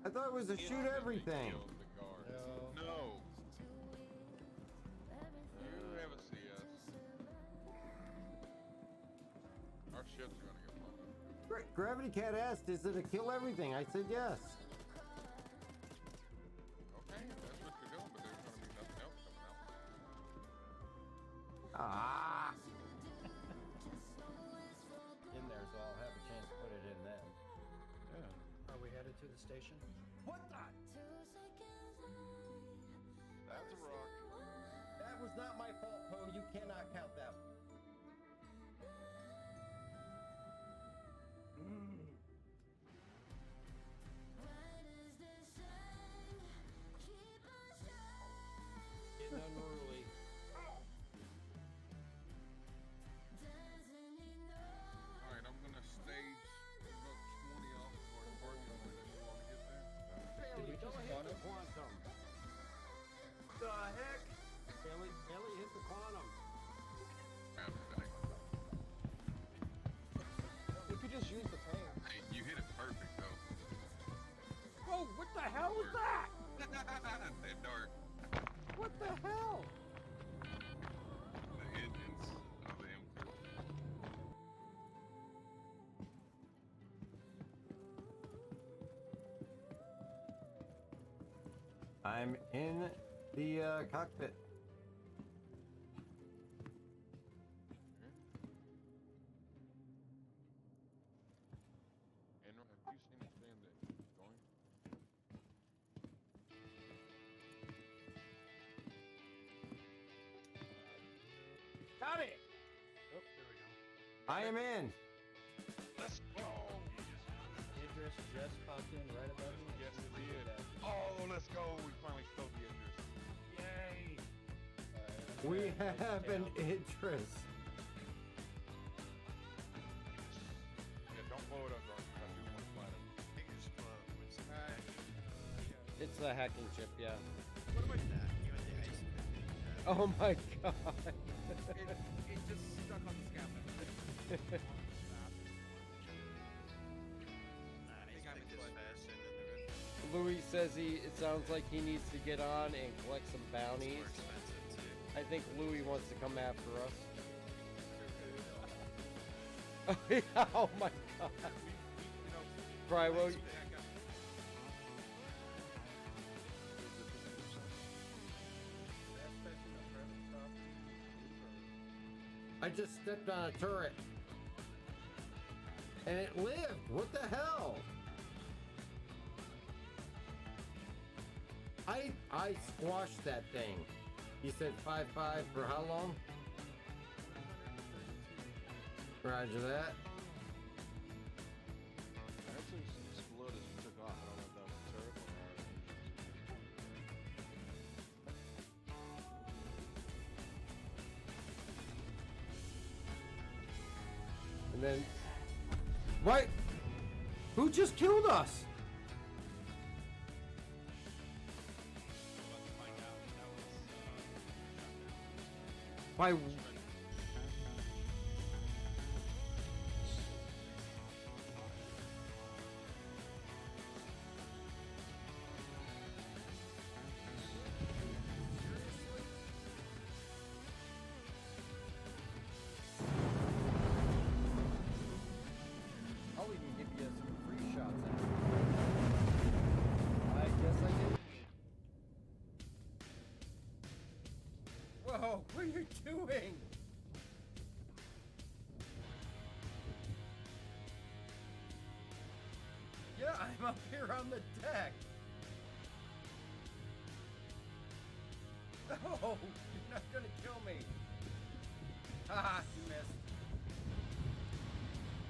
I thought it was to shoot everything. No. You have a CS. Our ships are gonna get blown up. Gravity Cat asked, is it to kill everything? I said yes. Okay, that's what you're doing, but there's gonna be nothing else coming out. Ah! In there, so I'll have a chance to put it in then. Yeah. Are we headed to the station? What the? That's a rock. That was not my fault, Poe. You cannot count that. Getting unruly. Alright, I'm gonna stage about 20 off of our target when you want to get there. Did we just quantum? Quantum. The heck? Ellie hit the quantum. You could just use the tank. Hey, you hit it perfect though. Whoa, what the hell was that? They're dark. What the hell? The engines of the M2. I'm in the cockpit. And have you seen this thing that's going? Got it! Oh, there we go. I am in. Let's go! Idris just popped in right above me. Yes, it did. Oh, let's go! We finally stole the Idris. Yay! We have an interest. Yeah, don't blow it up, bro. I do want to fly it. It's the hacking chip, yeah. What about that? You had the ice cream. Oh my god. It just stuck on the scaffold. I think I'm just faster than the rest. Louis says it sounds like he needs to get on and collect some It's bounties. more expensive too. I think Louis wants to come after us. Oh yeah, oh my god. Brywo, I just stepped on a turret. And it lived. What the hell? I squashed that thing. He said 5-5 for how long? Roger that. Actually, exploded as we took off. I don't know if that was a turret or our engines. And then... What? Who just killed us? By... I'll even give you some free shots at it. I guess I did. Whoa, what are you doing? Yeah, I'm up here on the deck. No, you're not gonna kill me. Haha, you missed.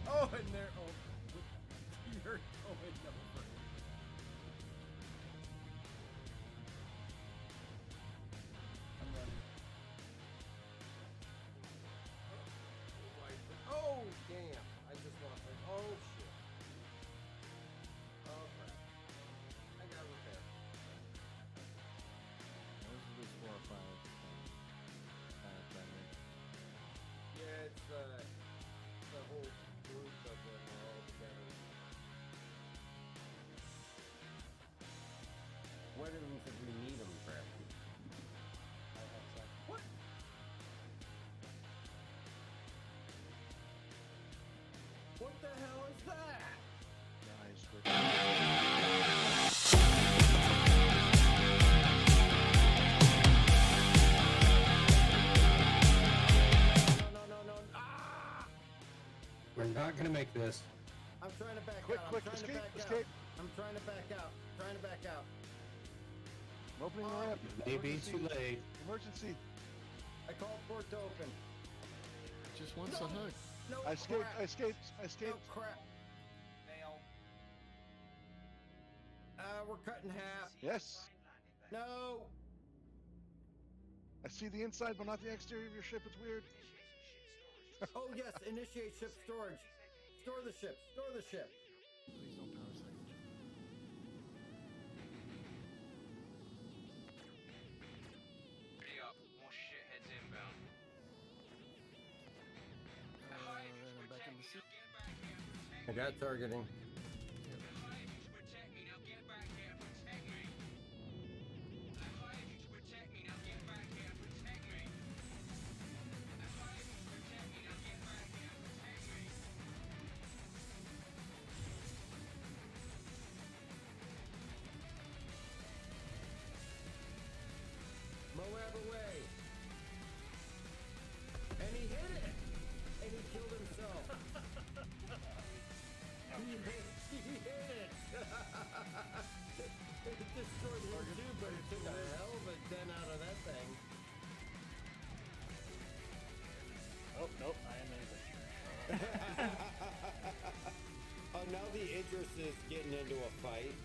Oh, and there. Oh, you're going over. I'm running. Oh, damn. I just lost my... Oh, shit. Oh, crap. I got repair. This is just 4 or 5. Yeah, it's the whole group of them are all together. What the hell is that? Nice. No. Ah! We're not gonna make this. I'm trying to back Quick, out. quick, I'm trying escape, to back escape. out. I'm trying to back out. Trying to back out. I'm opening the ramp. Maybe Emergency. too late. Emergency. I called port to open. Just wants a hug. No I escaped. crap. I escaped. I No escaped. crap. Nail. We're cut in half. Yes. No. I see the inside, but not the exterior of your ship. It's weird. Oh yes, initiate ship storage. Store the ship. Store the ship. Please don't power stage. Ready up. More shitheads inbound. Then I'm back in the seat. I got targeting. Moab away. And he hit it. And he killed himself. he hit it. It destroyed him too, but it took a hell of a dent out of that thing. Oh, nope, I am in. Oh, now the Idris is getting into a fight.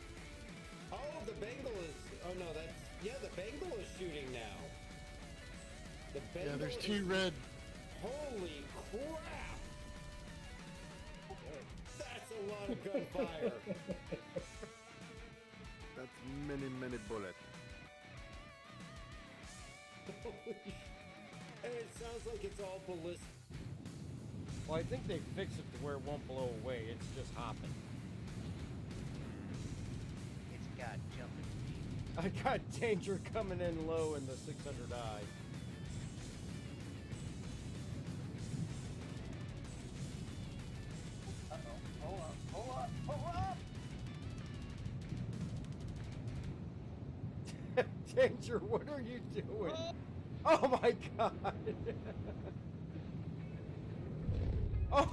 Oh, the Bengal is. Oh no, that's the Bengal is shooting now. The Bengal Yeah, there's is, two red. Holy crap! That's a lot of gunfire. That's many bullets. And it sounds like it's all ballistic. Well, I think they fixed it to where it won't blow away. It's just hopping. It's got jumping speed. I got danger coming in low in the 600i. Danger, what are you doing? Oh my god! Oh,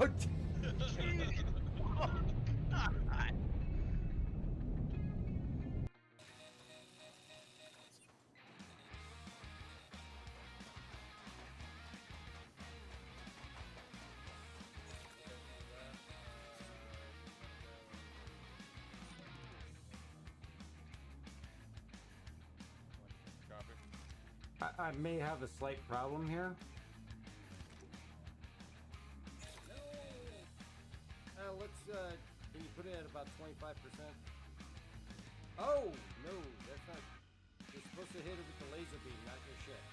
Copy. I may have a slight problem here. Can you put it at about 25%? Oh, no, that's not. You're supposed to hit it with the laser beam, not your ship.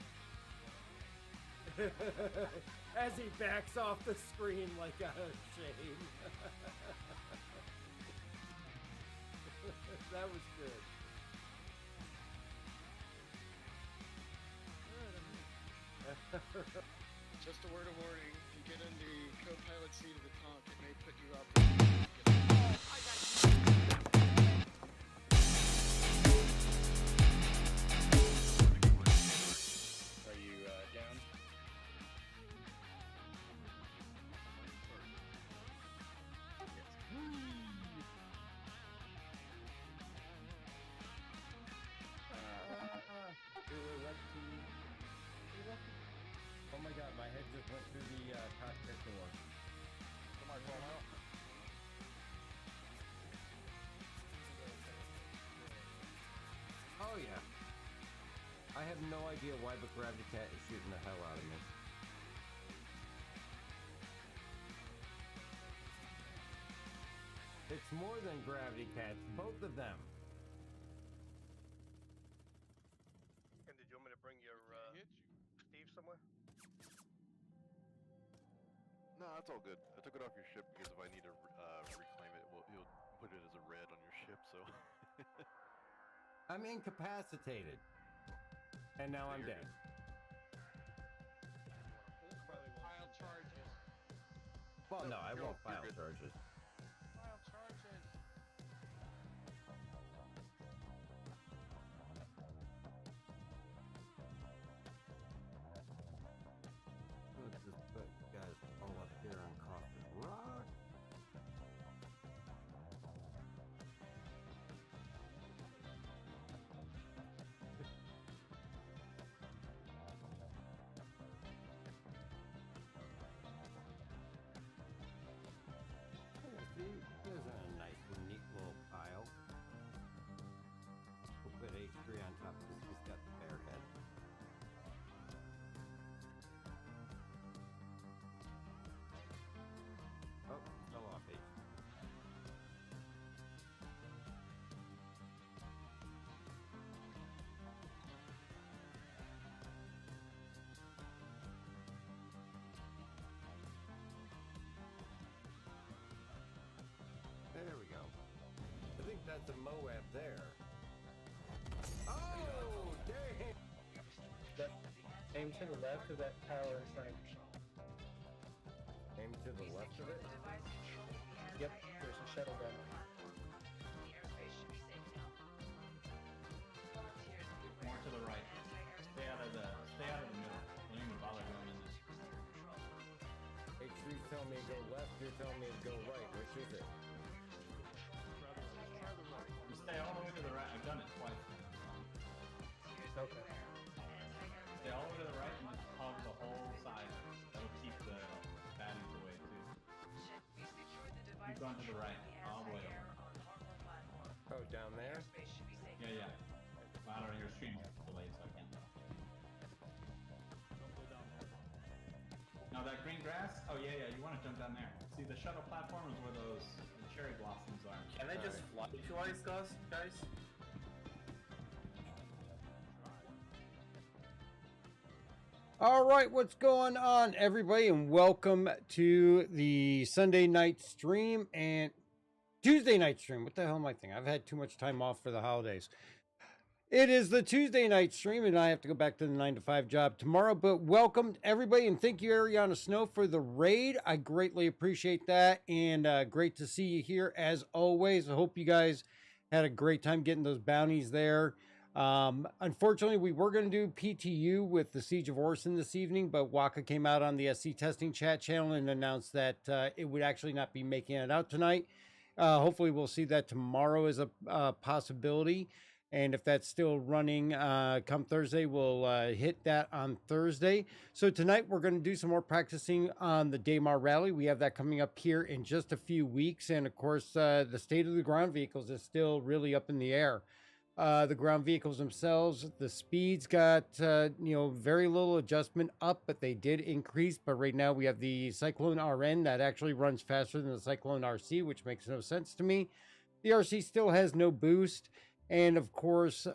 As he backs off the screen like a shame. That was good. Just a word of warning, if you get in the co-pilot seat of the tank, it may put you up. Are you down? Oh my god, my head just went through the cockpit door. Somebody fall out. Oh yeah. I have no idea why, but Gravity Cat is shooting the hell out of me. It's more than Gravity Cats, both of them. And did you want me to bring your Hit you. Steve somewhere? No, that's all good. I took it off your ship because if I need to reclaim it, well, he'll put it as a red on your ship, so... I'm incapacitated. And now I'm dead. I'll charge it. No, I won't file good. charges. File charges. Let's just put you guys all up here on Coffin Rock. See, there's a nice, neat little pile. We'll put H3 on top since he's got the bear head. Oh, fell off H. There we go. I think that's a Moab there. Oh, dang! Aim to the left of that tower inside. Aim to the left of it. Yep, there's a shuttle down there. More to the right. Stay out of the middle. Don't even bother going in there. H3's telling me to go left, you're telling me to go right. Which is it? You stay all the way to the right. I've done it twice. Okay. Stay all the way to the right and just hug the whole side. That'll keep the baddies away too. Keep going to the right, all the way over. Oh, down there? Yeah. Well, I don't know, your stream's delayed, so I can't tell. No, that green grass? Oh yeah, you want to jump down there. See, the shuttle platform is where those cherry blossoms are. Can I just fly twice, guys? All right, what's going on, everybody, and welcome to the Sunday night stream and Tuesday night stream. What the hell am I thinking? I've had too much time off for the holidays. It is the Tuesday night stream, and I have to go back to the 9 to 5 job tomorrow. But welcome, everybody, and thank you, Ariana Snow, for the raid. I greatly appreciate that, and great to see you here as always. I hope you guys had a great time getting those bounties there. Unfortunately, we were going to do PTU with the Siege of Orson this evening, but Waka came out on the SC testing chat channel and announced that it would actually not be making it out tonight. Hopefully, we'll see that tomorrow as a possibility. And if that's still running come Thursday, we'll hit that on Thursday. So tonight we're going to do some more practicing on the Daymar Rally. We have that coming up here in just a few weeks. And of course, the state of the ground vehicles is still really up in the air. The ground vehicles themselves, the speeds got, very little adjustment up, but they did increase. But right now we have the Cyclone RN that actually runs faster than the Cyclone RC, which makes no sense to me. The RC still has no boost. And of course,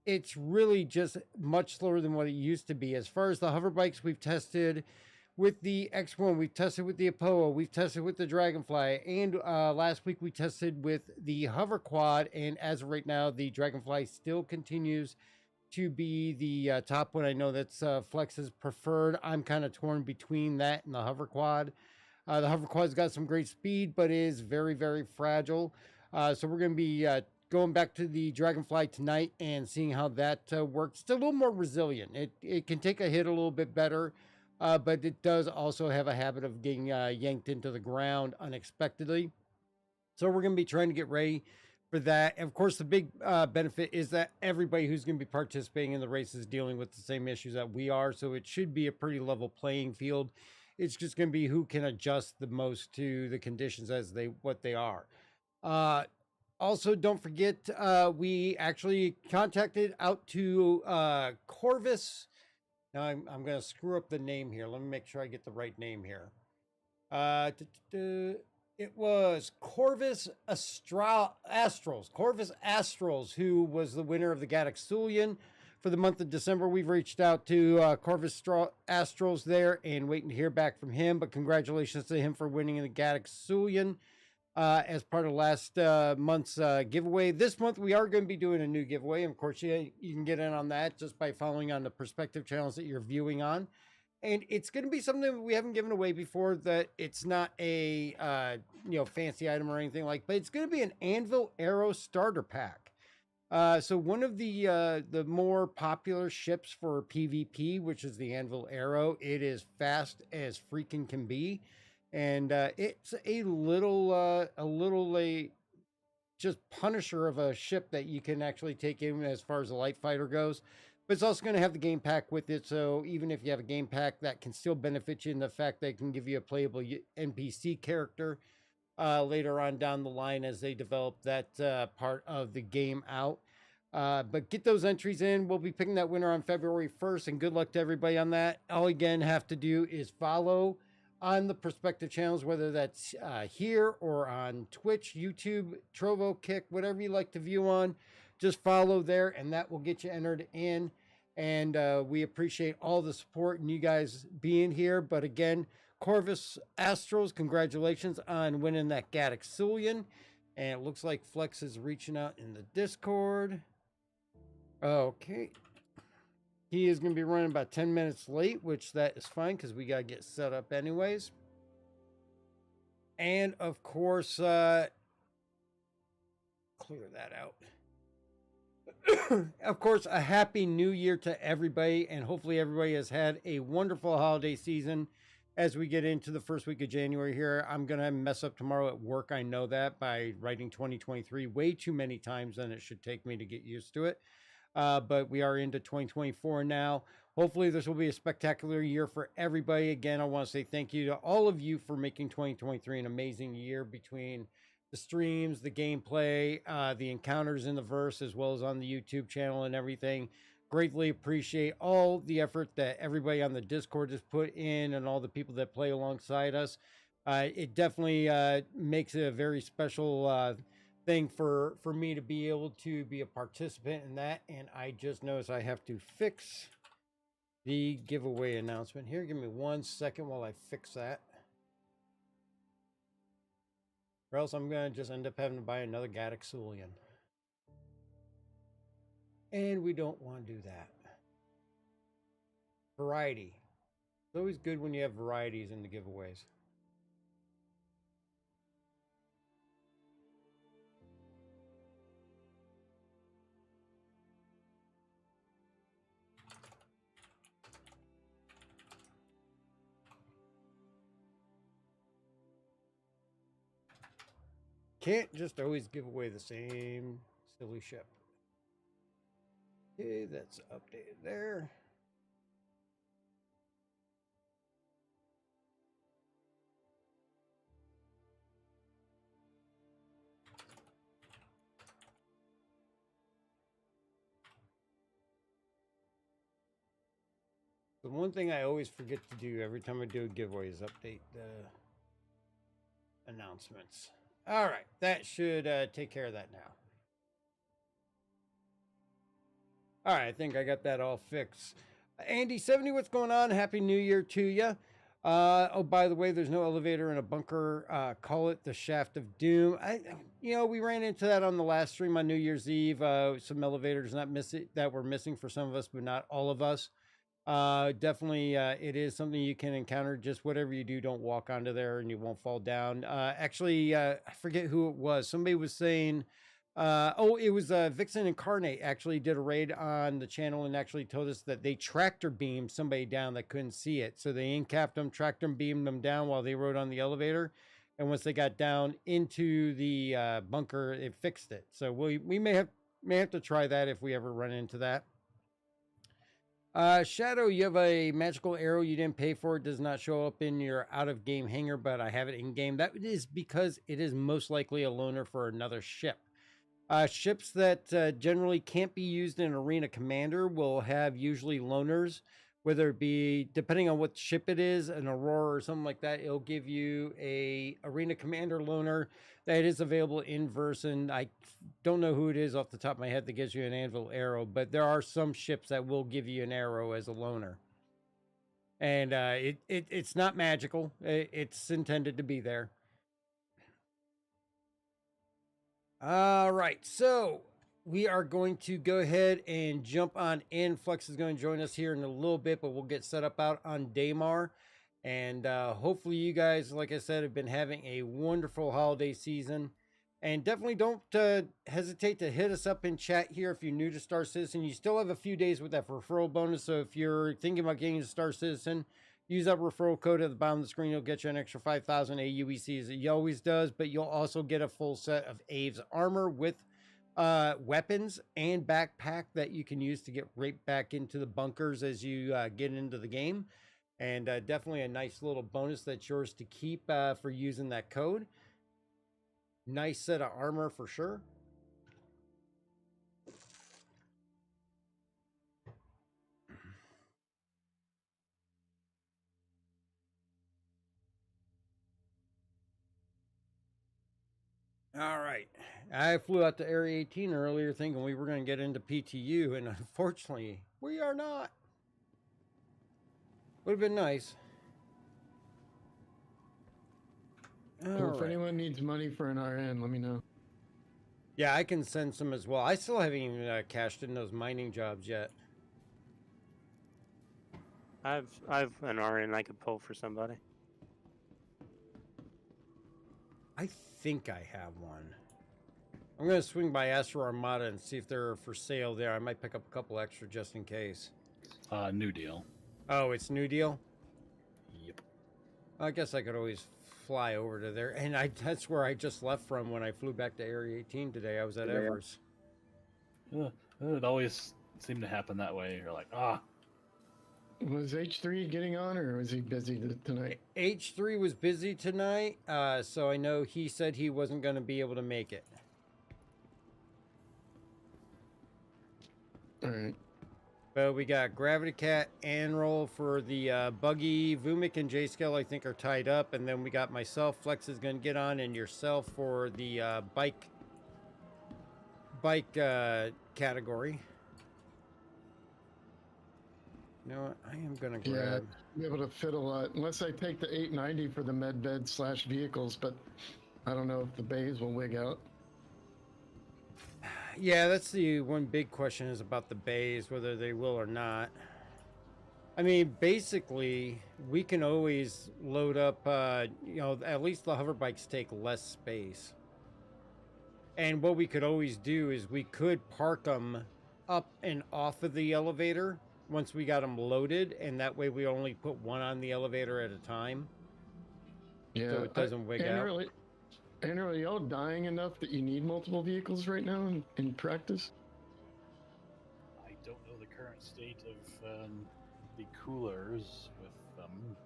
it's really just much slower than what it used to be. As far as the hover bikes, we've tested with the X1, we've tested with the Apoa, we've tested with the Dragonfly, and last week we tested with the hover quad. And as of right now, the Dragonfly still continues to be the top one. I know that's Flex's preferred. I'm kind of torn between that and the hover quad. The hover quad's got some great speed, but is very, very fragile. So we're going to be going back to the Dragonfly tonight and seeing how that works. It's a little more resilient. It can take a hit a little bit better, but it does also have a habit of getting yanked into the ground unexpectedly. So we're going to be trying to get ready for that. And of course, the big benefit is that everybody who's going to be participating in the race is dealing with the same issues that we are. So it should be a pretty level playing field. It's just going to be who can adjust the most to the conditions as what they are. Also, don't forget, we actually contacted out to Corvus. Now, I'm going to screw up the name here. Let me make sure I get the right name here. It was Corvus Astrals. Corvus Astrals, who was the winner of the Gadaxulian for the month of December. We've reached out to Corvus Astrals there and waiting to hear back from him. But congratulations to him for winning the Gadaxulian. As part of last month's giveaway. This month, we are going to be doing a new giveaway. Of course, you can get in on that just by following on the perspective channels that you're viewing on. and it's going to be something that we haven't given away before. That it's not a fancy item or anything like, but it's going to be an Anvil Arrow starter pack. So one of the more popular ships for PvP, which is the Anvil Arrow, it is fast as freaking can be, and it's a little just Punisher of a ship that you can actually take in as far as a light fighter goes. But it's also going to have the game pack with it, so even if you have a game pack, that can still benefit you in the fact that it can give you a playable NPC character later on down the line as they develop that part of the game out. But get those entries in. We'll be picking that winner on February 1st, and good luck to everybody on that. All you again have to do is follow on the prospective channels, whether that's here or on Twitch, YouTube, Trovo, Kick, whatever you like to view on. Just follow there, and that will get you entered in. And we appreciate all the support and you guys being here. But again, Corvus Astros, congratulations on winning that Gaddoxulian. And it looks like Flex is reaching out in the Discord. Okay. He is going to be running about 10 minutes late, which that is fine because we got to get set up anyways. And of course, clear that out. Of course, a happy new year to everybody, and hopefully everybody has had a wonderful holiday season as we get into the first week of January here. I'm going to mess up tomorrow at work. I know that by writing 2023 way too many times than it should take me to get used to it. But we are into 2024 now. Hopefully this will be a spectacular year for everybody. Again, I want to say thank you to all of you for making 2023 an amazing year between the streams, the gameplay, the encounters in the verse, as well as on the YouTube channel and everything. Greatly appreciate all the effort that everybody on the Discord has put in and all the people that play alongside us. It definitely makes it a very special thing for me to be able to be a participant in that. And I just noticed I have to fix the giveaway announcement here. Give me 1 second while I fix that. Or else I'm going to just end up having to buy another Gaddoxulian. And we don't want to do that. Variety. It's always good when you have varieties in the giveaways. Can't just always give away the same silly ship. Okay, that's updated there. The one thing I always forget to do every time I do a giveaway is update the announcements. All right, that should take care of that now. All right, I think I got that all fixed. Andy70, what's going on? Happy New Year to you. Oh, by the way, there's no elevator in a bunker. Call it the Shaft of Doom. We ran into that on the last stream on New Year's Eve. Some elevators that were missing for some of us, but not all of us. Definitely, it is something you can encounter. Just whatever you do, don't walk onto there and you won't fall down. Actually, I forget who it was. Somebody was saying, it was Vixen Incarnate actually did a raid on the channel and actually told us that they tractor beamed somebody down that couldn't see it. So they incapped them, tractor beamed them down while they rode on the elevator. And once they got down into the bunker, it fixed it. So we may have to try that if we ever run into that. Shadow, you have a magical arrow you didn't pay for. It does not show up in your out-of-game hangar, but I have it in-game. That is because it is most likely a loaner for another ship. Ships that generally can't be used in Arena Commander will have usually loaners, whether it be, depending on what ship it is, an Aurora or something like that, it'll give you a Arena Commander loaner that is available in verse, and I don't know who it is off the top of my head that gives you an Anvil arrow, but there are some ships that will give you an arrow as a loaner. And it's not magical. It's intended to be there. All right, so we are going to go ahead and jump on in. Flex is going to join us here in a little bit, but we'll get set up out on Daymar. And hopefully you guys, like I said, have been having a wonderful holiday season. And definitely don't hesitate to hit us up in chat here if you're new to Star Citizen. You still have a few days with that referral bonus. So if you're thinking about getting a Star Citizen, use that referral code at the bottom of the screen. It'll get you an extra 5,000 AUEC as it always does. But you'll also get a full set of Aves armor with weapons and backpack that you can use to get right back into the bunkers as you get into the game. And definitely a nice little bonus that's yours to keep for using that code. Nice set of armor for sure. All right. I flew out to Area 18 earlier thinking we were going to get into PTU, and unfortunately, we are not. Would have been nice. Well, if anyone needs money for an RN, let me know. Yeah, I can send some as well. I still haven't even cashed in those mining jobs yet. I've an RN I could pull for somebody. I think I have one. I'm going to swing by Astro Armada and see if they're for sale there. I might pick up a couple extra just in case. New deal. Oh, it's New Deal? Yep. I guess I could always fly over to there. And that's where I just left from when I flew back to Area 18 today. I was at Evers. It always seemed to happen that way. You're like, Was H3 getting on, or was he busy tonight? H3 was busy tonight, so I know he said he wasn't going to be able to make it. All right. But we got Gravity Cat and Roll for the buggy. Vumik and J-Scale, I think, are tied up. And then we got myself. Flex is going to get on, and yourself for the bike category. You know what? I am going to grab... Yeah, be able to fit a lot. Unless I take the 890 for the med bed / vehicles, but I don't know if the bays will wig out. Yeah, that's the one big question is about the bays, whether they will or not. I mean, basically, we can always load up, you know, at least the hover bikes take less space. And what we could always do is we could park them up and off of the elevator once we got them loaded, and that way we only put one on the elevator at a time. Yeah, so it doesn't wig out. And are y'all dying enough that you need multiple vehicles right now in practice? I don't know the current state of the coolers with them.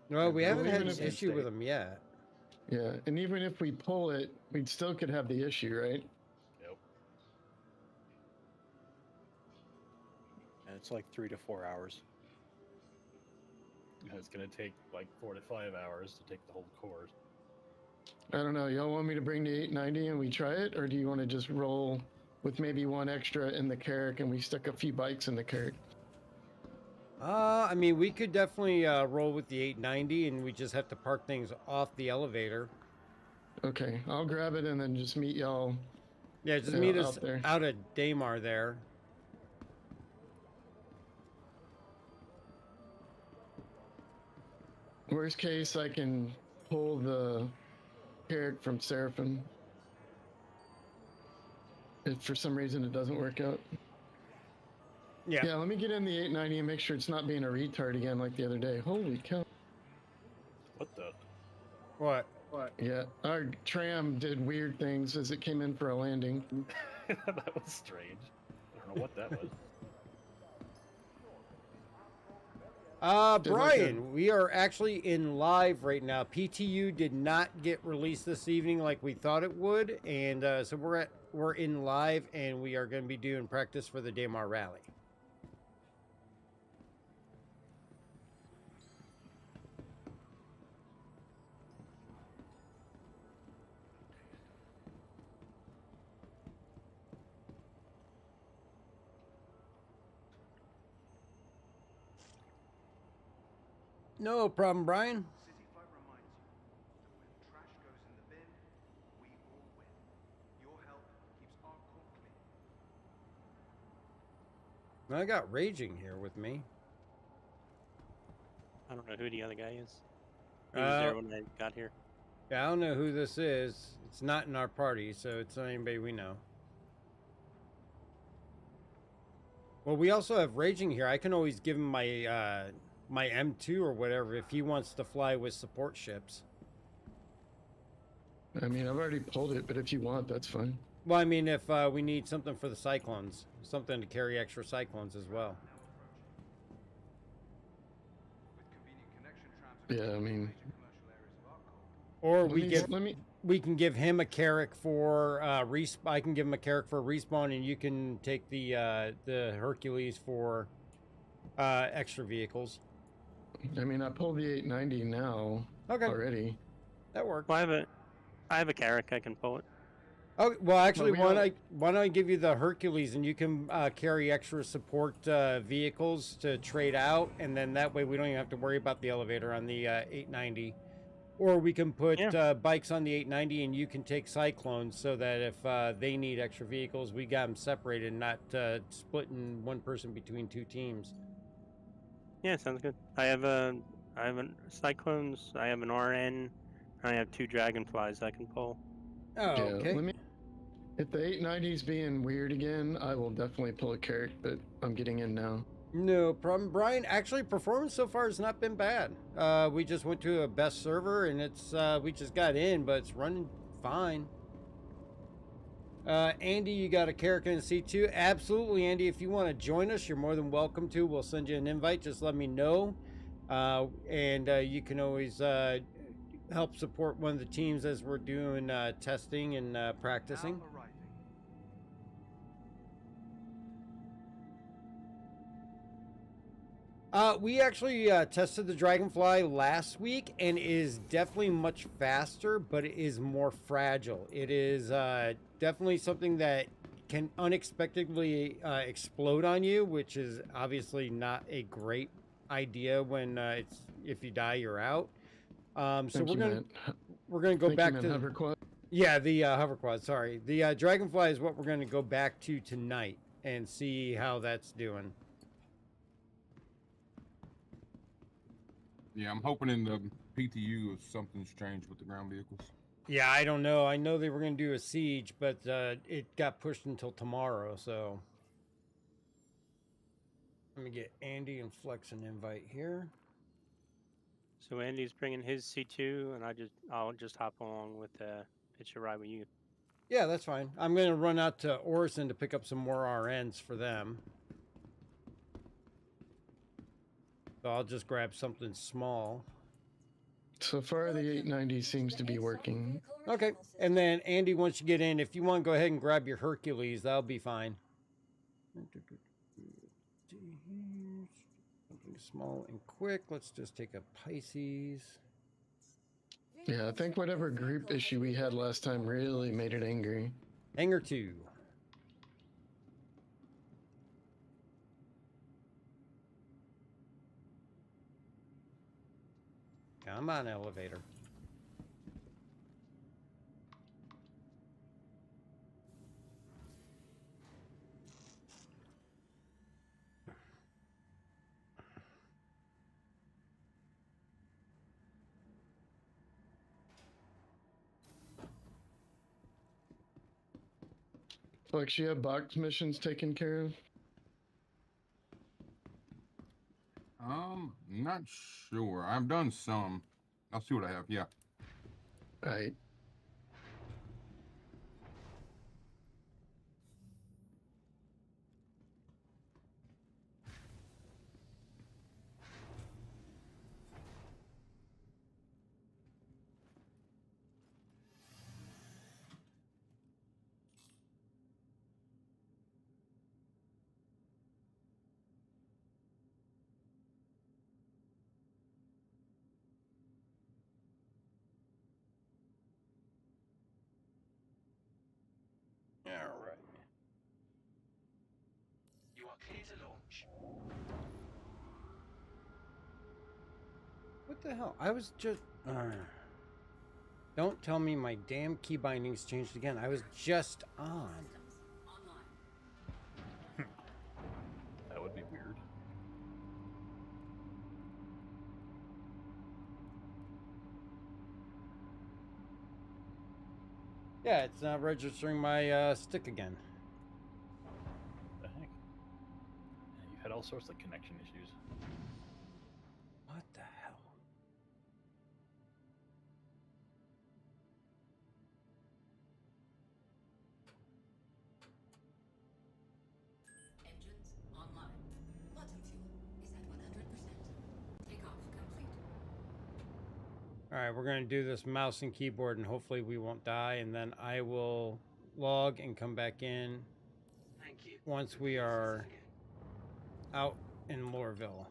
No, we haven't had Even an if issue with them yet. Yeah, and even if we pull it, we still could have the issue, right? Yep. And it's like 3 to 4 hours. And it's going to take like 4 to 5 hours to take the whole course. I don't know. Y'all want me to bring the 890 and we try it, or do you want to just roll with maybe one extra in the Carrack and we stick a few bikes in the Carrack? I mean, we could definitely roll with the 890, and we just have to park things off the elevator. Okay, I'll grab it and then just meet y'all. Yeah, just meet us out there. out at Daymar there. Worst case, I can pull the Carrack from Seraphim. If for some reason it doesn't work out. Yeah, let me get in the 890 and make sure it's not being a retard again like the other day. Holy cow. What the? What? Yeah, our tram did weird things as it came in for a landing. That was strange. I don't know what that was. Brian, we are actually in live right now. PTU did not get released this evening like we thought it would, and so we're in live, and we are going to be doing practice for the Daymar Rally. No problem, Brian. City Folk reminds you that when trash goes in the bin, we all win. Your help keeps our court clean. I got Raging here with me. I don't know who the other guy is. He was there when I got here. Yeah, I don't know who this is. It's not in our party, so it's not anybody we know. Well, we also have Raging here. I can always give him my my M2 or whatever if he wants to fly with support ships. I mean, I've already pulled it, but if you want, that's fine. Well, I mean, if we need something for the Cyclones, something to carry extra Cyclones as well. Yeah, I mean, or we can give him a Carrack for I can give him a Carrack for a respawn, and you can take the Hercules for extra vehicles. I mean, I pulled the 890 now already. That works. Well, I have a Carrack. I can pull it. Oh well, actually, why don't I give you the Hercules, and you can carry extra support vehicles to trade out, and then that way we don't even have to worry about the elevator on the 890. Or we can put bikes on the 890, and you can take Cyclones, so that if they need extra vehicles, we got them separated, not splitting one person between two teams. Yeah, sounds good. I have Cyclones. I have an RN. I have 2 Dragonflies I can pull. Oh, okay. If the 890's being weird again, I will definitely pull a Carrack, but I'm getting in now. No problem, Brian. Actually, performance so far has not been bad. We just went to a best server, and it's we just got in, but it's running fine. Andy, you got a Carrack in C2? Absolutely, Andy. If you want to join us, you're more than welcome to. We'll send you an invite. Just let me know, and you can always help support one of the teams as we're doing testing and practicing. We actually tested the Dragonfly last week, and it is definitely much faster, but it is more fragile. It is definitely something that can unexpectedly explode on you, which is obviously not a great idea when if you die, you're out. So we're gonna go back to hoverquad. Yeah, the hoverquad. Sorry, the Dragonfly is what we're gonna go back to tonight and see how that's doing. Yeah, I'm hoping in the PTU if something's changed with the ground vehicles. Yeah, I don't know. I know they were going to do a siege, but it got pushed until tomorrow, so. Let me get Andy and Flex an invite here. So Andy's bringing his C2, and I'll just hop along with hitch a ride with you. Yeah, that's fine. I'm going to run out to Orison to pick up some more RNs for them. So I'll just grab something small. So far, the 890 seems to be working. Okay, and then Andy, once you get in, if you want to go ahead and grab your Hercules, that'll be fine. Something small and quick. Let's just take a Pisces. Yeah, I think whatever group issue we had last time really made it angry. Hangar 2. Come on, elevator. Flex, you have box missions taken care of? Not sure. I've done some. I'll see what I have. Yeah. All right. All right. You are clear to launch. What the hell? I was just... Don't tell me my damn key bindings changed again. I was just on. That would Yeah, it's not registering my stick again. The heck? Yeah, you've had all sorts of connection issues. What the hell? Engines online. Bottom fuel is at 100%. Takeoff complete. All right, we're going to do this mouse and keyboard, and hopefully we won't die, and then I will log and come back in once we are out in Lorville.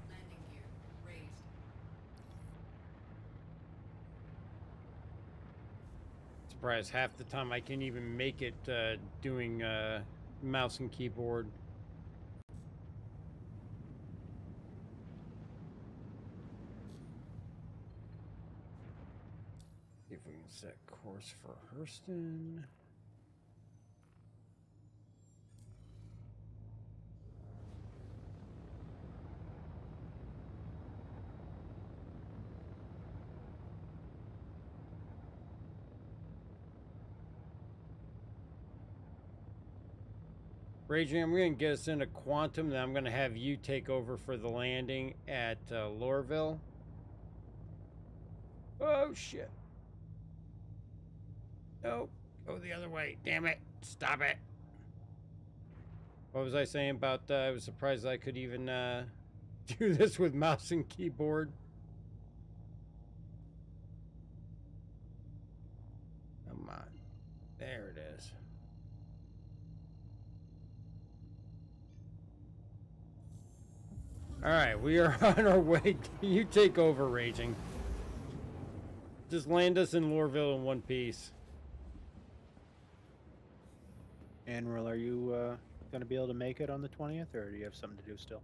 Landing gear raised. Surprised half the time I can even make it doing mouse and keyboard. See if we can set course for Hurston. Raging, I'm going to get us into Quantum, then I'm going to have you take over for the landing at Lorville. Oh, shit. Nope. Go the other way. Damn it. Stop it. What was I saying about I was surprised I could even do this with mouse and keyboard? Come on. There it is. All right, we are on our way. You take over, Raging. Just land us in Lorville in one piece. Admiral, are you going to be able to make it on the 20th, or do you have something to do still?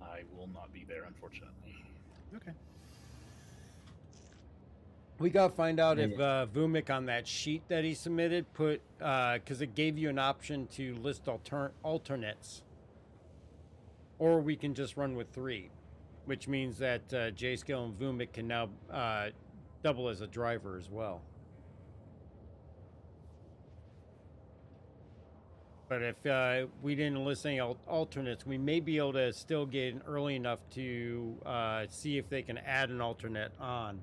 I will not be there, unfortunately. Okay. We got to find out if Vumik on that sheet that he submitted put, because it gave you an option to list alternates. Or we can just run with 3, which means that J-Scale and Vumik can now double as a driver as well. But if we didn't list any alternates, we may be able to still get in early enough to see if they can add an alternate on.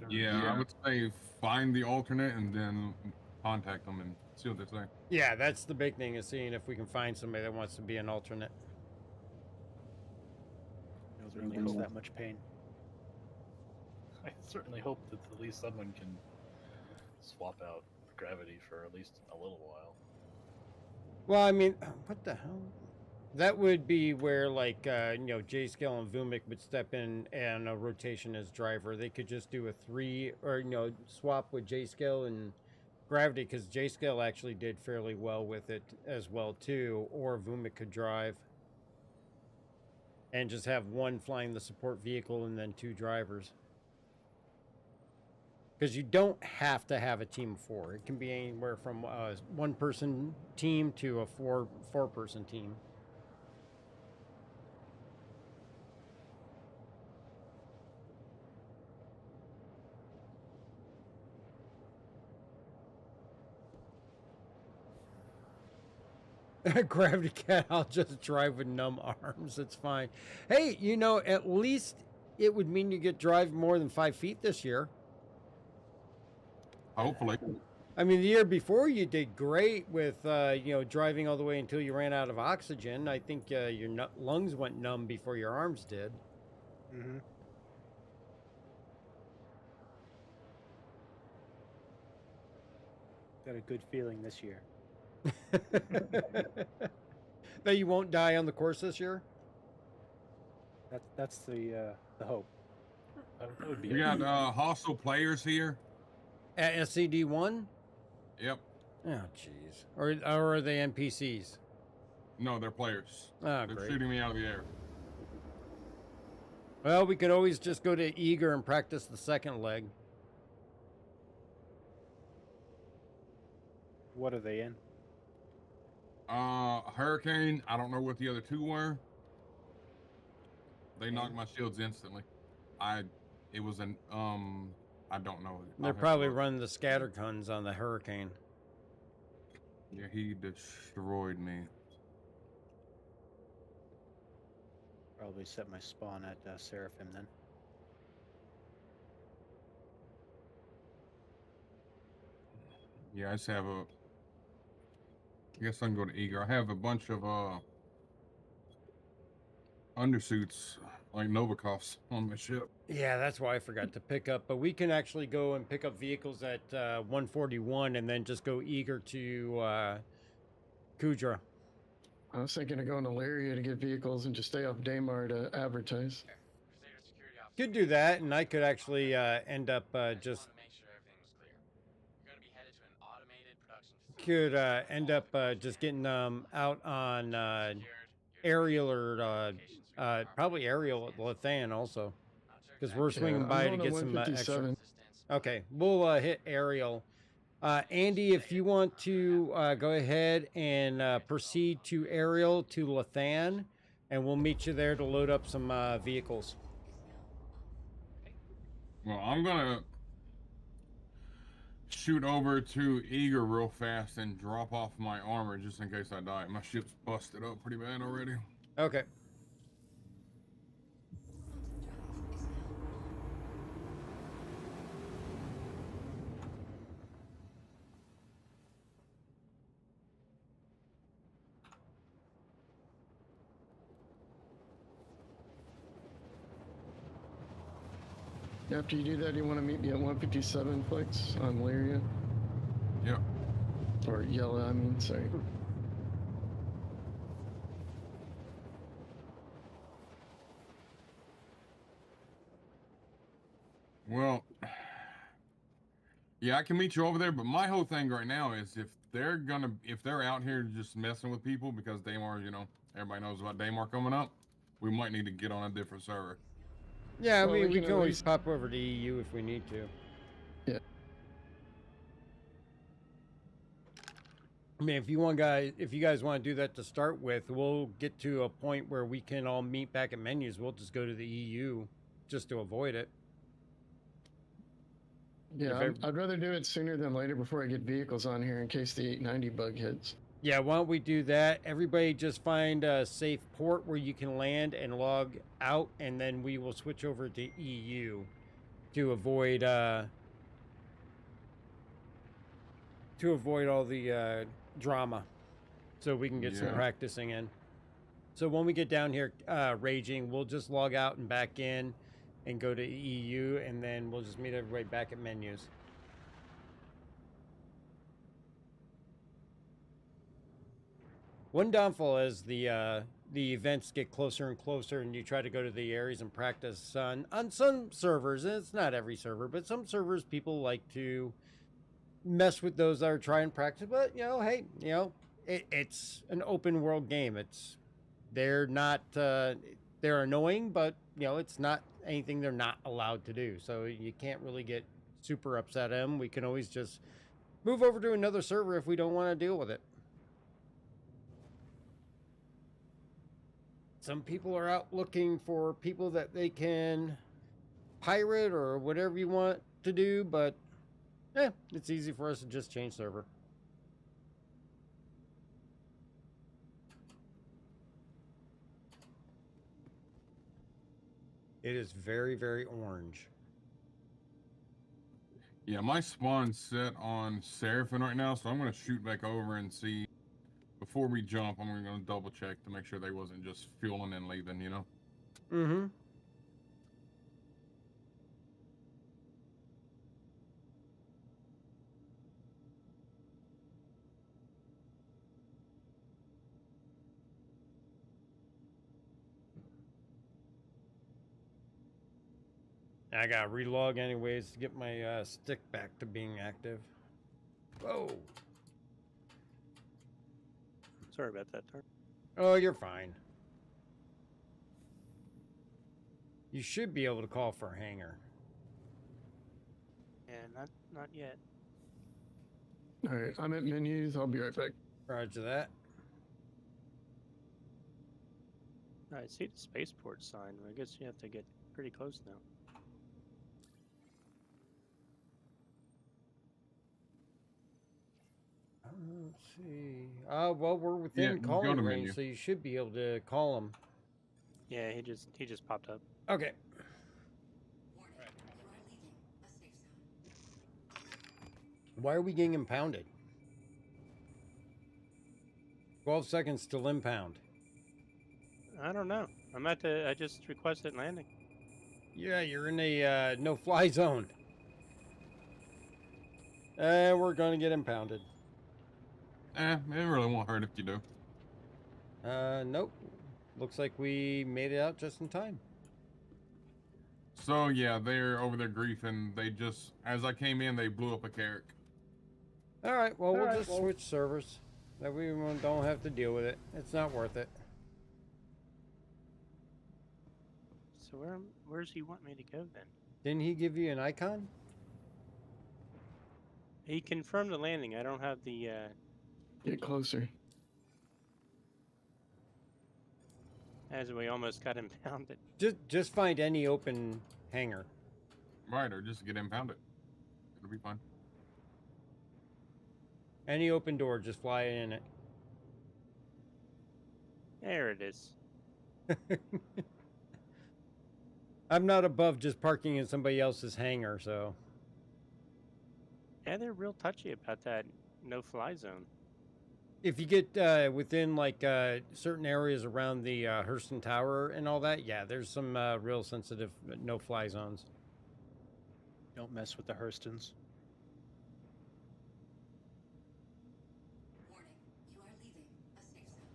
Yeah, I would say find the alternate and then contact them and see what they say. Yeah, that's the big thing, is seeing if we can find somebody that wants to be an alternate. It really is that much pain. I certainly hope that at least someone can swap out gravity for at least a little while. Well, I mean, what the hell? That would be where, like, J-Scale and Vumik would step in and a rotation as driver. They could just do a 3, or, swap with J-Scale and Gravity, because J-Scale actually did fairly well with it as well, too. Or Vumik could drive. And just have one flying the support vehicle and then 2 drivers. Because you don't have to have a team of 4. It can be anywhere from a 1-person team to a 4-person team. Gravity Cat, I'll just drive with numb arms. It's fine. Hey, at least it would mean you get drive more than 5 feet this year. Hopefully. I mean, the year before you did great with, driving all the way until you ran out of oxygen. I think your lungs went numb before your arms did. Mm-hmm. Got a good feeling this year. That you won't die on the course this year? That's the hope. That would be We got hostile players here. At SCD1? Yep. Oh, jeez. Or are they NPCs? No, they're players. Ah, They're great. shooting me out of the air. Well, we could always just go to Eager and practice the second leg. What are they in? Hurricane. I don't know what the other two were. They knocked my shields instantly. It was an I don't know. They're probably running the scatter guns on the Hurricane. Yeah, he destroyed me. Probably set my spawn at Seraphim then. Yeah, I just have a. I guess I can go to Eager. I have a bunch of undersuits like Novikovs on my ship. Yeah, that's why I forgot to pick up. But we can actually go and pick up vehicles at 141 and then just go Eager to Kudra. I was thinking of going to Lyria to get vehicles and just stay off Daymar to advertise. Could do that, and I could actually end up just. Could end up just getting out on aerial or probably aerial at Lathan also, because we're swinging by to get some extra. Okay, we'll hit aerial. Andy, if you want to go ahead and proceed to aerial to Lathan, and we'll meet you there to load up some vehicles. Well, I'm gonna shoot over to Eager real fast and drop off my armor just in case I die. My ship's busted up pretty bad already. Okay. After you do that, you want to meet me at 157 Flex on Lyria? Yep. Or Yella, I mean, sorry. Well, yeah, I can meet you over there, but my whole thing right now is if they're out here just messing with people because Daymar, you know, everybody knows about Daymar coming up, we might need to get on a different server. Yeah, Well, we can always pop over to EU if we need to. Yeah. I mean, if you guys want to do that to start with, we'll get to a point where we can all meet back at menus. We'll just go to the EU just to avoid it. Yeah, I'd rather do it sooner than later before I get vehicles on here in case the 890 bug hits. Yeah, why don't we do that? Everybody just find a safe port where you can land and log out, and then we will switch over to EU to avoid all the drama, so we can get some practicing in. So when we get down here raging, we'll just log out and back in and go to EU, and then we'll just meet everybody back at menus. One downfall is the events get closer and closer, and you try to go to the areas and practice on some servers. And it's not every server, but some servers people like to mess with those that are trying to practice. But you know, hey, you know, it's an open world game. They're not they're annoying, but you know, it's not anything they're not allowed to do. So you can't really get super upset at them. We can always just move over to another server if we don't want to deal with it. Some people are out looking for people that they can pirate or whatever you want to do, but it's easy for us to just change server. It is very, very orange. Yeah, my spawn's set on Seraphim right now, so I'm going to shoot back over and see. Before we jump, I'm going to double check to make sure they wasn't just fueling and leaving, you know? Mm-hmm. I gotta relog anyways to get my stick back to being active. Whoa. Sorry about that, Turn. Oh, you're fine. You should be able to call for a hangar. Yeah, not yet. All right, I'm at menus. I'll be right back. Roger that. I see the spaceport sign. I guess you have to get pretty close now. Let's see. Well, we're Yeah, within go calling to range, menu. so you should be able to call them. Yeah, he just popped up. Okay. Warning, you are leaving a safe zone. Why are we getting impounded? 12 seconds till impound. I don't know. I just requested landing. Yeah, you're in a no-fly zone. We're gonna get impounded. It really won't hurt if you do. Nope. Looks like we made it out just in time. So yeah, they're over there griefing. They just, as I came in, they blew up a Carrick. All right, well, we'll just switch servers. That we don't have to deal with it. It's not worth it. So where's he want me to go then? Didn't he give you an icon? He confirmed the landing. I don't have the. Get closer. As we almost got impounded. Just find any open hangar. Right, or just get impounded. It'll be fine. Any open door, just fly in it. There it is. I'm not above just parking in somebody else's hangar, so. Yeah, they're real touchy about that no-fly zone. If you get within like certain areas around the Hurston Tower and all that, yeah, there's some real sensitive no-fly zones. Don't mess with the Hurstons. Warning, you are leaving a safe zone.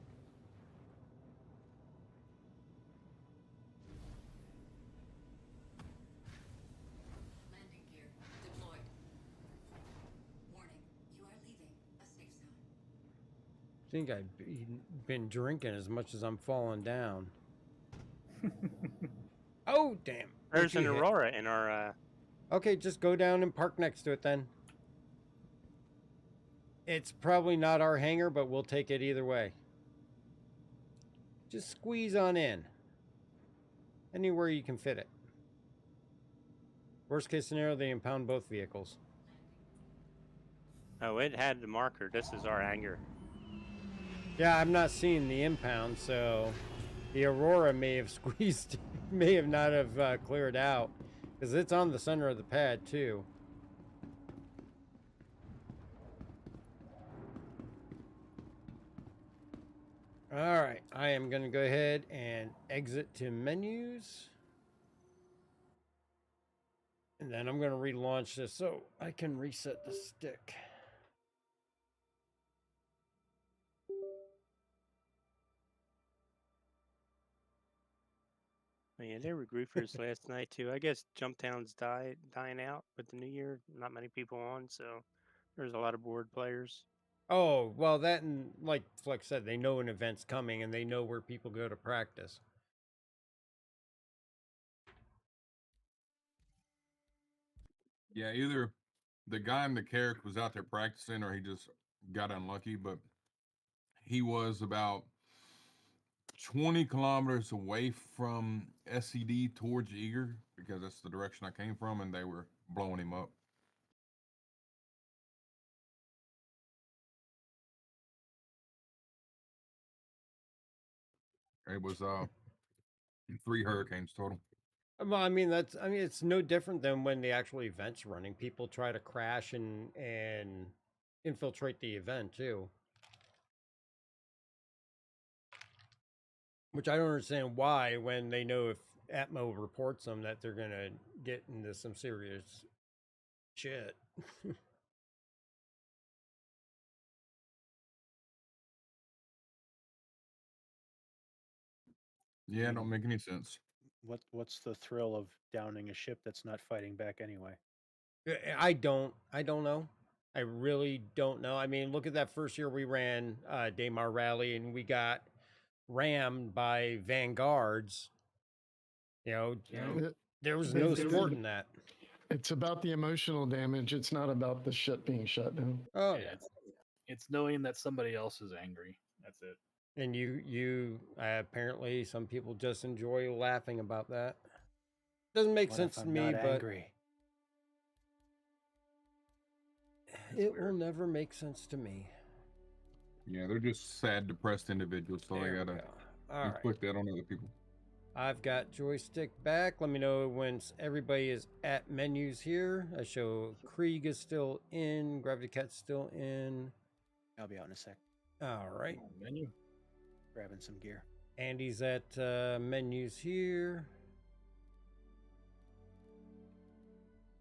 Landing gear deployed. Warning, you are leaving a safe zone. I think I've been drinking as much as I'm falling down. Oh, damn. There's an Aurora in our... Okay, just go down and park next to it then. It's probably not our hangar, but we'll take it either way. Just squeeze on in. Anywhere you can fit it. Worst case scenario, they impound both vehicles. Oh, it had the marker. This is our hangar. Yeah, I'm not seeing the impound, so the Aurora may have squeezed, may have not have cleared out, because it's on the center of the pad too. All right, I am going to go ahead and exit to menus. And then I'm going to relaunch this so I can reset the stick. Oh, yeah, there were griefers last night too. I guess Jumptown's dying out with the new year. Not many people on, so there's a lot of board players. Oh, well, that and like Flex said, they know an event's coming and they know where people go to practice. Yeah, either the guy in the Carrick was out there practicing or he just got unlucky, but he was about 20 kilometers away from SCD towards Eager, because that's the direction I came from, and they were blowing him up. It was 3 hurricanes total. Well, I mean, it's no different than when the actual event's running. People try to crash and infiltrate the event too. Which I don't understand why, when they know if Atmo reports them that they're gonna get into some serious shit. Yeah, it don't make any sense. What's the thrill of downing a ship that's not fighting back anyway? I don't know. I really don't know. I mean, look at that first year we ran Daymar Rally and we got rammed by vanguards. You know, there was no sport in that. It's about the emotional damage. It's not about the ship being shut down. Oh, yeah. It's knowing that somebody else is angry. That's it. And you apparently some people just enjoy laughing about that. Doesn't make What sense if to I'm me, not but angry? it will never make sense to me. Yeah, they're just sad, depressed individuals, so There they we gotta go. All right. inflict that on other people. I've got joystick back. Let me know when everybody is at menus here. I show Krieg is still in, Gravity Cat's still in. I'll be out in a sec. All right. Menu. Grabbing some gear. Andy's at menus here.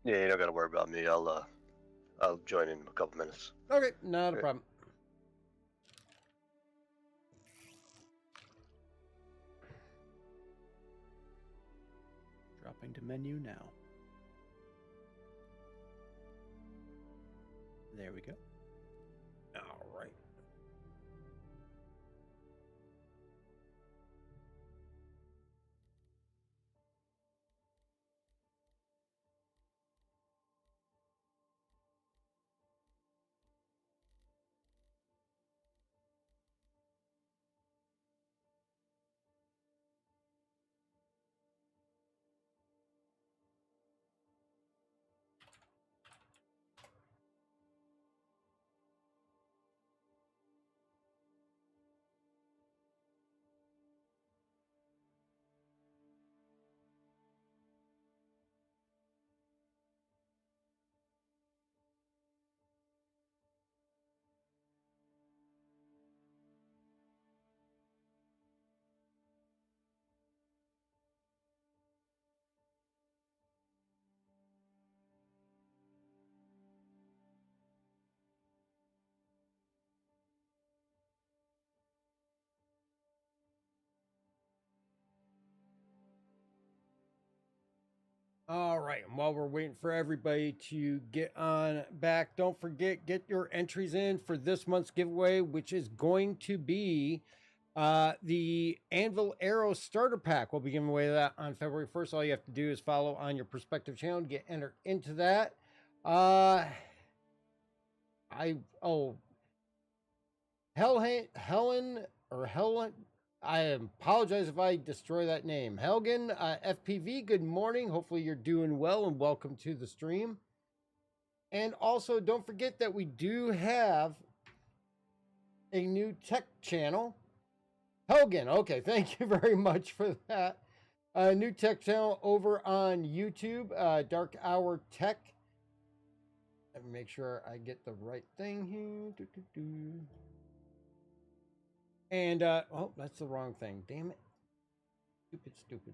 Yeah, you don't got to worry about me. I'll join in a couple minutes. Okay, not a problem. Dropping to menu now. There we go. All right. All right, and while we're waiting for everybody to get on back, don't forget, get your entries in for this month's giveaway, which is going to be the Anvil Arrow Starter Pack. We'll be giving away that on February 1st. All you have to do is follow on your prospective channel to get entered into that. Helen, I apologize if I destroy that name. Helgen, FPV, good morning. Hopefully you're doing well and welcome to the stream. And also don't forget that we do have a new tech channel. Helgen, okay, thank you very much for that. A new tech channel over on YouTube, Dark Hour Tech. Let me make sure I get the right thing here. And, oh, that's the wrong thing. Damn it. Stupid.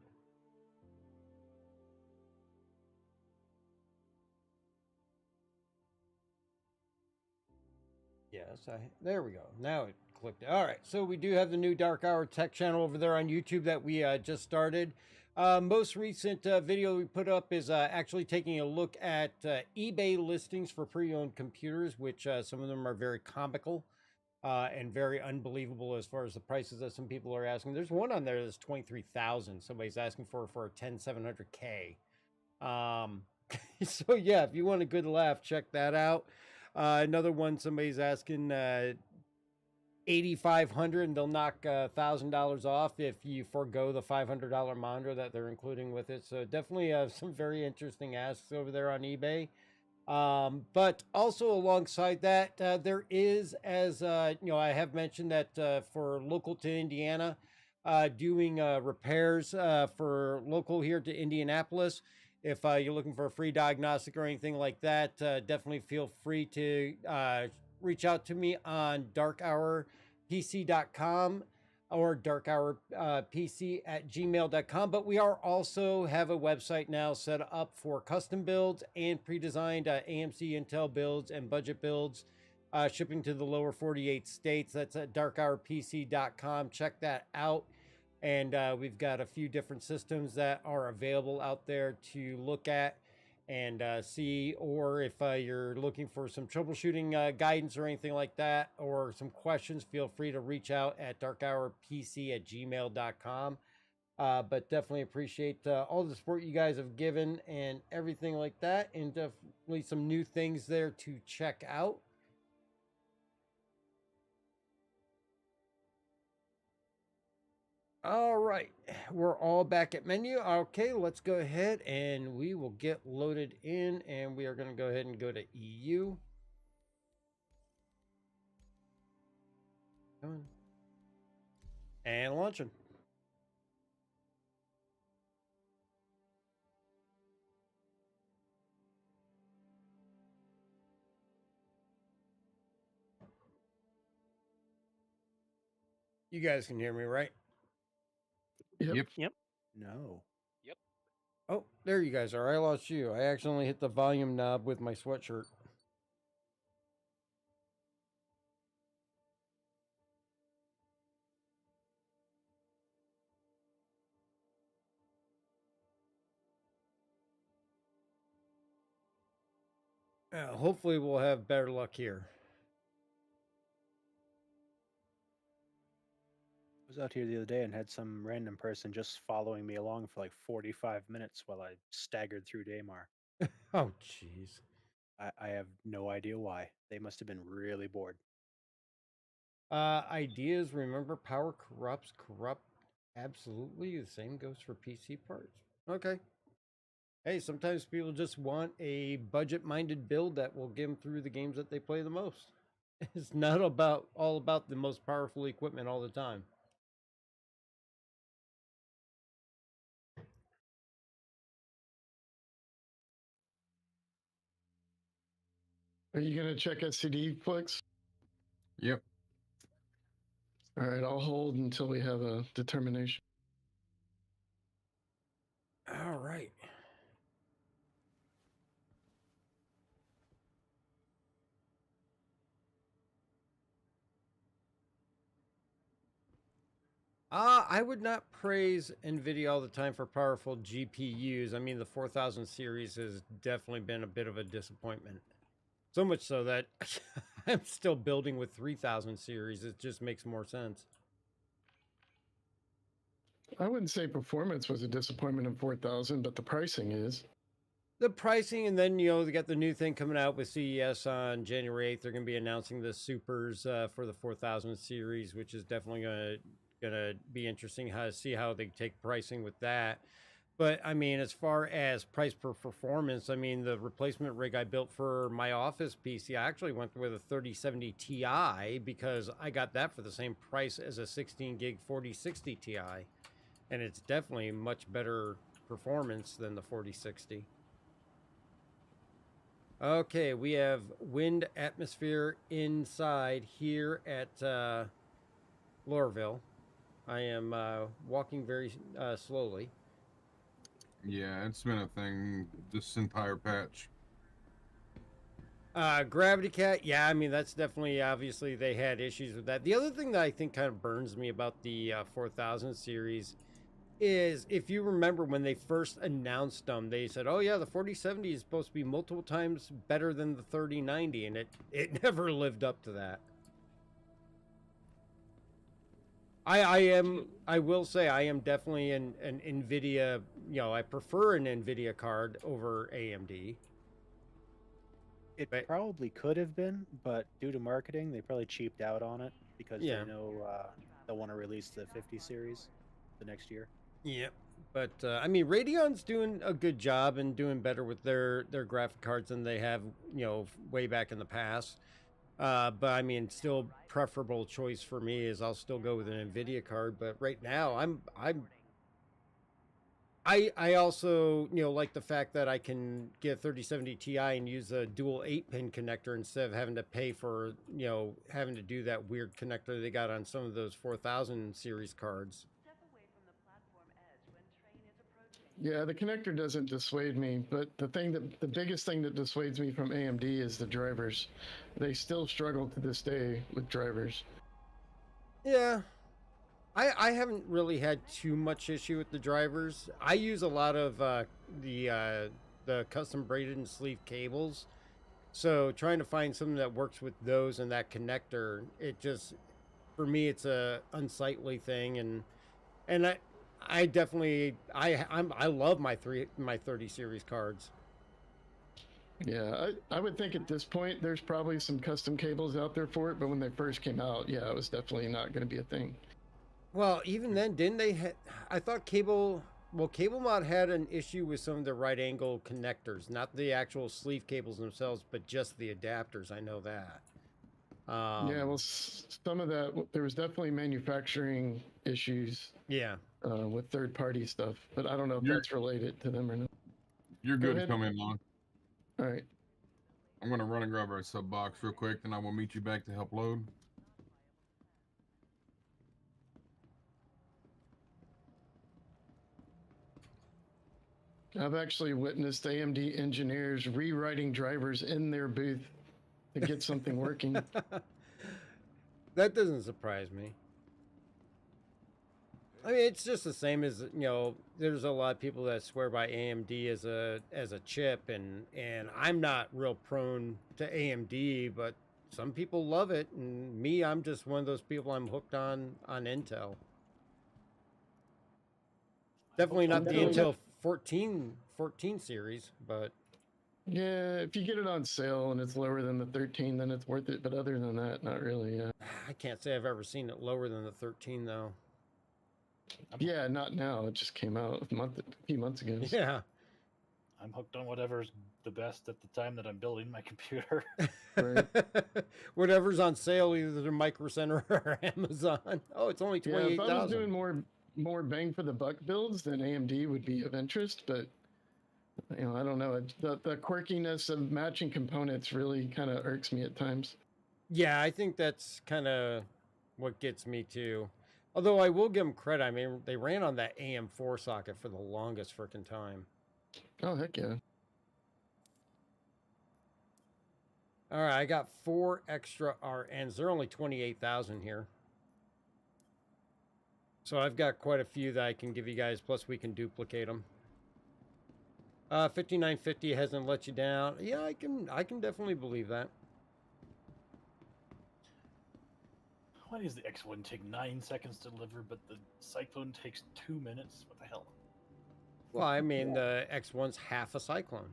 Yes, there we go. Now it clicked. All right, so we do have the new Dark Hour Tech channel over there on YouTube that we just started. Most recent video we put up is actually taking a look at eBay listings for pre-owned computers, which some of them are very comical. And very unbelievable as far as the prices that some people are asking. There's one on there that's $23,000. Somebody's asking for a 10700K. So yeah, if you want a good laugh, check that out. Another one, somebody's asking $8,500, and they'll knock $1,000 off if you forego the $500 monitor that they're including with it. So definitely some very interesting asks over there on eBay. But also alongside that, there is, as you know, I have mentioned that for local to Indiana, doing repairs for local here to Indianapolis. If you're looking for a free diagnostic or anything like that, definitely feel free to reach out to me on darkhourpc.com or darkhourpc@gmail.com. But we are also have a website now set up for custom builds and pre-designed AMC Intel builds and budget builds, shipping to the lower 48 states. That's at darkhourpc.com. Check that out. And we've got a few different systems that are available out there to look at and see, or if you're looking for some troubleshooting guidance or anything like that, or some questions, feel free to reach out at darkhourpc@gmail.com. But definitely appreciate all the support you guys have given and everything like that, and definitely some new things there to check out. All right, we're all back at menu. Okay, let's go ahead and we will get loaded in, and we are going to go ahead and go to EU. Come on. And launching. You guys can hear me, right? Yep. No. Oh, there you guys are. I lost you. I accidentally hit the volume knob with my sweatshirt. Hopefully we'll have better luck here. I was out here the other day and had some random person just following me along for like 45 minutes while I staggered through Daymar. Oh, jeez. I have no idea why. They must have been really bored. Ideas, remember, power corrupts. Corrupt. Absolutely. The same goes for PC parts. Okay. Hey, sometimes people just want a budget-minded build that will get them through the games that they play the most. It's not all about the most powerful equipment all the time. Are you going to check SCD Flex? Yep. All right, I'll hold until we have a determination. All right. I would not praise NVIDIA all the time for powerful GPUs. I mean, the 4000 series has definitely been a bit of a disappointment. So much so that I'm still building with 3000 series. It just makes more sense. I wouldn't say performance was a disappointment in 4000, but the pricing is. The pricing, and then, you know, they got the new thing coming out with CES on January 8th. They're going to be announcing the supers for the 4000 series, which is definitely going to be interesting to see how they take pricing with that. But I mean, as far as price per performance, I mean, the replacement rig I built for my office PC, I actually went with a 3070 Ti because I got that for the same price as a 16 gig 4060 Ti. And it's definitely much better performance than the 4060. Okay, we have wind atmosphere inside here at Lorville. I am walking very slowly. Yeah, it's been a thing this entire patch. Gravity Cat, yeah, I mean, that's definitely, obviously, they had issues with that. The other thing that I think kind of burns me about the 4000 series is, if you remember when they first announced them, they said, oh yeah, the 4070 is supposed to be multiple times better than the 3090, and it never lived up to that. I will say I am definitely an NVIDIA, you know, I prefer an NVIDIA card over AMD. It probably could have been, but due to marketing, they probably cheaped out on it because they know they'll want to release the 50 series the next year. Yep. But I mean, Radeon's doing a good job and doing better with their graphic cards than they have, you know, way back in the past. But I mean, still preferable choice for me is I'll still go with an NVIDIA card. But right now, I also, you know, like the fact that I can get a 3070 Ti and use a dual 8-pin connector instead of having to pay for, you know, having to do that weird connector they got on some of those 4000 series cards. Yeah, the connector doesn't dissuade me, but the biggest thing that dissuades me from AMD is the drivers. They still struggle to this day with drivers. Yeah. I haven't really had too much issue with the drivers. I use a lot of the custom braided and sleeve cables. So trying to find something that works with those and that connector, it just, for me, it's a unsightly thing. And I definitely, I love my 30 series cards. Yeah, I would think at this point there's probably some custom cables out there for it, but when they first came out, yeah, it was definitely not going to be a thing. Well, even then, didn't they? I thought Cable Mod had an issue with some of the right angle connectors, not the actual sleeve cables themselves, but just the adapters. I know that. Yeah, well, some of that, there was definitely manufacturing issues. Yeah. With third-party stuff, but I don't know if that's related to them or not. You're good to come in, Lon. All right. I'm going to run and grab our sub box real quick, then I will meet you back to help load. I've actually witnessed AMD engineers rewriting drivers in their booth to get something working. That doesn't surprise me. I mean, it's just the same as, you know, there's a lot of people that swear by AMD as a chip, and I'm not real prone to AMD, but some people love it, and me, I'm just one of those people. I'm hooked on Intel. Definitely not the Intel 14 series, but yeah, if you get it on sale and it's lower than the 13, then it's worth it. But other than that, not really. Yeah. I can't say I've ever seen it lower than the 13 though. Yeah, not now. It just came out a few months ago. Yeah. I'm hooked on whatever's the best at the time that I'm building my computer. Right. Whatever's on sale, either the Micro Center or Amazon. Oh, it's only 28,000. Yeah, if I was doing more bang for the buck builds, then AMD would be of interest. But you know, I don't know. The quirkiness of matching components really kind of irks me at times. Yeah, I think that's kind of what gets me too. Although I will give them credit. I mean, they ran on that AM4 socket for the longest freaking time. Oh, heck yeah. All right, I got 4 extra RNs. They're only 28,000 here. So I've got quite a few that I can give you guys, plus we can duplicate them. 5950 hasn't let you down. Yeah, I can definitely believe that. Why does the X1 take 9 seconds to deliver, but the Cyclone takes 2 minutes? What the hell? Well, I mean, the X1's half a Cyclone.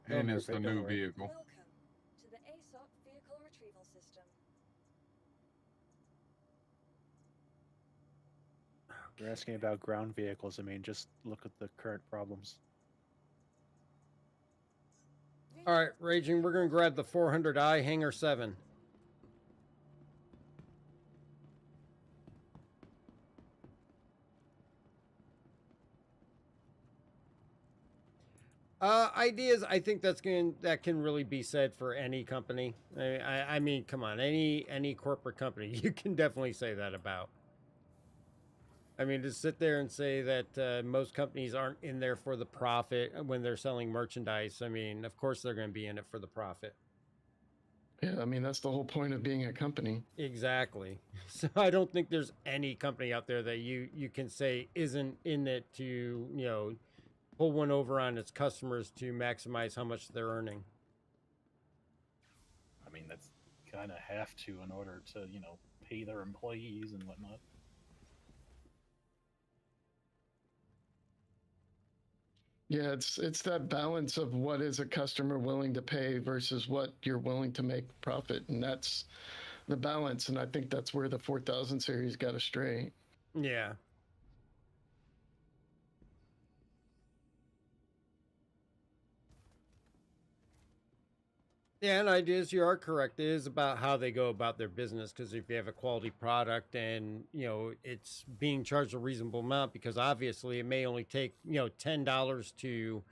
And it's the new vehicle. Welcome to the ASOC vehicle retrieval system. You're asking about ground vehicles. I mean, just look at the current problems. All right, Raging, we're going to grab the 400i Hangar 7. Ideas, I think that can really be said for any company. I mean, come on, any corporate company, you can definitely say that about. I mean, to sit there and say that most companies aren't in there for the profit when they're selling merchandise, I mean, of course they're going to be in it for the profit. Yeah, I mean, that's the whole point of being a company. Exactly. So I don't think there's any company out there that you can say isn't in it to, you know, pull one over on its customers to maximize how much they're earning. I mean, that's kind of have to in order to, you know, pay their employees and whatnot. Yeah, it's that balance of what is a customer willing to pay versus what you're willing to make profit, and that's the balance. And I think that's where the 4000 series got astray. Yeah. Yeah, and ideas, you are correct. It is about how they go about their business, because if you have a quality product and, you know, it's being charged a reasonable amount, because obviously it may only take, you know, $10 to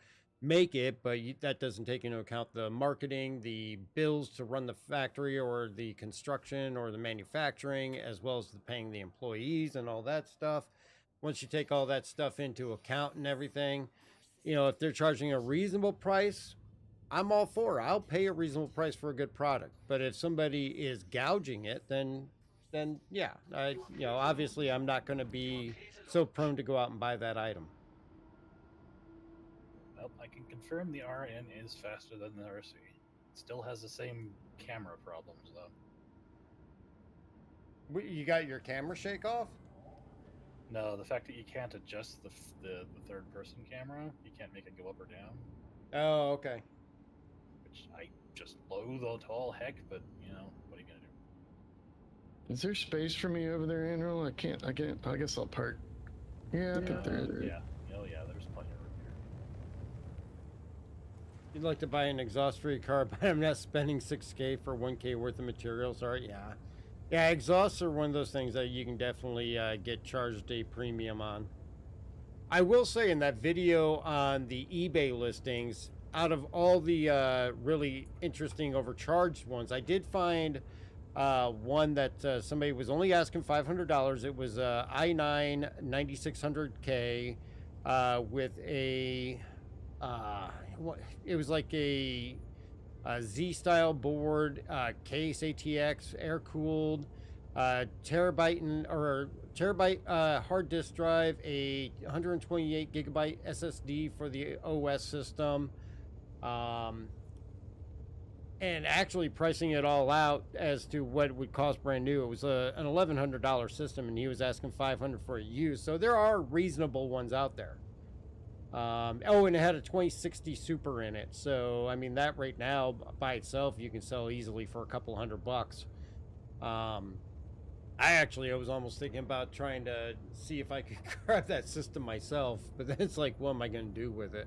make it, but that doesn't take into account the marketing, the bills to run the factory or the construction or the manufacturing, as well as the paying the employees and all that stuff. Once you take all that stuff into account and everything, you know, if they're charging a reasonable price, I'm all for it. I'll pay a reasonable price for a good product. But if somebody is gouging it, then then yeah, obviously I'm not going to be so prone to go out and buy that item. Well, I can confirm the RN is faster than the RC. It still has the same camera problems, though. You got your camera shake off? No, the fact that you can't adjust the third-person camera, you can't make it go up or down. Oh, okay. Which I just loathe to all heck, but, what are you going to do? Is there space for me over there, Andrew? I can't. I guess I'll park. Yeah, I think there. Yeah. Oh, yeah, there's plenty of room here. You'd like to buy an exhaust-free car, but I'm not spending $6K for $1K worth of materials. All right, yeah. Yeah, exhausts are one of those things that you can definitely get charged a premium on. I will say in that video on the eBay listings, out of all the really interesting overcharged ones, I did find one that somebody was only asking $500. It was i9 9600K with a it was like a Z-style board, case, ATX, air-cooled, terabyte hard disk drive, a 128 gigabyte SSD for the OS system, and actually pricing it all out as to what it would cost brand new. It was an $1,100 system, and he was asking $500 for a used. So there are reasonable ones out there. And it had a 2060 Super in it. So, I mean, that right now by itself, you can sell easily for a couple $100. I was almost thinking about trying to see if I could grab that system myself, but then it's like, what am I going to do with it?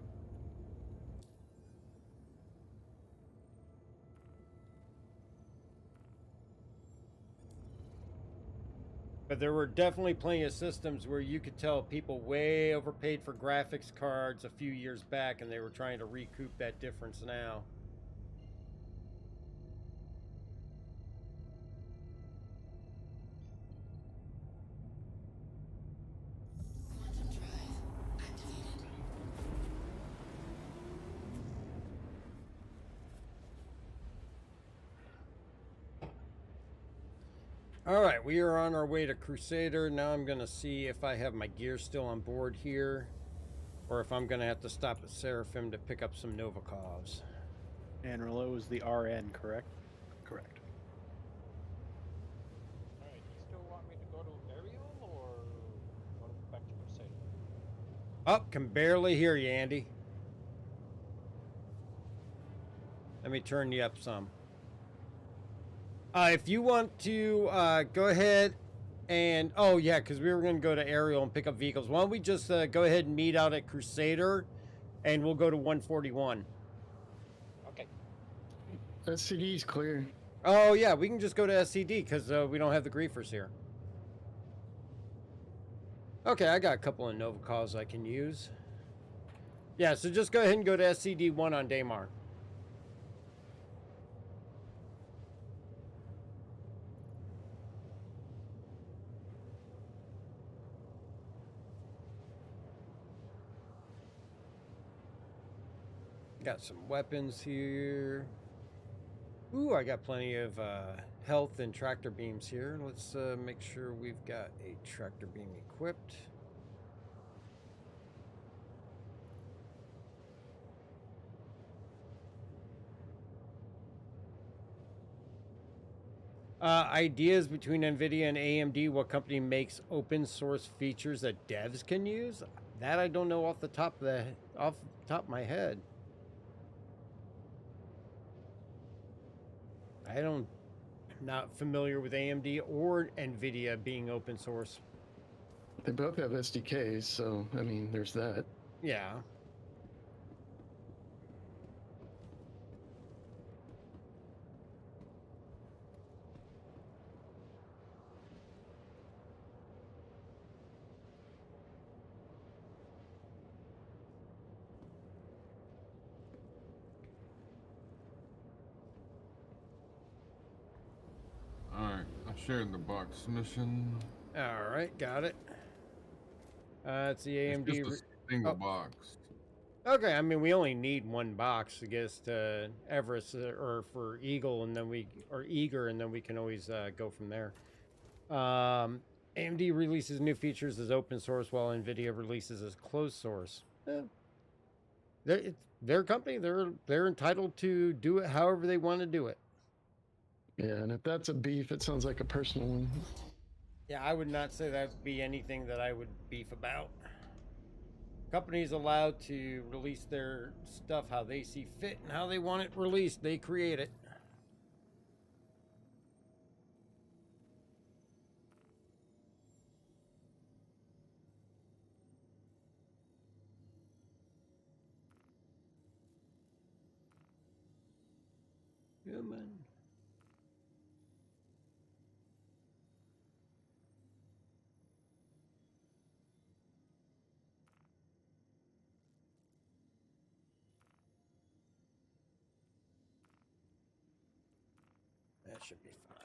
But there were definitely plenty of systems where you could tell people way overpaid for graphics cards a few years back, and they were trying to recoup that difference now. All right, we are on our way to Crusader. Now I'm going to see if I have my gear still on board here, or if I'm going to have to stop at Seraphim to pick up some Novikovs. And it was the RN, correct? Correct. Alright, you still want me to go to Ariel, or go back to Crusader? Oh, can barely hear you, Andy. Let me turn you up some. If you want to go ahead and... Oh, yeah, because we were going to go to Ariel and pick up vehicles. Why don't we just go ahead and meet out at Crusader, and we'll go to 141. Okay. SCD's clear. Oh, yeah, we can just go to SCD, because we don't have the griefers here. Okay, I got a couple of Novikovs I can use. Yeah, so just go ahead and go to SCD-1 on Daymar. Got some weapons here. Ooh, I got plenty of health and tractor beams here. Let's make sure we've got a tractor beam equipped. Ideas between NVIDIA and AMD. What company makes open source features that devs can use? That I don't know off the top of my head. I'm not familiar with AMD or NVIDIA being open source. They both have SDKs, so, I mean, there's that. Yeah. Alright, I shared the box mission. Alright, got it. It's the AMD... It's just a single box. Okay, I mean, we only need one box to get us to Everest or for Eagle, and then Eager, and then we can always go from there. AMD releases new features as open source while NVIDIA releases as closed source. It's their company. They're entitled to do it however they want to do it. Yeah, and if that's a beef, it sounds like a personal one. Yeah, I would not say that would be anything that I would beef about. Companies allowed to release their stuff how they see fit and how they want it released. They create it. Human. That should be fine.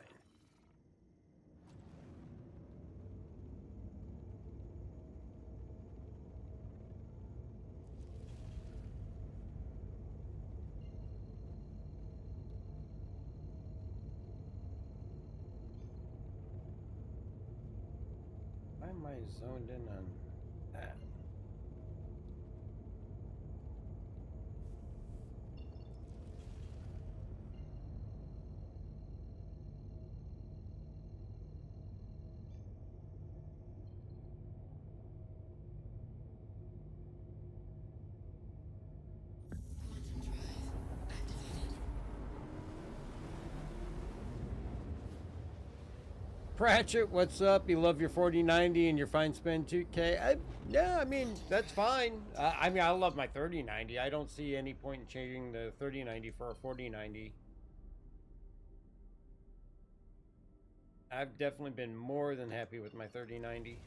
Why am I zoned in on that? Pratchett, what's up? You love your 4090 and your fine spend 2K? Yeah, I mean, that's fine. I mean, I love my 3090. I don't see any point in changing the 3090 for a 4090. I've definitely been more than happy with my 3090.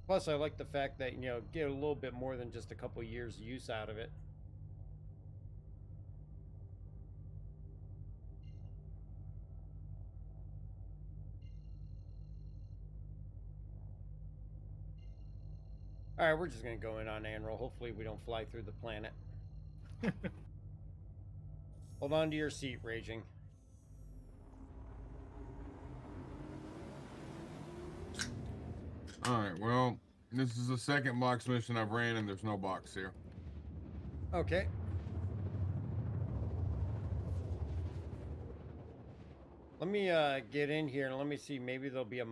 Plus, I like the fact that, you know, get a little bit more than just a couple years use out of it. All right, we're just going to go in on Anroll. Hopefully we don't fly through the planet. Hold on to your seat, Raging. All right, well, this is the second box mission I've ran, and there's no box here. Okay. Let me get in here and let me see. Maybe there'll be a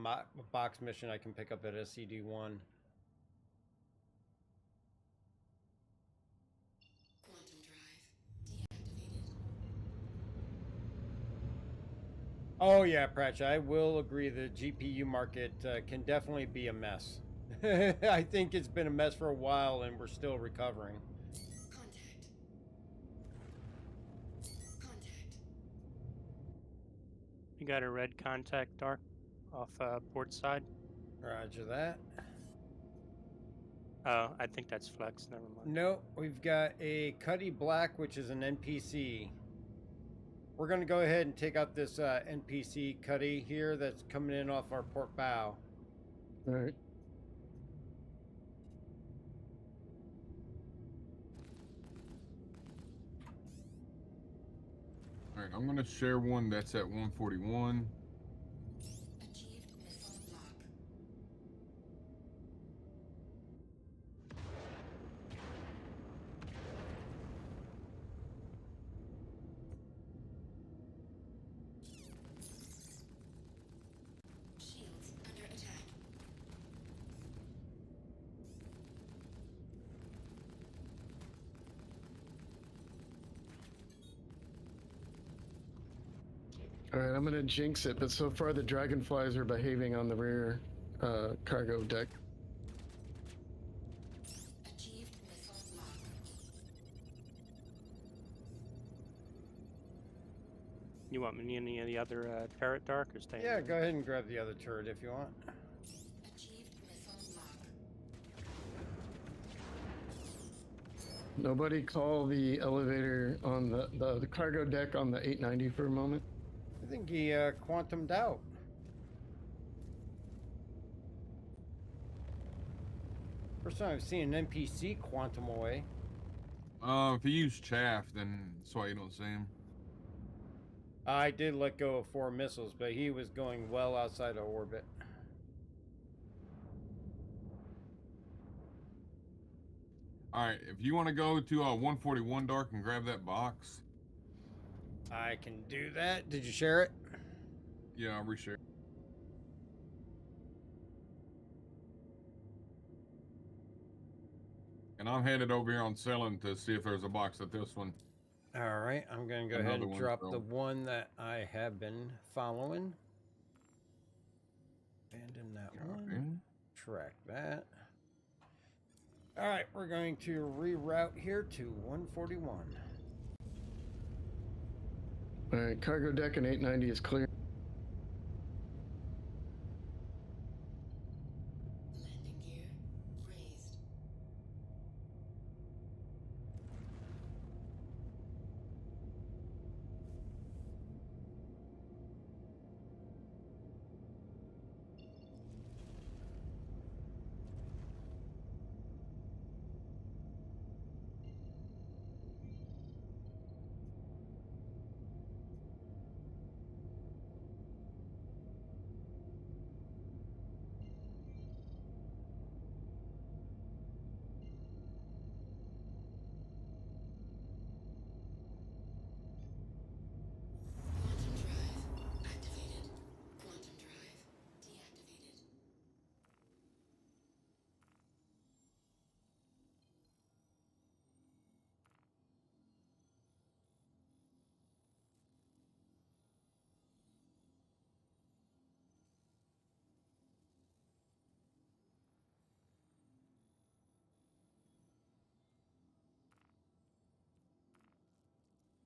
box mission I can pick up at SCD-1. Oh yeah, Pratchett, I will agree the GPU market can definitely be a mess. I think it's been a mess for a while and we're still recovering. You got a red contact, Dark, off port side. Roger that. Oh, I think that's Flex. Never mind. Nope, we've got a Cuddy Black, which is an NPC. We're going to go ahead and take out this NPC Cuddy here that's coming in off our port bow. All right. All right, I'm going to share one that's at 141. All right, I'm gonna jinx it, but so far the dragonflies are behaving on the rear cargo deck. You want me any of the other turret, Dark, or stay? Yeah, go ahead and grab the other turret if you want. Nobody call the elevator on the cargo deck on the 890 for a moment. I think he quantumed out. First time I've seen an NPC quantum away. If you use chaff, then that's why you don't see him. I did let go of 4 missiles, but he was going well outside of orbit. All right, if you want to go to 141 Dark and grab that box. I can do that. Did you share it? Yeah, I'll reshare. And I'm headed over here on selling to see if there's a box at this one. All right, I'm going to go ahead and drop the one that I have been following. Abandon that one. Track that. All right, we're going to reroute here to 141. All right, cargo deck and 890 is clear. Landing gear raised.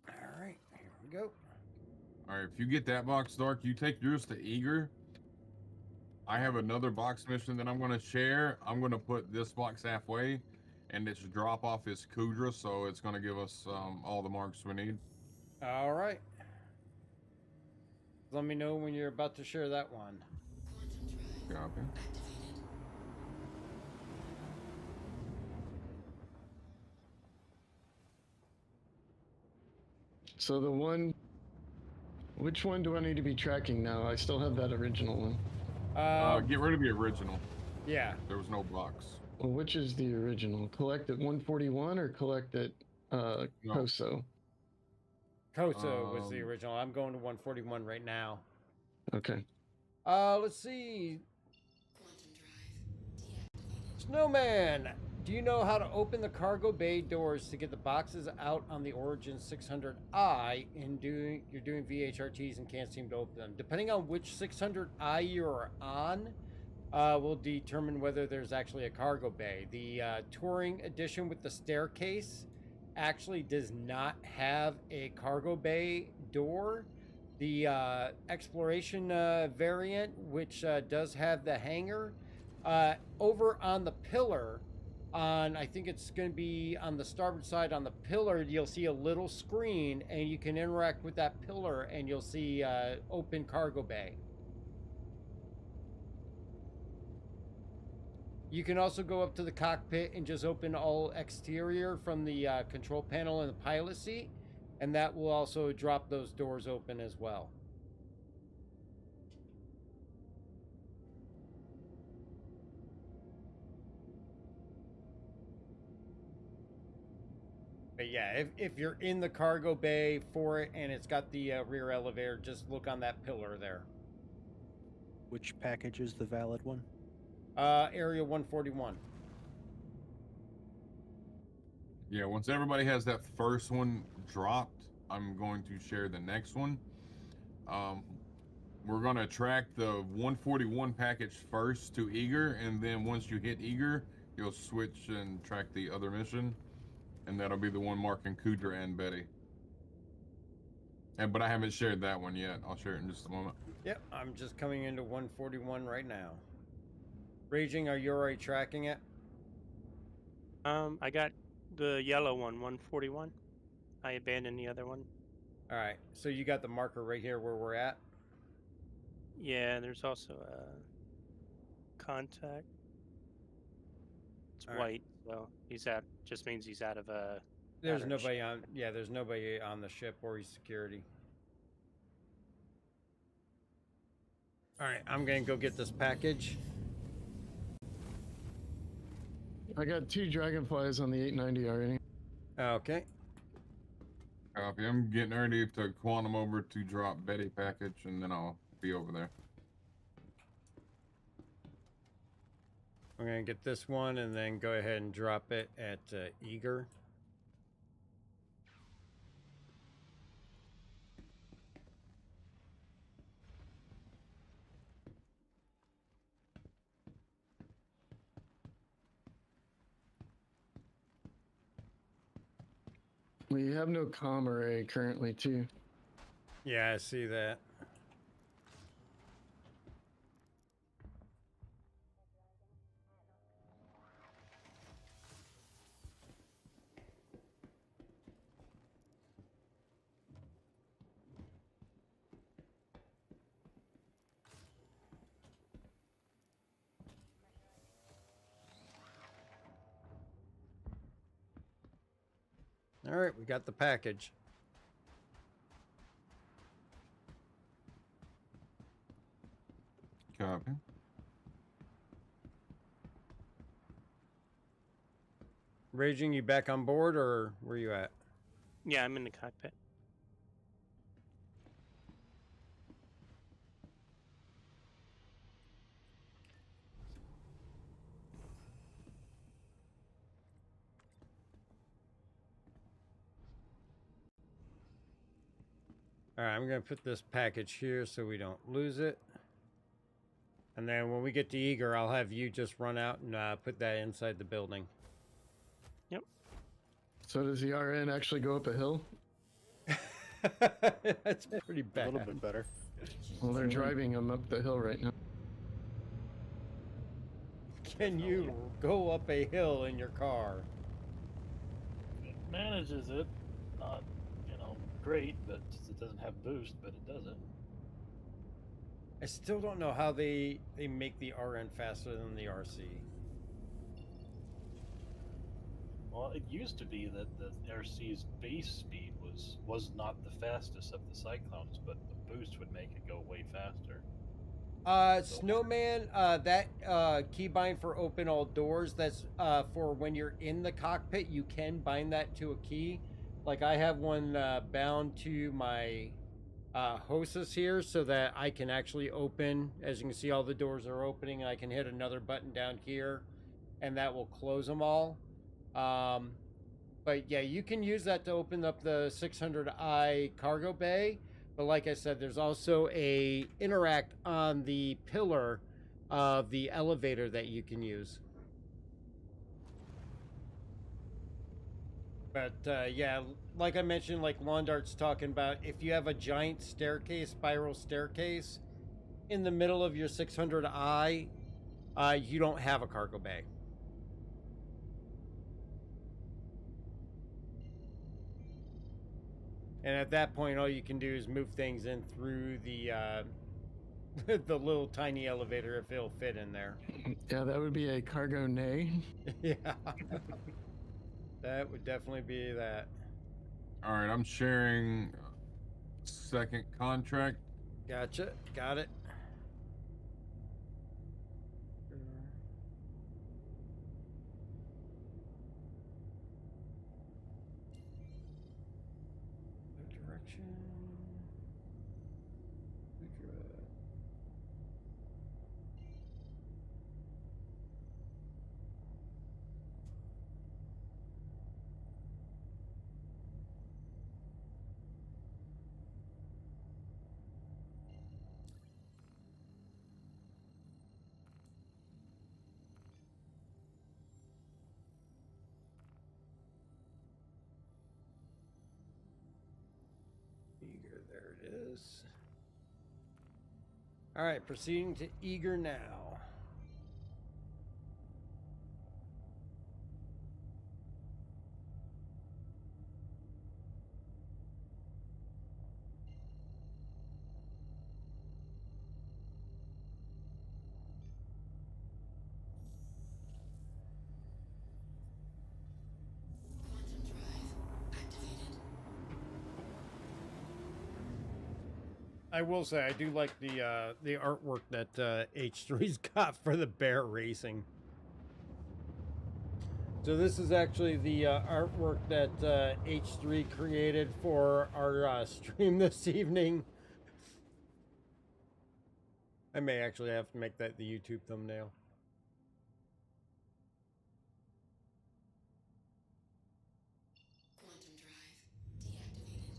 All right, here we go. All right, if you get that box, Dark, you take yours to Eager. I have another box mission that I'm going to share. I'm going to put this box halfway, and it's drop off his Kudra, so it's going to give us all the marks we need. All right. Let me know when you're about to share that one. Copy. So the one, which one do I need to be tracking now? I still have that original one. Get rid of the original. Yeah. There was no box. Well, which is the original? Collect at 141 or collect at Koso? Koso was the original. I'm going to 141 right now. Okay. Let's see. Snowman, do you know how to open the cargo bay doors to get the boxes out on the Origin 600i you're doing VHRTs and can't seem to open them? Depending on which 600i you're on, will determine whether there's actually a cargo bay. The Touring Edition with the staircase actually does not have a cargo bay door. The Exploration variant, which does have the hangar, over on the pillar, I think it's going to be on the starboard side on the pillar, you'll see a little screen, and you can interact with that pillar, and you'll see open cargo bay. You can also go up to the cockpit and just open all exterior from the control panel and the pilot seat, and that will also drop those doors open as well. But yeah, if you're in the cargo bay for it and it's got the rear elevator, just look on that pillar there. Which package is the valid one? Area 141. Yeah, once everybody has that first one dropped, I'm going to share the next one. We're going to track the 141 package first to Eager, and then once you hit Eager, you'll switch and track the other mission, and that'll be the one marking Kudra and Betty. But I haven't shared that one yet. I'll share it in just a moment. Yep, I'm just coming into 141 right now. Raging, are you already tracking it? I got the yellow one, 141. I abandoned the other one. All right, so you got the marker right here where we're at? Yeah, there's also a contact. It's all white, so he's out. Just means he's out of There's Not our nobody ship. on. Yeah, there's nobody on the ship or security. All right, I'm gonna go get this package. I got 2 dragonflies on the 890 already. Okay. Copy. I'm getting ready to quantum over to drop Betty package, and then I'll be over there. I'm gonna get this one and then go ahead and drop it at Eager. We have no comm array currently, too. Yeah, I see that. All right, we got the package. Copy. Raging, you back on board or where you at? Yeah, I'm in the cockpit. All right, I'm going to put this package here so we don't lose it. And then when we get to Eager, I'll have you just run out and put that inside the building. Yep. So does the RN actually go up a hill? That's pretty bad. A little bit better. Well, they're driving him up the hill right now. Can you go up a hill in your car? It manages it. Not, great, but it doesn't have boost, but it does it. I still don't know how they make the RN faster than the RC. Well, it used to be that the RC's base speed was not the fastest of the Cyclones, but the boost would make it go way faster. Snowman, that keybind for open all doors, that's for when you're in the cockpit, you can bind that to a key. Like I have one bound to my hostess here so that I can actually open, as you can see, all the doors are opening, and I can hit another button down here and that will close them all. But yeah, you can use that to open up the 600i cargo bay. But like I said, there's also a interact on the pillar of the elevator that you can use. But yeah, like I mentioned, like Londart's talking about, if you have a giant staircase, spiral staircase, in the middle of your 600i, you don't have a cargo bay. And at that point, all you can do is move things in through the the little tiny elevator if it'll fit in there. Yeah, that would be a cargo nay. Yeah. That would definitely be that. All right, I'm sharing second contract. Gotcha. Got it. Direction. Eager, there it is. All right, proceeding to Eager now. Quantum drive. I will say I do like the artwork that H3's got for the bear racing. So this is actually the artwork that H3 created for our stream this evening. I may actually have to make that the YouTube thumbnail. Quantum drive deactivated.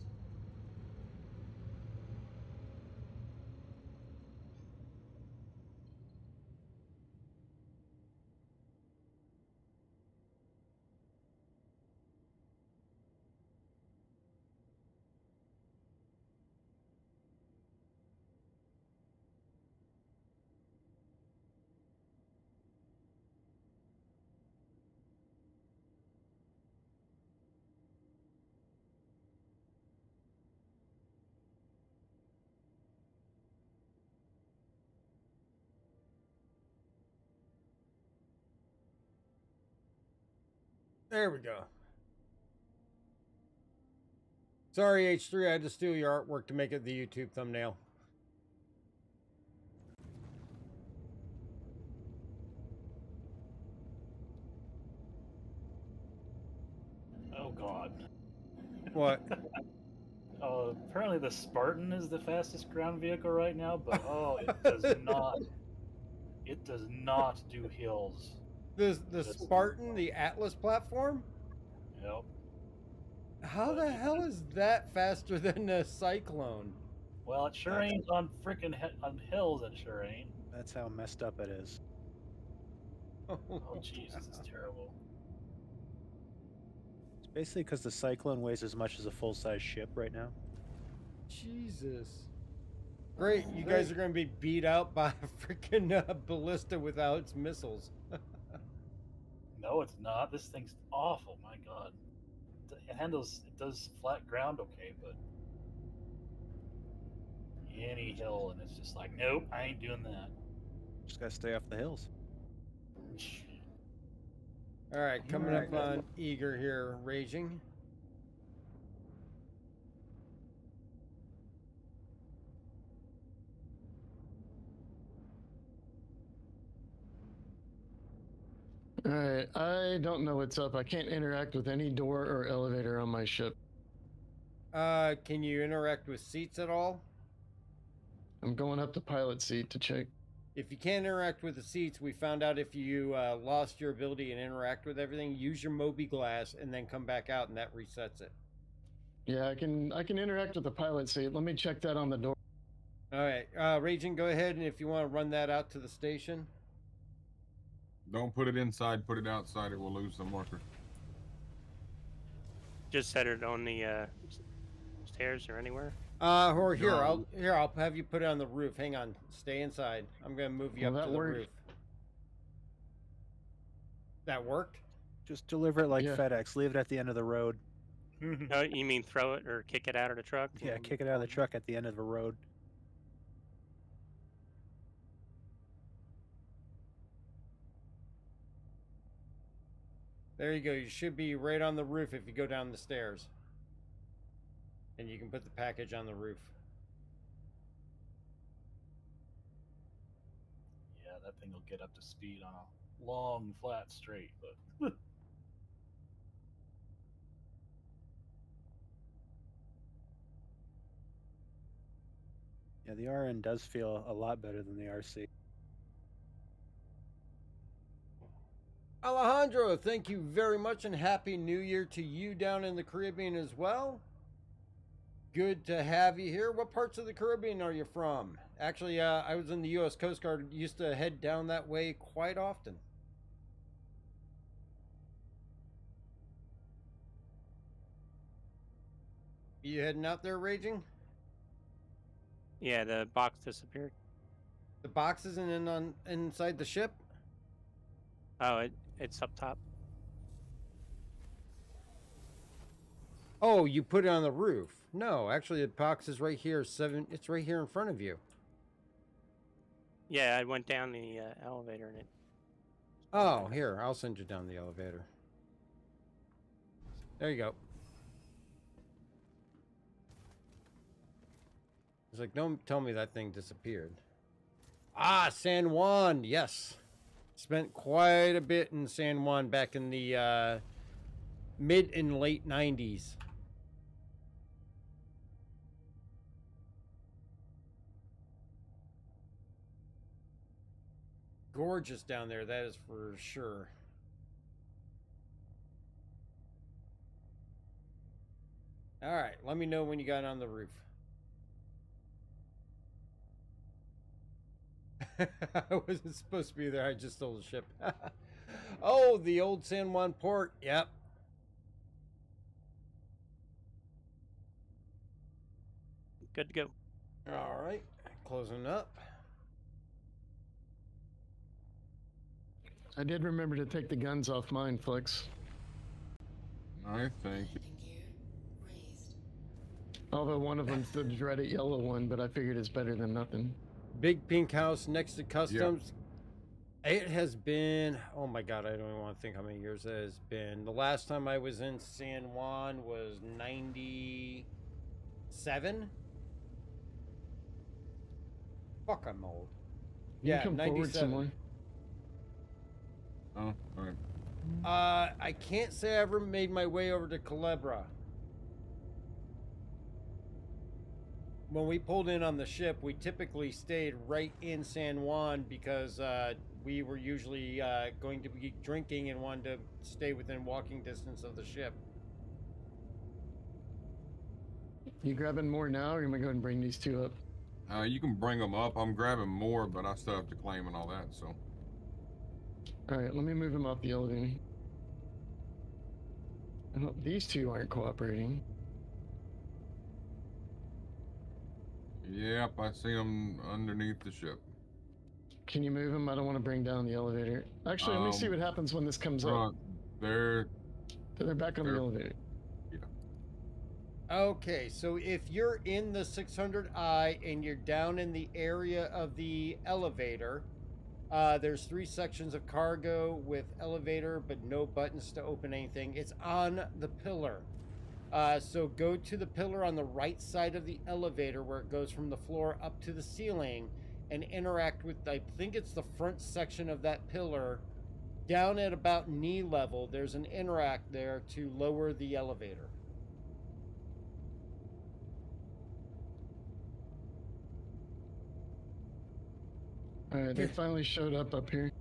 There we go. Sorry, H3, I had to steal your artwork to make it the YouTube thumbnail. Oh God. What? Apparently the Spartan is the fastest ground vehicle right now, but oh, it does not. It does not do hills. The Spartan, the Atlas platform? Yep. How the hell is that faster than a Cyclone? Well, it sure ain't on frickin' on hills. It sure ain't. That's how messed up it is. Oh Jesus, it's terrible. It's basically because the Cyclone weighs as much as a full-size ship right now. Jesus. Great, you guys are going to be beat out by a freaking ballista without its missiles. No, it's not. This thing's awful. My God. It does flat ground okay, but any hill, and it's just like, nope, I ain't doing that. Just gotta stay off the hills. All right, coming up on Eager here, raging. All right, I don't know what's up. I can't interact with any door or elevator on my ship. Can you interact with seats at all? I'm going up the pilot seat to check. If you can't interact with the seats, we found out if you lost your ability to interact with everything, use your Moby glass and then come back out, and that resets it. Yeah, I can interact with the pilot seat. Let me check that on the door. All right, Raging, go ahead, and if you want to run that out to the station. Don't put it inside, put it outside, it will lose the marker. Just set it on the stairs or anywhere. Or here, No. I'll have you put it on the roof. Hang on, stay inside. I'm gonna move you up to the roof. That worked? Just deliver it like FedEx. Leave it at the end of the road. No, you mean throw it or kick it out of the truck? Yeah, kick it out of the truck at the end of the road. There you go. You should be right on the roof if you go down the stairs. And you can put the package on the roof. Yeah, that thing will get up to speed on a long, flat straight, but. Yeah, the RN does feel a lot better than the RC. Alejandro, thank you very much, and Happy New Year to you down in the Caribbean as well. Good to have you here. What parts of the Caribbean are you from? Actually, I was in the U.S. Coast Guard, used to head down that way quite often. You heading out there, Raging? Yeah, the box disappeared. The box isn't inside the ship? Oh, it's up top. Oh, you put it on the roof. No, actually the box is right here. It's right here in front of you. Yeah, I went down the elevator and it. Oh, here, I'll send you down the elevator. There you go. He's like, don't tell me that thing disappeared. Ah, San Juan. Yes. Spent quite a bit in San Juan back in the mid and late 90s. Gorgeous down there, that is for sure. All right, let me know when you got on the roof. I wasn't supposed to be there. I just stole the ship. Oh, the old San Juan port. Yep. Good to go. All right, closing up. I did remember to take the guns off mine, Flex. I think. Although one of them's the dreaded yellow one, but I figured it's better than nothing. Big pink house next to customs. Yeah. It has been, oh my God, I don't even want to think how many years it has been. The last time I was in San Juan was 97. Fuck, I'm old. You come 97. forward some more. Oh, all right. I can't say I ever made my way over to Culebra. When we pulled in on the ship, we typically stayed right in San Juan because we were usually going to be drinking and wanted to stay within walking distance of the ship. You grabbing more now, or am I going to bring these two up? You can bring them up. I'm grabbing more, but I still have to claim and all that, so. All right, let me move them off the elevator. Oh, these two aren't cooperating. Yep, I see them underneath the ship. Can you move them? I don't want to bring down the elevator. Actually, let me see what happens when this comes up. They're back on the elevator. Okay, so if you're in the 600I and you're down in the area of the elevator, there's 3 sections of cargo with elevator, but no buttons to open anything. It's on the pillar. So go to the pillar on the right side of the elevator where it goes from the floor up to the ceiling and interact with, I think it's the front section of that pillar. Down at about knee level, there's an interact there to lower the elevator. All right, they finally showed up here.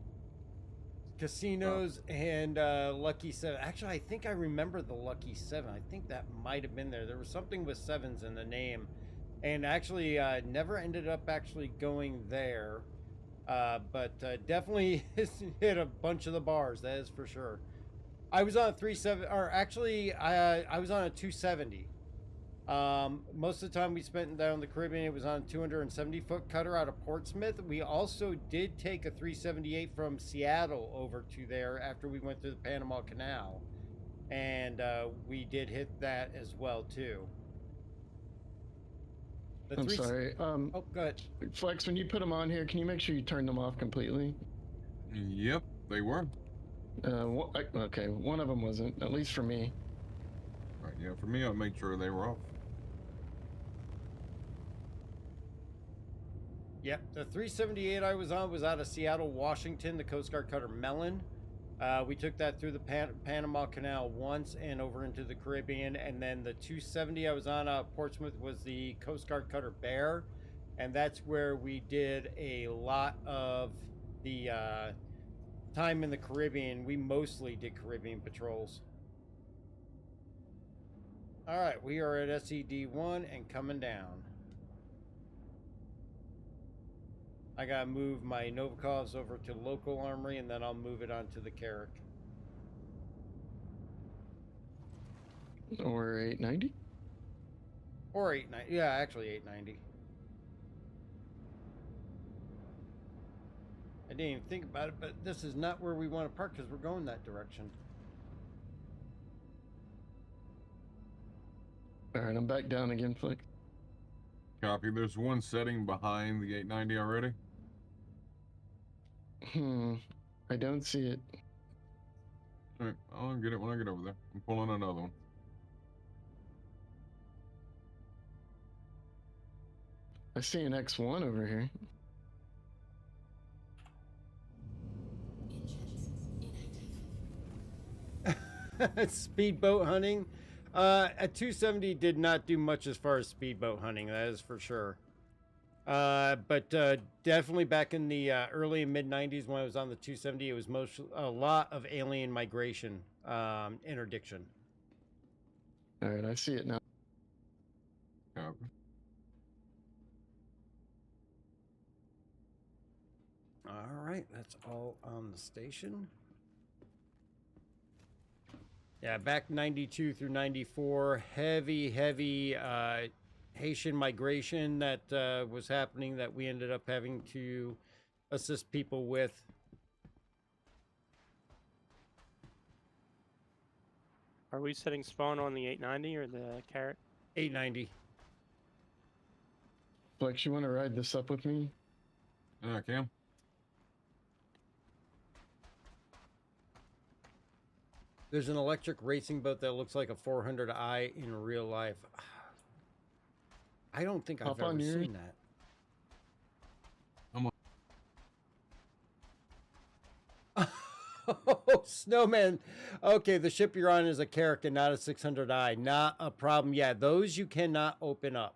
Casinos and Lucky 7. Actually, I think I remember the Lucky 7. I think that might have been there. There was something with 7s in the name. And actually, never ended up actually going there. But definitely hit a bunch of the bars, that is for sure. I was on a 37, or actually, I was on a 270. Most of the time we spent down in the Caribbean, it was on a 270-foot cutter out of Portsmouth. We also did take a 378 from Seattle over to there after we went through the Panama Canal. And we did hit that as well, too. I'm sorry. Oh, go ahead. Flex, when you put them on here, can you make sure you turn them off completely? Yep, they were. Okay, one of them wasn't, at least for me. Right, yeah, for me, I made sure they were off. Yep, the 378 I was on was out of Seattle, Washington, the Coast Guard cutter Mellon. We took that through the Panama Canal once and over into the Caribbean. And then the 270 I was on Portsmouth was the Coast Guard cutter Bear. And that's where we did a lot of the time in the Caribbean. We mostly did Caribbean patrols. All right, we are at SED1 and coming down. I gotta move my Novikovs over to local armory, and then I'll move it onto the Carrack. Or 890? Or 890. Yeah, actually 890. I didn't even think about it, but this is not where we want to park because we're going that direction. All right, I'm back down again, Flick. Copy. There's one setting behind the 890 already. I don't see it. All right, I'll get it when I get over there. I'm pulling another one. I see an X1 over here. Speedboat hunting. A 270 did not do much as far as speedboat hunting, that is for sure. But definitely back in the early and mid 90s when I was on the 270, it was a lot of alien migration interdiction. All right, I see it now. All right, that's all on the station. Yeah, back 92 through 94, heavy Haitian migration that was happening that we ended up having to assist people with. Are we setting spawn on the 890 or the carrot? 890. Flex, you want to ride this up with me? Yeah, I can. There's an electric racing boat that looks like a 400i in real life. I don't think I've ever seen that. I'm on. Oh, Snowman. Okay, the ship you're on is a character, not a 600i. Not a problem. Yeah, those you cannot open up.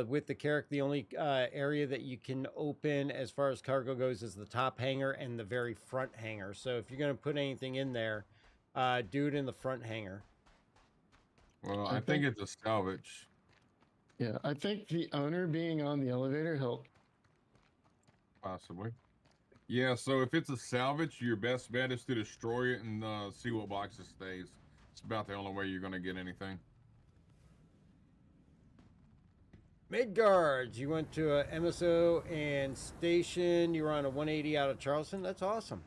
With the character, the only area that you can open as far as cargo goes is the top hangar and the very front hangar. So if you're going to put anything in there, do it in the front hangar. Well, I think it's a salvage. Yeah, I think the owner being on the elevator helped. Possibly. Yeah, so if it's a salvage, your best bet is to destroy it and see what boxes stays. It's about the only way you're going to get anything. Midgards, you went to a MSO and station. You were on a 180 out of Charleston. That's awesome.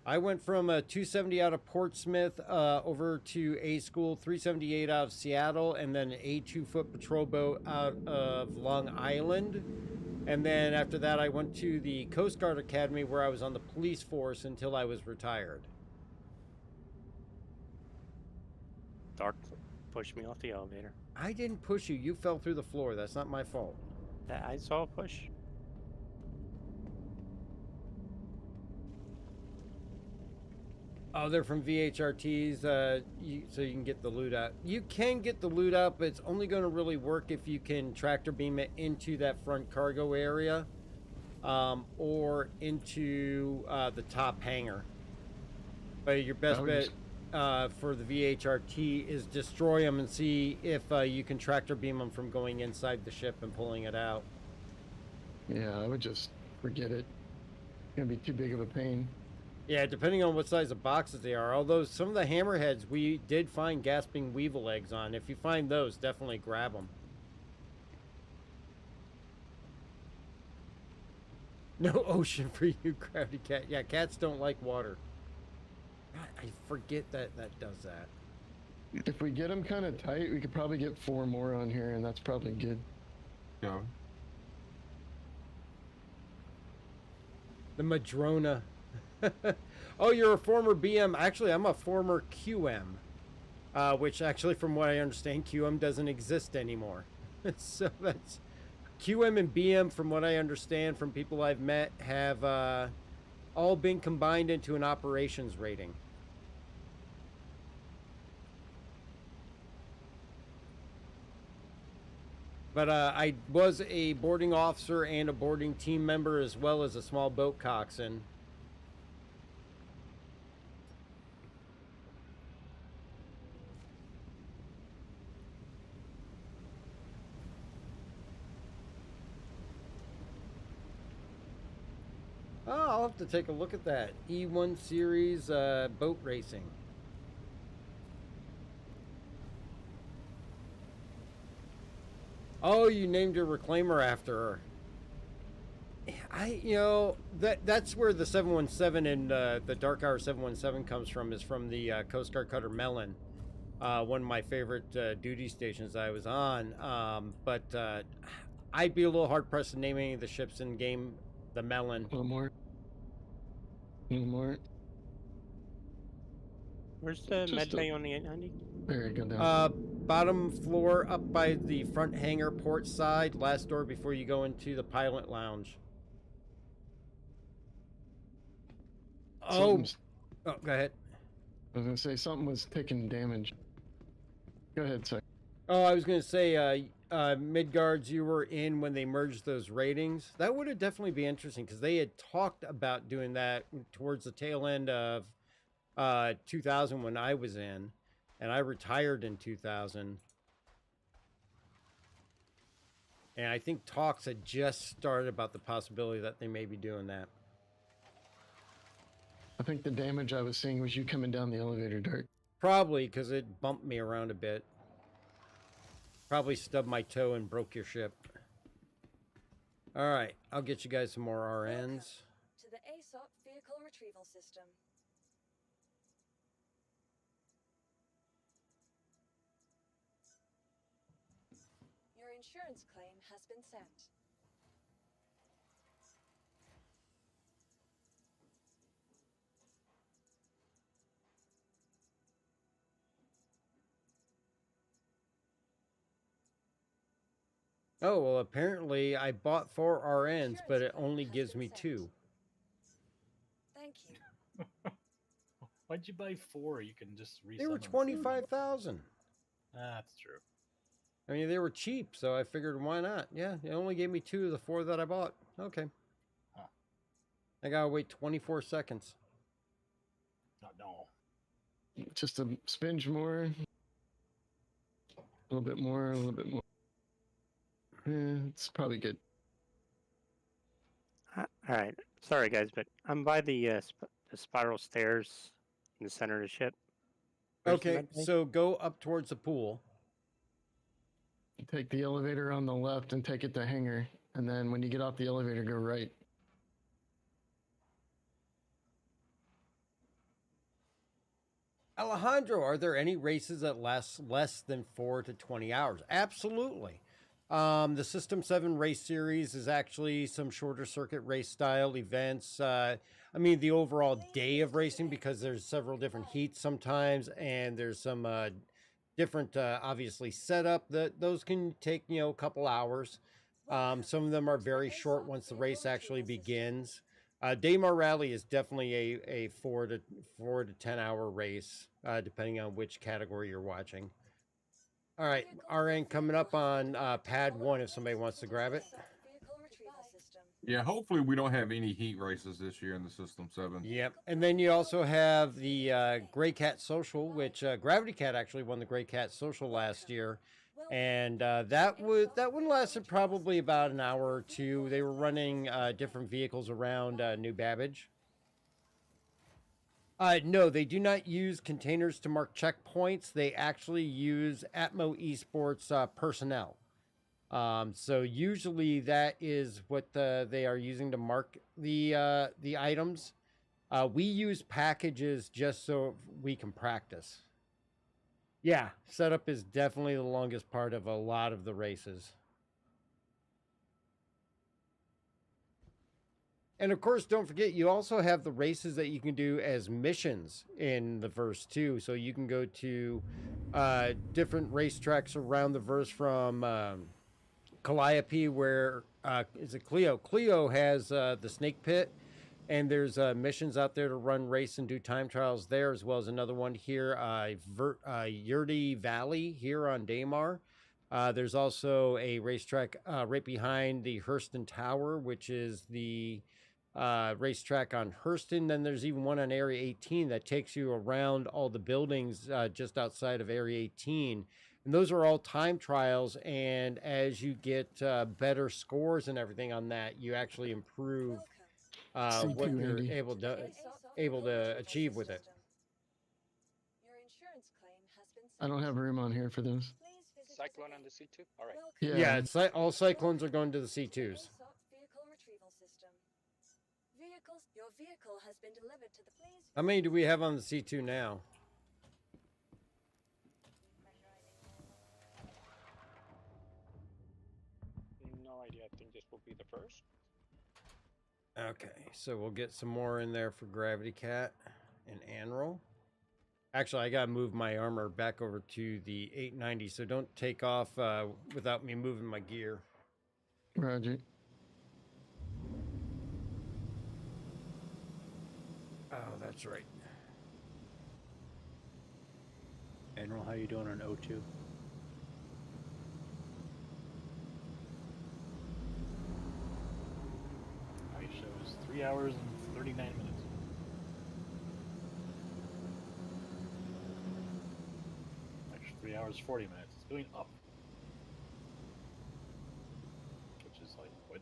I went from a 270 out of Portsmouth over to A School, 378 out of Seattle, and then an A2-foot patrol boat out of Long Island. And then after that, I went to the Coast Guard Academy where I was on the police force until I was retired. Dark pushed me off the elevator. I didn't push you. You fell through the floor. That's not my fault. I saw a push. Oh, they're from VHRTs, so you can get the loot out. You can get the loot out, but it's only going to really work if you can tractor beam it into that front cargo area or into the top hangar. But your best bet for the VHRT is destroy them and see if you can tractor beam them from going inside the ship and pulling it out. Yeah, I would just forget it. It's going to be too big of a pain. Yeah, depending on what size of boxes they are. Although some of the hammerheads we did find gasping weevil eggs on. If you find those, definitely grab them. No ocean for you, crafty cat. Yeah, cats don't like water. I forget that does that. If we get them kind of tight, we could probably get 4 more on here, and that's probably good. Yeah. The Madrona. Oh, you're a former BM. Actually, I'm a former QM, which actually, from what I understand, QM doesn't exist anymore. So that's QM and BM, from what I understand from people I've met, have all been combined into an operations rating. But I was a boarding officer and a boarding team member, as well as a small boat coxswain. Oh, I'll have to take a look at that. E1 series boat racing. Oh, you named your reclaimer after her. That's where the 717 and the Dark Hour 717 comes from, is from the Coast Guard cutter Mellon. One of my favorite duty stations I was on. But I'd be a little hard pressed to name any of the ships in game. The Mellon. A little more. Where's the Just med a- bay on the 890? There you go down. Bottom floor up by the front hangar port side, last door before you go into the pilot lounge. Oh, go ahead. I was gonna say something was taking damage. Go ahead, sir. Oh, I was gonna say, Midgards, you were in when they merged those ratings. That would have definitely be interesting because they had talked about doing that towards the tail end of 2000 when I was in, and I retired in 2000. And I think talks had just started about the possibility that they may be doing that. I think the damage I was seeing was you coming down the elevator, Dirk. Probably because it bumped me around a bit. Probably stubbed my toe and broke your ship. All right, I'll get you guys some more RNs. To the ASOP vehicle retrieval system. Your insurance claim has been sent. Oh, well, apparently I bought 4 RNs, but it only gives me 2. Thank you. Why'd you buy 4? You can just resell They were them. 25,000. That's true. I mean, they were cheap, so I figured why not? Yeah, it only gave me 2 of the 4 that I bought. Okay. Huh. I gotta wait 24 seconds. No. Just a spinge more. A little bit more, a little bit more. It's probably good. All right. Sorry, guys, but I'm by the spiral stairs in the center of the ship. Where's the Okay, med bay? so go up towards the pool. Take the elevator on the left and take it to hangar. And then when you get off the elevator, go right. Alejandro, are there any races that last less than 4 to 20 hours? Absolutely. The System 7 race series is actually some shorter circuit race style events. I mean, the overall day of racing, because there's several different heats sometimes, and there's some different, obviously, setup. Those can take, a couple hours. Some of them are very short once the race actually begins. Daymar Rally is definitely a 4 to 10 hour race, depending on which category you're watching. All right, RN coming up on pad 1 if somebody wants to grab it. Yeah, hopefully we don't have any heat races this year in the System 7. Yep, and then you also have the Gray Cat Social, which Gravity Cat actually won the Gray Cat Social last year. And that one lasted probably about an hour or 2. They were running different vehicles around New Babbage. No, they do not use containers to mark checkpoints. They actually use Atmo Esports personnel. So usually that is what they are using to mark the items. We use packages just so we can practice. Yeah, setup is definitely the longest part of a lot of the races. And of course, don't forget, you also have the races that you can do as missions in the verse too. So you can go to different racetracks around the verse from Calliope, where is it Clio? Clio has the Snake Pit, and there's missions out there to run race and do time trials there, as well as another one here, Yurdi Valley here on Daymar. There's also a racetrack right behind the Hurston Tower, which is the racetrack on Hurston. Then there's even one on Area 18 that takes you around all the buildings just outside of Area 18. And those are all time trials, and as you get better scores and everything on that, you actually improve what you're able to achieve with it. I don't have room on here for those. Cyclone and the C2? All right. Yeah, all cyclones are going to the C2s. Your vehicle has been delivered to the police. How many do we have on the C2 now? No idea. I think this will be the first. Okay, so we'll get some more in there for Gravity Cat and Anral. Actually, I gotta move my armor back over to the 890, so don't take off without me moving my gear. Roger. Oh, that's right. Admiral, how you doing on O2? My show is 3 hours and 39 minutes. Actually, 3 hours 40 minutes. It's going up. Which is like, what?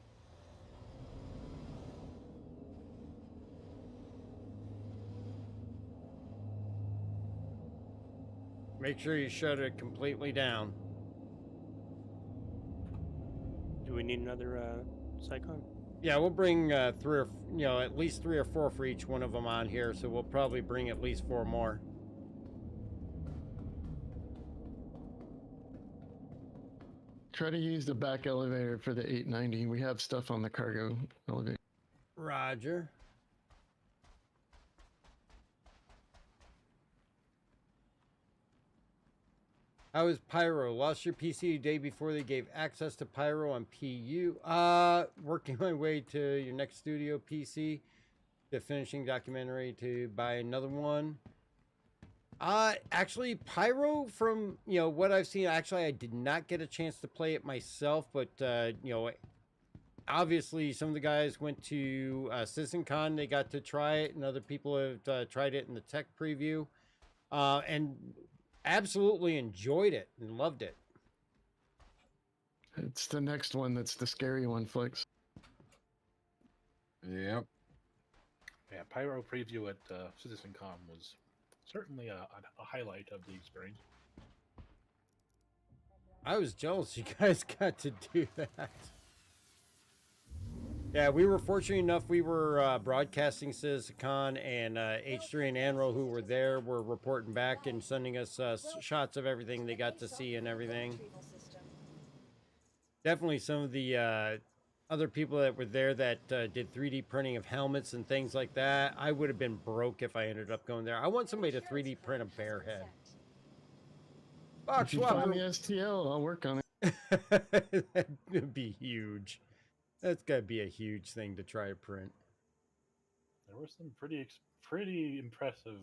Make sure you shut it completely down. Do we need another Cyclone? Yeah, we'll bring three or at least 3 or 4 for each one of them on here. So we'll probably bring at least 4 more. Try to use the back elevator for the 890. We have stuff on the cargo elevator. Roger. How is Pyro? Lost your PC the day before they gave access to Pyro on PU. Working my way to your next studio PC. The finishing documentary to buy another one. Actually, Pyro, from what I've seen, actually I did not get a chance to play it myself, but obviously some of the guys went to CitizenCon, they got to try it, and other people have tried it in the tech preview, and absolutely enjoyed it and loved it. It's the next one that's the scary one, Flex. Yep. Yeah, Pyro preview at CitizenCon was certainly a highlight of the experience. I was jealous you guys got to do that. Yeah, we were fortunate enough. We were broadcasting CitizenCon, and H3 and Anro, who were there, were reporting back and sending us shots of everything they got to see and everything. Definitely some of the other people that were there that did 3D printing of helmets and things like that. I would have been broke if I ended up going there. I want somebody to 3D print a bear head. If you find the STL, I'll work on it. That'd be huge. That's got to be a huge thing to try to print. There was some pretty impressive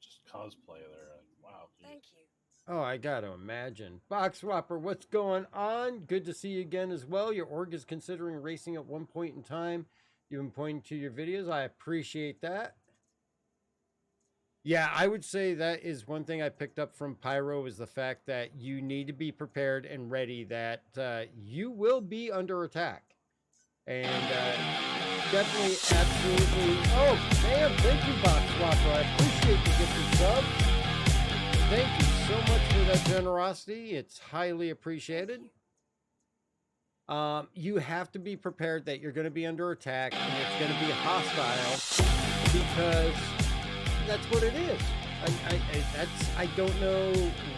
just cosplay there. Like, wow. Geez. Thank you. Oh, I got to imagine. Box Swapper, what's going on? Good to see you again as well. Your org is considering racing at one point in time. You've been pointing to your videos. I appreciate that. Yeah, I would say that is one thing I picked up from Pyro is the fact that you need to be prepared and ready that you will be under attack. And definitely, absolutely. Oh, man, thank you, Box Swapper. I appreciate you getting subs. Thank you so much for that generosity. It's highly appreciated. You have to be prepared that you're going to be under attack and it's going to be hostile because that's what it is. I don't know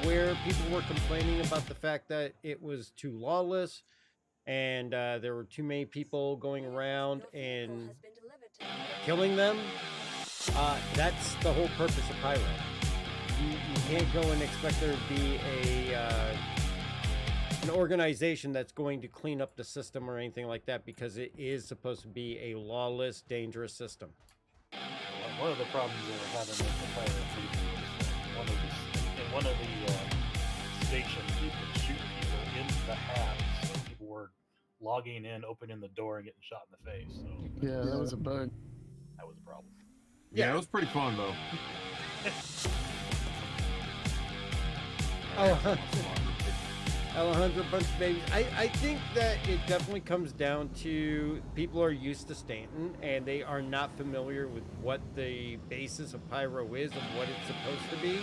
where people were complaining about the fact that it was too lawless and there were too many people going around and killing them. That's the whole purpose of Pyro. You can't go and expect there to be an organization that's going to clean up the system or anything like that because it is supposed to be a lawless, dangerous system. One of the problems they were having with the Pyro preview was one of the stations you could shoot people in the halves, so people were logging in, opening the door, and getting shot in the face. So yeah, that was a bug. That was a problem. Yeah, it was pretty fun though. Oh, Alejandro, bunch of babies. I think that it definitely comes down to people are used to Stanton and they are not familiar with what the basis of Pyro is and what it's supposed to be.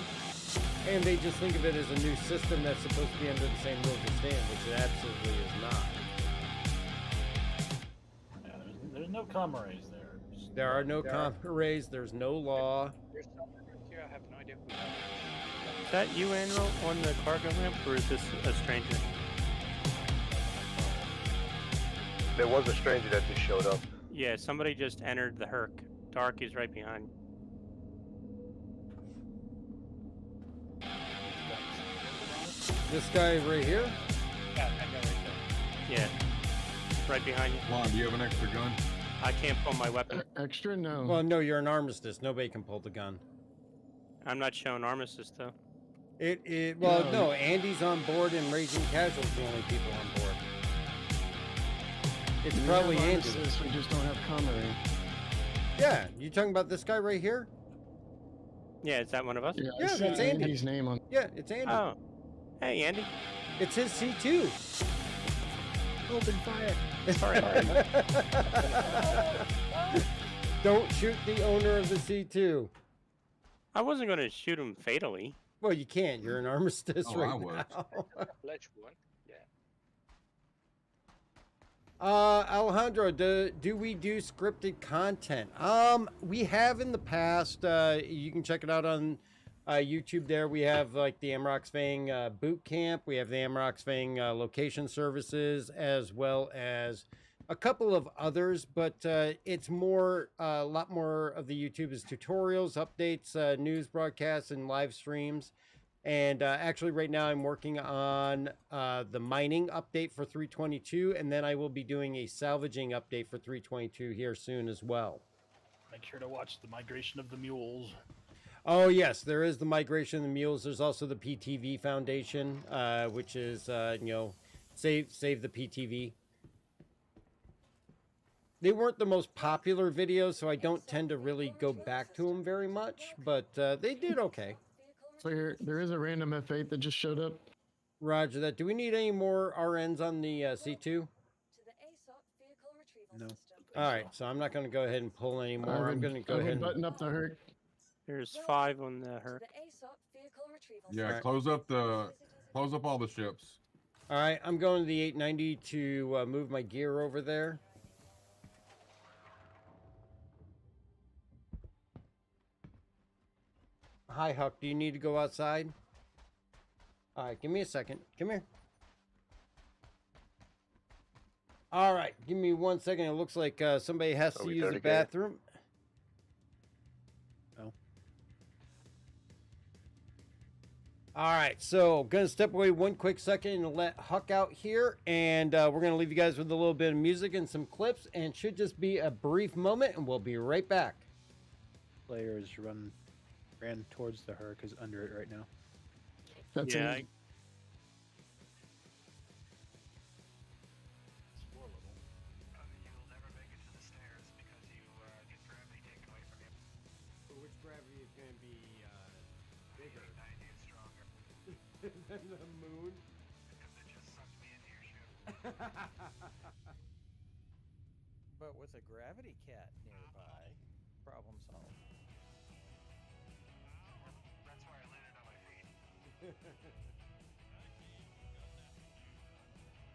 And they just think of it as a new system that's supposed to be under the same rules as Stanton, which it absolutely is not. Yeah, there's no comrades there. There are no comrades, there's no law. There's someone here, I have no idea who that is. Is that you, Anro, on the cargo ramp, or is this a stranger? There was a stranger that just showed up. Yeah, somebody just entered the Herc. Dark is right behind. This guy right here? Yeah, that guy right there. Yeah. Right behind you. Come on, do you have an extra gun? I can't pull my weapon. Extra? No. Well, no, you're an armistice. Nobody can pull the gun. I'm not showing armistice though. Well, no, Andy's on board and Raging Casual's the only people on board. It's probably Andy. We just don't have camaraderie. Yeah, you talking about this guy right here? Yeah, is that one of us? Yeah, Yeah, I see that's Andy. Andy's name on. Yeah, it's Andy. Oh. Hey, Andy. It's his C2. Open fire. Sorry. Don't shoot the owner of the C2. I wasn't going to shoot him fatally. Well, you can't. You're an armistice Oh, right I was. now. Pledge one. Yeah. Alejandro, do we do scripted content? We have in the past. You can check it out on YouTube. There we have like the Amrox Fang boot camp. We have the Amrox Fang location services, as well as a couple of others. But it's more a lot more of the YouTube is tutorials, updates, news broadcasts, and live streams. And actually, right now I'm working on the mining update for 322, and then I will be doing a salvaging update for 322 here soon as well. Make sure to watch the migration of the mules. Oh yes, there is the migration of the mules. There's also the PTV Foundation, which is save the PTV. They weren't the most popular videos, so I don't tend to really go back to them very much, but they did okay. So there is a random F8 that just showed up. Roger that. Do we need any more RNs on the C2? No. All right, so I'm not going to go ahead and pull any more. I'm going to go ahead and button up the hurt. There's 5 on the hurt. Yeah, close up all the ships. All right, I'm going to the 890 to move my gear over there. Hi, Huck. Do you need to go outside? All right, give me a second. Come here. All right, give me 1 second. It looks like somebody has to use the bathroom. Oh. All right, so gonna step away 1 quick second and let Huck out here, and we're gonna leave you guys with a little bit of music and some clips, and it should just be a brief moment, and we'll be right back. Players ran towards the Herc is under it right now. That's Yeah. it. Which gravity is going to be bigger? Than the moon? Because it just sucked me into your ship. But with a gravity cat nearby, problem solved. That's why I landed on my feet.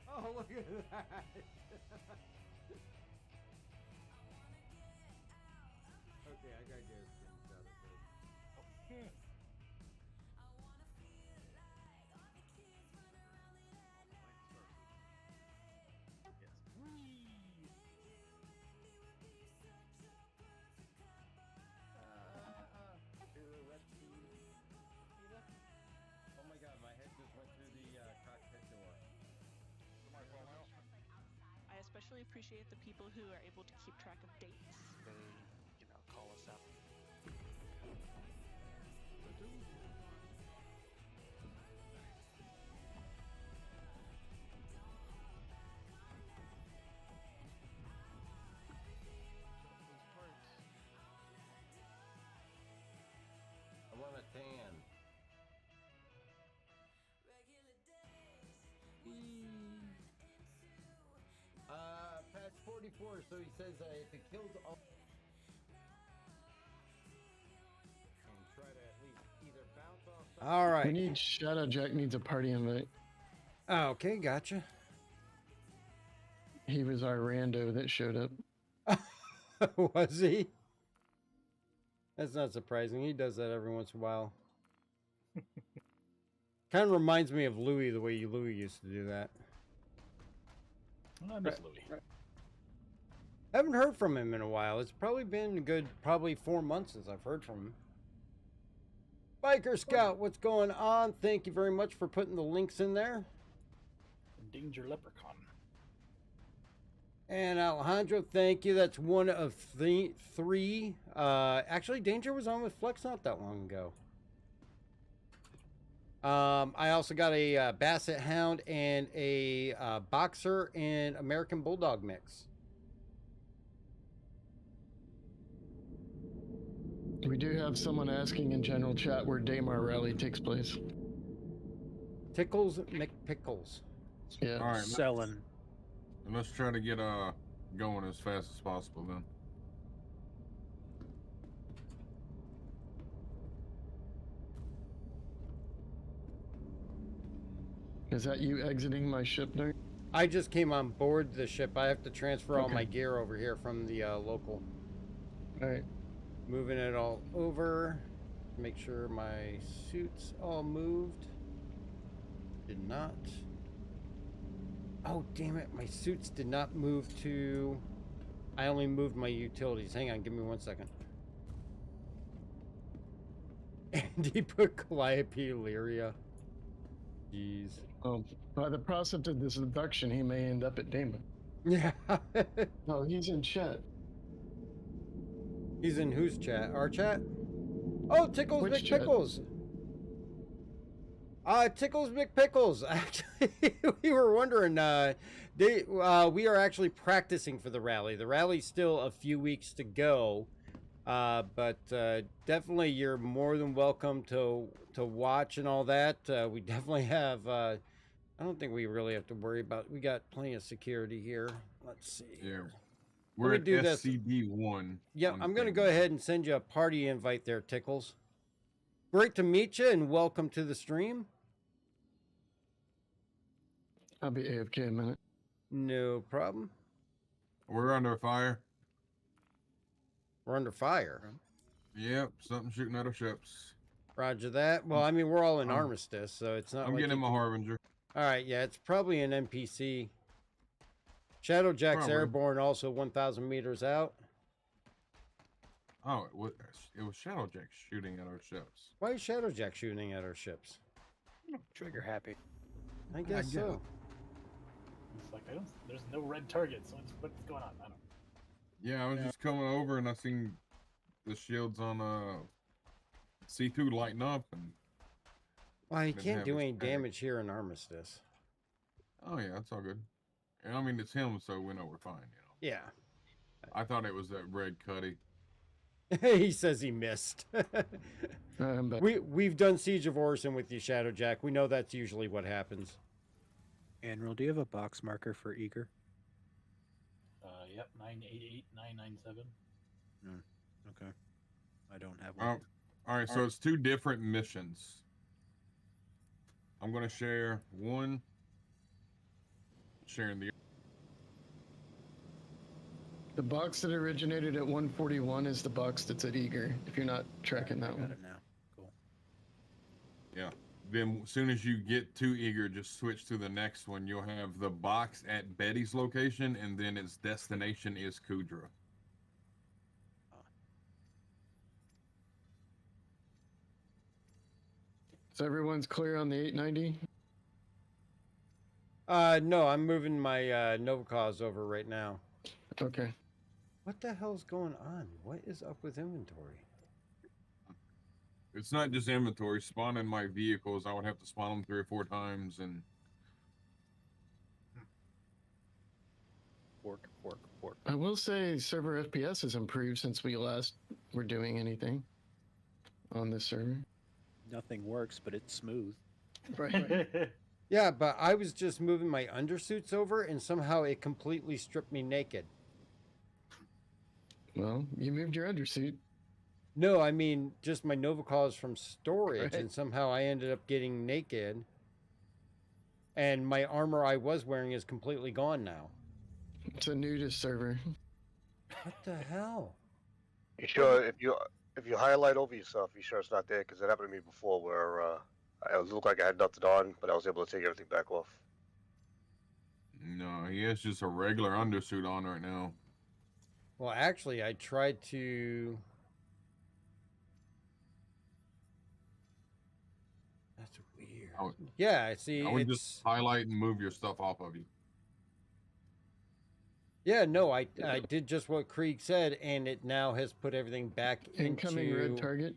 Oh, look at that! Okay, I gotta get his things out of this. Oh my god, my head just went through the cockpit door. I especially appreciate the people who are able to keep track of dates. They, call us out. I want a tan. Patch 44, so he says if it kills all... And try to at least either bounce off... All right. We need Shadow Jack needs a party invite. Oh, okay, gotcha. He was our rando that showed up. Was he? That's not surprising. He does that every once in a while. Kind of reminds me of Louis, the way Louis used to do that. I miss Louis. Haven't heard from him in a while. It's probably been a good, 4 months since I've heard from him. Biker Scout, what's going on? Thank you very much for putting the links in there. Danger Leprechaun. And Alejandro, thank you. That's one of three. Actually, Danger was on with Flex not that long ago. I also got a Basset Hound and a Boxer and American Bulldog mix. We do have someone asking in general chat where Daymar Rally takes place. Tickles McPickles. Yeah. All right. Selling. Let's try to get going as fast as possible then. Is that you exiting my ship there? I just came on board the ship. I have to transfer all Okay. my gear over here from the local. All right. Moving it all over. Make sure my suit's all moved. Did not. Oh, damn it. My suits did not move to... I only moved my utilities. Hang on. Give me 1 second. And he put Calliope Illyria. Jeez. Oh, by the process of this abduction, he may end up at Daymar. Yeah. No, he's in chat. He's in whose chat? Our chat? Oh, Tickles Which chat? McPickles. Tickles McPickles. Actually, we were wondering. We are actually practicing for the rally. The rally's still a few weeks to go, but definitely you're more than welcome to watch and all that. We definitely have. I don't think we really have to worry about. We got plenty of security here. Let's see. Yeah. We're at SCD-1. Yep, I'm going to go ahead and send you a party invite there, Tickles. Great to meet you and welcome to the stream. I'll be AFK a minute. No problem. We're under fire. We're under fire. Yep, something shooting at our ships. Roger that. Well, I mean, we're all in armistice, so it's not I'm like getting you my can- Harbinger. All right, yeah, it's probably an NPC. Shadowjack's Probably. airborne, also 1,000 meters out. Oh, it was Shadowjack shooting at our ships. Why is Shadowjack shooting at our ships? Trigger happy. I guess get so. it. It's like there's no red target, so what's going on? I don't know. Yeah, I was just coming over and I seen the shields on C2 lighting up and Well, you didn't can't have do his any tag. damage here in armistice. Oh yeah, that's all good. And I mean it's him, so we know we're fine, you know. Yeah. I thought it was that red Cuddy. He says he missed. I'm back. We've done Siege of Orison with you, Shadowjack. We know that's usually what happens. Admiral, do you have a box marker for Eager? Yep, 988997. Okay. I don't have one. All right, so it's two different missions. I'm gonna share one. Sharing The box that originated at 141 is the box that's at Eager, if you're not tracking that Got one. it now. Cool. Yeah. Then as soon as you get to Eager, just switch to the next one. You'll have the box at Betty's location, and then its destination is Kudra. So everyone's clear on the 890? No, I'm moving my Novacause over right now. Okay. What the hell's going on? What is up with inventory? It's not just inventory. Spawning my vehicles, I would have to spawn them 3 or 4 times, and Pork. I will say server FPS has improved since we last were doing anything on this server. Nothing works, but it's smooth. Right. Yeah, but I was just moving my undersuits over, and somehow it completely stripped me naked. Well, you moved your undersuit. No, I mean just my Novacause from storage, Right. and somehow I ended up getting naked. And my armor I was wearing is completely gone now. It's a nudist server. What the hell? You sure if you highlight over yourself, you sure it's not there? Because it happened to me before, where I looked like I had nothing on, but I was able to take everything back off. no, he has just a regular undersuit on right now. Well, actually, I tried to... That's weird. I would, Yeah, I see. I would It's just highlight and move your stuff off of you. yeah. No, I did just what Krieg said, and it now has put everything back Incoming red target.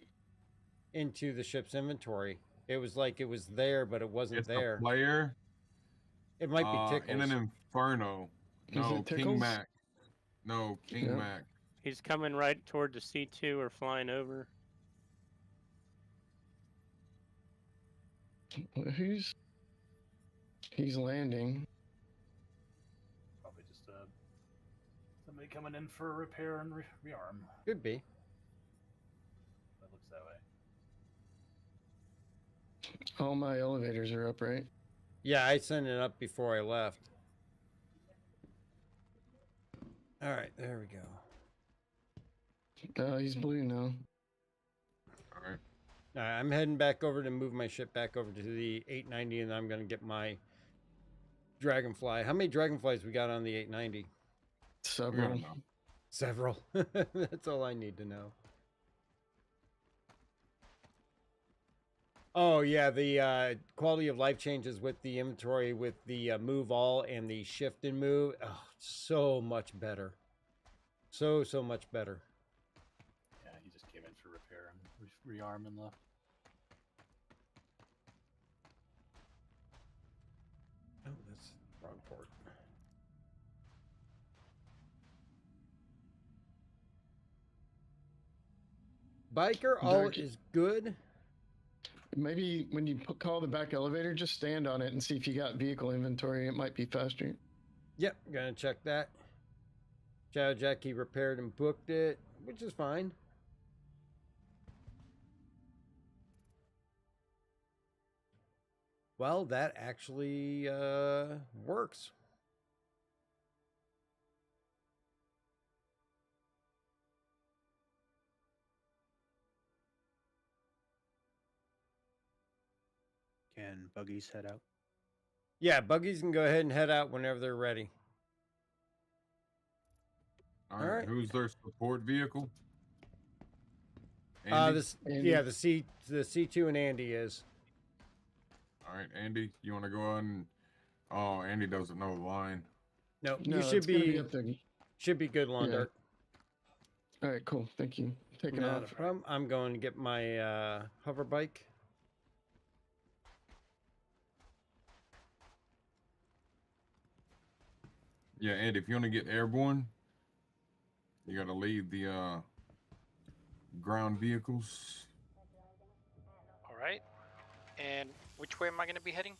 into the ship's inventory. It was like it was there, but it wasn't It's there. a player. It might be Tickles. In an Inferno. No, King Mac. No, King Mac. He's coming right toward the C2 or flying over. He's landing. Probably just somebody coming in for a repair and rearm. Could be. That looks that way. All my elevators are up, right? Yeah, I sent it up before I left. All right, there we go. He's blue now. All right. I'm heading back over to move my ship back over to the 890, and I'm going to get my Dragonfly. How many Dragonflies we got on the 890? Several. Several. That's all I need to know. Oh, yeah, the quality of life changes with the inventory, with the move all and the shift and move. Oh, so much better. So much better. Yeah, he just came in for repair and rearm and left. Oh, that's wrong port. Biker, all is good. Maybe when you call the back elevator, just stand on it and see if you got vehicle inventory. It might be faster. Yep, gonna check that. Chow Jackie repaired and booked it, which is fine. Well, that actually works. Can buggies head out? Yeah, buggies can go ahead and head out whenever they're ready. All right. Who's their support vehicle? Yeah, the C2 and Andy is. All right, Andy, you want to go on? And... Oh, Andy doesn't know the line. No, you should be good, Londart. Yeah. All right, cool. Thank you. Taking Not off. a problem. I'm going to get my hover bike. Yeah, Andy, if you want to get airborne, you got to leave the ground vehicles. All right. And which way am I going to be heading?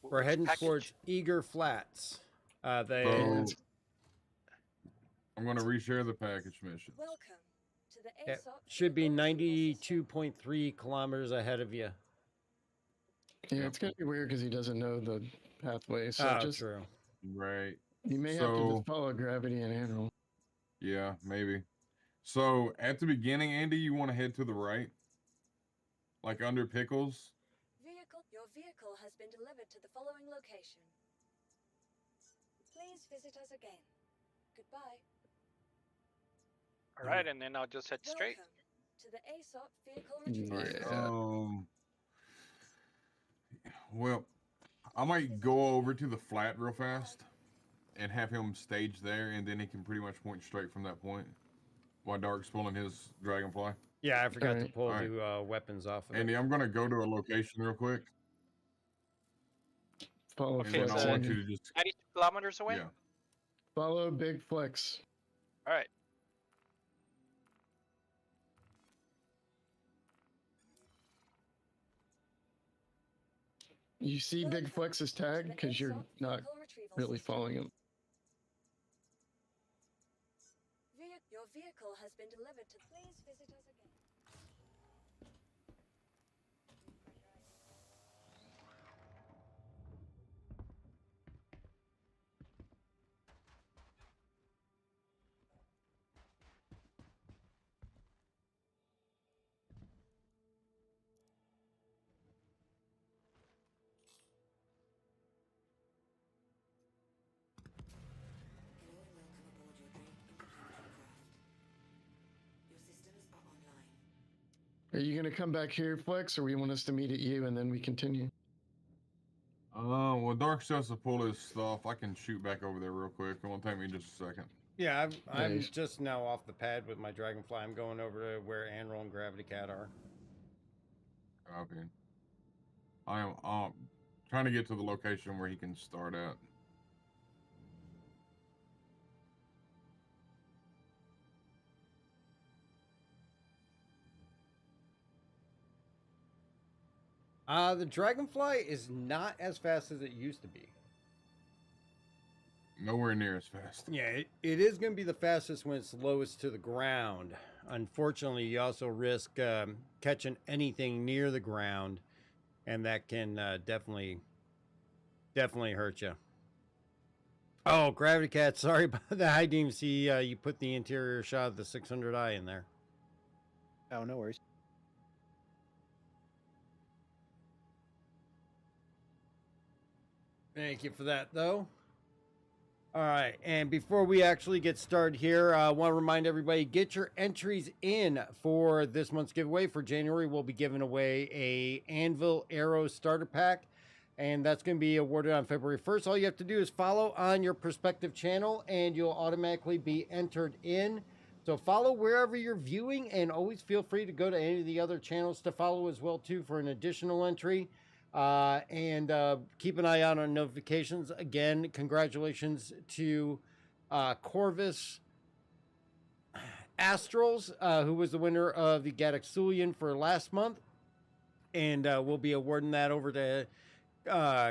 We're heading towards Eager Flats. I'm going to reshare the package mission. Welcome to the It should be 92.3 kilometers ahead of you. Yeah, it's gonna be weird because he doesn't know the pathway. So true. Right. You may have to just follow gravity and handle. Yeah, maybe. So at the beginning, Andy, you want to head to the right, like under Pickles. Your vehicle has been delivered to the following location. Please visit us again. Goodbye. All right, and then I'll just head straight. Welcome to the ASOP vehicle retrieval. Well, I might go over to the flat real fast and have him stage there, and then he can pretty much point straight from that point while Dark's pulling his Dragonfly. Yeah, I forgot to pull the weapons off of Andy, I'm going to go to a location real quick. Follow Okay, Flex. so I want you to just 92 kilometers away? Yeah. Follow Big Flex. All right. You see Big Flex's tag because you're not really following him. Your vehicle has been delivered to. Please visit us again. Hello and welcome aboard your great interchange craft. Your systems are online. Are you going to come back here, Flex, or we want us to meet at you and then we continue? Well, Dark says to pull his stuff. I can shoot back over there real quick. It won't take me just a second. Yeah, I'm Nice. just now off the pad with my Dragonfly. I'm going over to where Anvil and Gravity Cat are. Copy. I am trying to get to the location where he can start at. The Dragonfly is not as fast as it used to be. Nowhere near as fast. Yeah, it is going to be the fastest when it's lowest to the ground. Unfortunately, you also risk catching anything near the ground, and that can definitely hurt you. Oh, Gravity Cat, sorry about that. I didn't even see you put the interior shot of the 600i in there. Oh, no worries. Thank you for that, though. All right, and before we actually get started here, I want to remind everybody, get your entries in for this month's giveaway. For January, we'll be giving away a Anvil Arrow starter pack, and that's going to be awarded on February 1st. All you have to do is follow on your prospective channel, and you'll automatically be entered in. So follow wherever you're viewing, and always feel free to go to any of the other channels to follow as well, too, for an additional entry. And keep an eye out on notifications. Again, congratulations to Corvus Astrals, who was the winner of the Gadaxulian for last month. And we'll be awarding that over to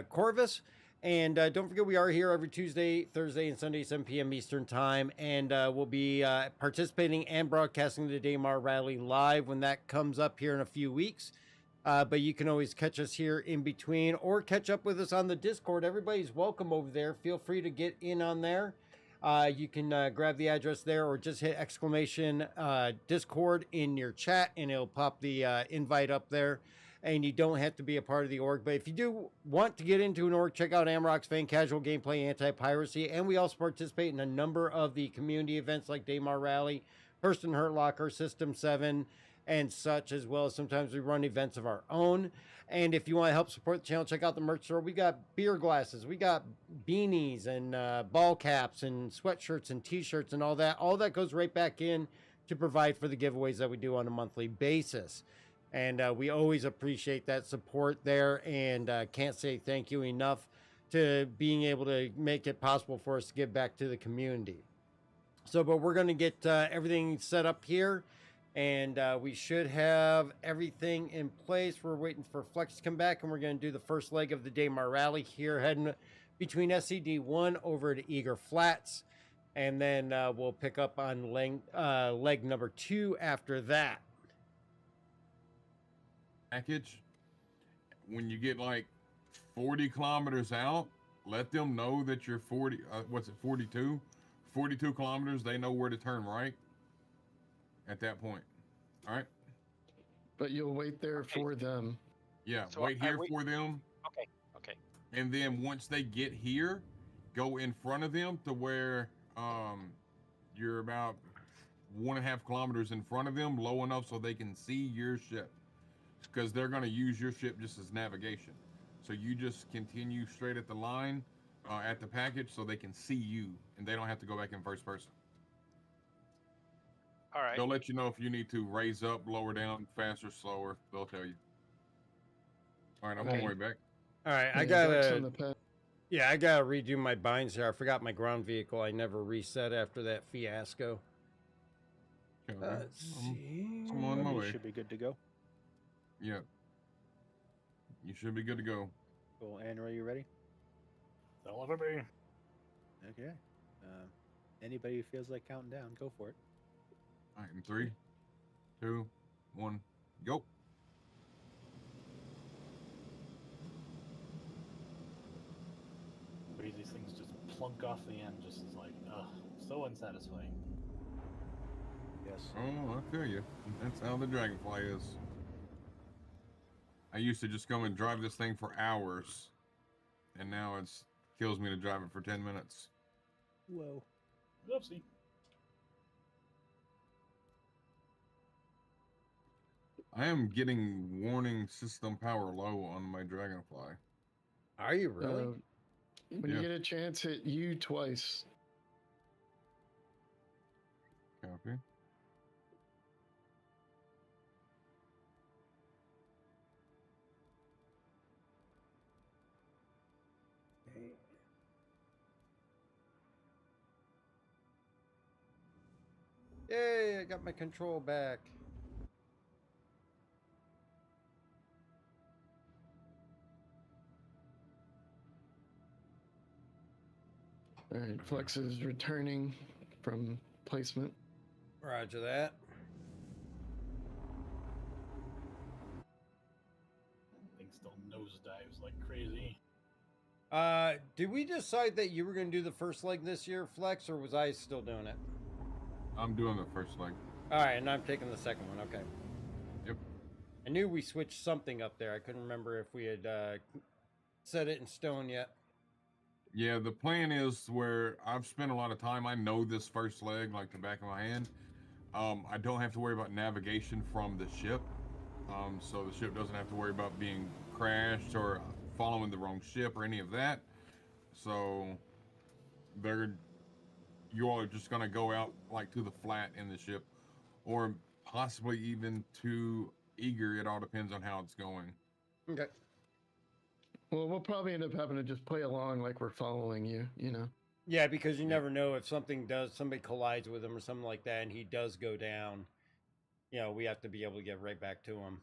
Corvus. And don't forget, we are here every Tuesday, Thursday, and Sunday, 7 p.m. Eastern Time. And we'll be participating and broadcasting the Daymar Rally live when that comes up here in a few weeks. But you can always catch us here in between or catch up with us on the Discord. Everybody's welcome over there. Feel free to get in on there. You can grab the address there or just hit exclamation Discord in your chat and it'll pop the invite up there. And you don't have to be a part of the org. But if you do want to get into an org, check out Amrock's Fan Casual Gameplay Anti-Piracy. And we also participate in a number of the community events like Daymar Rally, Hurston Hurt Locker, System 7, and such, as well as sometimes we run events of our own. And if you want to help support the channel, check out the merch store. We got beer glasses, we got beanies and ball caps and sweatshirts and t-shirts and all that. All that goes right back in to provide for the giveaways that we do on a monthly basis. And we always appreciate that support there, and can't say thank you enough to being able to make it possible for us to give back to the community. So, but we're going to get everything set up here. And we should have everything in place. We're waiting for Flex to come back, and we're going to do the first leg of the Daymar Rally here, heading between SCD-1 over to Eager Flats. And then we'll pick up on leg number 2 after that. Package, when you get like 40 kilometers out, let them know that you're 40, what's it, 42? 42 kilometers, they know where to turn right at that point. All right? But you'll wait there for them. Yeah, So wait here wait- for them. Okay, okay. And then once they get here, go in front of them to where you're about 1.5 kilometers in front of them, low enough so they can see your ship. Because they're going to use your ship just as navigation. So you just continue straight at the line, at the package, so they can see you, and they don't have to go back in first person. All right. They'll let you know if you need to raise up, lower down, faster, slower. They'll tell you. All right, I'm on my way back. All right, I gotta redo my binds here. I forgot my ground vehicle. I never reset after that fiasco. Let's see. I'm on my way. Should be good to go. Yeah. You should be good to go. Cool. Andrew, are you ready? Don't let me. Okay. Anybody who feels like counting down, go for it. All right, in 3, 2, 1, go. These things just plunk off the end, just as like, ugh, so unsatisfying. Yes. Oh, I feel you. That's how the Dragonfly is. I used to just go and drive this thing for hours, and now it's kills me to drive it for 10 minutes. Whoa. Oopsie. I am getting warning system power low on my Dragonfly. Are you really? When you get a chance, hit U twice. Copy. Yay, I got my control back. All right, Flex is returning from placement. Roger that. Thing still nosedives like crazy. Did we decide that you were going to do the first leg this year, Flex, or was I still doing it? I'm doing the first leg. All right, and I'm taking the second one. Okay. Yep. I knew we switched something up there. I couldn't remember if we had set it in stone yet. Yeah, the plan is where I've spent a lot of time. I know this first leg like the back of my hand. I don't have to worry about navigation from the ship. So the ship doesn't have to worry about being crashed or following the wrong ship or any of that. So you all are just going to go out like to the flat in the ship, or possibly even to Eager. It all depends on how it's going. Okay. Well, we'll probably end up having to just play along like we're following you, you know? Yeah, because you never know if somebody collides with him or something like that, and he does go down. You know, we have to be able to get right back to him.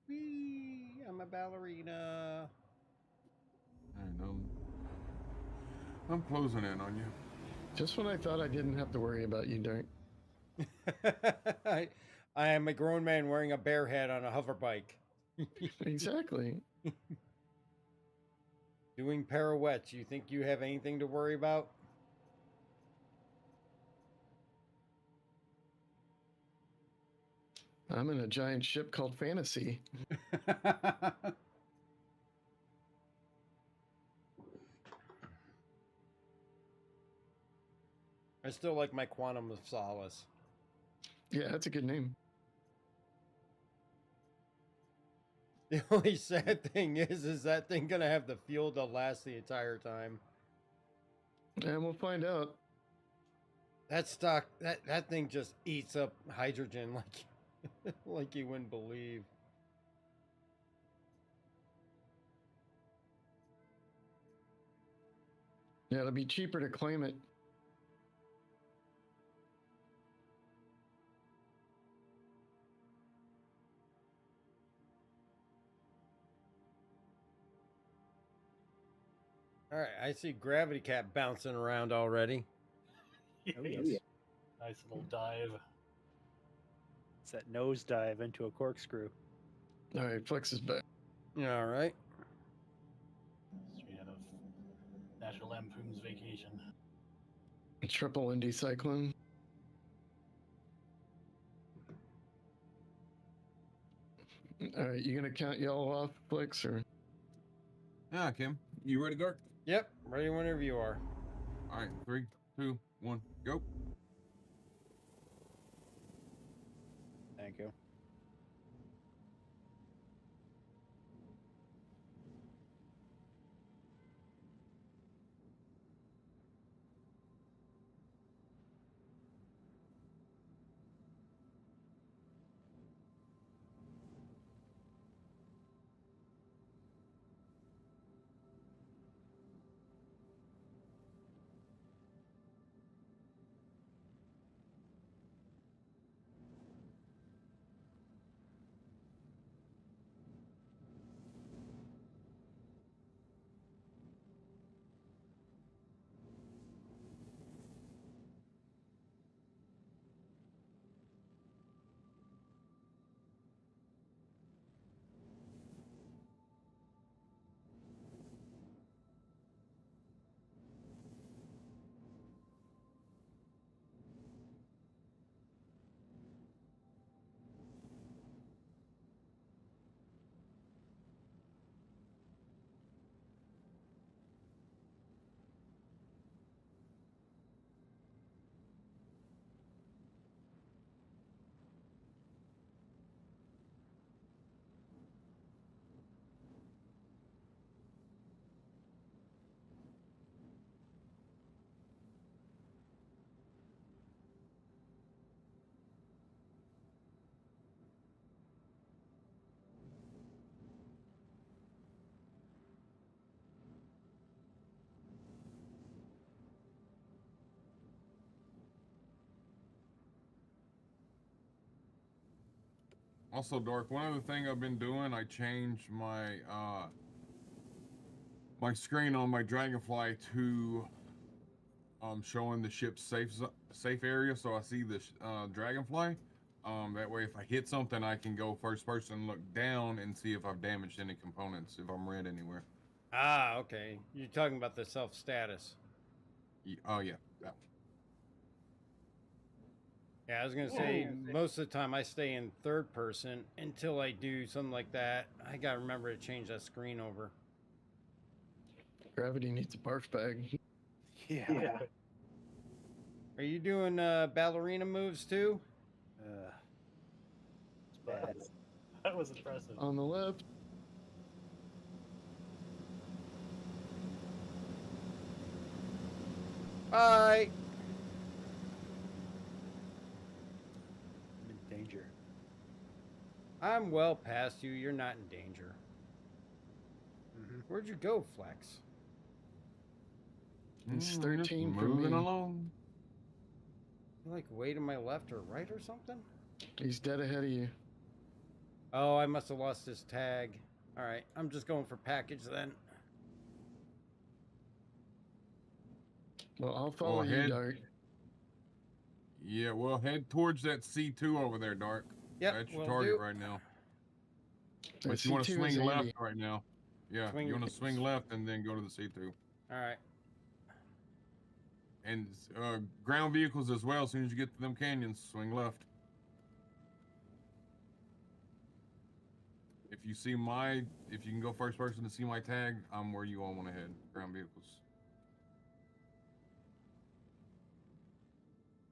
Whee! I'm a ballerina. And I'm closing in on you. Just when I thought I didn't have to worry about you, Dirk. I am a grown man wearing a bear hat on a hover bike. Exactly. Doing pirouettes. You think you have anything to worry about? I'm in a giant ship called Fantasy. I still like my Quantum of Solace. Yeah, that's a good name. The only sad thing is that thing gonna have the fuel to last the entire time? And we'll find out. That that thing just eats up hydrogen like like you wouldn't believe. Yeah, it'll be cheaper to claim it. All right, I see Gravity Cat bouncing around already. Oh, yes. Nice little dive. It's that nose dive into a corkscrew. All right, Flex is back. All right. Straight out of National Lampoon's Vacation. Triple Indy Cyclone. All right, you gonna count y'all off, Flex, or? Yeah, Kim. You ready, Dark? Yep, ready whenever you are. All right, 3, 2, 1, go. Thank you. Also, Dark, one other thing I've been doing, I changed my my screen on my Dragonfly to showing the ship's safe area, so I see the Dragonfly. That way, if I hit something, I can go first person, look down, and see if I've damaged any components, if I'm red anywhere. Ah, okay. You're talking about the self status. Oh yeah. Yeah, I was gonna say most of the time I stay in third person until I do something like that. I gotta remember to change that screen over. Gravity needs a barf bag. Yeah. Are you doing ballerina moves too? It's bad. That was impressive. On the left. Bye. I'm in danger. I'm well past you. You're not in danger. Where'd you go, Flex? It's 13 for moving me. along. You like way to my left or right or something? He's dead ahead of you. Oh, I must have lost his tag. All right, I'm just going for package then. Well, I'll follow you, Dart. Yeah, well, head towards that C2 over there, Dark. Yep, that's your will target do. right now. The But you want to C2 is swing left Andy. right now. Yeah, Swing- you want to swing left and then go to the C2. All right. And ground vehicles as well. As soon as you get to them canyons, swing left. If you can go first person to see my tag, I'm where you all want to head. Ground vehicles.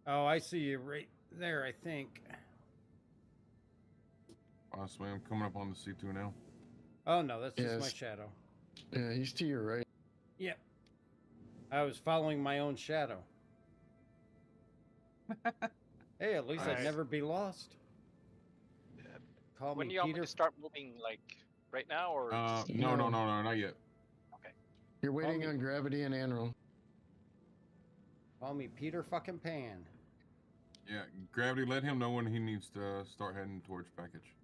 Oh, I see you right there, I think. Honestly, I'm coming up on the C2 now. Oh, no, that's just my Yes. shadow. Yeah, he's to your right. Yep. I was following my own shadow. Hey, at least I'd Alright. never be lost. Call When me do you want me Peter. to start moving, like right now, or? No, not yet. You're waiting me- on Gravity and Anral. Call me Peter fucking Pan. Yeah, Gravity, let him know when he needs to start heading towards package.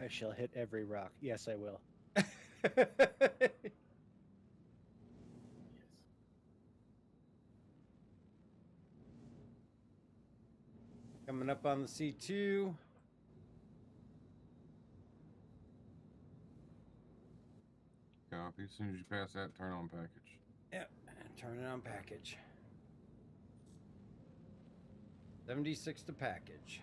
I shall hit every rock. Yes, I will. Coming up on the C2. Copy. As soon as you pass that, turn on package. Yep, and turn it on package. 76 to package.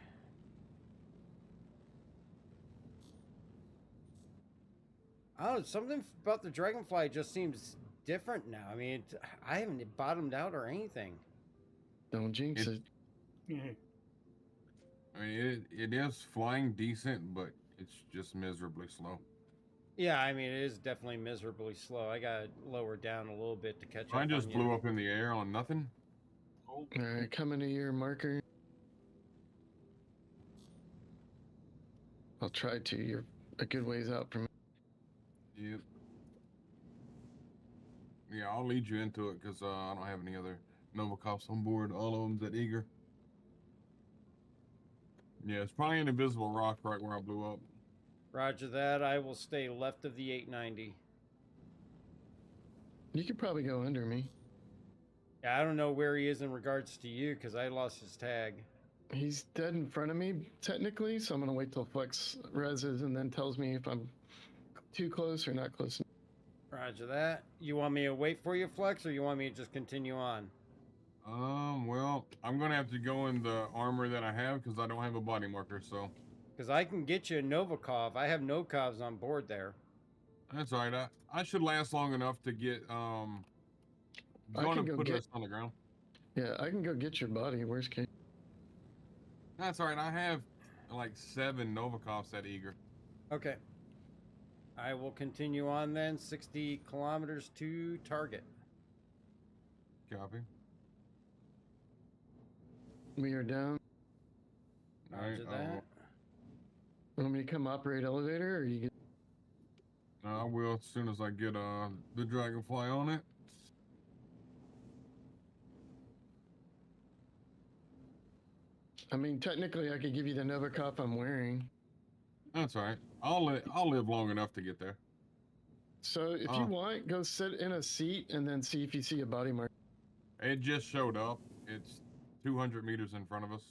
Oh, something about the Dragonfly just seems different now. I mean, I haven't bottomed out or anything. Don't jinx it. I mean, it is flying decent, but it's just miserably slow. Yeah, I mean, it is definitely miserably slow. I got to lower down a little bit to catch up. Mine just on blew you. up in the air on nothing. All right, coming to your marker. I'll try to. You're a good ways out from me. Yep. Yeah, I'll lead you into it because I don't have any other Novikovs on board. All of them's at Eager. Yeah, it's probably an invisible rock right where I blew up. Roger that. I will stay left of the 890. You could probably go under me. Yeah, I don't know where he is in regards to you because I lost his tag. He's dead in front of me, technically, so I'm going to wait till Flex reses and then tells me if I'm too close or not close. Roger that. You want me to wait for you, Flex, or you want me to just continue on? Well, I'm going to have to go in the armor that I have because I don't have a body marker, so. Because I can get you a Novikov. I have Novikovs on board there. That's all right. I should last long enough to get, going to put us on the ground. Yeah, I can go get your body, worst case. That's all right. I have like 7 Novikovs at Eager. Okay. I will continue on then. 60 kilometers to target. Copy. We are down. Roger that. Want me to come operate elevator, or you get... I will as soon as I get the Dragonfly on it. I mean, technically, I could give you the Novikov I'm wearing. That's all right. I'll live long enough to get there. So if you want, go sit in a seat and then see if you see a body mark. It just showed up. It's 200 meters in front of us.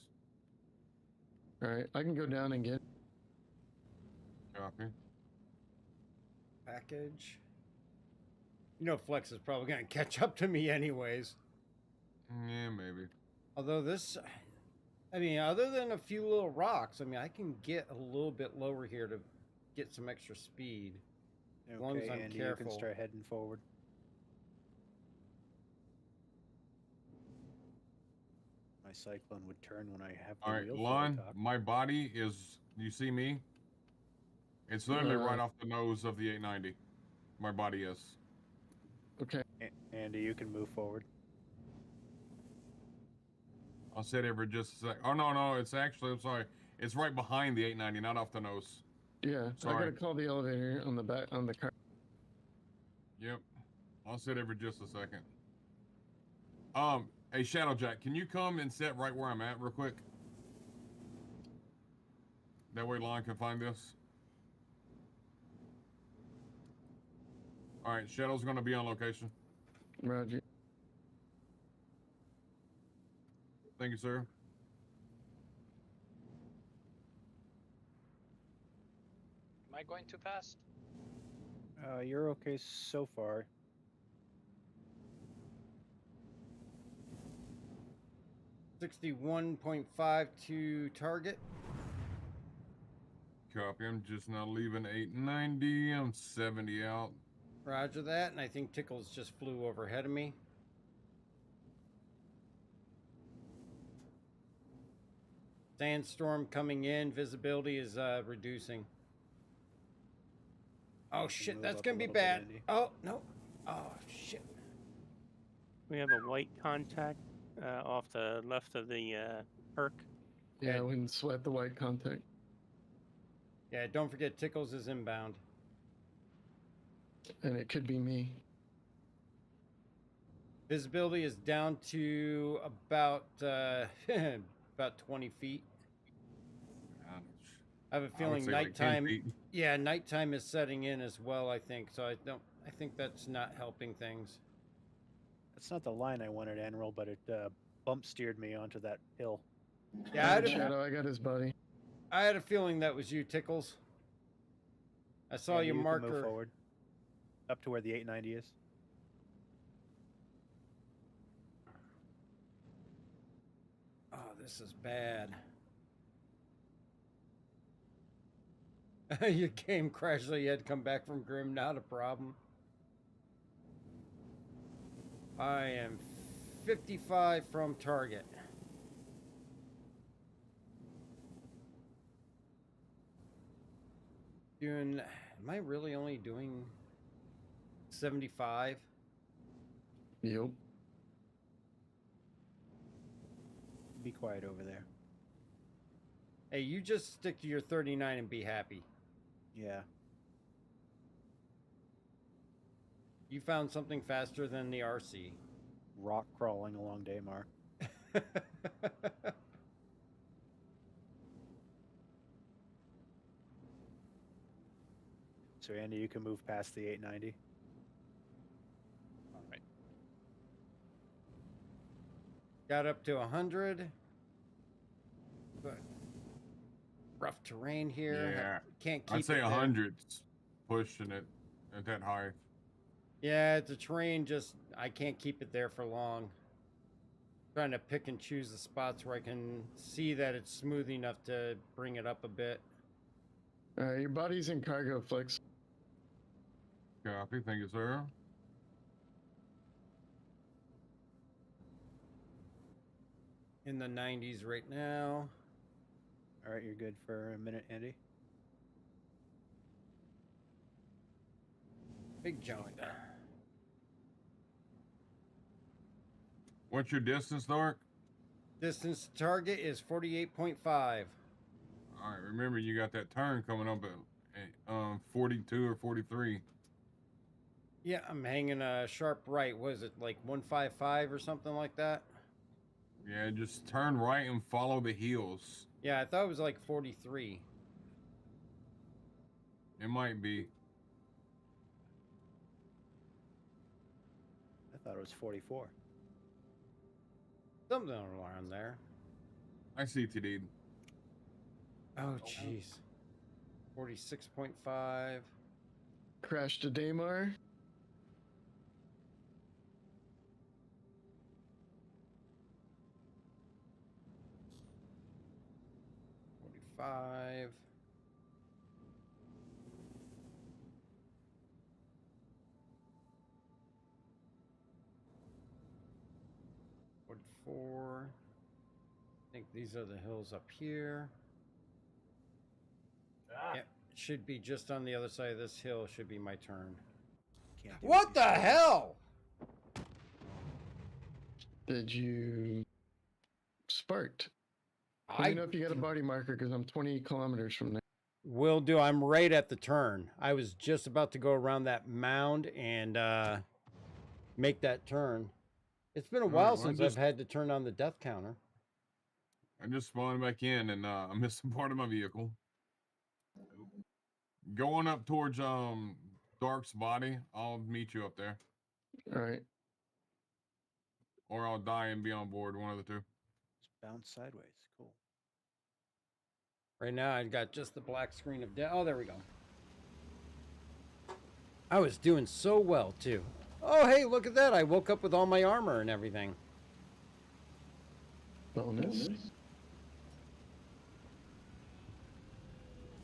All right, I can go down and get. Copy. Package. You know, Flex is probably going to catch up to me anyways. Yeah, maybe. Although this, I mean, other than a few little rocks, I mean, I can get a little bit lower here to get some extra speed. As long as I'm Andy, careful. you can start heading forward. My cyclone would turn when I have the All right, wheel Lon, talk. my body is, you see me? It's literally right off the nose of the 890. My body is. Okay. Andy, you can move forward. I'll sit here for just a sec. Oh, no, it's actually, I'm sorry. It's right behind the 890, not off the nose. Yeah, Sorry. I gotta call the elevator on the back on the car. Yep. I'll sit here for just a second. Hey, Shadowjack, can you come and sit right where I'm at real quick? That way Lon can find this. All right, Shadow's gonna be on location. Roger. Thank you, sir. Am I going too fast? You're okay so far. $61.5 to target. Copy. I'm just now leaving 890. I'm 70 out. Roger that. And I think Tickles just flew overhead of me. Sandstorm coming in. Visibility is reducing. Oh shit, that's gonna be bad. Oh no. Oh shit. We have a white contact off the left of the perk. Yeah, I wouldn't sweat the white contact. Yeah, don't forget Tickles is inbound. And it could be me. Visibility is down to about about 20 feet. I have a feeling nighttime. Like yeah, nighttime is setting in as well. I think so. I think that's not helping things. That's not the line I wanted, Admiral, but it bump steered me onto that hill. Yeah, I got his buddy. I had a feeling that was you, Tickles. I saw Andy, your you marker. can move forward, up to where the 890 is. Oh, this is bad. Your game crashed, so you had to come back from Grim. Not a problem. I am 55 from target. Doing, am I really only doing 75? Yep. Be quiet over there. Hey, you just stick to your 39 and be happy. Yeah. You found something faster than the RC. Rock crawling along Daymar. So Andy, you can move past the 890. All right. Got up to 100. But rough terrain here. Yeah. Can't keep I'd say it there. 100's pushing it at that high. Yeah, the terrain just, I can't keep it there for long. Trying to pick and choose the spots where I can see that it's smooth enough to bring it up a bit. Your body's in cargo, Flex. Copy. Thank you, sir. In the 90s right now. All right, you're good for a minute, Andy. Big jump. What's your distance, Dark? Distance to target is 48.5. All right, remember you got that turn coming up at 42 or 43. Yeah, I'm hanging a sharp right. Was it like 155 or something like that? Yeah, just turn right and follow the hills. Yeah, I thought it was like 43. It might be. I thought it was 44. Something around there. I see TD. Oh, jeez. 46.5. Crash to Daymar. Five. I think these are the hills up here. Yep, should be just on the other side of this hill. Should be my turn. What the hell? Did you sparked? Let me know if you got a body marker because I'm 20 kilometers from there. Will do. I'm right at the turn. I was just about to go around that mound and make that turn. It's been a while since I've had to turn on the death counter. I just spawned back in and I missed part of my vehicle. Going up towards Dark's body. I'll meet you up there. All right. Or I'll die and be on board, one of the two. It's bounced sideways. Cool. Right now, I've got just the black screen of death. Oh, there we go. I was doing so well, too. Oh, hey, look at that. I woke up with all my armor and everything. Bonus.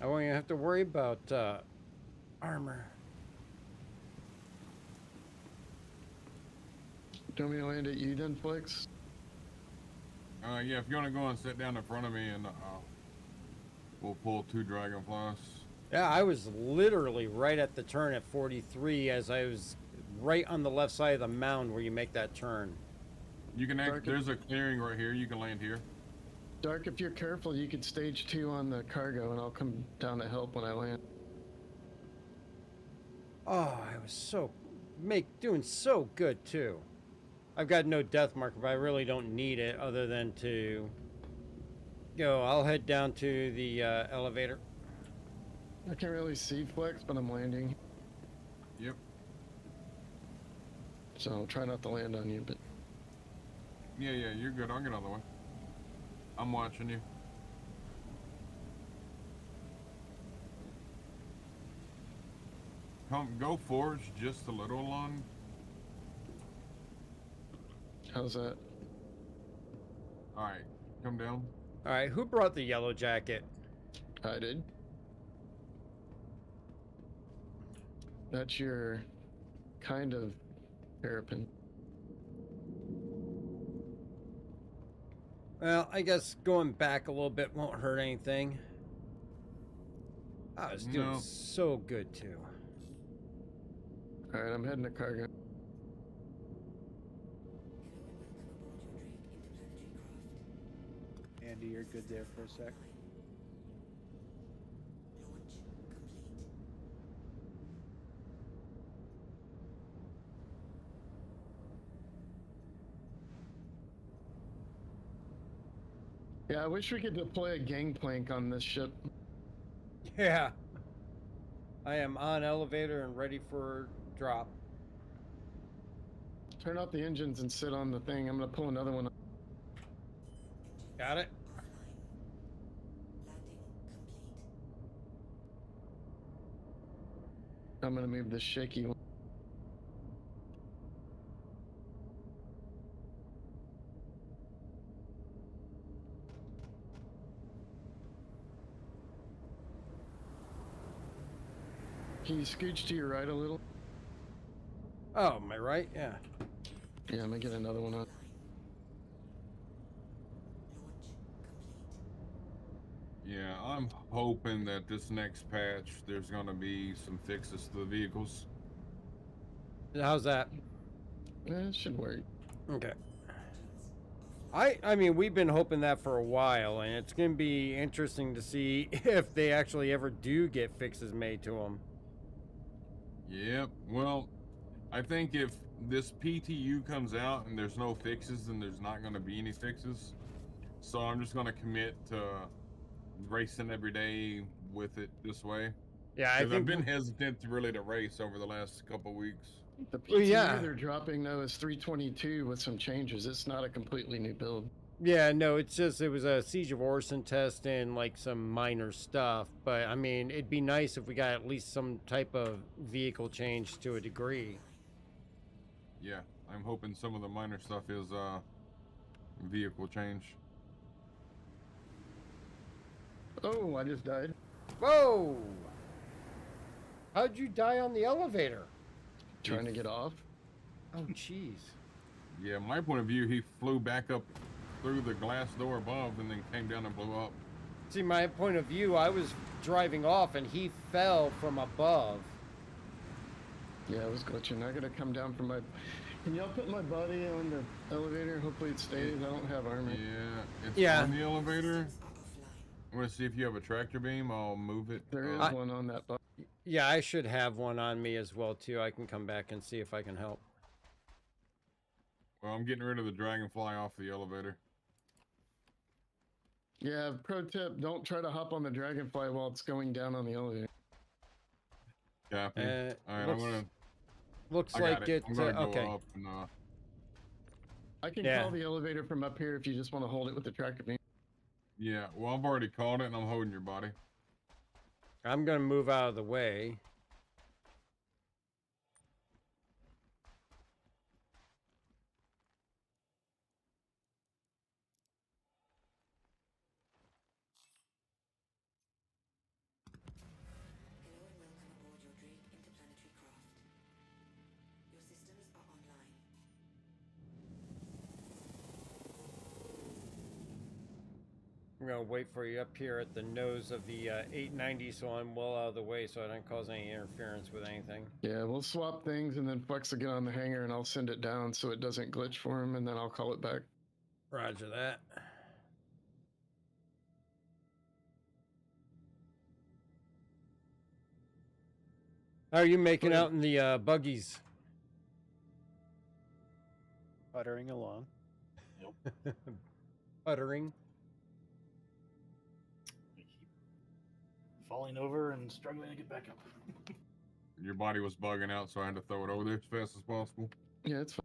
I won't even have to worry about armor. Do you want me to land at you then, Flex? Yeah, if you want to go and sit down in front of me and we'll pull 2 dragonflies. Yeah, I was literally right at the turn at 43 as I was right on the left side of the mound where you make that turn. You can there's a clearing right here. You can land here. Dark, if you're careful, you could stage 2 on the cargo and I'll come down to help when I land. Oh, I was doing so good too. I've got no death marker, but I really don't need it other than to go. I'll head down to the elevator. I can't really see Flex, but I'm landing. Yep. So I'll try not to land on you, but... Yeah, you're good. I'll get out of the way. I'm watching you. Go forward just a little along. How's that? Alright, come down. Alright, who brought the yellow jacket? I did. That's your kind of hairpin. Well, I guess going back a little bit won't hurt anything. I was doing so good too. Alright, I'm heading to cargo. Andy, you're good there for a sec. Yeah, I wish we could deploy a gangplank on this ship. Yeah. I am on elevator and ready for drop. Turn off the engines and sit on the thing. I'm gonna pull another one up. Got it. I'm gonna move this shaky one. Can you scooch to your right a little? Oh, am I right? Yeah. Yeah, I'm gonna get another one up. Yeah, I'm hoping that this next patch there's gonna be some fixes to the vehicles. How's that? It should work. Okay. I mean, we've been hoping that for a while, and it's going to be interesting to see if they actually ever do get fixes made to them. Yep. Well, I think if this PTU comes out and there's no fixes, and there's not going to be any fixes. So I'm just going to commit to racing every day with it this way. Yeah, I think I've been hesitant to race over the last couple weeks. The PTU they're dropping though is 322 with some changes. It's not a completely new build. Yeah, no, it's just it was a Siege of Orson test and like some minor stuff. But I mean, it'd be nice if we got at least some type of vehicle change to a degree. Yeah, I'm hoping some of the minor stuff is vehicle change. Oh, I just died. Whoa! How'd you die on the elevator? Trying to get off. Oh, jeez. Yeah, my point of view, he flew back up through the glass door above and then came down and blew up. See, my point of view, I was driving off and he fell from above. Yeah, I was glitching. I gotta come down from my... Can y'all put my body on the elevator? Hopefully it stays. I don't have armor. Yeah, it's on the elevator. I'm gonna see if you have a tractor beam. I'll move it. There is one on that body. Yeah, I should have one on me as well, too. I can come back and see if I can help. Well, I'm getting rid of the dragonfly off the elevator. Yeah, pro tip, don't try to hop on the dragonfly while it's going down on the elevator. Copy. Alright, I'm gonna... Looks I got like it. I'm gonna go okay. up and, I can call the elevator from up here if you just want to hold it with the tractor beam. Yeah, well, I've already called it and I'm holding your body. I'm gonna move out of the way. Hello and welcome aboard your Drake interplanetary craft. Your systems are online. I'm gonna wait for you up here at the nose of the 890 so I'm well out of the way so I don't cause any interference with anything. Yeah, we'll swap things and then Flex will get on the hangar and I'll send it down so it doesn't glitch for him and then I'll call it back. Roger that. How are you making out in the buggies? Puttering along. Yep. Puttering. Falling over and struggling to get back up. Your body was bugging out, so I had to throw it over there as fast as possible. Yeah, it's fine.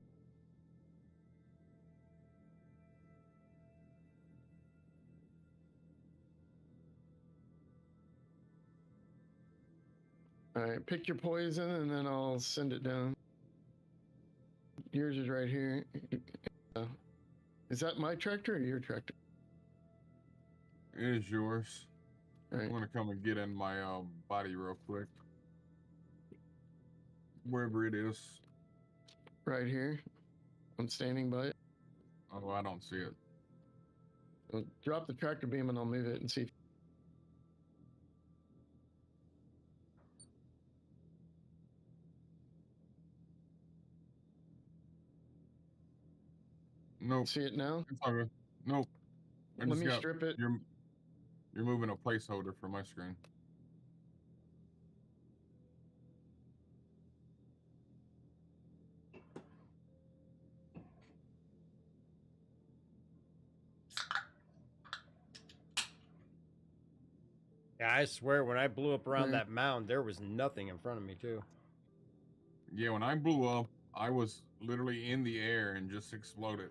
All right, pick your poison and then I'll send it down. Yours is right here. Is that my tractor or your tractor? It is yours. Right. I'm gonna come and get in my body real quick. Wherever it is. Right here. I'm standing by it. Oh, I don't see it. I'll drop the tractor beam and I'll move it and see if... Nope. See it now? It's all good. Nope. Let me strip it. You're moving a placeholder for my screen. Yeah, I swear when I blew up around that mound, there was nothing in front of me too. Yeah, when I blew up, I was literally in the air and just exploded.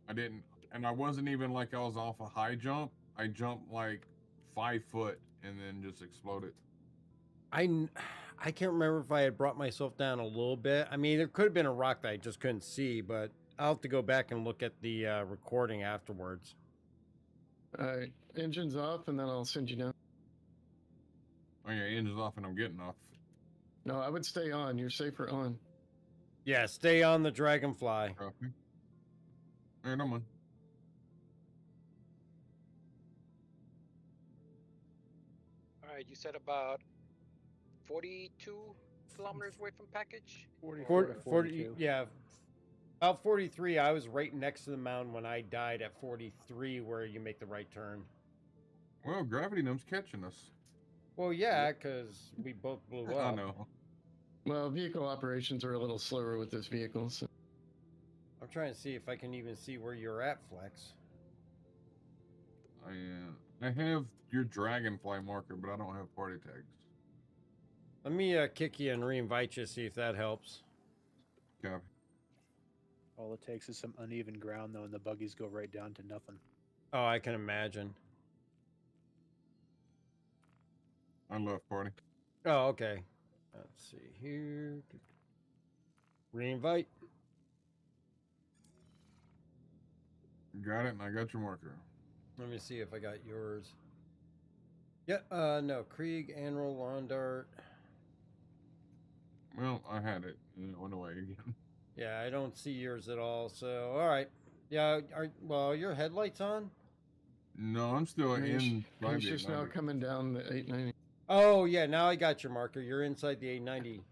And I wasn't even like I was off a high jump. I jumped like 5 foot and then just exploded. I can't remember if I had brought myself down a little bit. I mean, there could have been a rock that I just couldn't see, but I'll have to go back and look at the recording afterwards. All right, engine's off and then I'll send you down. Oh yeah, engine's off and I'm getting off. No, I would stay on. You're safer on. Yeah, stay on the Dragonfly. Copy. All right, I'm on. All right, you said about 42 kilometers away from package? 40, yeah. About 43. I was right next to the mound when I died at 43 where you make the right turn. Well, gravity numb's catching us. Well, yeah, because we both blew up. I know. Well, vehicle operations are a little slower with this vehicle. So. I'm trying to see if I can even see where you're at, Flex. I have your dragonfly marker, but I don't have party tags. Let me kick you and reinvite you, see if that helps. Copy. All it takes is some uneven ground, though, and the buggies go right down to nothing. Oh, I can imagine. I love party. Oh, okay. Let's see here. Reinvite. Got it, and I got your marker. Let me see if I got yours. Yeah, no. Krieg, Anrol, Lawn Dart. Well, I had it, and it went away again. Yeah, I don't see yours at all, so, alright. Yeah, well, your headlights on? No, I'm still in. He's just now coming down the 890. Oh, yeah, now I got your marker. You're inside the 890.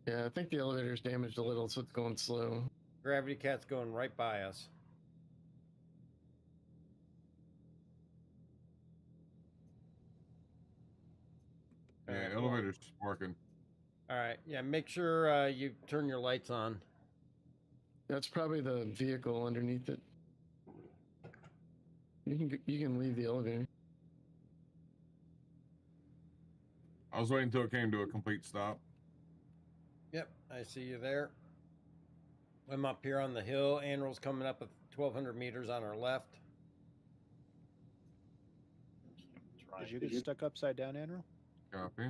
Yeah, I think the elevator's damaged a little, so it's going slow. Gravity Cat's going right by us. Yeah, elevator's working. Alright, yeah, make sure you turn your lights on. That's probably the vehicle underneath it. You can leave the elevator. I was waiting until it came to a complete stop. Yep, I see you there. I'm up here on the hill. Anrol's coming up at 1,200 meters on our left. Did you get stuck upside down, Anrol? Copy.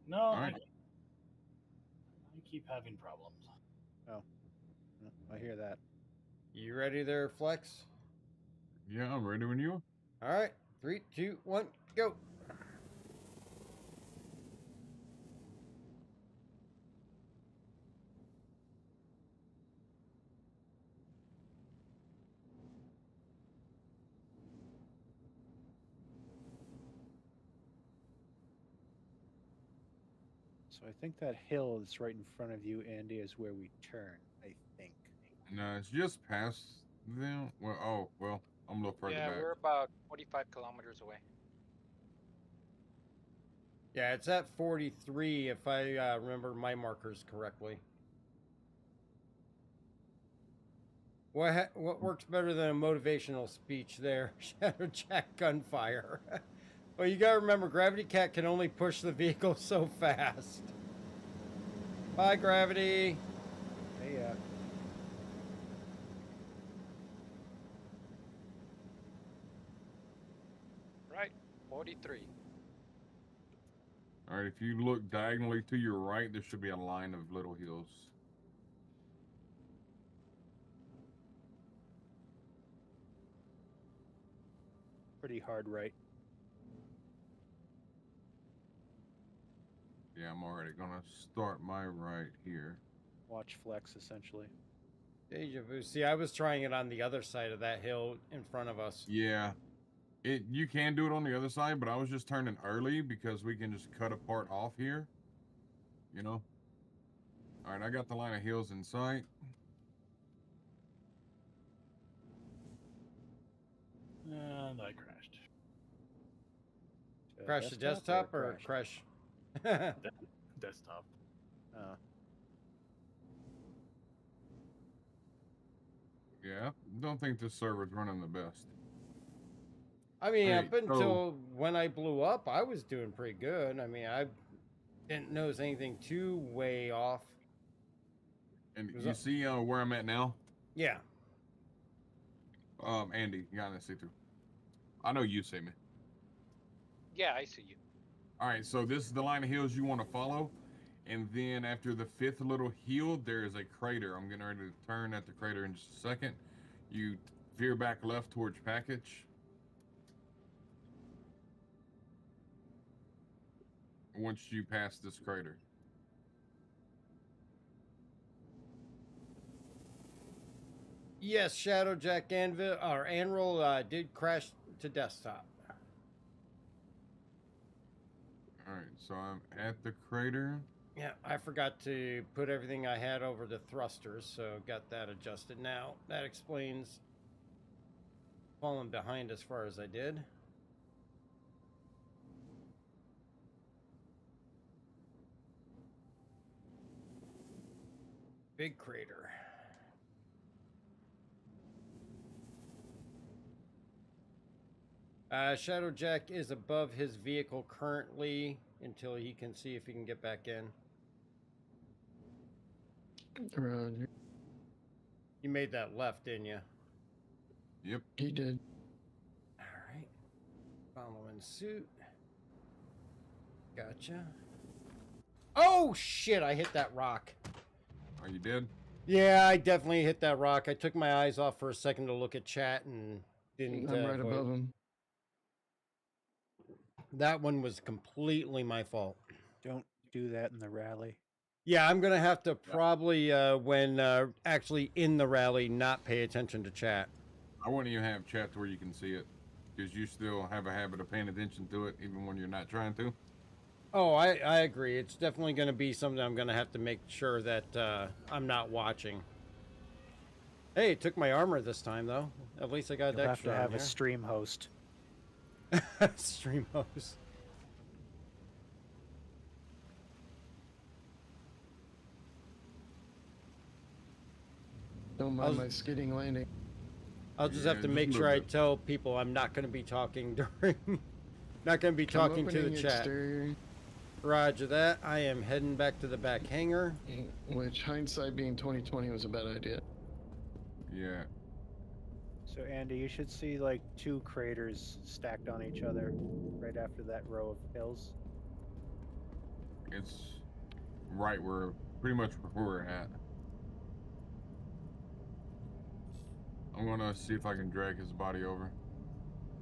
No, Alright. I keep having problems. Oh, I hear that. You ready there, Flex? Yeah, I'm ready when you are. All right, 3, 2, 1, go. So I think that hill that's right in front of you, Andy, is where we turn, I think. No, it's just past them. Well, I'm a little further Yeah, back. we're about 45 kilometers away. Yeah, it's at 43 if I remember my markers correctly. What works better than a motivational speech there? Shadowjack gunfire. Well, you gotta remember, Gravity Cat can only push the vehicle so fast. Bye, Gravity. Hey, Right, 43. All right, if you look diagonally to your right, there should be a line of little hills. pretty hard right. Yeah, I'm already gonna start my right here. Watch flex, essentially. Deja vu. See, I was trying it on the other side of that hill in front of us. Yeah, you can do it on the other side, but I was just turning early because we can just cut a part off here. You know. All right, I got the line of hills in sight. And I crashed. Crash the desktop or crash? Desktop. Yeah, don't think this server's running the best. I mean, Hey, up until when I blew up, I was doing pretty good. I mean, I didn't notice anything too way off. And you see where I'm at now? Yeah. Andy, you got to see through. I know you see me. Yeah, I see you. All right, so this is the line of hills you want to follow. And then after the fifth little hill, there is a crater. I'm getting ready to turn at the crater in just a second. You veer back left towards package. Once you pass this crater. Yes, Shadowjack Anrol did crash to desktop. All right, so I'm at the crater. Yeah, I forgot to put everything I had over the thrusters, so got that adjusted now. That explains falling behind as far as I did. big crater. Shadowjack is above his vehicle currently until he can see if he can get back in. Roger. You made that left, didn't you? Yep. He did. All right. Following suit. Gotcha. Oh, shit. I hit that rock. Are you dead? Yeah, I definitely hit that rock. I took my eyes off for a second to look at chat and didn't. I'm right above him. That one was completely my fault. Don't do that in the rally. Yeah, I'm going to have to probably, when actually in the rally, not pay attention to chat. I wouldn't even have chat to where you can see it, because you still have a habit of paying attention to it, even when you're not trying to. Oh, I agree. It's definitely going to be something I'm going to have to make sure that I'm not watching. Hey, it took my armor this time, though. At least I got You'll extra have to have on a here. stream host. Stream host. Don't mind my skidding landing. I'll just have to make sure I tell people I'm not going to be talking during... not going to be talking to the chat. Exterior. Roger that. I am heading back to the back hangar. Which, hindsight being 2020, was a bad idea. Yeah. So Andy, you should see like 2 craters stacked on each other right after that row of hills. It's right where, pretty much where we're at. I'm gonna see if I can drag his body over.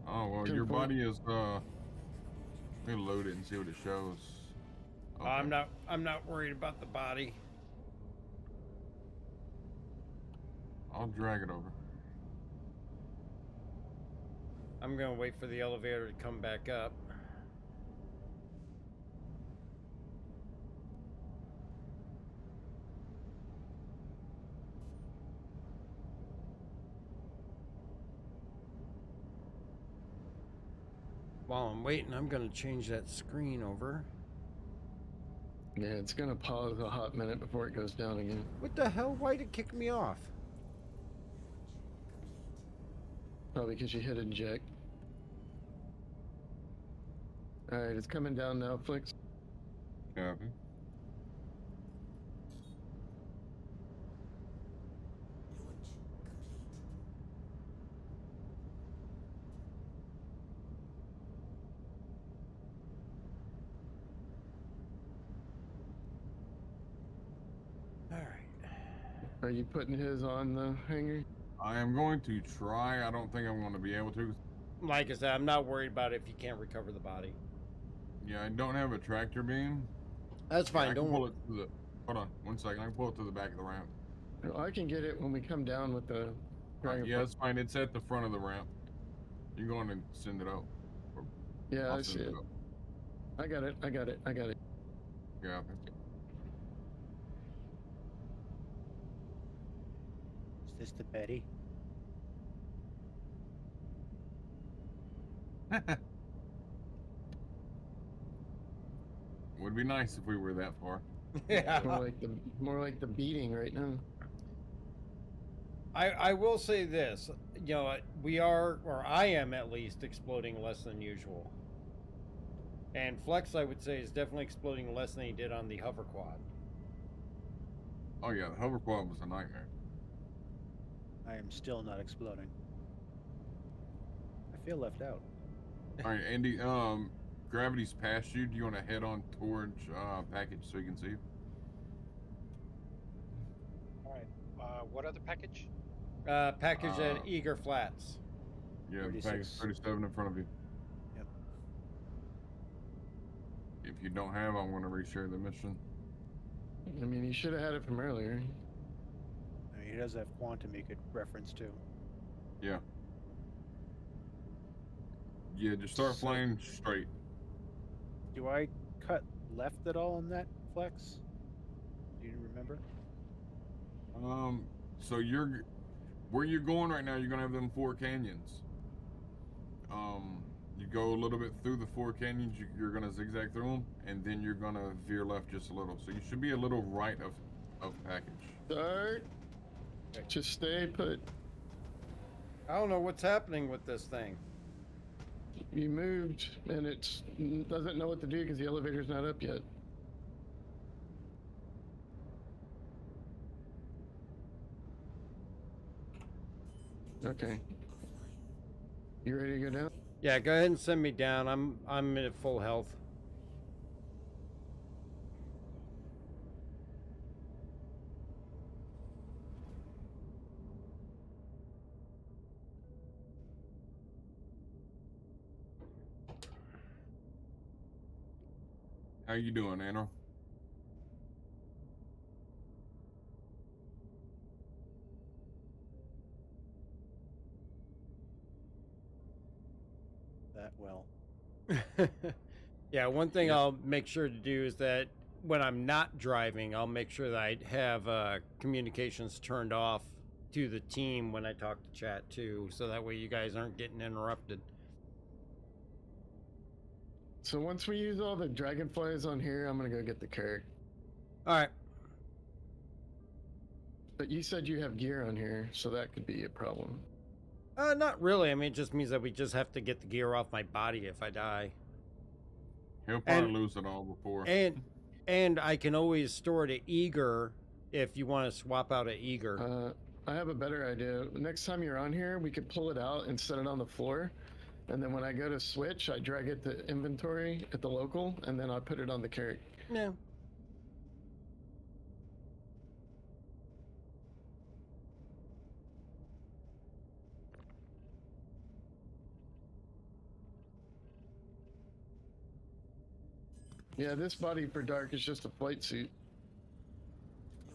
Oh, well, your body is, let me load it and see what it shows. Okay. I'm not worried about the body. I'll drag it over. I'm going to wait for the elevator to come back up. While I'm waiting, I'm going to change that screen over. Yeah, it's gonna pause a hot minute before it goes down again. What the hell? Why did it kick me off? Probably because you hit eject. Alright, it's coming down now, Flix. Copy. Are you putting his on the hanger? I am going to try. I don't think I'm going to be able to. Like I said, I'm not worried about it if you can't recover the body. Yeah, I don't have a tractor beam. That's fine. I can Don't pull it to the. Hold on, 1 second. I can pull it to the back of the ramp. No, I can get it when we come down with the. Yeah, it's fine. It's at the front of the ramp. You go on and send it out. Yeah, I'll I send see it. out. I got it. I got it. I got it. Yeah. Is this the Betty? Would be nice if we were that far. Yeah. More like the beating right now. I will say this, you know, we are, or I am at least, exploding less than usual. And Flex, I would say, is definitely exploding less than he did on the hover quad. Oh yeah, the hover quad was a nightmare. I am still not exploding. I feel left out. All right, Andy. Gravity's past you. Do you want to head on towards package so you can see? All right. What other package? Package at Eager Flats. Yeah, the package 37 in front of you. Yep. If you don't have, I'm going to reshare the mission. I mean, he should have had it from earlier. I mean, he does have quantum he could reference to. Yeah. Yeah, just start flying straight. Do I cut left at all on that Flex? Do you remember? So where you're going right now, you're gonna have them 4 canyons. You go a little bit through the 4 canyons, you're gonna zigzag through them, and then you're gonna veer left just a little. So you should be a little right of of package. Start. Just stay put. I don't know what's happening with this thing. You moved, and it doesn't know what to do because the elevator's not up yet. Okay. You ready to go down? Yeah, go ahead and send me down. I'm at full health. How you doing, Anno? That well. Yeah, one thing I'll make sure to do is that when I'm not driving, I'll make sure that I have communications turned off to the team when I talk to chat too, so that way you guys aren't getting interrupted. So once we use all the dragonflies on here, I'm gonna go get the carrot. All right. But you said you have gear on here, so that could be a problem. Not really. I mean, it just means that we just have to get the gear off my body if I die. He'll probably lose it all before. And I can always store it at Eager if you want to swap out at Eager. I have a better idea. Next time you're on here, we could pull it out and set it on the floor. And then when I go to switch, I drag it to inventory at the local, and then I put it on the carrot. Yeah. Yeah, this body for dark is just a flight suit.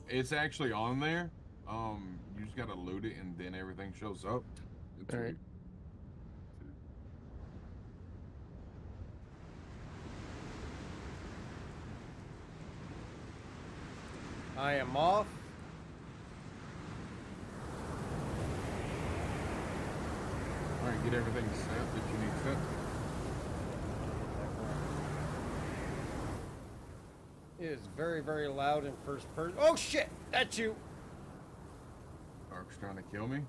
It's actually on there. You just gotta loot it and then everything shows up. It's all right. I am off. All right, get everything set that you need set. It is very, very loud in first person. Oh shit! That's you. Dark's trying to kill me.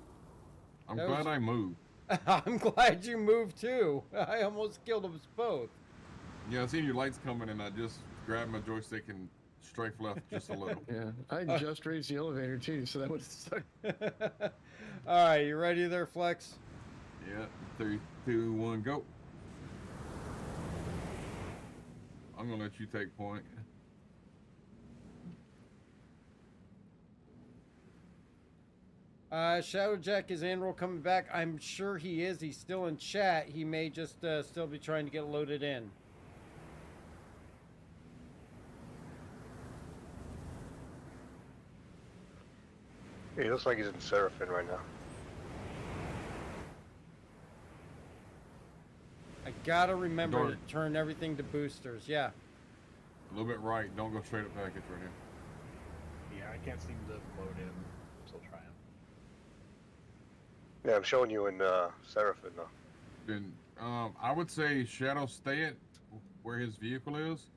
I'm That glad was- I moved. I'm glad you moved too. I almost killed us both. Yeah, I seen your lights coming and I just grabbed my joystick and strafe left just a little. Yeah, I just raised the elevator too, so that would suck. All right, you ready there, Flex? Yeah, 3, 2, 1, go. I'm gonna let you take point. Shadowjack, is Andrew coming back? I'm sure he is. He's still in chat. He may just still be trying to get loaded in. He looks like he's in Seraphim right now. I gotta remember to turn everything to boosters. Yeah. A little bit right. Don't go straight up package right here. Yeah, I can't seem to load in. Still trying. Yeah, I'm showing you in Seraphim now. Then I would say Shadow stay at where his vehicle is.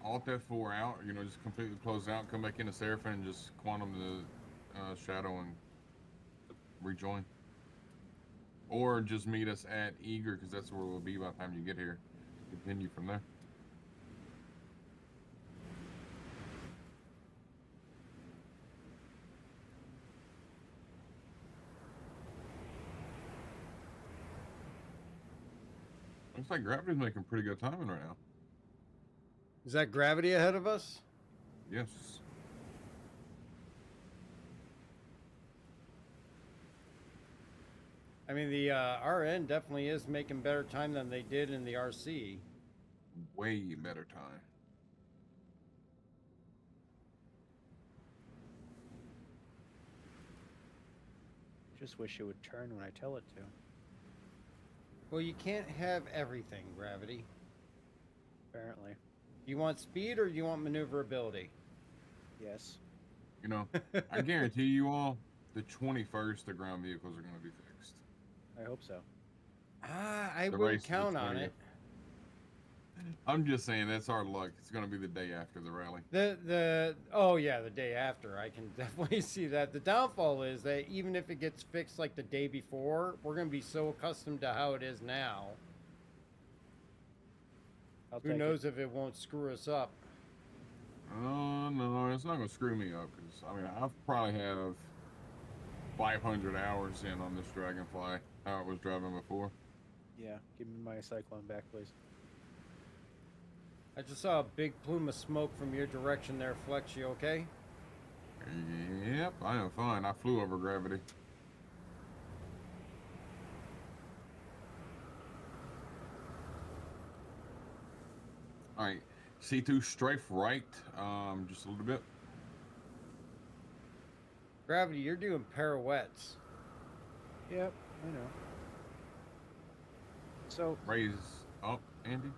Alt F4 out. You know, just completely close out. Come back into Seraphim and just quantum the Shadow and rejoin. Or just meet us at Eager, because that's where we'll be by the time you get here. Continue from there. Looks like Gravity's making pretty good timing right now. Is that Gravity ahead of us? Yes. I mean, the RN definitely is making better time than they did in the RC. Way better time. Just wish it would turn when I tell it to. Well, you can't have everything, Gravity. Apparently. You want speed or you want maneuverability? Yes. You know, I guarantee you all, the 21st, the ground vehicles are going to be fixed. I hope so. I The wouldn't race is count the on 20th. it. I'm just saying that's our luck. It's going to be the day after the rally. Oh yeah, the day after. I can definitely see that. The downfall is that even if it gets fixed like the day before, we're going to be so accustomed to how it is now. Who knows if it won't screw us up? Oh no, it's not going to screw me up because I mean I've probably have 500 hours in on this Dragonfly. How it was driving before. Yeah, give me my Cyclone back, please. I just saw a big plume of smoke from your direction there, Flex. You okay? Yep, I am fine. I flew over gravity. All right, C2 strafe right, just a little bit. Gravity, you're doing pirouettes. Yep, I know. So raise up, Andy.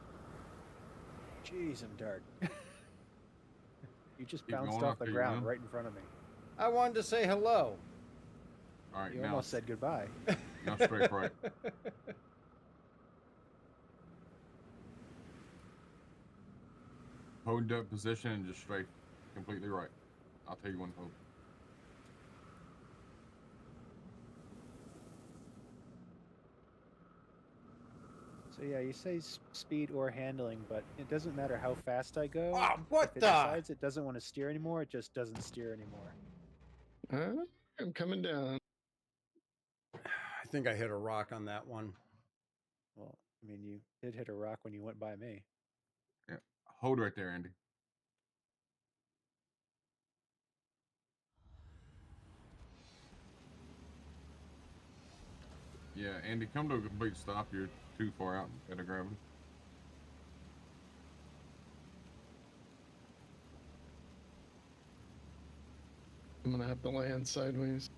Jeez, I'm dark. You just Keep bounced going off up the there, ground man. right in front of me. I wanted to say hello. All right, You now almost said goodbye. now strafe right. Hold that position and just strafe completely right. I'll tell you when to hold. So yeah, you say speed or handling, but it doesn't matter how fast I go. Ah, what if it the? decides it doesn't want to steer anymore, it just doesn't steer anymore. I'm coming down. I think I hit a rock on that one. Well, I mean, you did hit a rock when you went by me. Yeah, hold right there, Andy. Yeah, Andy, come to a complete stop. You're too far out at a gravity. I'm gonna have to land sideways.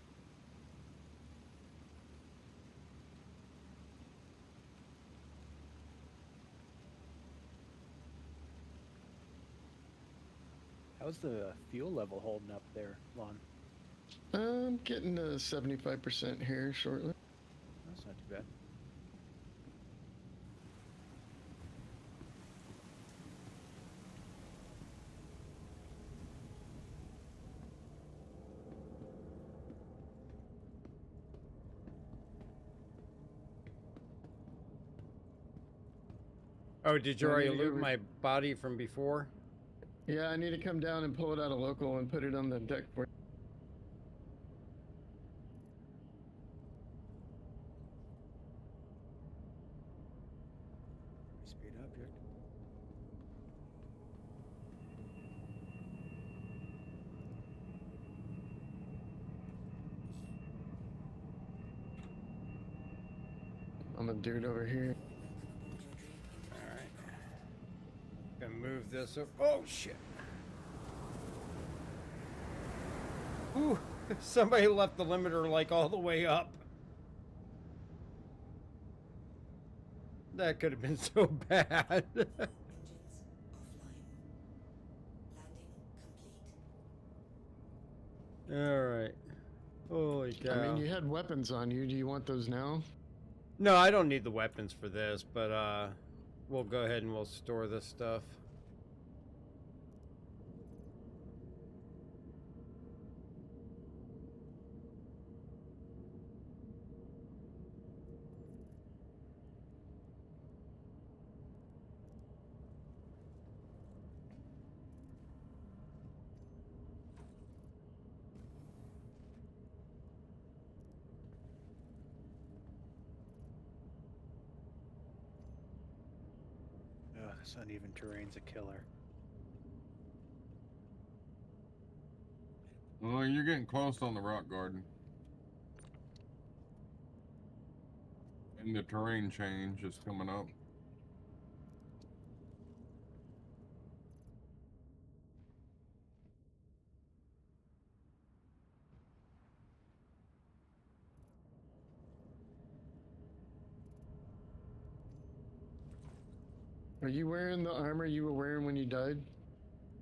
How's the fuel level holding up there, Lon? I'm getting to 75% here shortly. That's not too bad. Oh, did you I already need to go loot my body from before? Yeah, I need to come down and pull it out of local and put it on the deck for Speed up, Jake. I'm a dude over here. Alright. Gonna move this up. Oh, shit. Ooh, somebody left the limiter like all the way up. That could have been so bad. Alright. Holy cow. I mean, you had weapons on you. Do you want those now? No, I don't need the weapons for this, but we'll go ahead and we'll store this stuff. Oh, this uneven terrain's a killer. Well, you're getting close on the rock garden. And the terrain change is coming up. Are you wearing the armor you were wearing when you died?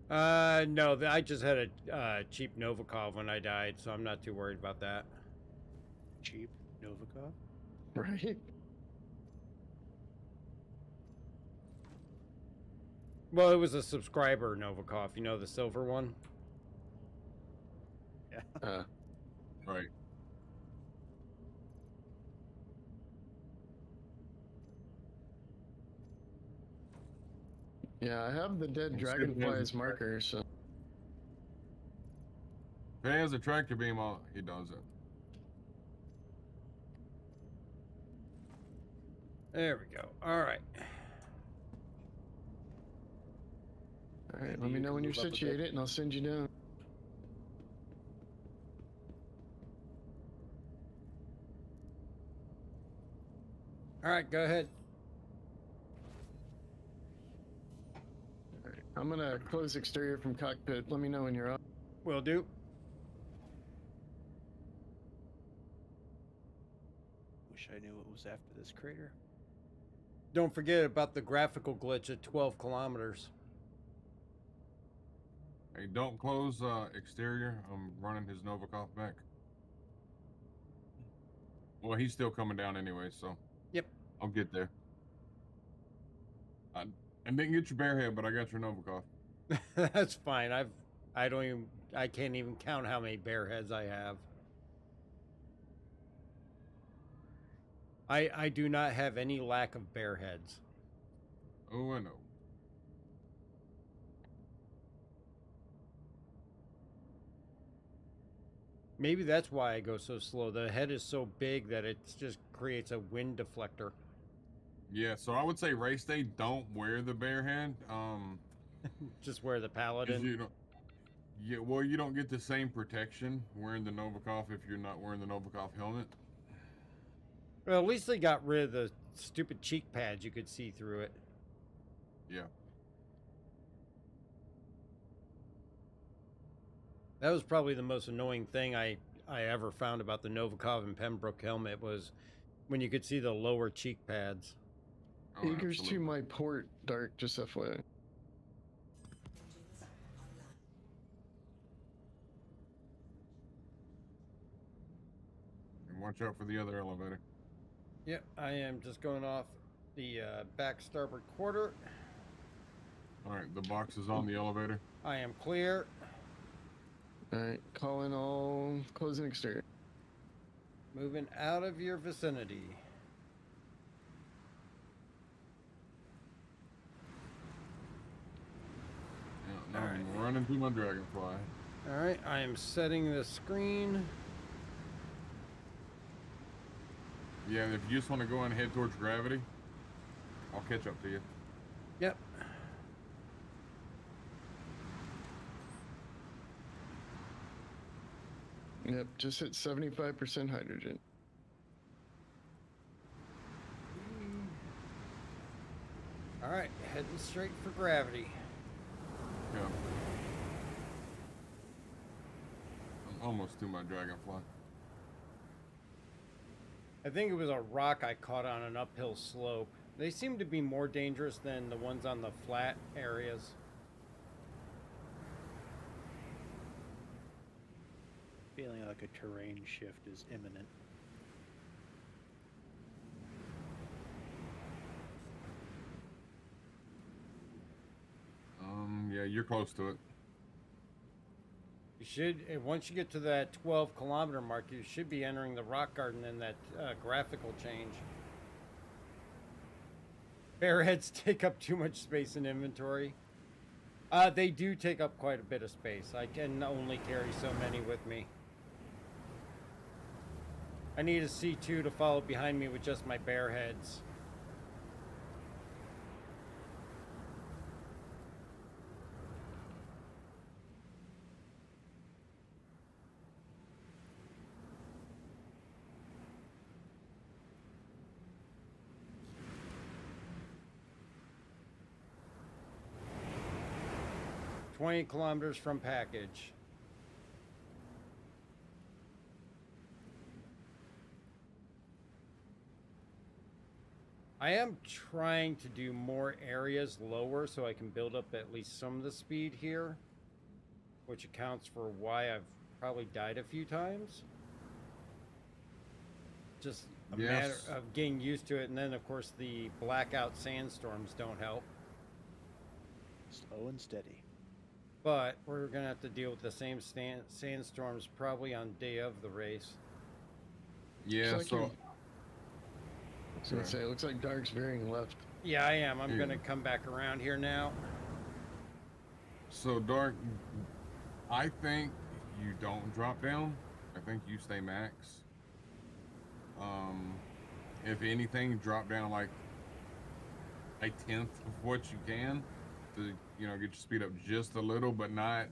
No, I just had a cheap Novikov when I died, so I'm not too worried about that. Cheap Novikov? Right. Well, it was a subscriber Novikov, you know, the silver one. Yeah. Right. Yeah, I have the dead Well, dragonfly Skip as has- marker, so If he has a tractor beam on, he does it. There we go. All right. all right. Andy, Let me you know can when you're move up a bit. situated, and I'll send you down. All right, go ahead. All right. I'm gonna close exterior from cockpit. Let me know when you're up. Will do. Wish I knew what was after this crater. Don't forget about the graphical glitch at 12 kilometers. Hey, don't close exterior. I'm running his Novikov back. Well, he's still coming down anyway, so. Yep. I'll get there. I didn't get your Bearhead, but I got your Novikov. That's fine. I can't even count how many bear heads I have. I do not have any lack of bear heads. Oh, I know. Maybe that's why I go so slow. The head is so big that it just creates a wind deflector. Yeah, so I would say race day, don't wear the Bearhead. Just wear the 'Cause Paladin. you don't, yeah, well, you don't get the same protection wearing the Novikov if you're not wearing the Novikov helmet. Well, at least they got rid of the stupid cheek pads. You could see through it. Yeah. That was probably the most annoying thing I ever found about the Novikov and Pembroke helmet was when you could see the lower cheek pads. Oh, Eager's to absolutely. my port, Dark, just FYI. And watch out for the other elevator. Yep, I am just going off the back starboard quarter. All right, the box is on the elevator. I am clear. All right, calling all closing exterior. Moving out of your vicinity. Yeah, no, I'm running through my Dragonfly. All right, I am setting the screen. Yeah, and if you just want to go and head towards gravity, I'll catch up to you. Yep. Yep, just hit 75% hydrogen. All right, heading straight for gravity. Yeah. I'm almost to my Dragonfly. I think it was a rock I caught on an uphill slope. They seem to be more dangerous than the ones on the flat areas. Feeling like a terrain shift is imminent. Yeah, you're close to it. You should, once you get to that 12-kilometer mark, you should be entering the rock garden in that graphical change. Bearheads take up too much space in inventory. They do take up quite a bit of space. I can only carry so many with me. I need a C2 to follow behind me with just my bearheads. $20 kilometers from package. I am trying to do more areas lower so I can build up at least some of the speed here, which accounts for why I've probably died a few times. Just a matter of getting used to it, and then of course the blackout sandstorms don't help. Slow and steady. But we're gonna have to deal with the same sandstorms probably on day of the race. Yeah, like so I was gonna say, it looks like Dark's veering left. Yeah, I am. I'm Yeah. gonna come back around here now. So Dark, I think you don't drop down. I think you stay max. If anything, drop down like a tenth of what you can to, you know, get your speed up just a little, but not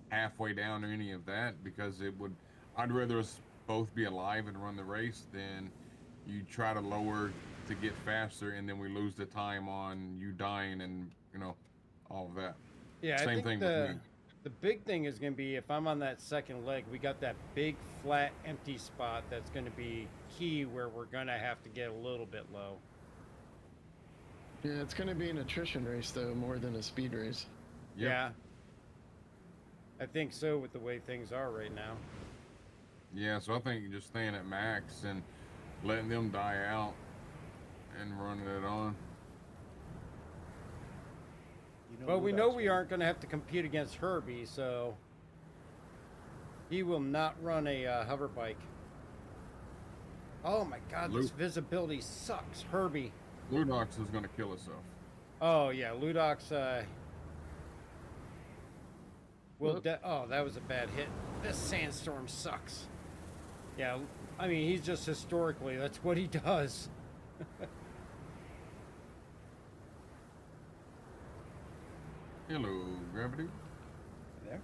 halfway down or any of that, because it would. I'd rather us both be alive and run the race than you try to lower to get faster and then we lose the time on you dying and, you know, all of that. Yeah, Same I think thing with me. the big thing is going to be if I'm on that second leg, we got that big flat empty spot that's going to be key where we're going to have to get a little bit low. Yeah, it's going to be an attrition race though, more than a speed race. Yep. Yeah. I think so with the way things are right now. Yeah, so I think just staying at max and letting them die out and running it on. Well, we know we aren't going to have to compete against Herbie, so he will not run a hover bike. Oh my God, this visibility sucks, Herbie. Ludox is going to kill himself. Oh yeah, Ludox. Oh, that was a bad hit. This sandstorm sucks. Yeah, I mean he's just historically that's what he does. Hello, Gravity. There.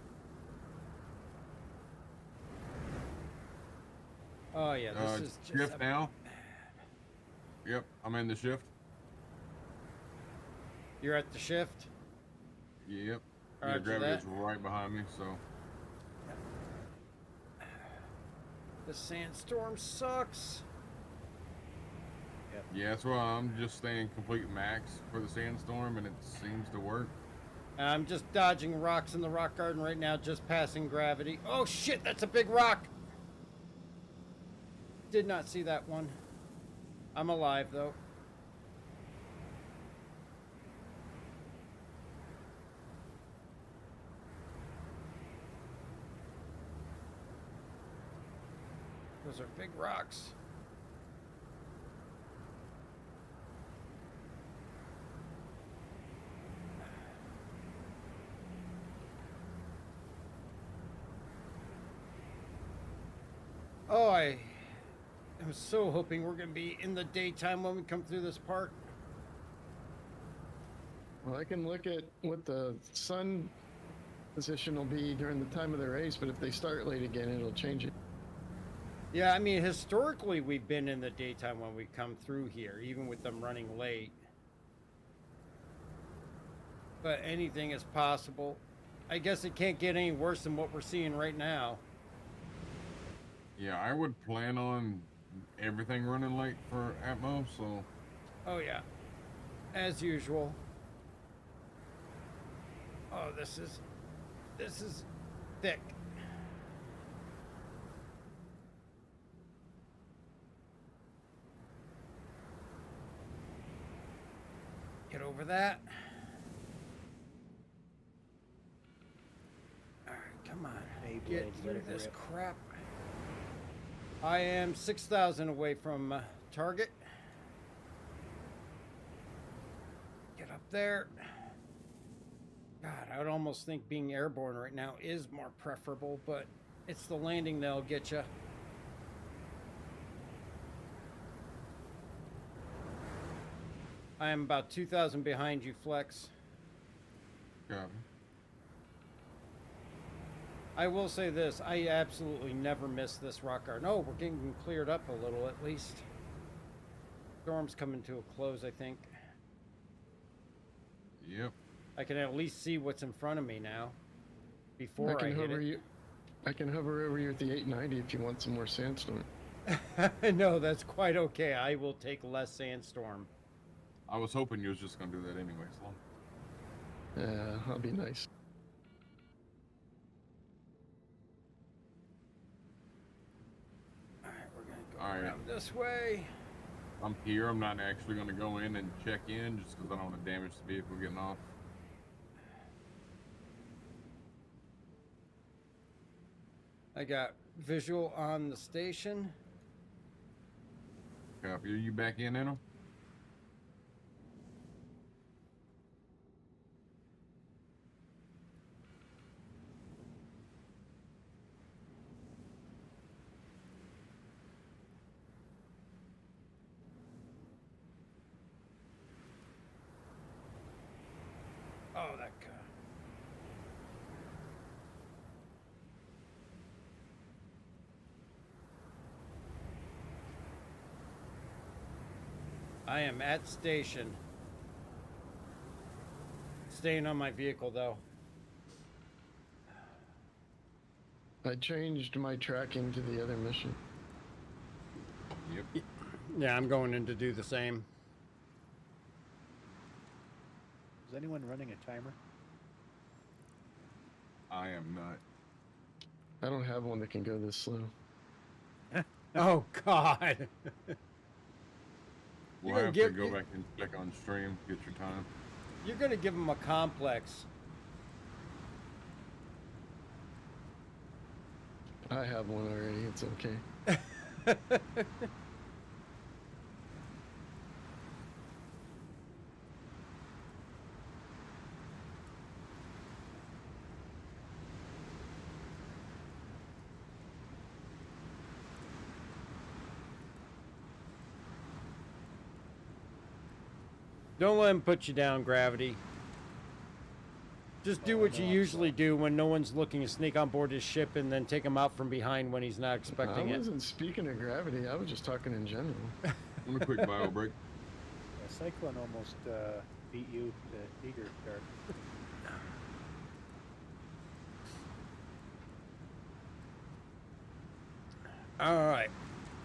Oh yeah, this is just shift now. Yep, I'm in the shift. You're at the shift? Yep. Roger Yeah, Gravity's that. right behind me, so. The sandstorm sucks. Yep. Yeah, that's why I'm just staying complete max for the sandstorm, and it seems to work. I'm just dodging rocks in the rock garden right now, just passing Gravity. Oh shit, that's a big rock! Did not see that one. I'm alive though. Those are big rocks. Oh, I am so hoping we're going to be in the daytime when we come through this part. Well, I can look at what the sun position will be during the time of the race, but if they start late again, it'll change it. Yeah, I mean, historically, we've been in the daytime when we come through here, even with them running late. But anything is possible. I guess it can't get any worse than what we're seeing right now. Yeah, I would plan on everything running late for Atmo, so. Oh, yeah. As usual. Oh, this is thick. Get over that. All right, come on. Get through this crap. I am 6,000 away from target. Get up there. God, I would almost think being airborne right now is more preferable, but it's the landing that'll get you. I am about 2,000 behind you, Flex. Yeah. I will say this, I absolutely never miss this rock garden. Oh, we're getting cleared up a little at least. Storm's coming to a close, I think. Yep. I can at least see what's in front of me now. Before I hit it. I can hover over you at the 890 if you want some more sandstorm. No, that's quite okay. I will take less sandstorm. I was hoping you was just gonna do that anyway, so. Yeah, that'll be nice. Alright, we're gonna go around this way. I'm here. I'm not actually gonna go in and check in just because I don't want to damage the vehicle getting off. I got visual on the station. Copy. Are you back in, Anna? Oh, that car. I am at station. Staying on my vehicle, though. I changed my tracking to the other mission. Yep. Yeah, I'm going in to do the same. Is anyone running a timer? I am not. I don't have one that can go this slow. Oh, God. We'll have to go back and check on stream, get your time. You're going to give him a complex. I have one already. It's okay. Don't let him put you down, Gravity. Just do what you usually do when no one's looking to sneak on board his ship and then take him out from behind when he's not expecting it. I wasn't speaking of Gravity. I was just talking in general. I'm a quick bio break. Yeah, Cyclone almost beat you to Eager start. All right.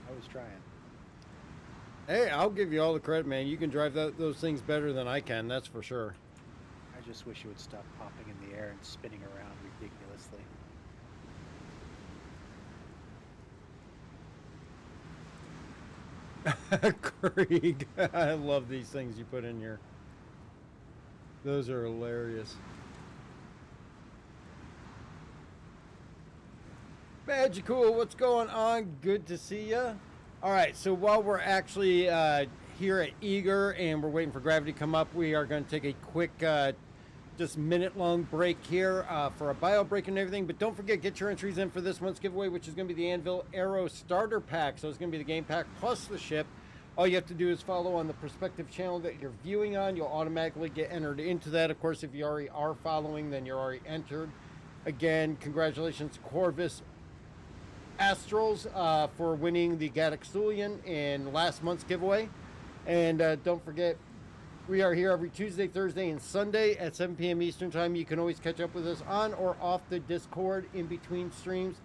I was trying. Hey, I'll give you all the credit, man. You can drive those things better than I can, that's for sure. I just wish you would stop popping in the air and spinning around ridiculously. Krieg, I love these things you put in here. Those are hilarious. Magical, what's going on? Good to see you. All right, so while we're actually here at Eager and we're waiting for Gravity to come up, we are going to take a quick, just minute-long break here for a bio break and everything. But don't forget, get your entries in for this month's giveaway, which is going to be the Anvil Arrow Starter Pack. So it's going to be the game pack plus the ship. All you have to do is follow on the prospective channel that you're viewing on. You'll automatically get entered into that. Of course, if you already are following, then you're already entered. Again, congratulations, Corvus Astrals, for winning the Gadaxulian in last month's giveaway. And don't forget, we are here every Tuesday, Thursday, and Sunday at 7 p.m. Eastern Time. You can always catch up with us on or off the Discord in between streams.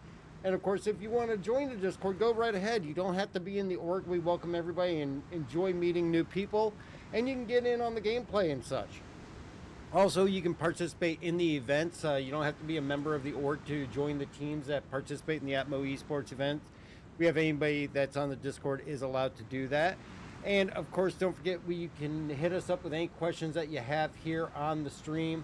And of course, if you want to join the Discord, go right ahead. You don't have to be in the org. We welcome everybody and enjoy meeting new people. And you can get in on the gameplay and such. Also, you can participate in the events. You don't have to be a member of the org to join the teams that participate in the Atmo Esports events. We have anybody that's on the Discord is allowed to do that. And of course, don't forget, you can hit us up with any questions that you have here on the stream.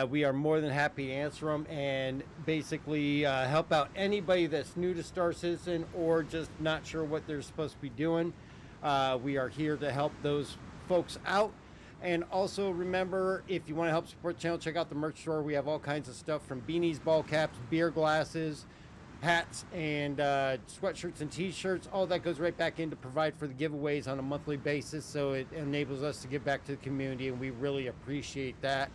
We are more than happy to answer them and basically help out anybody that's new to Star Citizen or just not sure what they're supposed to be doing. We are here to help those folks out. And also remember, if you want to help support the channel, check out the merch store. We have all kinds of stuff from beanies, ball caps, beer glasses, hats, and sweatshirts and t-shirts. All that goes right back in to provide for the giveaways on a monthly basis. So it enables us to give back to the community, and we really appreciate that.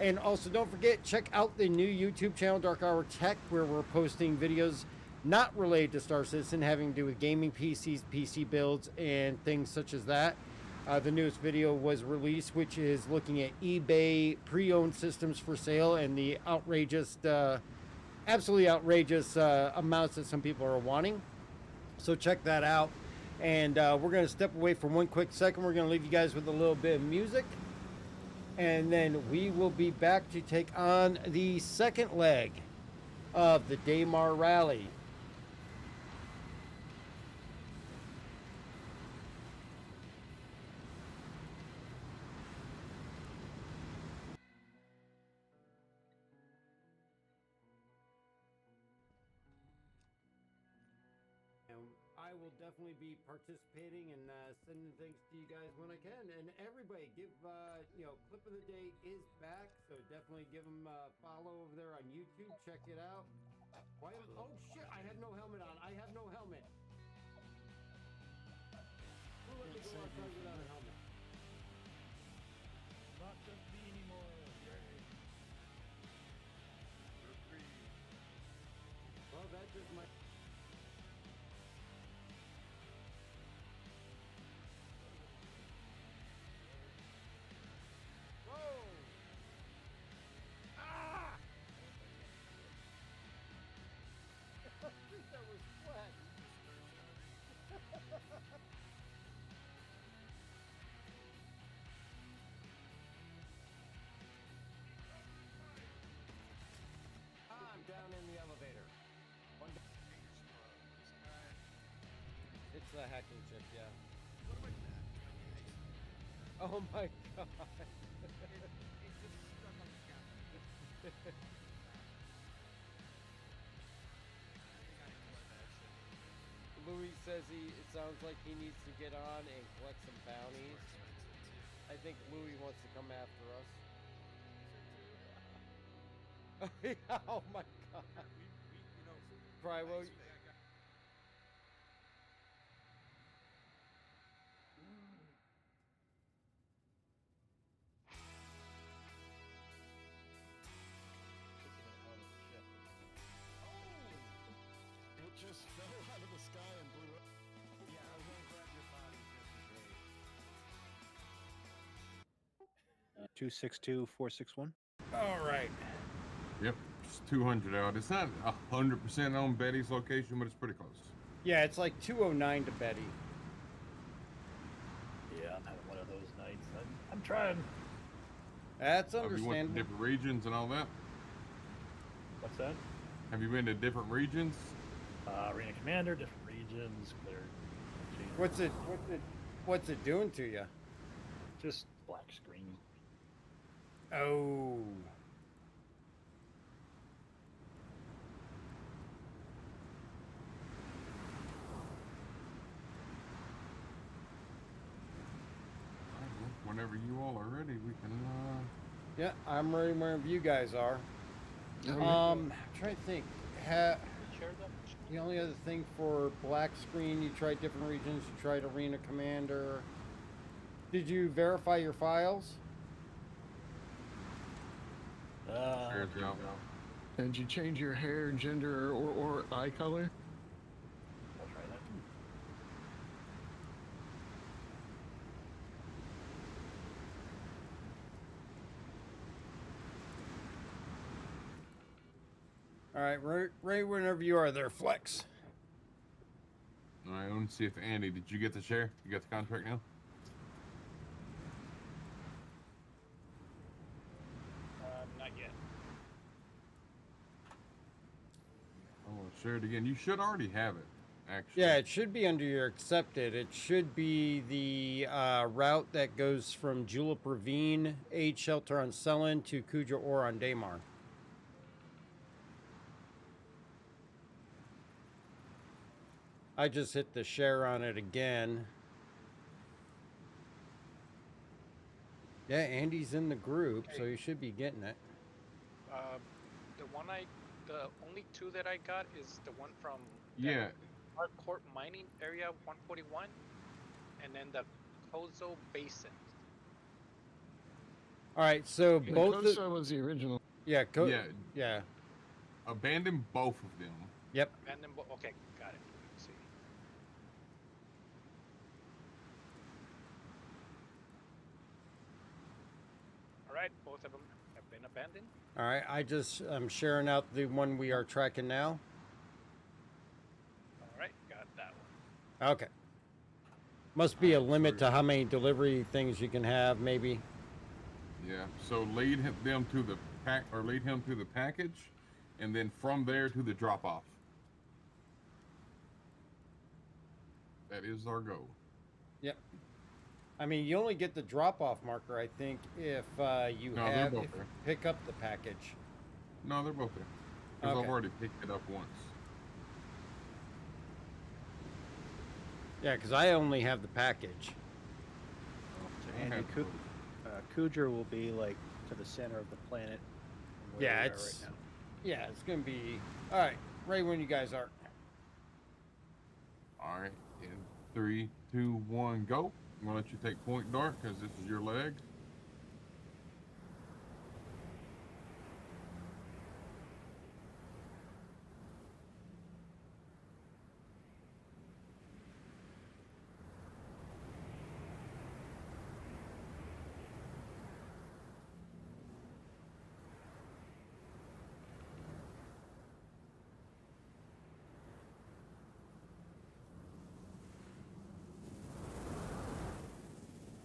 And also don't forget, check out the new YouTube channel, Dark Hour Tech, where we're posting videos not related to Star Citizen, having to do with gaming PCs, PC builds, and things such as that. The newest video was released, which is looking at eBay pre-owned systems for sale and the outrageous, absolutely outrageous amounts that some people are wanting. So check that out. And we're going to step away for one quick second. We're going to leave you guys with a little bit of music. And then we will be back to take on the second leg of the Daymar Rally. I will definitely be participating and sending things to you guys when I can. And everybody, give Clip of the Day is back, so definitely give them a follow over there on YouTube. Check it out. Oh shit! I have no helmet on. I have no helmet. Who let me go outside without a helmet? Not just me anymore. Yay. We're free. Well, that just might. Whoa! Ah! I think that was flat. I'm down in the elevator. It's the hacking chip, yeah. Oh my god. Louis says it sounds like he needs to get on and collect some bounties. I think Louis wants to come after us. Oh my god. Prywo. It just fell out of the sky and blew up. Yeah, I was gonna grab your body just in case. 262-461. All right. Yep, it's 200 out. It's not 100% on Betty's location, but it's pretty close. Yeah, it's like 209 to Betty. Yeah, I'm having one of those nights. I'm trying. That's Have you went to understandable. different regions and all that? What's that? Have you been to different regions? Arena Commander, different regions, clear. What's it doing to you? Just black screen. Oh. Whenever you all are ready, we can. Yeah, I'm ready wherever you guys are. Okay. I'm trying to think. The only other thing for black screen, you tried different regions, you tried Arena Commander. Did you verify your files? Did you change your hair, gender, or eye color? I'll try that too. All right, right whenever you are there, Flex. All right, let's see if Andy, did you get the share? You got the contract now? Not yet. I want to share it again. You should already have it, actually. Yeah, it should be under your accepted. It should be the route that goes from Julep Ravine, Aid Shelter on Selen to Kuja Ore on Daymar. I just hit the share on it again. Yeah, Andy's in the group, so you should be getting it. The only two that I got is the one from Yeah. Hardcourt Mining Area 141, and then the Kozo Basin. All right, so The both. Koso was the original. Yeah, Yeah. yeah. Abandon both of them. Yep. And then, okay, got it. Let's see. All right, both of them have been abandoned. All right, I'm sharing out the one we are tracking now. All right, got that one. Okay. Must be a limit to how many delivery things you can have, maybe. Yeah. So lead them to the lead him to the package, and then from there to the drop off. That is our goal. Yep. I mean, you only get the drop-off marker, I think, if you pick up the package. No, they're both there. Because Okay. I've already picked it up once. Yeah, because I only have the package. And Kujar will be like to the center of the planet. From where Yeah, we are it's right now. yeah, it's gonna be all right. Right when you guys are. All right, in 3, 2, 1, go. I'm gonna let you take point, Dark, because this is your leg.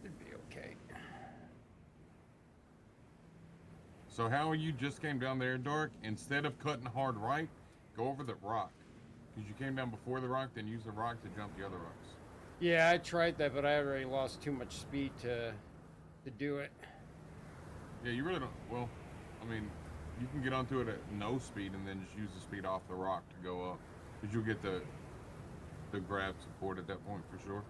It'd be okay. So how you just came down there, Dark? Instead of cutting hard right, go over the rock. Because you came down before the rock, then use the rock to jump the other rocks. Yeah, I tried that, but I already lost too much speed to do it. Yeah, you really don't. Well, I mean, you can get onto it at no speed and then just use the speed off the rock to go up. Because you'll get the grab support at that point for sure.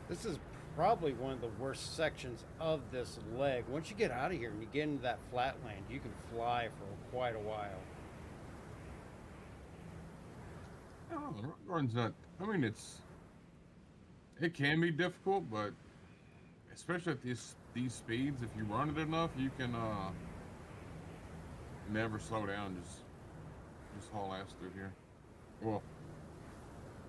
This is probably one of the worst sections of this leg. Once you get out of here and you get into that flatland, you can fly for quite a while. Oh, the rock garden's not. I mean, it can be difficult, but especially at these speeds, if you run it enough, you can never slow down. Just haul ass through here. Well,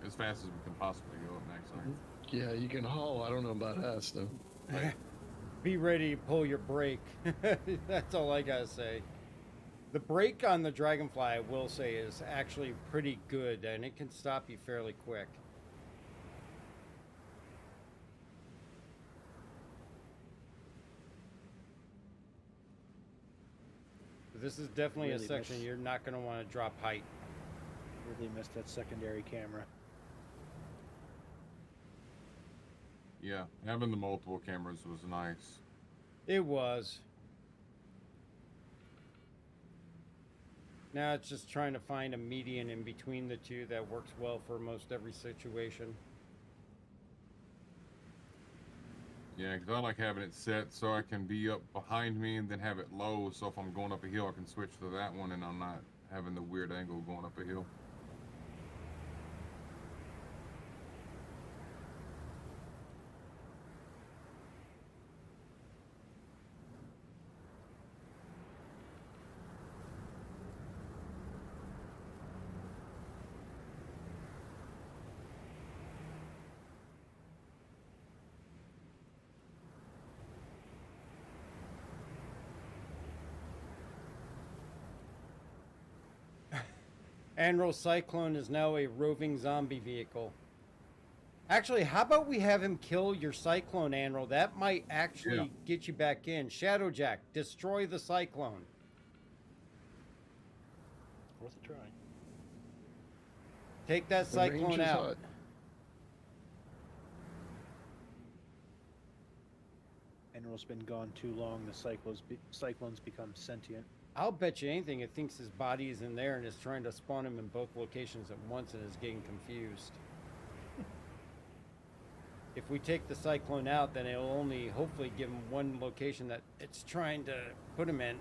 as fast as we can possibly go at max height. Yeah, you can haul. I don't know about us though. Be ready to pull your brake. That's all I gotta say. The brake on the Dragonfly, I will say, is actually pretty good, and it can stop you fairly quick. This is definitely a section you're not going to want to drop height. Really missed that secondary camera. Yeah, having the multiple cameras was nice. It was. Now it's just trying to find a median in between the two that works well for most every situation. Yeah, because I like having it set so I can be up behind me and then have it low, so if I'm going up a hill, I can switch to that one and I'm not having the weird angle going up a hill. Anro Cyclone is now a roving zombie vehicle. Actually, how about we have him kill your Cyclone, Anro? That might actually get you back in. Shadowjack, destroy the Cyclone. Worth a try. Take that The range Cyclone is out. hot. Enrol's been gone too long. The cyclones become sentient. I'll bet you anything it thinks his body is in there and is trying to spawn him in both locations at once and is getting confused. If we take the Cyclone out, then it'll only hopefully give him one location that it's trying to put him in.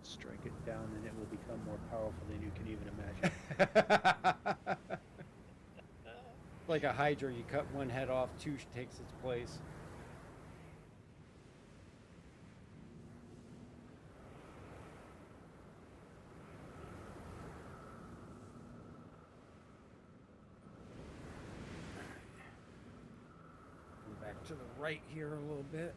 Strike it down and it will become more powerful than you can even imagine. Like a Hydra, you cut one head off, two takes its place. Back to the right here a little bit.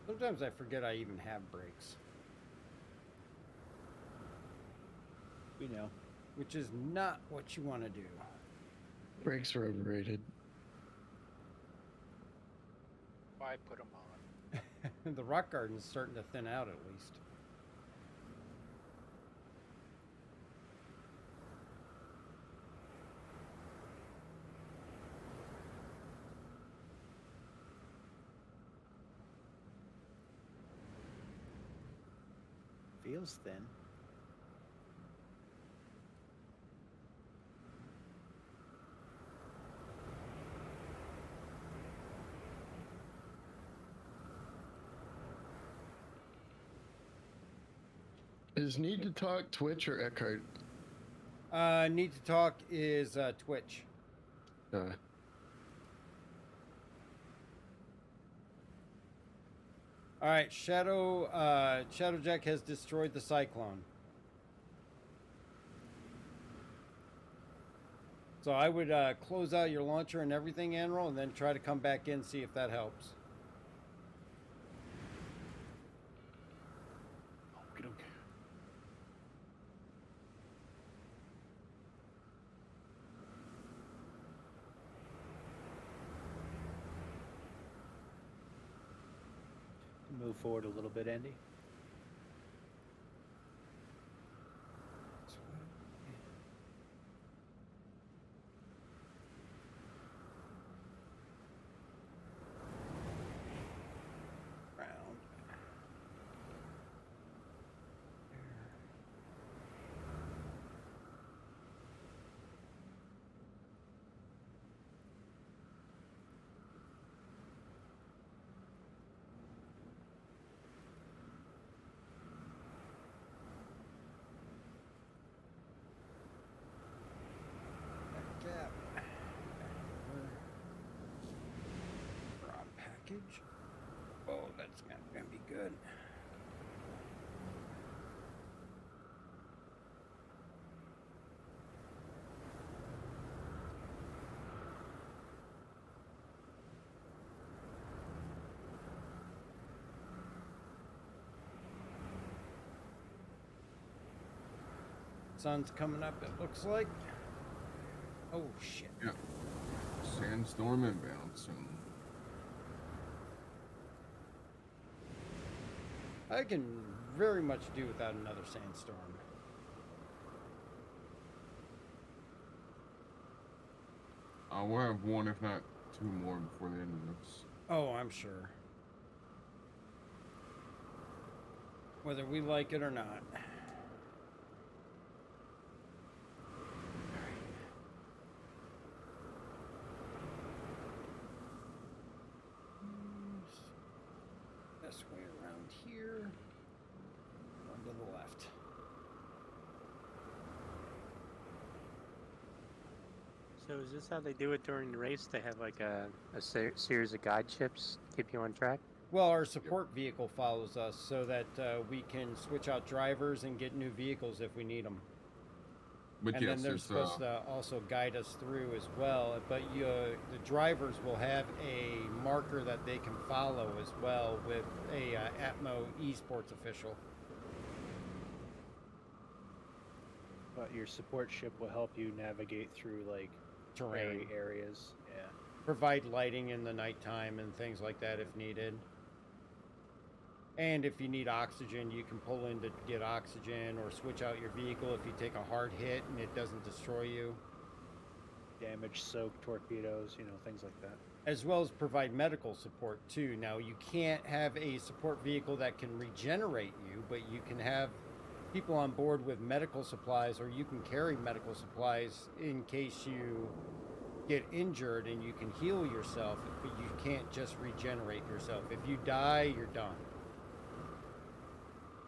Sometimes I forget I even have brakes. We know. which is not what you want to do. Brakes are overrated. Why put them on? The rock garden's starting to thin out at least. Feels thin. Is Need to Talk Twitch or Eckhart? Need to Talk is Twitch. All right, Shadowjack has destroyed the Cyclone. So I would close out your launcher and everything, Anrol, and then try to come back in, see if that helps. Okay. Move forward a little bit, Andy. Oh, that's gonna be good. Sun's coming up, it looks like. Oh shit. Yeah. Sandstorm inbound soon. I can very much do without another sandstorm. We'll have one, if not two more, before the end of this. Oh, I'm sure. Whether we like it or not. This way around here. One to the left. So is this how they do it during the race? They have like a series of guide ships to keep you on track? Well, our support vehicle follows us so that we can switch out drivers and get new vehicles if we need them. But and yes, then they're supposed to also guide us through as well. But the drivers will have a marker that they can follow as well with a Atmo esports official. But your support ship will help you navigate through like terrain areas. Yeah. Provide lighting in the nighttime and things like that if needed. And if you need oxygen, you can pull in to get oxygen or switch out your vehicle if you take a hard hit and it doesn't destroy you. Damage soaked torpedoes, things like that. As well as provide medical support too. Now you can't have a support vehicle that can regenerate you, but you can have people on board with medical supplies, or you can carry medical supplies in case you get injured and you can heal yourself, but you can't just regenerate yourself. If you die, you're done.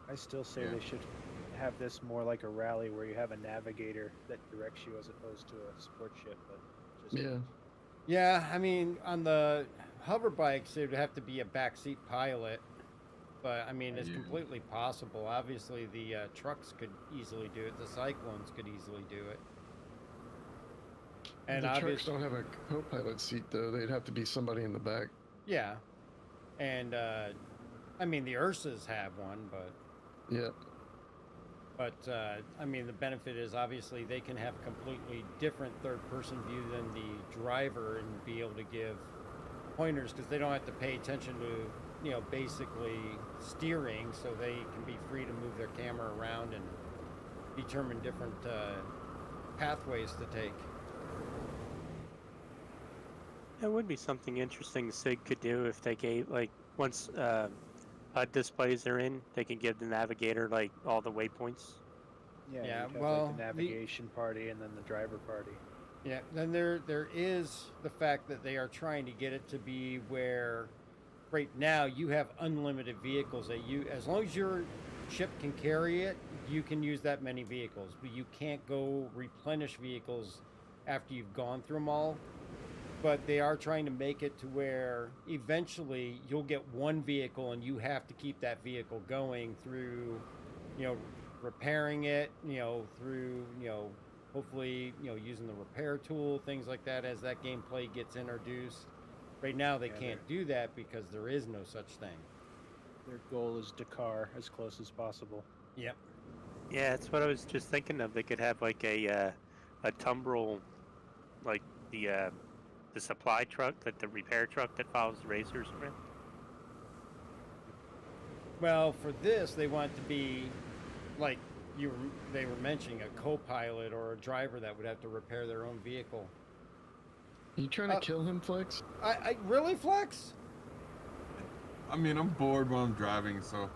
I still say they should have this more like a rally where you have a navigator that directs you as opposed to a support ship. But just Yeah, I mean, on the hover bikes, it would have to be a backseat pilot. But, I mean, it's completely possible. Obviously, the trucks could easily do it. The Cyclones could easily do it. And the trucks don't have a co-pilot seat, though. They'd have to be somebody in the back. Yeah. And, I mean, the Ursas have one, but... Yeah. But I mean, the benefit is obviously they can have a completely different third-person view than the driver and be able to give pointers because they don't have to pay attention to, basically steering, so they can be free to move their camera around and determine different pathways to take. That would be something interesting SIG could do if they gave, like, once HUD displays are in, they can give the navigator, like, all the waypoints. Yeah, well, like the navigation party and then the driver party. Yeah, then there is the fact that they are trying to get it to be where right now you have unlimited vehicles that as long as your ship can carry it, you can use that many vehicles, but you can't go replenish vehicles after you've gone through them all. But they are trying to make it to where eventually you'll get one vehicle and you have to keep that vehicle going through, repairing it, through, hopefully, using the repair tool, things like that as that gameplay gets introduced. Right now they can't do that because there is no such thing. Their goal is Dakar as close as possible. Yep. Yeah, that's what I was just thinking of. They could have like a tumbrel, like the supply truck, like the repair truck that follows the racers around. Well, for this, they want it to be like they were mentioning, a co-pilot or a driver that would have to repair their own vehicle. You trying to kill him, Flex? I really, Flex? I mean, I'm bored while I'm driving, so.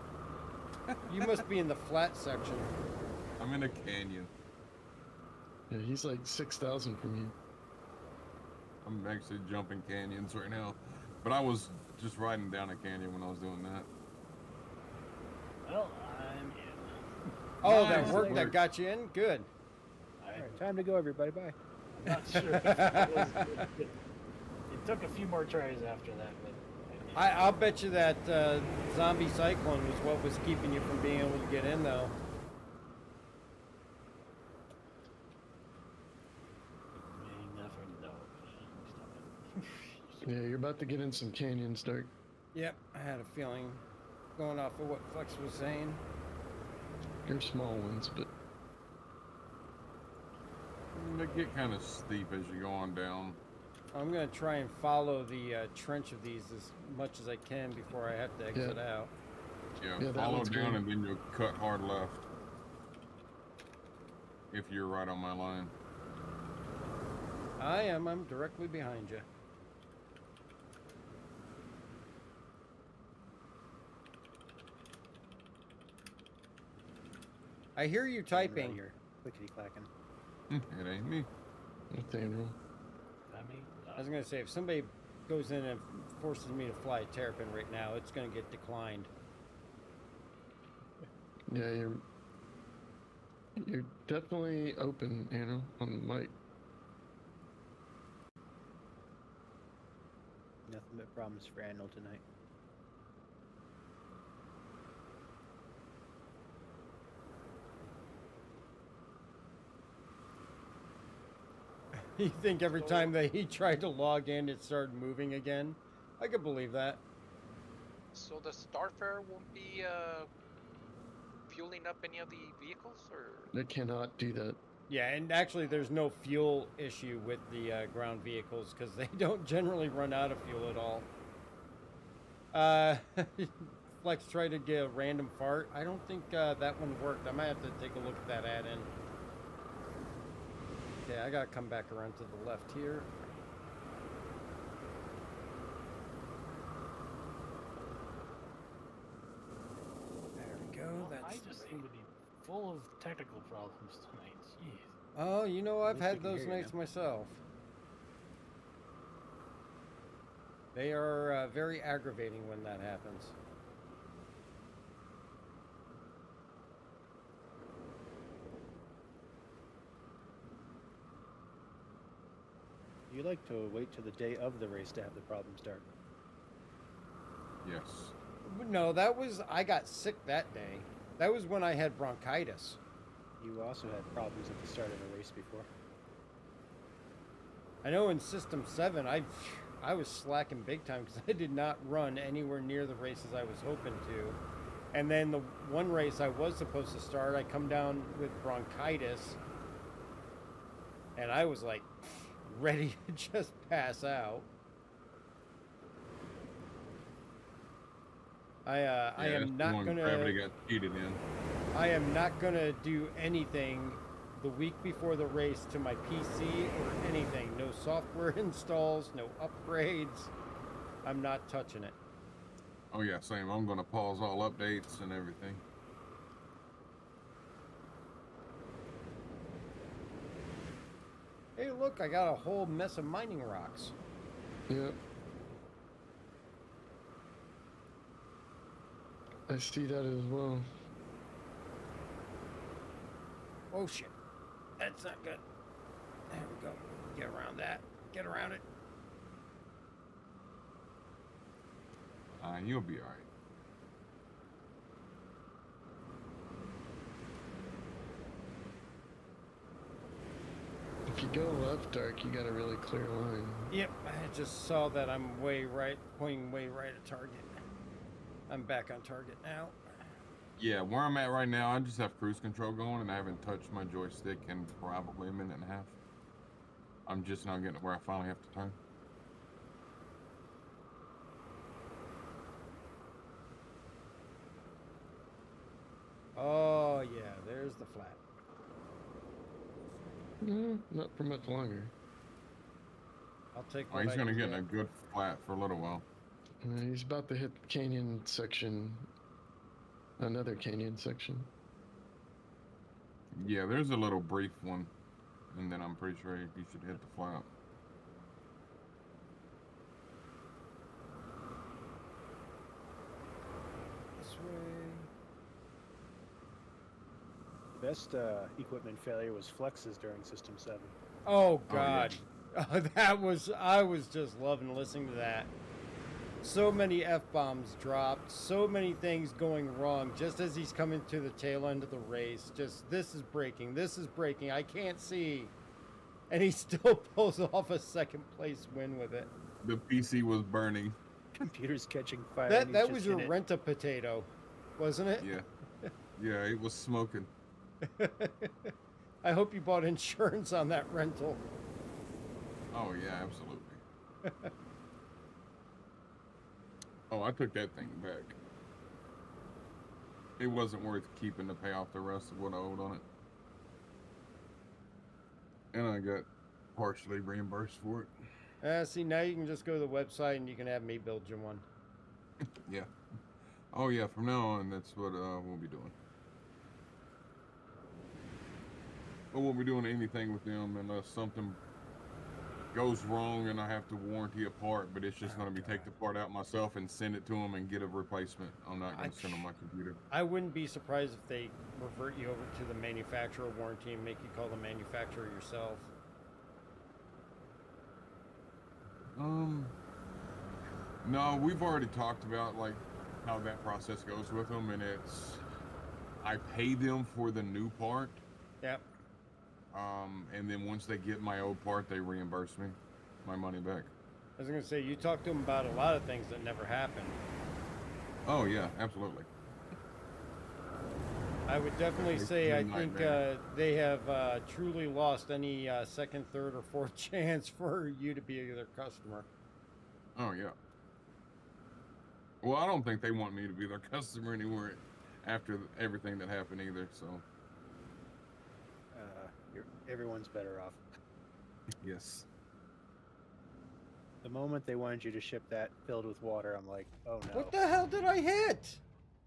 You must be in the flat section. I'm in a canyon. Yeah, he's like 6,000 from you. I'm actually jumping canyons right now, but I was just riding down a canyon when I was doing that. Well, I'm in. Oh, that worked. That got you in? Good. All right, time to go, everybody. Bye. Not sure. It took a few more tries after that, but I'll bet you that zombie cyclone was what was keeping you from being able to get in, though. you never know. Yeah, you're about to get in some canyons, Dirk. Yep, I had a feeling, going off of what Flex was saying. They're small ones, but they get kind of steep as you go on down. I'm going to try and follow the trench of these as much as I can before I have to exit out. Yeah, follow down and then you'll cut hard left. If you're right on my line. I am. I'm directly behind you. I hear you typing. You're clickety-clacking. It ain't me. It's Andrew. I was going to say, if somebody goes in and forces me to fly a Terrapin right now, it's going to get declined. Yeah, you're definitely open, Andrew, on the mic. Nothing but problems for Arnold tonight. You think every time that he tried to log in, it started moving again? I could believe that. So the Starfarer won't be fueling up any of the vehicles, or? They cannot do that. Yeah, and actually there's no fuel issue with the ground vehicles because they don't generally run out of fuel at all. Flex tried to get a random fart. I don't think that one worked. I might have to take a look at that add-in. Okay, I gotta come back around to the left here. There we go. I just seem to be full of technical problems tonight. Jeez. Oh, you know, I've least we had can those hear you nights now. myself. They are very aggravating when that happens. You like to wait till the day of the race to have the problem start. Yes. No, I got sick that day. That was when I had bronchitis. You also had problems at the start of a race before. I know in System 7, I was slacking big time because I did not run anywhere near the races I was hoping to. And then the one race I was supposed to start, I come down with bronchitis, and I was like ready to just pass out. I am not gonna. Gravity got cheated in. I am not gonna do anything the week before the race to my PC or anything. No software installs, no upgrades. I'm not touching it. Oh yeah, same. I'm gonna pause all updates and everything. Hey, look, I got a whole mess of mining rocks. Yep. I see that as well. Oh shit. That's not good. There we go. Get around that. Get around it. You'll be all right. If you go left, Dark, you got a really clear line. Yep, I just saw that I'm pointing way right at target. I'm back on target now. Yeah, where I'm at right now, I just have cruise control going, and I haven't touched my joystick in probably a minute and a half. I'm just now getting to where I finally have to turn. Oh yeah, there's the flat. No, not for much longer. I'll take. Oh, he's gonna get in a good flat for a little while. He's about to hit canyon section. Another canyon section. Yeah, there's a little brief one, and then I'm pretty sure he should hit the flat. This way. The best equipment failure was flexes during System 7. Oh God, I was just loving listening to that. So many F-bombs dropped, so many things going wrong just as he's coming to the tail end of the race. Just, this is breaking, I can't see. And he still pulls off a second place win with it. The PC was burning. Computer's catching fire. That was your rent-a-potato, wasn't it? Yeah. Yeah, it was smoking. I hope you bought insurance on that rental. Oh yeah, absolutely. Oh, I took that thing back. It wasn't worth keeping to pay off the rest of what I owed on it. And I got partially reimbursed for it. See, now you can just go to the website and you can have me build you one. Yeah. Oh yeah, from now on, that's what we'll be doing. I won't be doing anything with them unless something goes wrong and I have to warranty a part, but it's just going to be take the part out myself and send it to them and get a replacement. I'm not going to send them my computer. I wouldn't be surprised if they revert you over to the manufacturer warranty and make you call the manufacturer yourself. No, we've already talked about like how that process goes with them, and it's I pay them for the new part. Yep. And then once they get my old part, they reimburse me my money back. I was going to say, you talked to them about a lot of things that never happened. Oh yeah, absolutely. I would definitely say I think they have truly lost any second, third, or fourth chance for you to be their customer. Oh yeah. Well, I don't think they want me to be their customer anymore after everything that happened either. So. Everyone's better off. Yes. The moment they wanted you to ship that filled with water, I'm like, oh no. What the hell did I hit?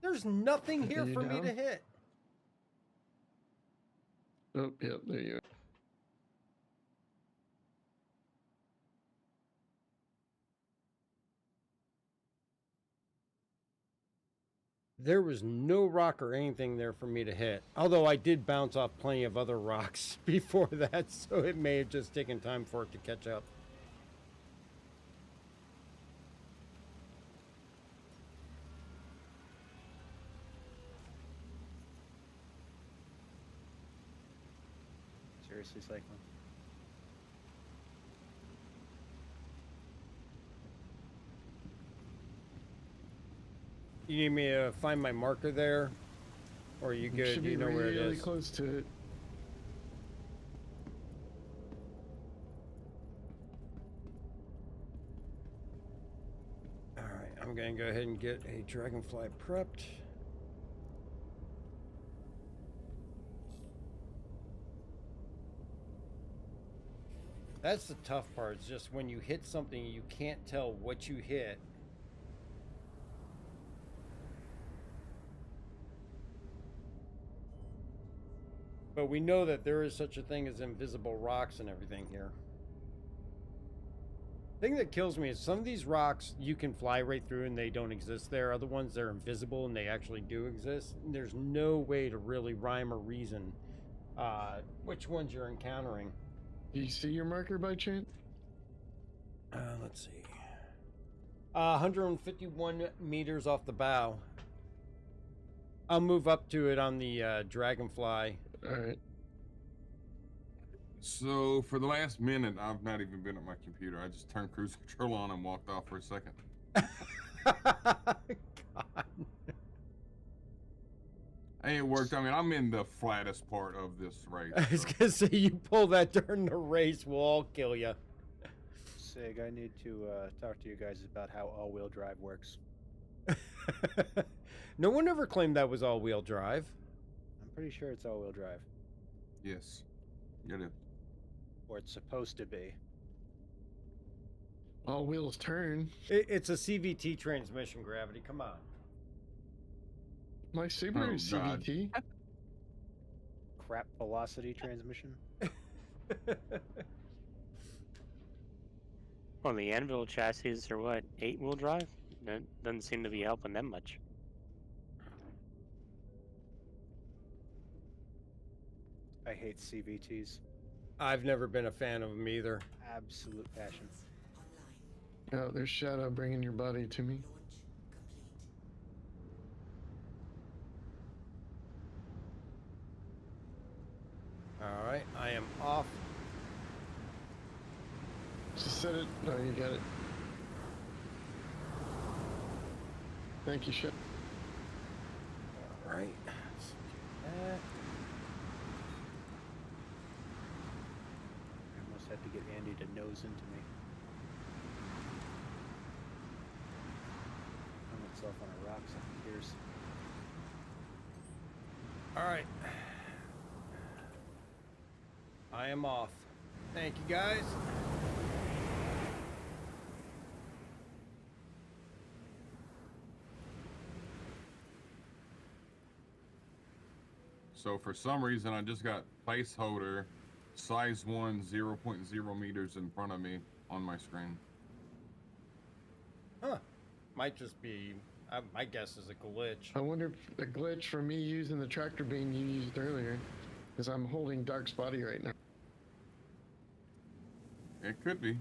There's nothing here for me to hit. Oh, yep, there you are. There was no rock or anything there for me to hit. Although I did bounce off plenty of other rocks before that, so it may have just taken time for it to catch up. Seriously, cycling. You need me to find my marker there? Or are you good? Should Do you be know where it really is? close to it. Alright, I'm gonna go ahead and get a dragonfly prepped. That's the tough part, is just when you hit something you can't tell what you hit. But we know that there is such a thing as invisible rocks and everything here. The thing that kills me is some of these rocks you can fly right through and they don't exist there. Other ones, they're invisible and they actually do exist. And there's no way to really rhyme or reason which ones you're encountering. Do you see your marker by chance? Let's see. 151 meters off the bow. I'll move up to it on the dragonfly. All right. So for the last minute, I've not even been at my computer. I just turned cruise control on and walked off for a second. God. Hey, it worked. I mean, I'm in the flattest part of this race. I was gonna say, you pull that during the race, we'll all kill you. Sig, I need to talk to you guys about how all-wheel drive works. No one ever claimed that was all-wheel drive. I'm pretty sure it's all-wheel drive. Yes, it is. Or it's supposed to be. All wheels turn. It's a CVT transmission, Gravity. Come on. My Subaru CVT. Crap velocity transmission. Well, the Anvil chassis are what, 8-wheel drive? That doesn't seem to be helping them much. I hate CVTs. I've never been a fan of them either. Absolute passion. Oh, there's Shadow bringing your body to me. All right, I am off. Just set it. No, you got it. Thank you, Shadow. All right. Let's do that. I almost had to get Andy to nose into me. Found myself on a rock some years. All right. I am off. Thank you, guys. So for some reason, I just got placeholder size 1 0.0 meters in front of me on my screen. Huh. Might just be, my guess is a glitch. I wonder if a glitch from me using the tractor beam you used earlier, because I'm holding Dark's body right now. It could be.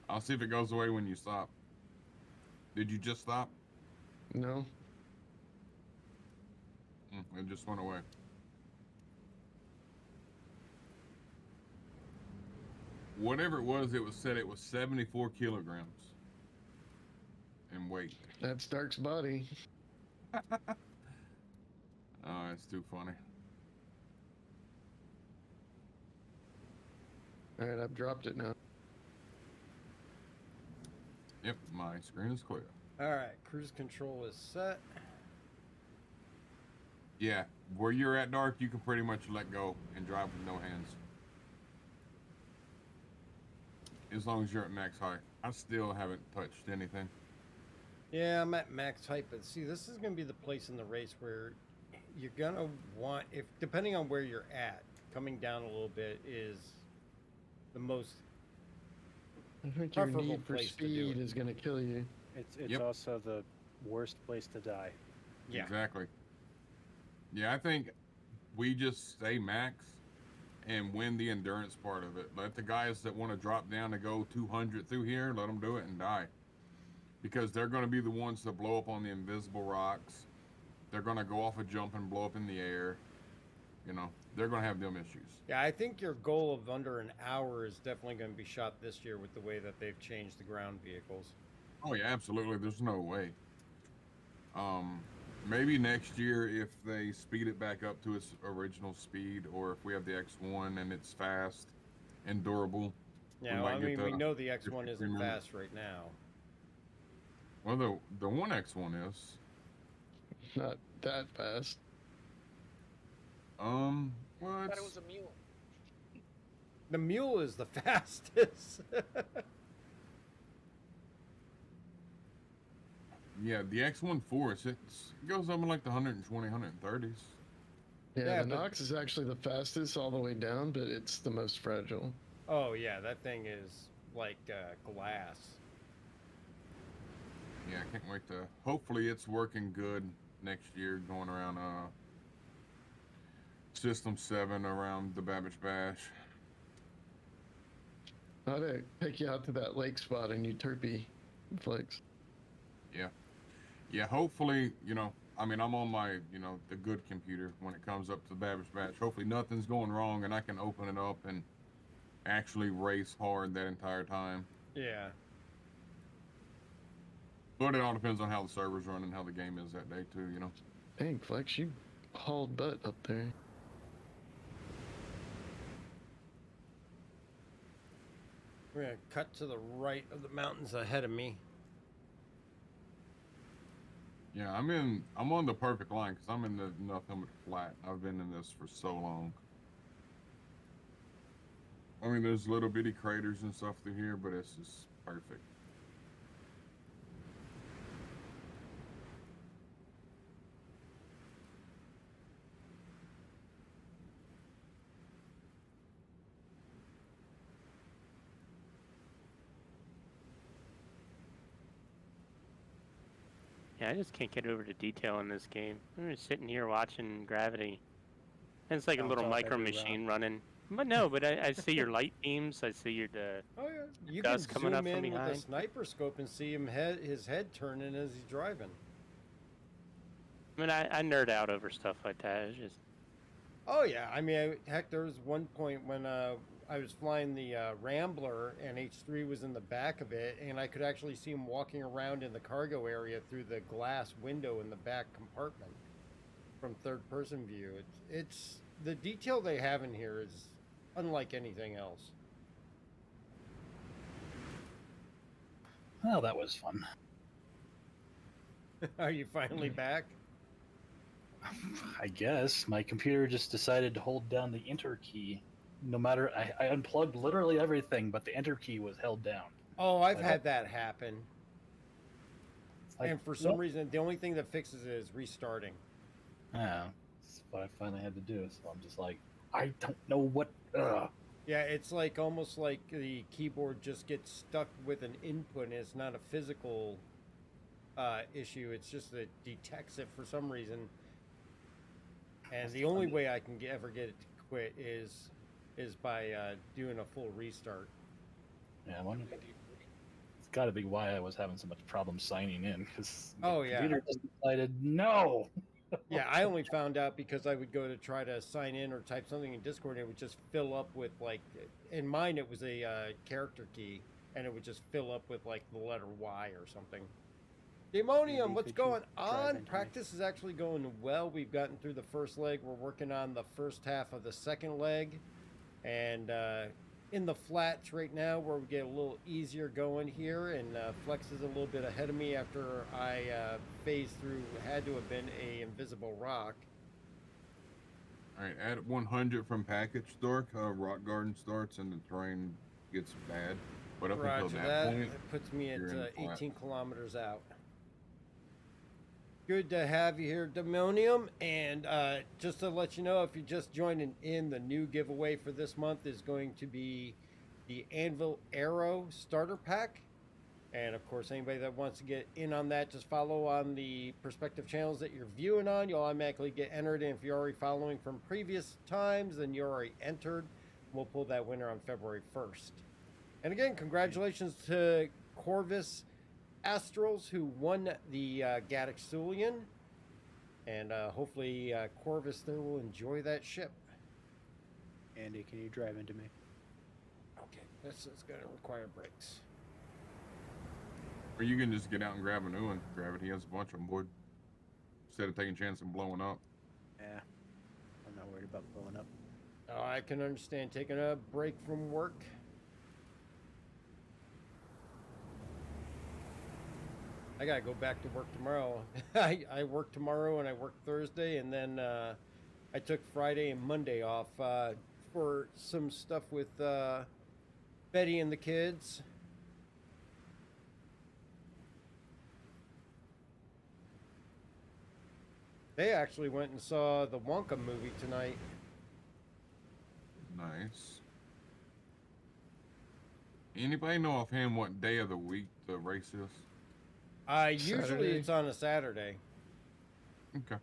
I'll see if it goes away when you stop. Did you just stop? No. It just went away. Whatever it was said it was 74 kilograms in weight. That's Dark's body. Oh, it's too funny. All right, I've dropped it now. Yep, my screen is clear. All right, cruise control is set. Yeah, where you're at, Dark, you can pretty much let go and drive with no hands. As long as you're at max height. I still haven't touched anything. Yeah, I'm at max height, but see, this is going to be the place in the race where you're going to want, if depending on where you're at, coming down a little bit is the most I think your preferable need for place to do speed it. is going to kill you. It's also the worst place to die. Yeah. Exactly. Yeah, I think we just stay max and win the endurance part of it. Let the guys that want to drop down to go 200 through here, let them do it and die. Because they're going to be the ones that blow up on the invisible rocks. They're going to go off a jump and blow up in the air. You know, they're going to have them issues. Yeah, I think your goal of under an hour is definitely going to be shot this year with the way that they've changed the ground vehicles. Oh, yeah, absolutely. There's no way. Maybe next year if they speed it back up to its original speed, or if we have the X1 and it's fast and durable. Yeah, well, I mean, we know the X1 isn't fast right now. Well, the 1X1 is. Not that fast. Well, I thought it was a mule. The mule is the fastest. Yeah, the X1 Force, it goes up in like the 120, 130s. Yeah, the Nox is actually the fastest all the way down, but it's the most fragile. Oh, yeah, that thing is like glass. Yeah, I can't wait to... Hopefully it's working good next year, going around System 7 around the Babbage Bash. I ought to take you out to that lake spot and you turpy flex. Yeah. Yeah, hopefully, you know, I mean, I'm on my, you know, the good computer when it comes up to the Babbage Bash. Hopefully nothing's going wrong and I can open it up and actually race hard that entire time. Yeah. But it all depends on how the server's running, how the game is that day too, you know. Dang, Flex, you hauled butt up there. We're gonna cut to the right of the mountains ahead of me. Yeah, I'm on the perfect line because I'm in the nothing but flat. I've been in this for so long. I mean, there's little bitty craters and stuff through here, but it's just perfect. Yeah, I just can't get over the detail in this game. I'm just sitting here watching Gravity. And it's like a little micro machine running. But no, but I see your light beams. I see your You dust can coming zoom up from in with behind. a sniper scope and see his head turning as he's driving. I mean, I nerd out over stuff like that. It's just... Oh yeah, I mean, heck, there was one point when I was flying the Rambler and H3 was in the back of it, and I could actually see him walking around in the cargo area through the glass window in the back compartment from third-person view. It's the detail they have in here is unlike anything else. Well, that was fun. Are you finally back? I guess my computer just decided to hold down the enter key. No matter, I unplugged literally everything, but the enter key was held down. Oh, I've had that happen. And for some reason, the only thing that fixes it is restarting. Yeah, that's what I finally had to do. So I'm just like, I don't know what. Yeah, it's like almost like the keyboard just gets stuck with an input, and it's not a physical issue. It's just that it detects it for some reason. And the only way I can ever get it to quit is by doing a full restart. Yeah, I wonder. It's got to be why I was having so much problem signing in, because Oh, the yeah. computer just decided no. Yeah, I only found out because I would go to try to sign in or type something in Discord, and it would just fill up with, like, in mine it was a character key, and it would just fill up with, like, the letter Y or something. Daymonium, what's going on? Practice is actually going well. We've gotten through the first leg. We're working on the first half of the second leg. And in the flats right now, where we get a little easier going here, and Flex is a little bit ahead of me after I phased through, had to have been a invisible rock. All right, at 100 from package Dork, Rock Garden starts and the terrain gets bad. But up until that point, it puts me at you're in the flat. 18 kilometers out. Good to have you here, Demonium. And just to let you know, if you're just joining in, the new giveaway for this month is going to be the Anvil Arrow Starter Pack. And of course, anybody that wants to get in on that, just follow on the prospective channels that you're viewing on. You'll automatically get entered. And if you're already following from previous times, then you're already entered. We'll pull that winner on February 1st. And again, congratulations to Corvus Astrals, who won the Gaddoxulian, and hopefully Corvus there will enjoy that ship. Andy, can you drive into me? Okay, this is going to require brakes. or you can just get out and grab a new one. Grab it. He has a bunch on board. instead of taking a chance and blowing up. Yeah, I'm not worried about blowing up. Oh, I can understand taking a break from work. I gotta go back to work tomorrow. I work tomorrow and I work Thursday, and then I took Friday and Monday off for some stuff with Betty and the kids. They actually went and saw the Wonka movie tonight. Nice. Anybody know offhand what day of the week the race is? Usually Saturday? it's on a Saturday. Okay.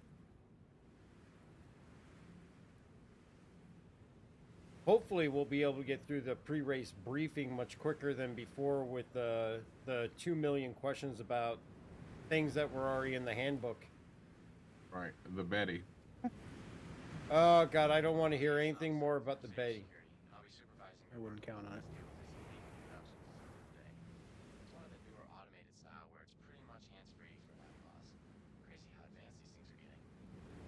Hopefully we'll be able to get through the pre-race briefing much quicker than before with the 2 million questions about things that were already in the handbook. Right, the Betty. Oh God, I don't want to hear anything more about the Betty. I wouldn't count on it. It's one of the newer automated style where it's pretty much hands-free for that class. Crazy how advanced these things are getting.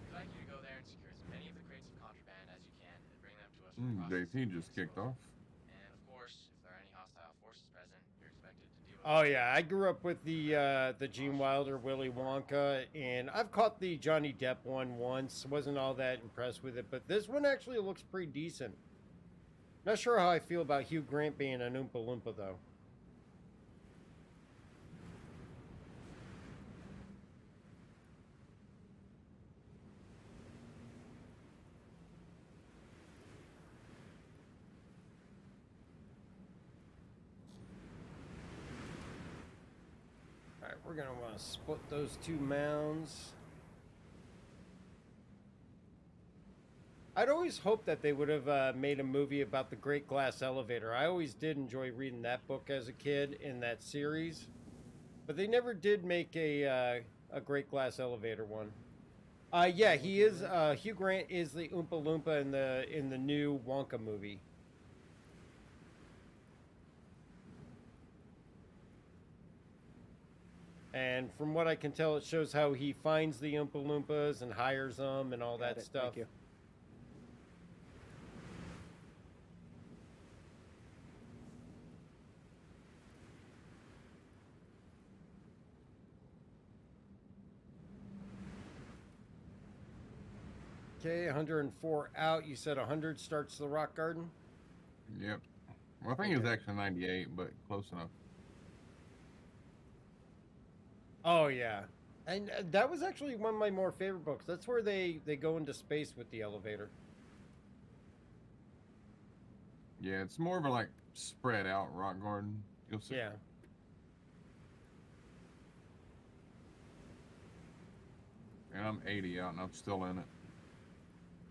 We'd like you to go there and secure as many of the crates of contraband as you can and bring them to us for processing. JT just kicked off. And of course, if there are any hostile forces present, you're expected to deal with Oh yeah, I grew up with the Gene Wilder, Willy Wonka, and I've caught the Johnny Depp one once. Wasn't all that impressed with it, but this one actually looks pretty decent. Not sure how I feel about Hugh Grant being an Oompa Loompa though. All right, we're gonna want to split those two mounds. I'd always hoped that they would have made a movie about the Great Glass Elevator. I always did enjoy reading that book as a kid in that series, but they never did make a Great Glass Elevator one. Yeah, he is. Hugh Grant is the Oompa Loompa in the new Wonka movie. And from what I can tell, it shows how he finds the Oompa Loompas and hires them and all that stuff. Thank you. Okay, 104 out. You said 100 starts the rock garden? Yep. Well, I think it was actually 98, but close enough. Oh, yeah. And that was actually one of my more favorite books. That's where they go into space with the elevator. Yeah, it's more of a like spread out rock garden. You'll see. Yeah. And I'm 80 out and I'm still in it.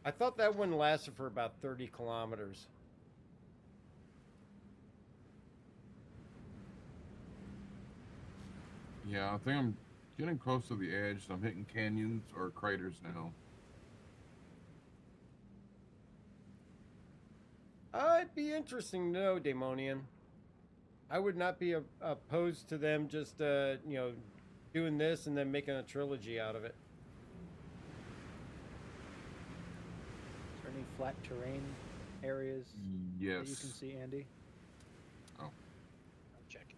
I thought that one lasted for about 30 kilometers. Yeah, I think I'm getting close to the edge. So I'm hitting canyons or craters now. It'd be interesting to know, Daemonian. I would not be opposed to them just, doing this and then making a trilogy out of it. Is there any flat terrain areas that you can Yes. see, Andy? Oh. I'm checking.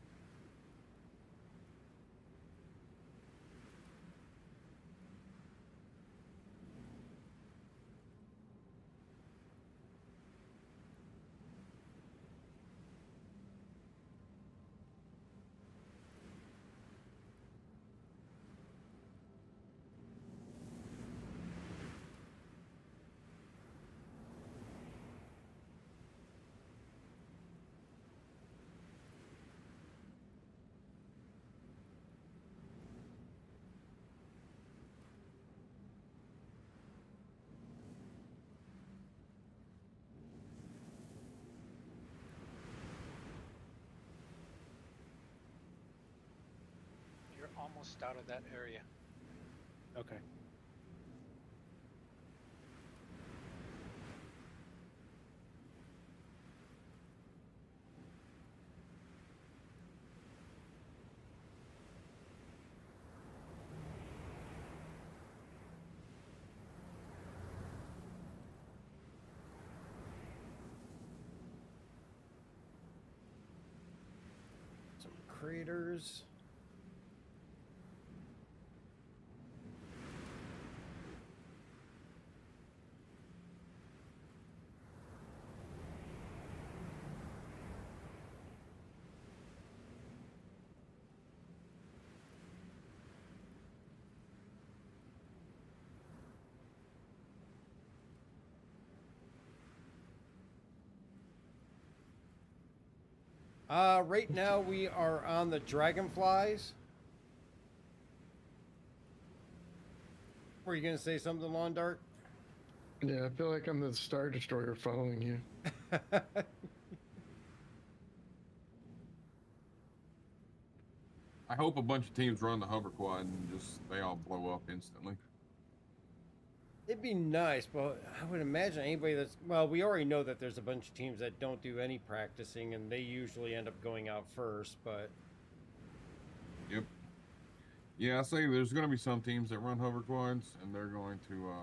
You're almost out of that area. Okay. craters. Right now we are on the Dragonflies. Were you gonna say something, Lawn Dart? Yeah, I feel like I'm the Star Destroyer following you. I hope a bunch of teams run the hover quad and just they all blow up instantly. It'd be nice, but I would imagine anybody that's... Well, we already know that there's a bunch of teams that don't do any practicing, and they usually end up going out first, but... Yep. Yeah, I say there's going to be some teams that run hover quads, and they're going to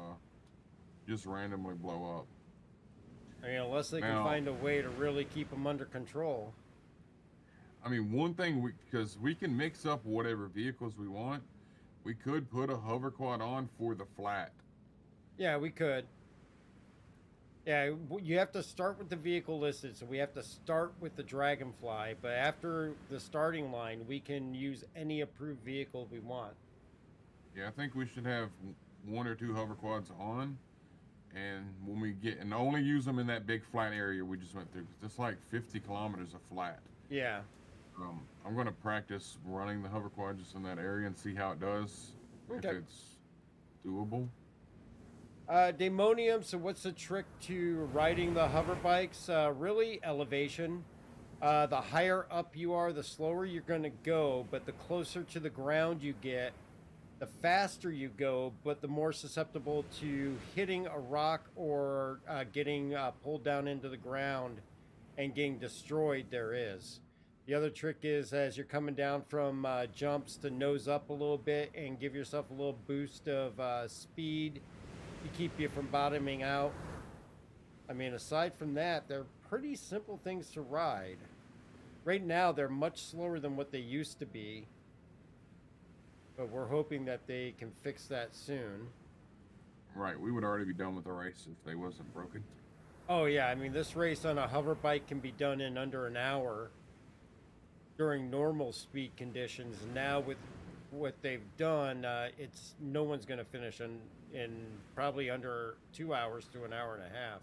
just randomly blow up. I mean, unless they can find a way to really keep them under control. I mean, one thing, because we can mix up whatever vehicles we want, we could put a hover quad on for the flat. Yeah, we could. Yeah, you have to start with the vehicle listed, so we have to start with the Dragonfly, but after the starting line, we can use any approved vehicle we want. Yeah, I think we should have 1 or 2 hover quads on, and when we get, and only use them in that big flat area we just went through, 'cause it's like 50 kilometers of flat. Yeah. I'm going to practice running the hover quad just in that area and see how it does, if it's doable. Daemonium, so what's the trick to riding the hover bikes? Really, elevation. The higher up you are, the slower you're going to go, but the closer to the ground you get, the faster you go, but the more susceptible to hitting a rock or getting pulled down into the ground and getting destroyed there is. The other trick is, as you're coming down from jumps, to nose up a little bit and give yourself a little boost of speed to keep you from bottoming out. I mean, aside from that, they're pretty simple things to ride. Right now, they're much slower than what they used to be, but we're hoping that they can fix that soon. Right, we would already be done with the race if they wasn't broken. Oh yeah, I mean, this race on a hover bike can be done in under an hour during normal speed conditions. Now with what they've done, it's no one's going to finish in probably under 2 hours to an hour and a half.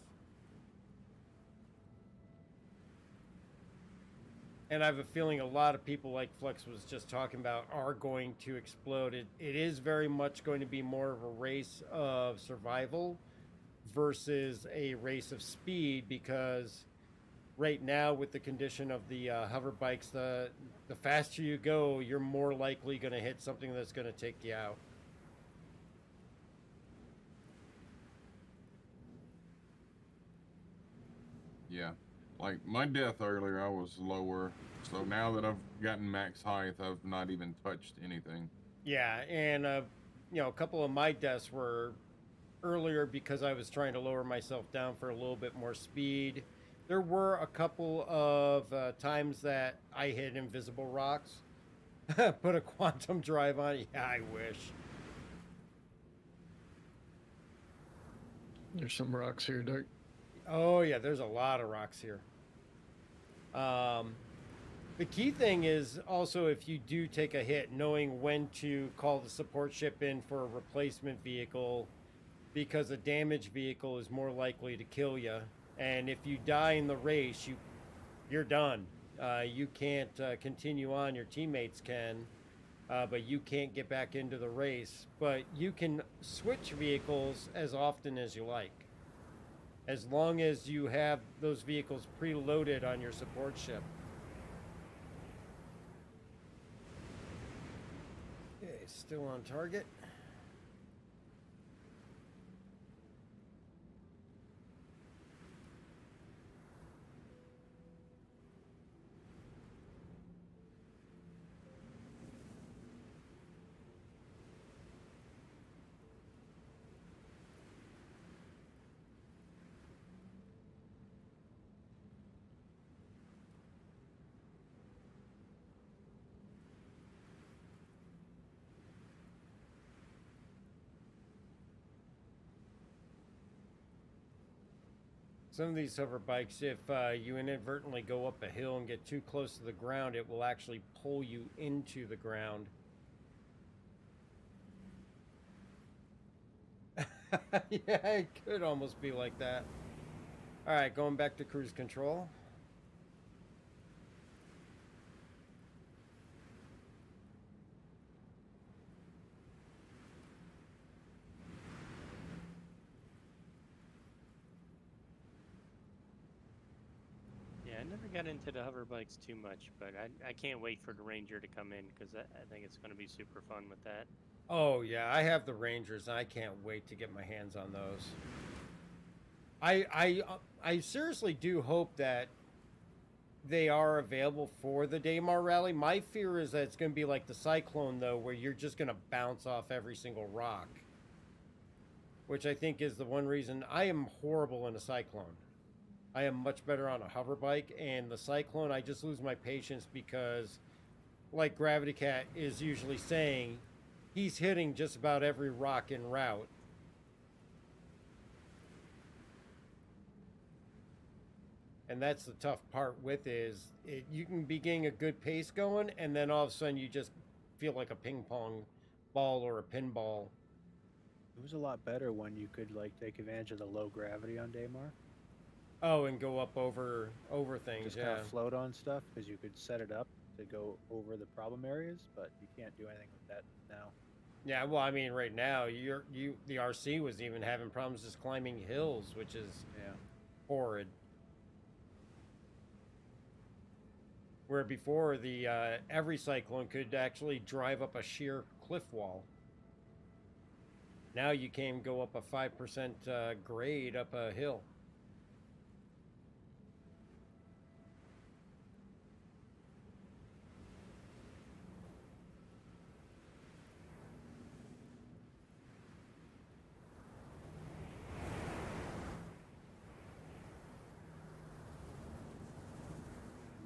And I have a feeling a lot of people, like Flex was just talking about, are going to explode. It is very much going to be more of a race of survival versus a race of speed, because right now with the condition of the hover bikes, the faster you go, you're more likely going to hit something that's going to take you out. Yeah, like my death earlier, I was lower, so now that I've gotten max height, I've not even touched anything. Yeah, and you know, a couple of my deaths were earlier because I was trying to lower myself down for a little bit more speed. There were a couple of times that I hit invisible rocks. Put a quantum drive on it. Yeah, I wish. There's some rocks here, Dark. Oh yeah, there's a lot of rocks here. The key thing is also, if you do take a hit, knowing when to call the support ship in for a replacement vehicle, because a damaged vehicle is more likely to kill you. And if you die in the race, you're done. You can't continue on. Your teammates can, but you can't get back into the race. But you can switch vehicles as often as you like, as long as you have those vehicles preloaded on your support ship. Okay, still on target. Some of these hover bikes, if you inadvertently go up a hill and get too close to the ground, it will actually pull you into the ground. Yeah, it could almost be like that. All right, going back to cruise control. Yeah, I never got into the hover bikes too much, but I can't wait for the Ranger to come in because I think it's going to be super fun with that. Oh yeah, I have the Rangers, and I can't wait to get my hands on those. I seriously do hope that they are available for the Daymar Rally. My fear is that it's going to be like the Cyclone, though, where you're just going to bounce off every single rock, which I think is the one reason I am horrible in a Cyclone. I am much better on a hover bike, and the Cyclone, I just lose my patience because, like Gravity Cat is usually saying, he's hitting just about every rock en route. And that's the tough part with is you can be getting a good pace going, and then all of a sudden you just feel like a ping pong ball or a pinball. It was a lot better when you could like take advantage of the low gravity on Daymar. Oh, and go up over things, Just yeah. kind of float on stuff because you could set it up to go over the problem areas, but you can't do anything with that now. Yeah, well, I mean, right now the RC was even having problems just climbing hills, which is horrid. Where before the every Cyclone could actually drive up a sheer cliff wall. Now you can't go up a 5% grade up a hill.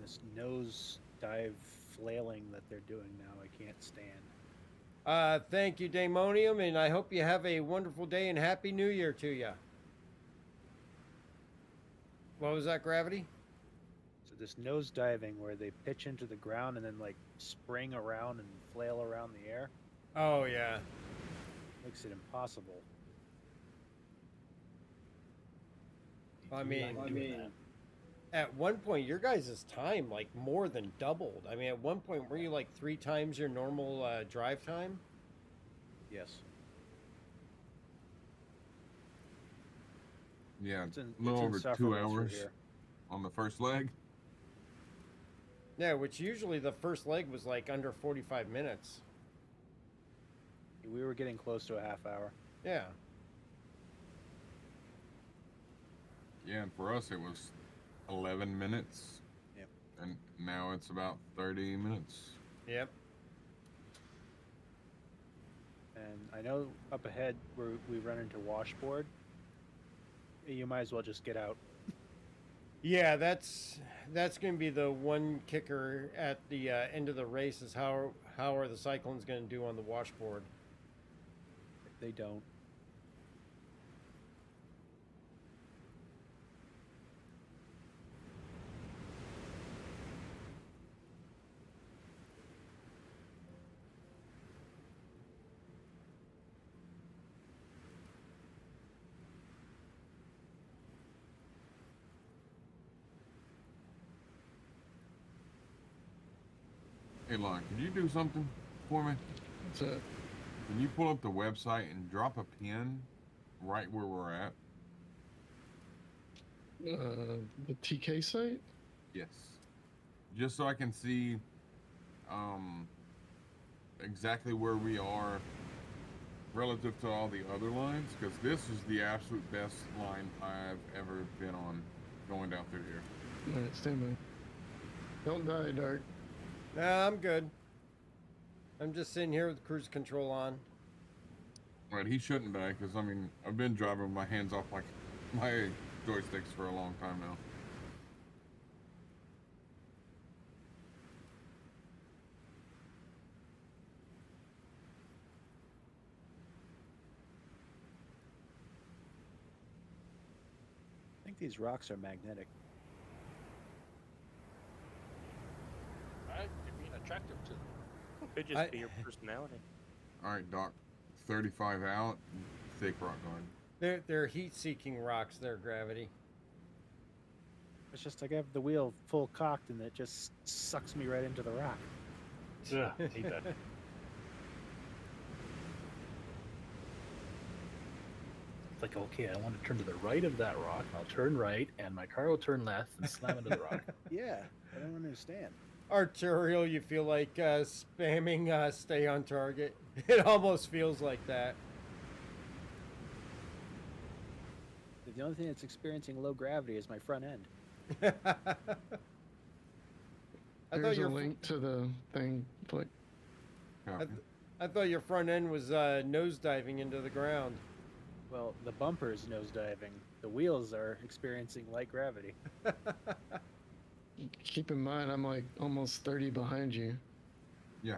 This nose dive flailing that they're doing now, I can't stand. Thank you, Daemonium, and I hope you have a wonderful day and Happy New Year to you. What was that, Gravity? So this nose diving where they pitch into the ground and then like spring around and flail around the air. Oh yeah. Makes it impossible. I mean, at one point your guys' time like more than doubled. I mean, at one point were you like 3 times your normal drive time? Yes. Yeah, a little over 2 hours on the first leg. Yeah, which usually the first leg was like under 45 minutes. We were getting close to a half hour. Yeah. Yeah, and for us it was 11 minutes. Yep. And now it's about 30 minutes. Yep. And I know up ahead we run into washboard. You might as well just get out. Yeah, that's going to be the one kicker at the end of the race is how are the Cyclones going to do on the washboard? If they don't. Hey, Lon, could you do something for me? What's that? Can you pull up the website and drop a pin right where we're at? The TK site? Yes. Just so I can see exactly where we are relative to all the other lines, because this is the absolute best line I've ever been on going down through here. All right, stand by. Don't die, Dark. Nah, I'm good. I'm just sitting here with cruise control on. Right, he shouldn't die, because, I mean, I've been driving with my hands off like my joysticks for a long time now. I think these rocks are magnetic. Alright, you're being attractive to them. Could just be your personality. All right, Doc. 35 out. Thick rock guard. They're heat-seeking rocks. They're gravity. It's just like I have the wheel full cocked and it just sucks me right into the rock. Yeah, I hate that. It's like, okay, I want to turn to the right of that rock. I'll turn right, and my car will turn left and slam into the rock. Yeah, I don't understand. Arterial, you feel like spamming stay on target. It almost feels like that. The only thing that's experiencing low gravity is my front end. There's a link to the thing. Click. I thought your front end was nosediving into the ground. Well, the bumper's nosediving. The wheels are experiencing light gravity. Keep in mind, I'm like almost 30 behind you. Yeah.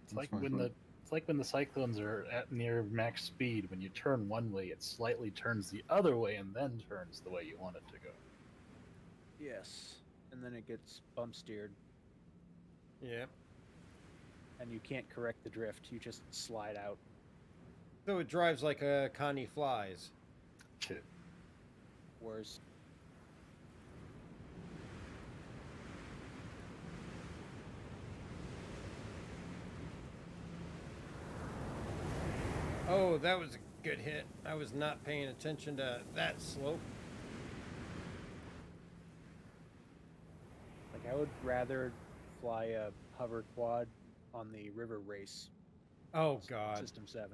It's like when the cyclones are at near max speed. When you turn one way, it slightly turns the other way and then turns the way you want it to go. Yes. And then it gets bump steered. Yeah. And you can't correct the drift. You just slide out. So it drives like a Connie flies. Shit. Worse. Oh, that was a good hit. I was not paying attention to that slope. Like, I would rather fly a hover quad on the river race. Oh, God. System 7.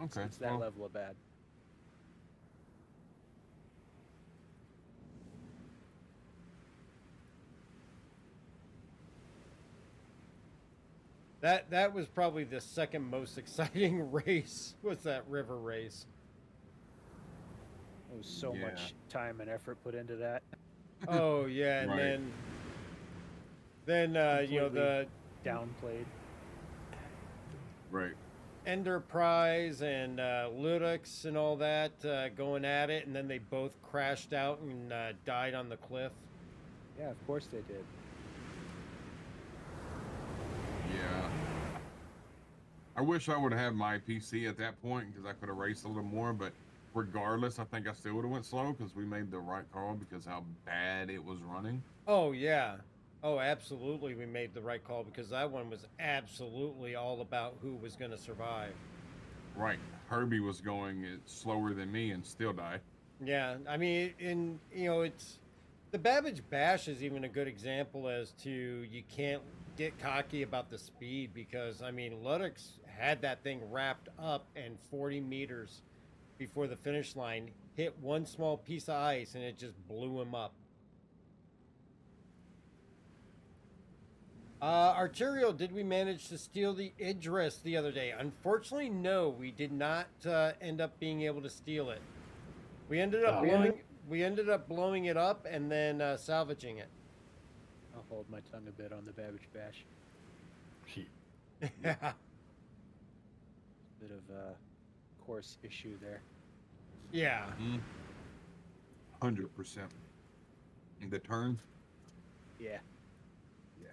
Okay. It's that level of bad. That was probably the second most exciting race, was that river race. There was so much time and effort put into that. Oh yeah, and Right. then you know, the downplayed. Right. Enterprise and Ludix and all that going at it, and then they both crashed out and died on the cliff. Yeah, of course they did. Yeah. I wish I would have had my PC at that point because I could have raced a little more, but regardless, I think I still would have went slow because we made the right call because how bad it was running. Oh yeah. Oh, absolutely, we made the right call because that one was absolutely all about who was going to survive. Right. Herbie was going slower than me and still died. Yeah, I mean, it's the Babbage Bash is even a good example as to you can't get cocky about the speed because, I mean, Ludix had that thing wrapped up and 40 meters before the finish line hit one small piece of ice and it just blew him up. Arterial, did we manage to steal the Idris the other day? Unfortunately, no, we did not end up being able to steal it. We ended up blowing it up and then salvaging it. I'll hold my tongue a bit on the Babbage Bash. Yeah. Bit of a course issue there. Yeah. 100%. The turn? Yeah. Yeah.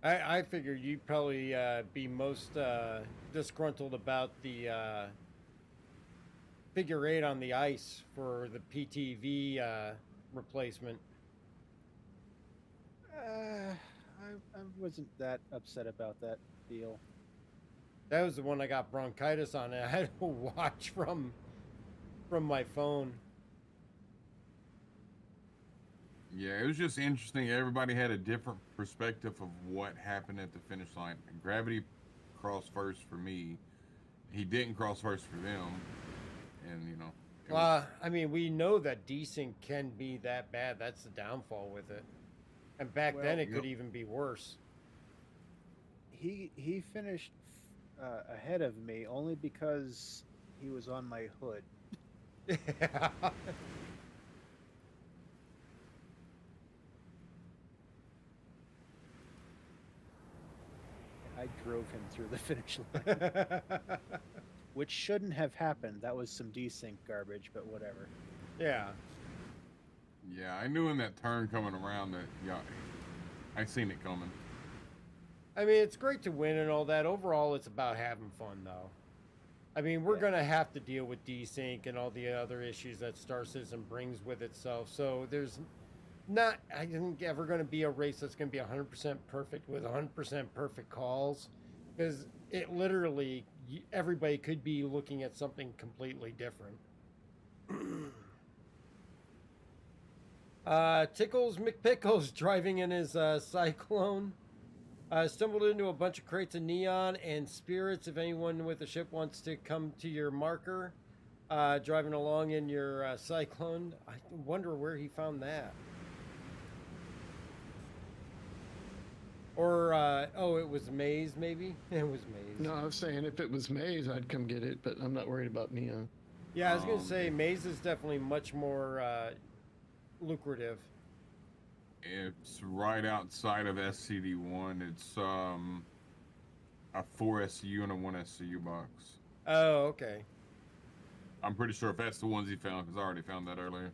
I figure you'd probably be most disgruntled about the figure 8 on the ice for the PTV replacement. I wasn't that upset about that deal. That was the one I got bronchitis on, and I had to watch from my phone. Yeah, it was just interesting. Everybody had a different perspective of what happened at the finish line. Gravity crossed first for me. He didn't cross first for them. And, you know. I mean, we know that desync can be that bad. That's the downfall with it. And back then, it Well, could even be worse. he finished ahead of me only because he was on my hood. Yeah. I drove him through the finish line. Which shouldn't have happened. That was some desync garbage, but whatever. Yeah. Yeah, I knew in that turn coming around that, yeah, I seen it coming. I mean, it's great to win and all that. Overall, it's about having fun, though. I mean, we're going to have to deal with desync and all the other issues that Star Citizen brings with itself. So there's not, I think, ever going to be a race that's going to be 100% perfect with 100% perfect calls. Because it literally, everybody could be looking at something completely different. Tickles McPickles driving in his Cyclone. Stumbled into a bunch of crates of neon and spirits. If anyone with a ship wants to come to your marker, driving along in your Cyclone. I wonder where he found that. Or, oh, it was Maze, maybe? It was Maze. No, I was saying if it was Maze, I'd come get it, but I'm not worried about neon. Yeah, I was going to say Maze is definitely much more lucrative. It's right outside of SCD1. It's a 4 SCU and a 1 SCU box. Oh, okay. I'm pretty sure if that's the ones he found, because I already found that earlier.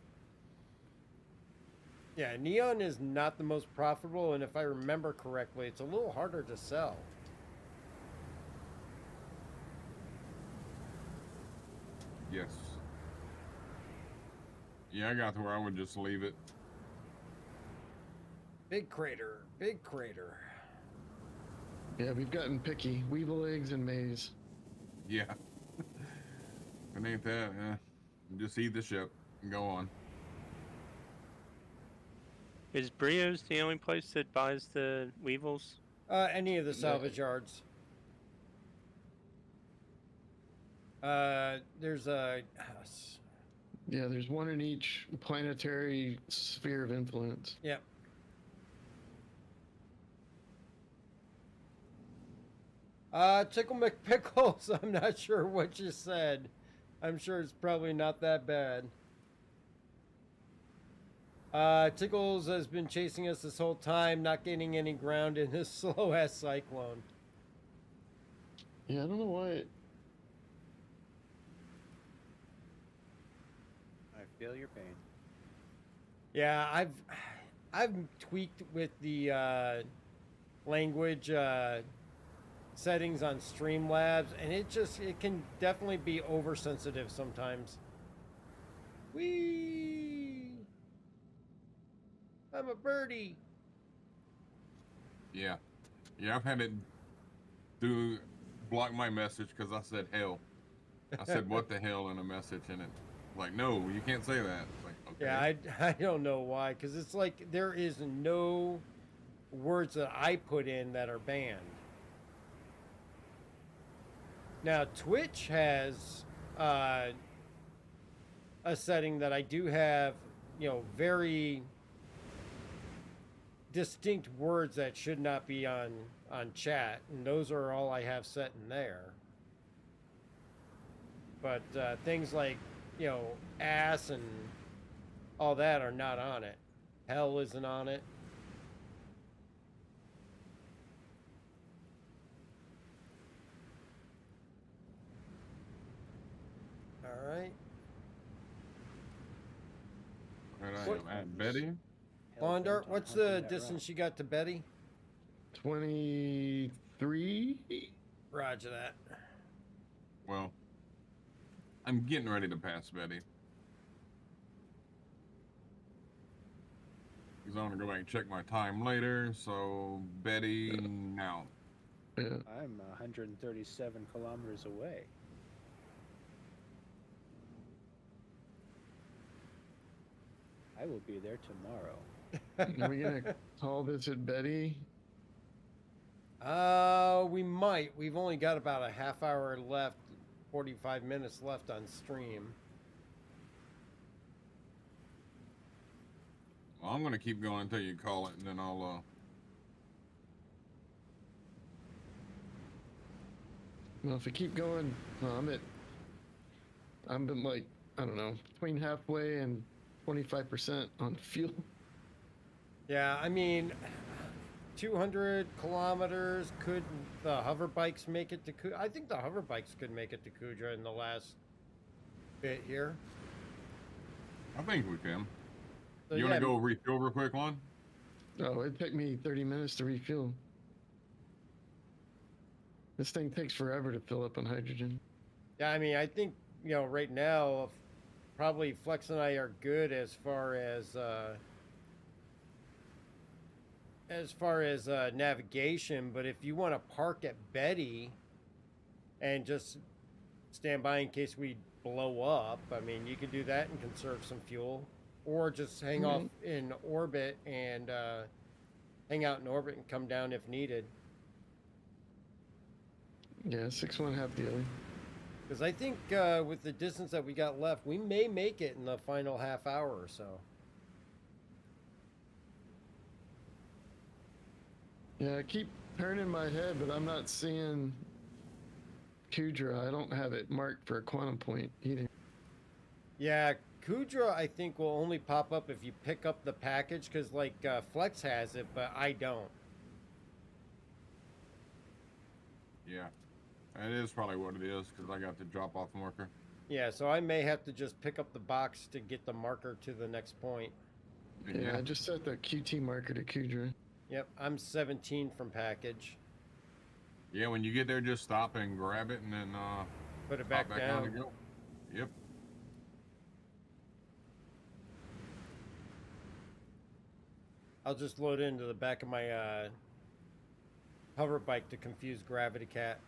Yeah, neon is not the most profitable, and if I remember correctly, it's a little harder to sell. Yes. Yeah, I got to where I would just leave it. Big crater, big crater. Yeah, we've gotten picky. Weevil eggs and Maze. Yeah. It ain't that, just eat the ship and go on. Is Brio's the only place that buys the Weevils? Any of the salvage yards. There's a... Yeah, there's one in each planetary sphere of influence. Yep. Tickle McPickles, I'm not sure what you said. I'm sure it's probably not that bad. Tickles has been chasing us this whole time, not gaining any ground in this slow-ass Cyclone. Yeah, I don't know why. I feel your pain. Yeah, I've tweaked with the language settings on Streamlabs, and it can definitely be oversensitive sometimes. Whee! I'm a birdie. Yeah. Yeah, I've had it block my message because I said hell. I said what the hell in a message, and it like, no, you can't say that. It's like, okay. Yeah, I don't know why, because it's like there is no words that I put in that are banned. Now, Twitch has a setting that I do have, very distinct words that should not be on chat, and those are all I have set in there. But things like, ass and all that are not on it. Hell isn't on it. All right. Right, I am at Betty. Bondart, what's the distance you got to Betty? 23. Roger that. Well, I'm getting ready to pass Betty. Because I'm going to go back and check my time later. So, Betty, now. Yeah. I'm 137 kilometers away. I will be there tomorrow. Are we going to call this at Betty? We might. We've only got about a half hour left, 45 minutes left on stream. I'm gonna keep going until you call it, and then I'll. Well, if we keep going, well, I'm been like, I don't know, between halfway and 25% on fuel. Yeah, I mean, 200 kilometers. Could the hover bikes make it to Kudra? I think the hover bikes could make it to Kudra in the last bit here. I think we can. So, You want to go refuel real quick, Lon? Oh, it'd take me 30 minutes to refuel. This thing takes forever to fill up on hydrogen. Yeah, I mean, I think, you know, right now, probably Flex and I are good as far as navigation. But if you want to park at Betty and just stand by in case we blow up, I mean, you can do that and conserve some fuel, or just hang off in orbit and hang out in orbit and come down if needed. Yeah, 6-1, half the other. Because I think with the distance that we got left, we may make it in the final half hour or so. Yeah, I keep turning my head, but I'm not seeing Kudra. I don't have it marked for a quantum point either. Yeah, Kudra, I think, will only pop up if you pick up the package, because, like, Flex has it, but I don't. Yeah, that is probably what it is, because I got the drop-off marker. Yeah, so I may have to just pick up the box to get the marker to the next point. Yeah, I just set the QT marker to Kudra. Yep, I'm 17 from package. Yeah, when you get there, just stop and grab it, and then put it back down. To go. Yep. I'll just load into the back of my hover bike to confuse Gravity Cat.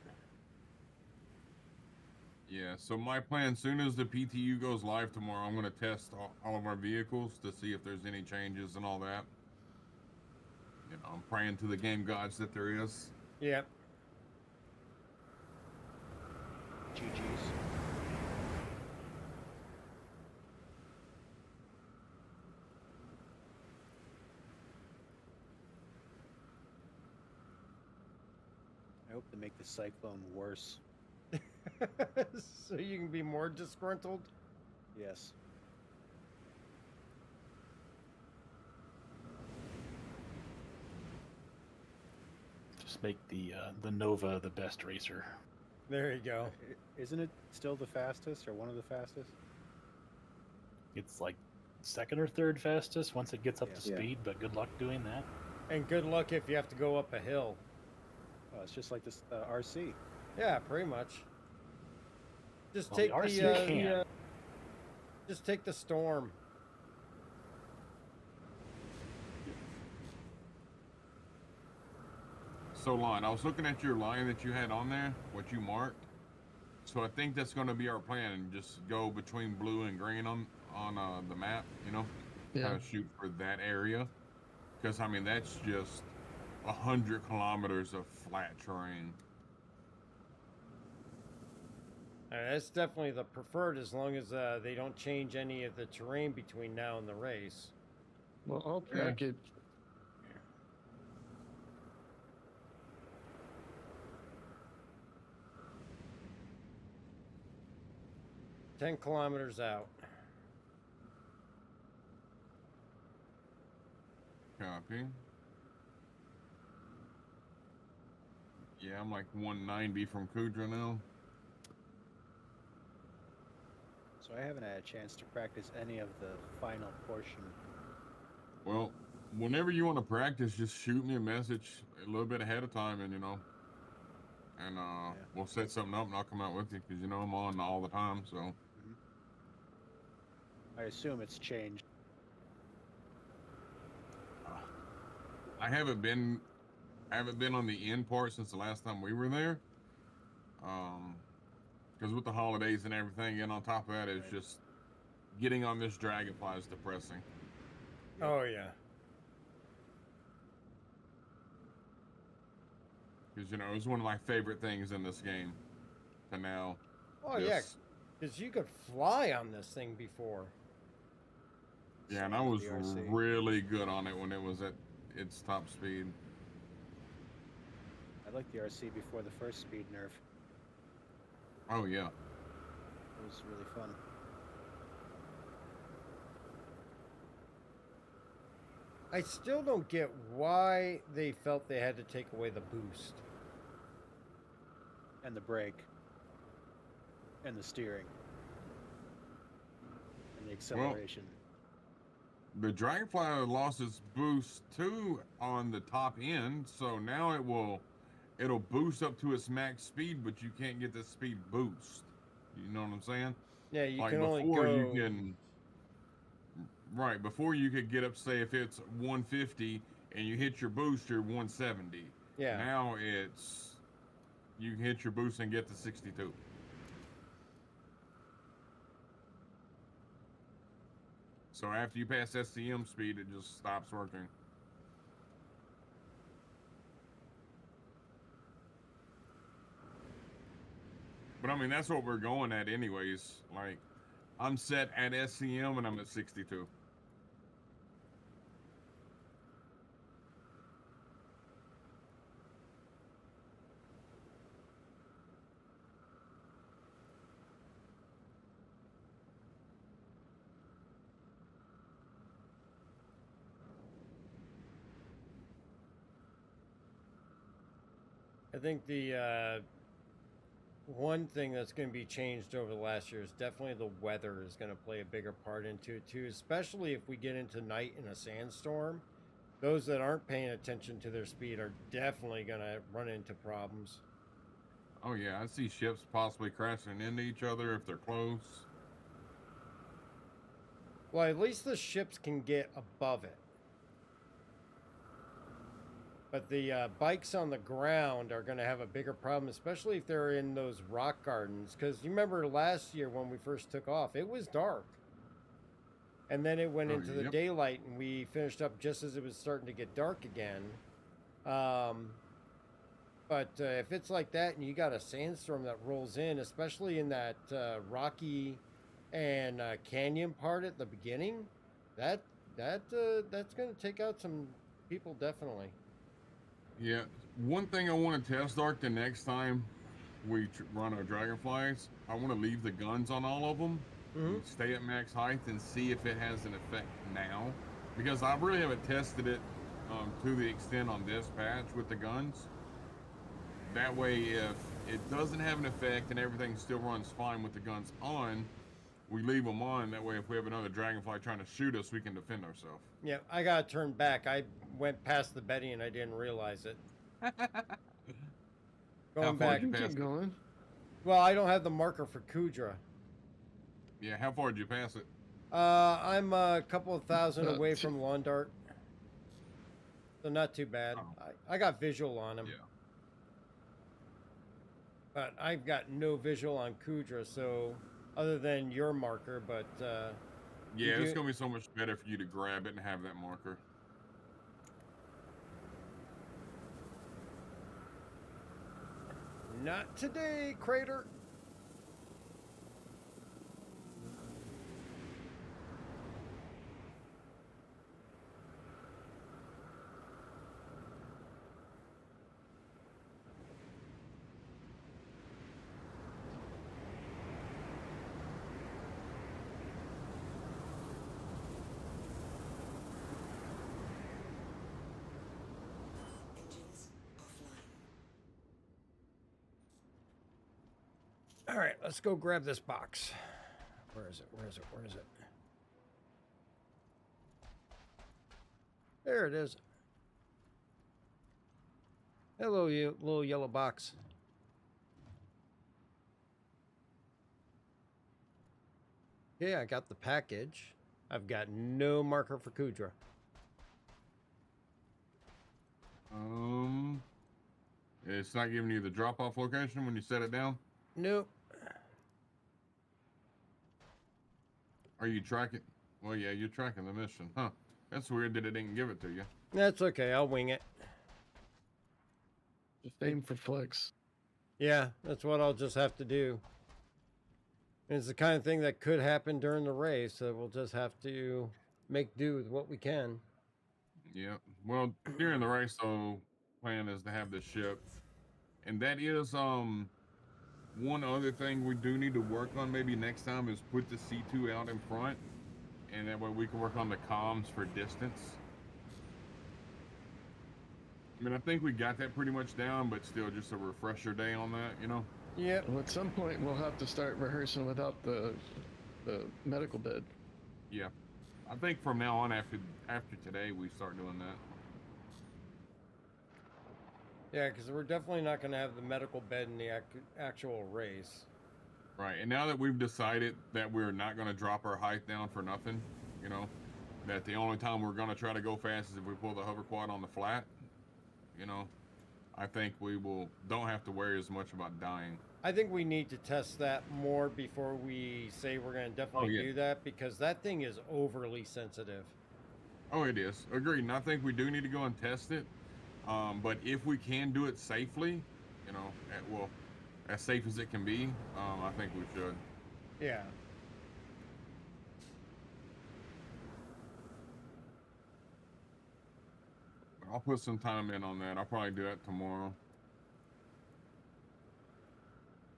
Yeah, so my plan, soon as the PTU goes live tomorrow, I'm going to test all of our vehicles to see if there's any changes and all that. You know, I'm praying to the game gods that there is. Yep. GG's. I hope to make the cyclone worse. So you can be more disgruntled? Yes. Just make the Nova the best racer. There you go. Isn't it still the fastest or one of the fastest? It's like second or third fastest once it gets up to speed, but good luck doing that. And good luck if you have to go up a hill. Oh, it's just like this RC. Yeah, pretty much. Just Well, take the RC can. Just take the storm. So, Lon, I was looking at your line that you had on there, what you marked. So I think that's going to be our plan, and just go between blue and green on the map, you know? Yeah. Kind of shoot for that area. Because, I mean, that's just 100 kilometers of flat terrain. That's definitely the preferred, as long as they don't change any of the terrain between now and the race. Well, I'll track it. 10 kilometers out. Copy. Yeah, I'm like 190 from Kudra now. So I haven't had a chance to practice any of the final portion. Well, whenever you want to practice, just shoot me a message a little bit ahead of time, and and we'll set something up, and I'll come out with you, because I'm on all the time. So I assume it's changed. I haven't been on the end part since the last time we were there. Because with the holidays and everything, and on top of that, it's just getting on this Dragonfly is depressing. Oh yeah. Because it was one of my favorite things in this game. To now. Oh yeah, because you could fly on this thing before. Yeah, and I was really good on it when it was at its top speed. I like the RC before the first speed nerf. Oh yeah. It was really fun. I still don't get why they felt they had to take away the boost. And the brake. And the steering. And the acceleration. Well, the Dragonfly lost its boost too on the top end, so now it'll boost up to its max speed, but you can't get the speed boost. You know what I'm saying? Yeah, you like can only before go. you can. Right, before you could get up, say if it's 150 and you hit your boost, you're 170. Yeah. Now it's you can hit your boost and get to 62. So after you pass SCM speed, it just stops working. But I mean, that's what we're going at anyways. Like, I'm set at SCM and I'm at 62. I think the one thing that's going to be changed over the last year is definitely the weather is going to play a bigger part into it too, especially if we get into night in a sandstorm. Those that aren't paying attention to their speed are definitely going to run into problems. Oh yeah, I see ships possibly crashing into each other if they're close. Well, at least the ships can get above it. But the bikes on the ground are going to have a bigger problem, especially if they're in those rock gardens. Because you remember last year when we first took off, it was dark. And then it went into the daylight, and we finished up just as it was starting to get dark again. But if it's like that and you got a sandstorm that rolls in, especially in that rocky and canyon part at the beginning, that's going to take out some people definitely. Yeah, one thing I want to test, Ark, the next time we run our Dragonflies, I want to leave the guns on all of them, stay at max height, and see if it has an effect now. Because I really haven't tested it to the extent on this patch with the guns. That way, if it doesn't have an effect and everything still runs fine with the guns on, we leave them on. That way, if we have another Dragonfly trying to shoot us, we can defend ourselves. Yeah, I got to turn back. I went past the Betty and I didn't realize it. Going back. Keep going. Well, I don't have the marker for Kudra. Yeah, how far did you pass it? I'm a couple of thousand away from Londart. So not too bad. I got visual on him. Yeah. But I've got no visual on Kudra, so other than your marker, but yeah, it's gonna be so much better for you to grab it and have that marker. Not today, Crater. All right, let's go grab this box. Where is it? Where is it? Where is it? There it is. Hello, you little yellow box. Yeah, I got the package. I've got no marker for Kudra. It's not giving you the drop-off location when you set it down? Nope. Are you tracking? Well, yeah, you're tracking the mission. Huh. That's weird that it didn't give it to you. That's okay. I'll wing it. Just aim for flex. Yeah, that's what I'll just have to do. It's the kind of thing that could happen during the race, so we'll just have to make do with what we can. Yeah. Well, during the race, though, plan is to have the ship, and that is one other thing we do need to work on maybe next time is put the C2 out in front, and that way we can work on the comms for distance. I mean, I think we got that pretty much down, but still just a refresher day on that, you know? Yep. Well, at some point, we'll have to start rehearsing without the medical bed. Yeah. I think from now on, after today, we start doing that. Yeah, because we're definitely not going to have the medical bed in the actual race. Right, and now that we've decided that we're not going to drop our height down for nothing, you know, that the only time we're going to try to go fast is if we pull the hover quad on the flat, you know, I think we don't have to worry as much about dying. I think we need to test that more before we say we're going to definitely do that, because that thing is overly sensitive. Oh, it is. Agreed. And I think we do need to go and test it. But if we can do it safely, you know, as safe as it can be, I think we should. Yeah. I'll put some time in on that. I'll probably do that tomorrow.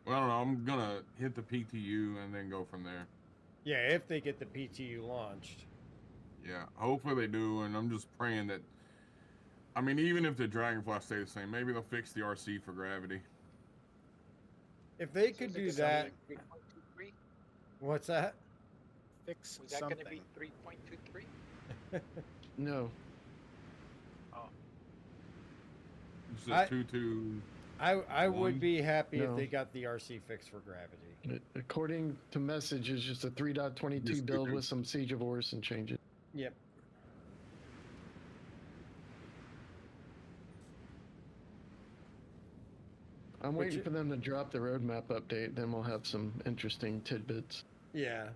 Well, I don't know. I'm going to hit the PTU and then go from there. Yeah, if they get the PTU launched. Yeah, hopefully they do. And I'm just praying that, I mean, even if the Dragonfly stay the same, maybe they'll fix the RC for gravity. If they could do that. 3.23? What's that? Fix Was that something. going to be 3.23? No. Oh. It's a 2.2. I would be happy if No. they got the RC fixed for gravity. According to message, it's just a 3.22 build with some Siege of Horus and changes. Yep. I'm waiting for them to drop the roadmap update, then we'll have some interesting tidbits. Yeah.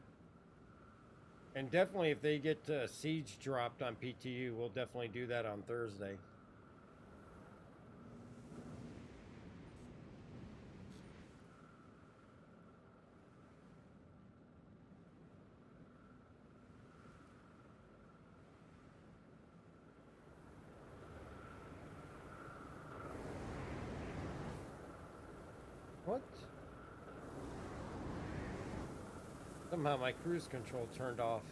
And definitely if they get Siege dropped on PTU, we'll definitely do that on Thursday. What? Somehow my cruise control turned off.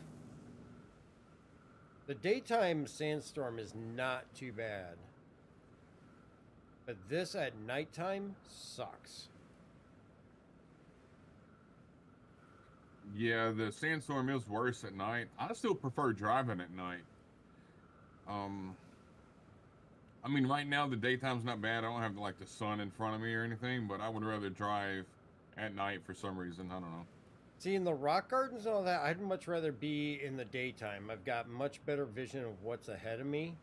The daytime sandstorm is not too bad. But this at nighttime sucks. Yeah, the sandstorm is worse at night. I still prefer driving at night. I mean, right now the daytime's not bad. I don't have like the sun in front of me or anything, but I would rather drive at night for some reason. I don't know. See, in the rock gardens and all that, I'd much rather be in the daytime. I've got much better vision of what's ahead of me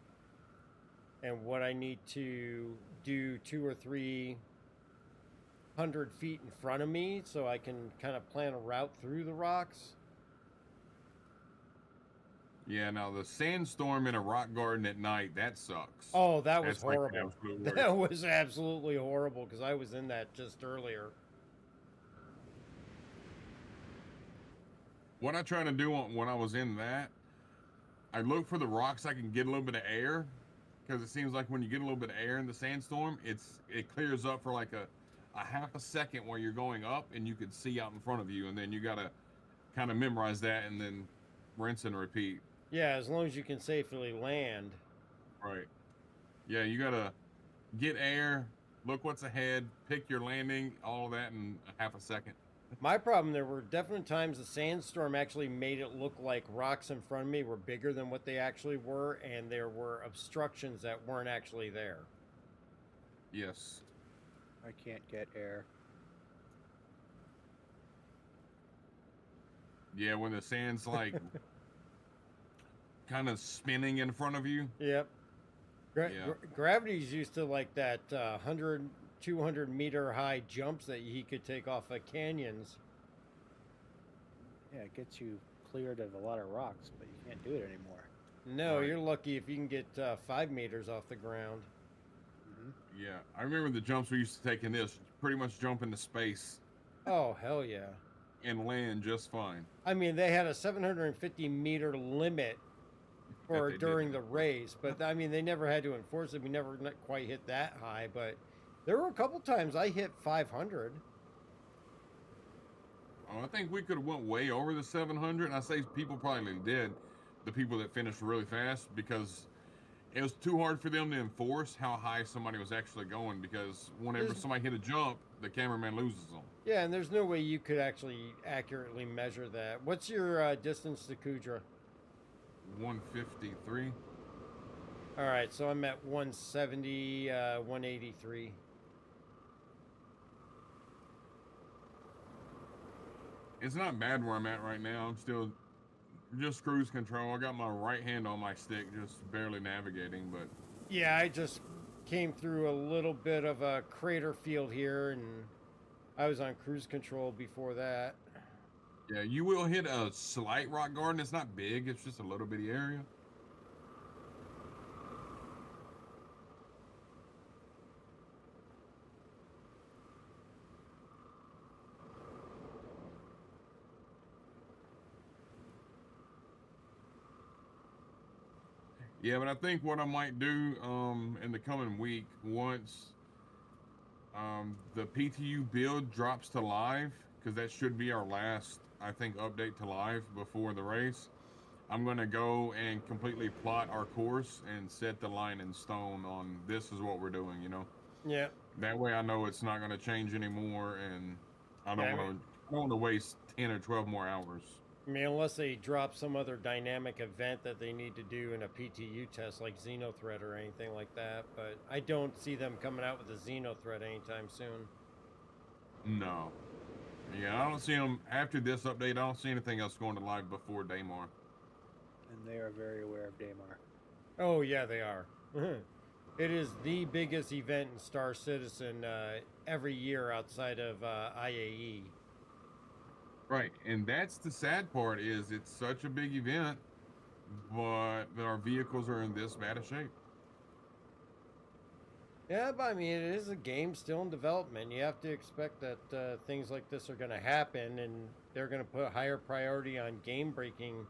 and what I need to do 200 or 300 feet in front of me so I can kind of plan a route through the rocks. Yeah, now the sandstorm in a rock garden at night, that sucks. Oh, that was That's like the horrible. absolute worst. That was absolutely horrible because I was in that just earlier. What I try to do when I was in that, I look for the rocks I can get a little bit of air, because it seems like when you get a little bit of air in the sandstorm, it clears up for like a half a second while you're going up, and you can see out in front of you, and then you gotta kind of memorize that and then rinse and repeat. Yeah, as long as you can safely land. Right. Yeah, you gotta get air, look what's ahead, pick your landing, all of that in a half a second. My problem, there were definite times the sandstorm actually made it look like rocks in front of me were bigger than what they actually were, and there were obstructions that weren't actually there. Yes. I can't get air. Yeah, when the sand's like kind of spinning in front of you. Yep. Yeah. Gravity's used to like that 100, 200 meter high jumps that he could take off of canyons. Yeah, it gets you cleared of a lot of rocks, but you can't do it anymore. No, Right. you're lucky if you can get 5 meters off the ground. Yeah, I remember the jumps we used to take in this, pretty much jump into space Oh, hell yeah. and land just fine. I mean, they had a 750 meter limit for they did during that. the race. But I mean, they never had to enforce it. We never quite hit that high, but there were a couple times I hit 500. I think we could have went way over the 700. And I say people probably did, the people that finished really fast, because it was too hard for them to enforce how high somebody was actually going, because whenever somebody hit a jump, the cameraman loses them. Yeah, and there's no way you could actually accurately measure that. What's your distance to Kudra? 153. All right, so I'm at 170, 183. It's not bad where I'm at right now. I'm still just cruise control. I got my right hand on my stick, just barely navigating, but... Yeah, I just came through a little bit of a crater field here, and I was on cruise control before that. Yeah, you will hit a slight rock garden. It's not big. It's just a little bitty area. Yeah, but I think what I might do in the coming week, once the PTU build drops to live, because that should be our last, I think, update to live before the race, I'm going to go and completely plot our course and set the line in stone on this is what we're doing, you know? Yeah. That way I know it's not going to change anymore, and I don't want to waste 10 or 12 more hours. I mean, unless they drop some other dynamic event that they need to do in a PTU test, like Xenothreat or anything like that. But I don't see them coming out with a Xenothreat anytime soon. No. Yeah, I don't see them, after this update, I don't see anything else going to live before Daymar. And they are very aware of Daymar. Oh, yeah, they are. It is the biggest event in Star Citizen every year outside of IAE. Right, and that's the sad part, is it's such a big event, but our vehicles are in this bad a shape. Yeah, but I mean, it is a game still in development. You have to expect that things like this are going to happen, and they're going to put higher priority on game-breaking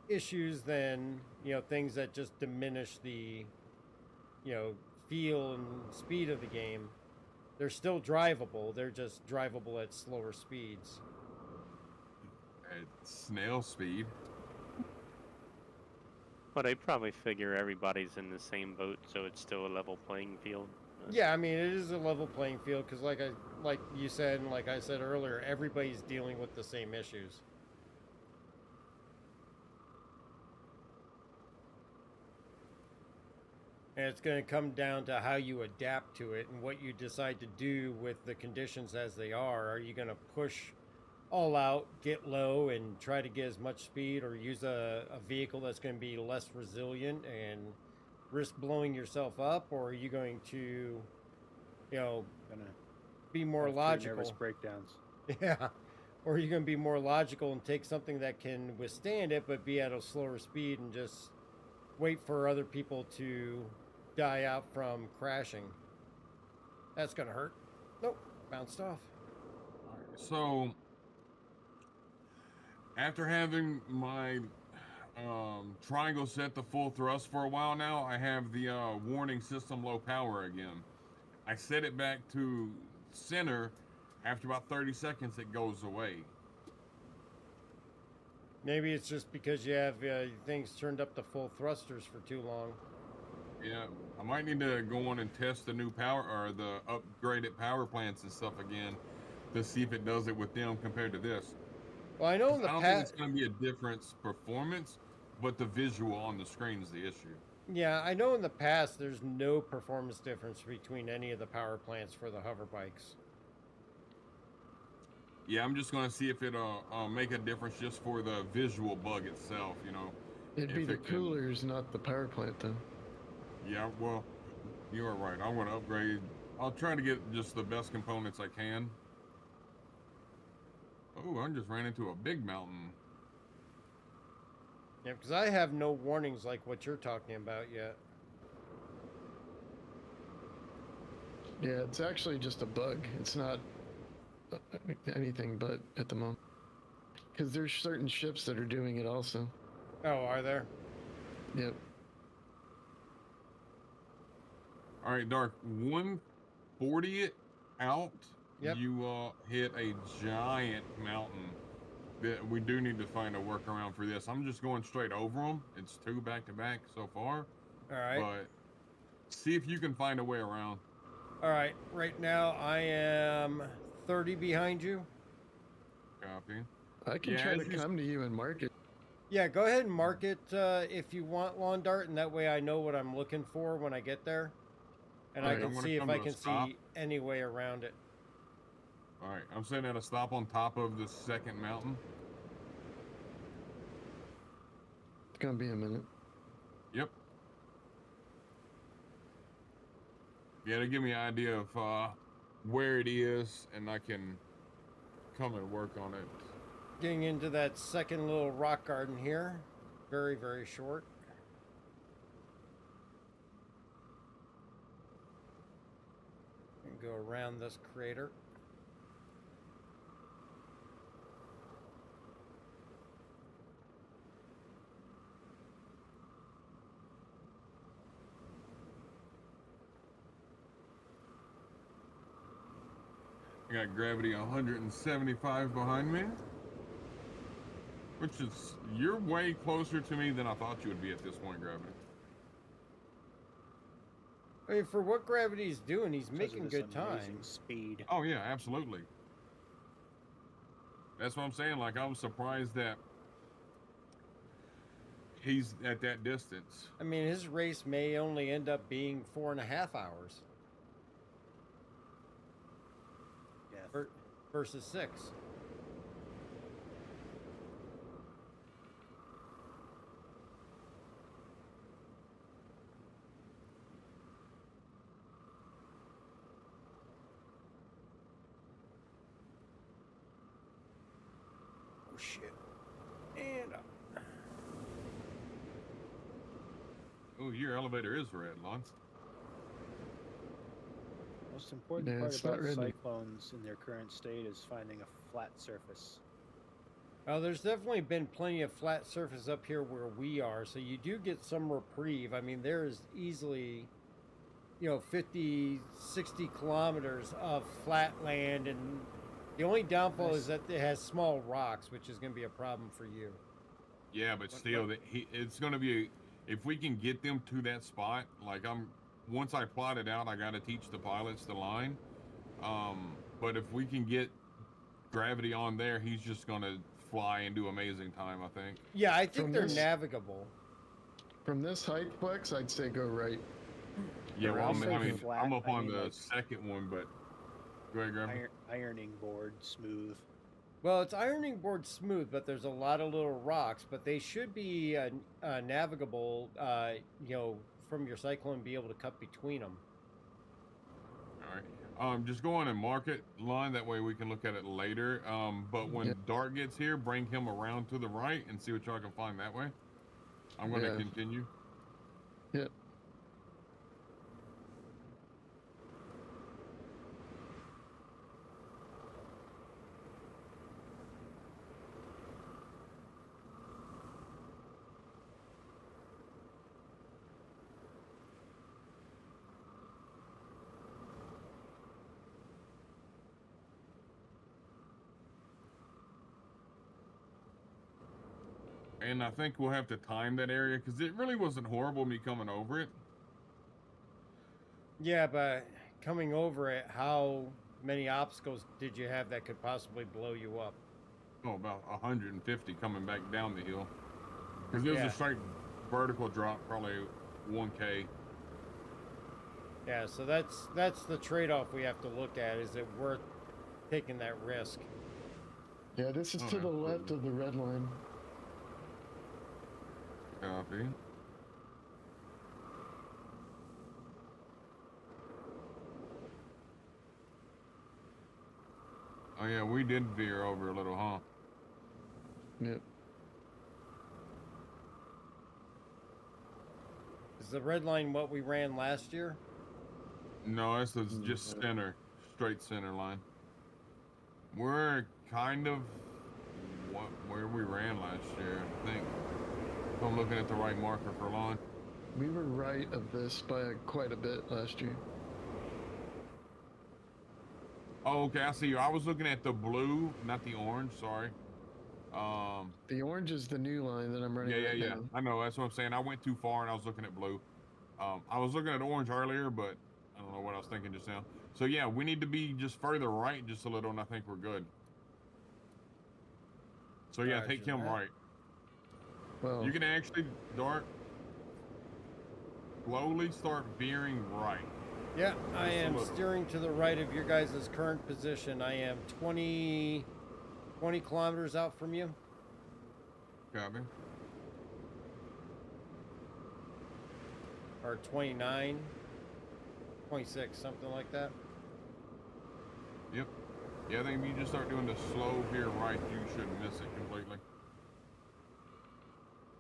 issues than, you know, things that just diminish the, you know, feel and speed of the game. They're still drivable. They're just drivable at slower speeds. At snail speed. But I probably figure everybody's in the same boat, so it's still a level playing field. Yeah, I mean, it is a level playing field because, like you said, and like I said earlier, everybody's dealing with the same issues. And it's going to come down to how you adapt to it and what you decide to do with the conditions as they are. Are you going to push all out, get low, and try to get as much speed, or use a vehicle that's going to be less resilient and risk blowing yourself up? Or are you going to, you know, be more logical? Nervous breakdowns. Yeah. Or are you going to be more logical and take something that can withstand it but be at a slower speed and just wait for other people to die out from crashing? That's going to hurt. Nope, bounced off. So after having my triangle set to full thrust for a while now, I have the warning system low power again. I set it back to center. After about 30 seconds, it goes away. Maybe it's just because you have things turned up to full thrusters for too long. Yeah, I might need to go on and test the new power, or the upgraded power plants and stuff again, to see if it does it with them compared to this. Well, I know in the I don't think it's going to be a difference performance, but the visual on the screen is the issue. Yeah, I know in the past there's no performance difference between any of the power plants for the hover bikes. Yeah, I'm just going to see if it'll make a difference just for the visual bug itself, you know. It'd be the coolers, not the power plant, then. Yeah, well, you are right. I want to upgrade. I'll try to get just the best components I can. Oh, I just ran into a big mountain. Yeah, because I have no warnings like what you're talking about yet. Yeah, it's actually just a bug. It's not anything but at the moment. Because there's certain ships that are doing it also. Oh, are there? Yep. All right, Dark. 140 it out. Yep. You hit a giant mountain. That we do need to find a workaround for this. I'm just going straight over them. It's 2 back to back so far. All right. But see if you can find a way around. All right. Right now I am 30 behind you. Copy. I can try to come to you and mark it. Yeah, go ahead and mark it if you want, Lawn Dart, and that way I know what I'm looking for when I get there. And I can see if I can see any way around it. All right, I'm sitting at a stop on top of the second mountain. It's gonna be a minute. Yep. Yeah, to give me an idea of where it is, and I can come and work on it. Getting into that second little rock garden here. Very, very short. And go around this crater. I got gravity 175 behind me. Which is, you're way closer to me than I thought you would be at this point, Gravity. I mean, for what Gravity's doing, he's making good time. Speed. Oh yeah, absolutely. That's what I'm saying. Like, I was surprised that he's at that distance. I mean, his race may only end up being 4.5 hours. Yeah. Versus 6. Oh shit. And up. Oh, your elevator is red, Lance. Most important part about cyclones in their current state is finding a flat surface. Oh, there's definitely been plenty of flat surface up here where we are, so you do get some reprieve. I mean, there's easily, 50, 60 kilometers of flat land, and the only downfall is that it has small rocks, which is going to be a problem for you. Yeah, but still, it's going to be, if we can get them to that spot, like once I plot it out, I got to teach the pilots the line. But if we can get Gravity on there, he's just going to fly and do amazing time, I think. Yeah, I think they're navigable. From this height, Flex, I'd say go right. Yeah, well, I'm up on the second one, but go ahead, Gravity. Ironing board smooth. Well, it's ironing board smooth, but there's a lot of little rocks, but they should be navigable, from your cyclone and be able to cut between them. All right. Just go on and mark it line. That way we can look at it later. But when Dart gets here, bring him around to the right and see what y'all can find that way. I'm going to continue. Yep. And I think we'll have to time that area because it really wasn't horrible me coming over it. Yeah, but coming over it, how many obstacles did you have that could possibly blow you up? Oh, about 150 coming back down the hill. Because there's a straight vertical drop, probably 1K. Yeah, so that's the trade-off we have to look at. Is it worth taking that risk? Yeah, this is to the left of the red line. Copy. Oh yeah, we did veer over a little, huh? Yep. Is the red line what we ran last year? No, this is just center, straight center line. We're kind of where we ran last year, I think. if I'm looking at the right marker for lawn. We were right of this by quite a bit last year. Oh, okay, I see you. I was looking at the blue, not the orange. Sorry. The orange is the new line that I'm running right now. I know. That's what I'm saying. I went too far and I was looking at blue. I was looking at orange earlier, but I don't know what I was thinking just now. So yeah, we need to be just further right just a little, and I think we're good. So yeah, take him right. Well, you can actually, Dark, slowly start veering right. Yeah, I Just a am little. steering to the right of your guys' current position. I am 20 kilometers out from you. Copy. Or 29, 26, something like that. Yep. Yeah, I think if you just start doing the slow veer right, you shouldn't miss it completely.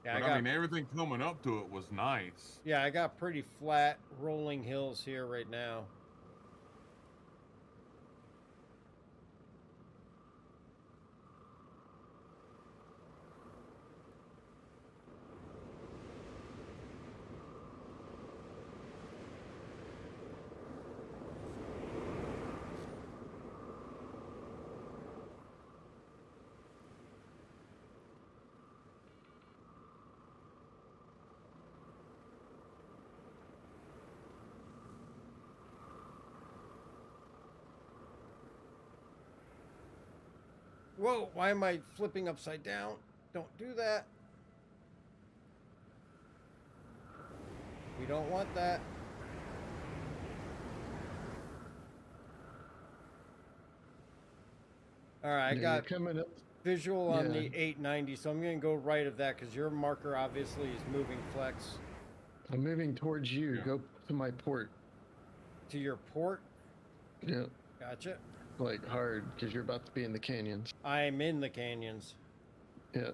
Yeah, But I mean, everything coming up to it was nice. Yeah, I got pretty flat rolling hills here right now. Whoa, why am I flipping upside down? Don't do that. We don't want that. All right, I got coming up. Visual on the 890, so I'm going to go right of that because your marker obviously is moving flex. I'm moving towards you. Yeah. Go to my port. To your port? Yeah. Gotcha. Like hard, because you're about to be in the canyons. I'm in the canyons. Yeah.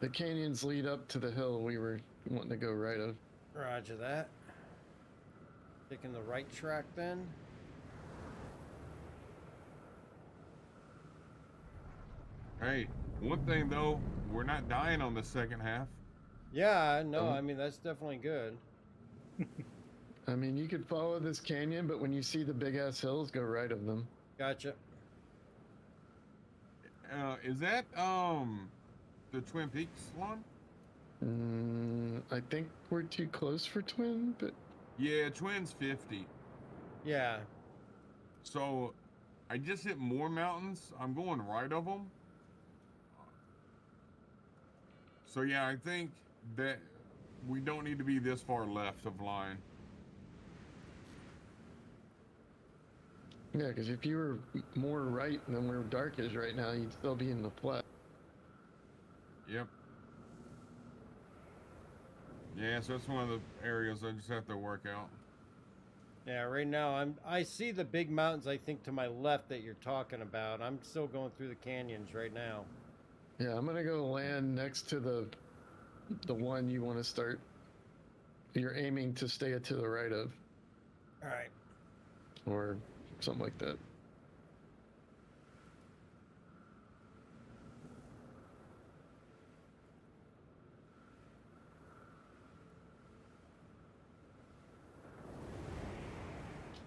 The canyons lead up to the hill we were wanting to go right of. Roger that. Taking the right track then. Hey, one thing though, we're not dying on the second half. Yeah, no, I mean, that's definitely good. I mean, you could follow this canyon, but when you see the big ass hills, go right of them. Gotcha. Is that the Twin Peaks one? I think we're too close for Twin, but Yeah, Twin's 50. Yeah. So I just hit more mountains. I'm going right of them. So yeah, I think that we don't need to be this far left of line. yeah, because if you were more right than where dark is right now, you'd still be in the flat. Yep. Yeah, so that's one of the areas I just have to work out. Yeah, right now I see the big mountains I think to my left that you're talking about. I'm still going through the canyons right now. Yeah, I'm gonna go land next to the one you want to start. You're aiming to stay to the right of. All right. Or something like that.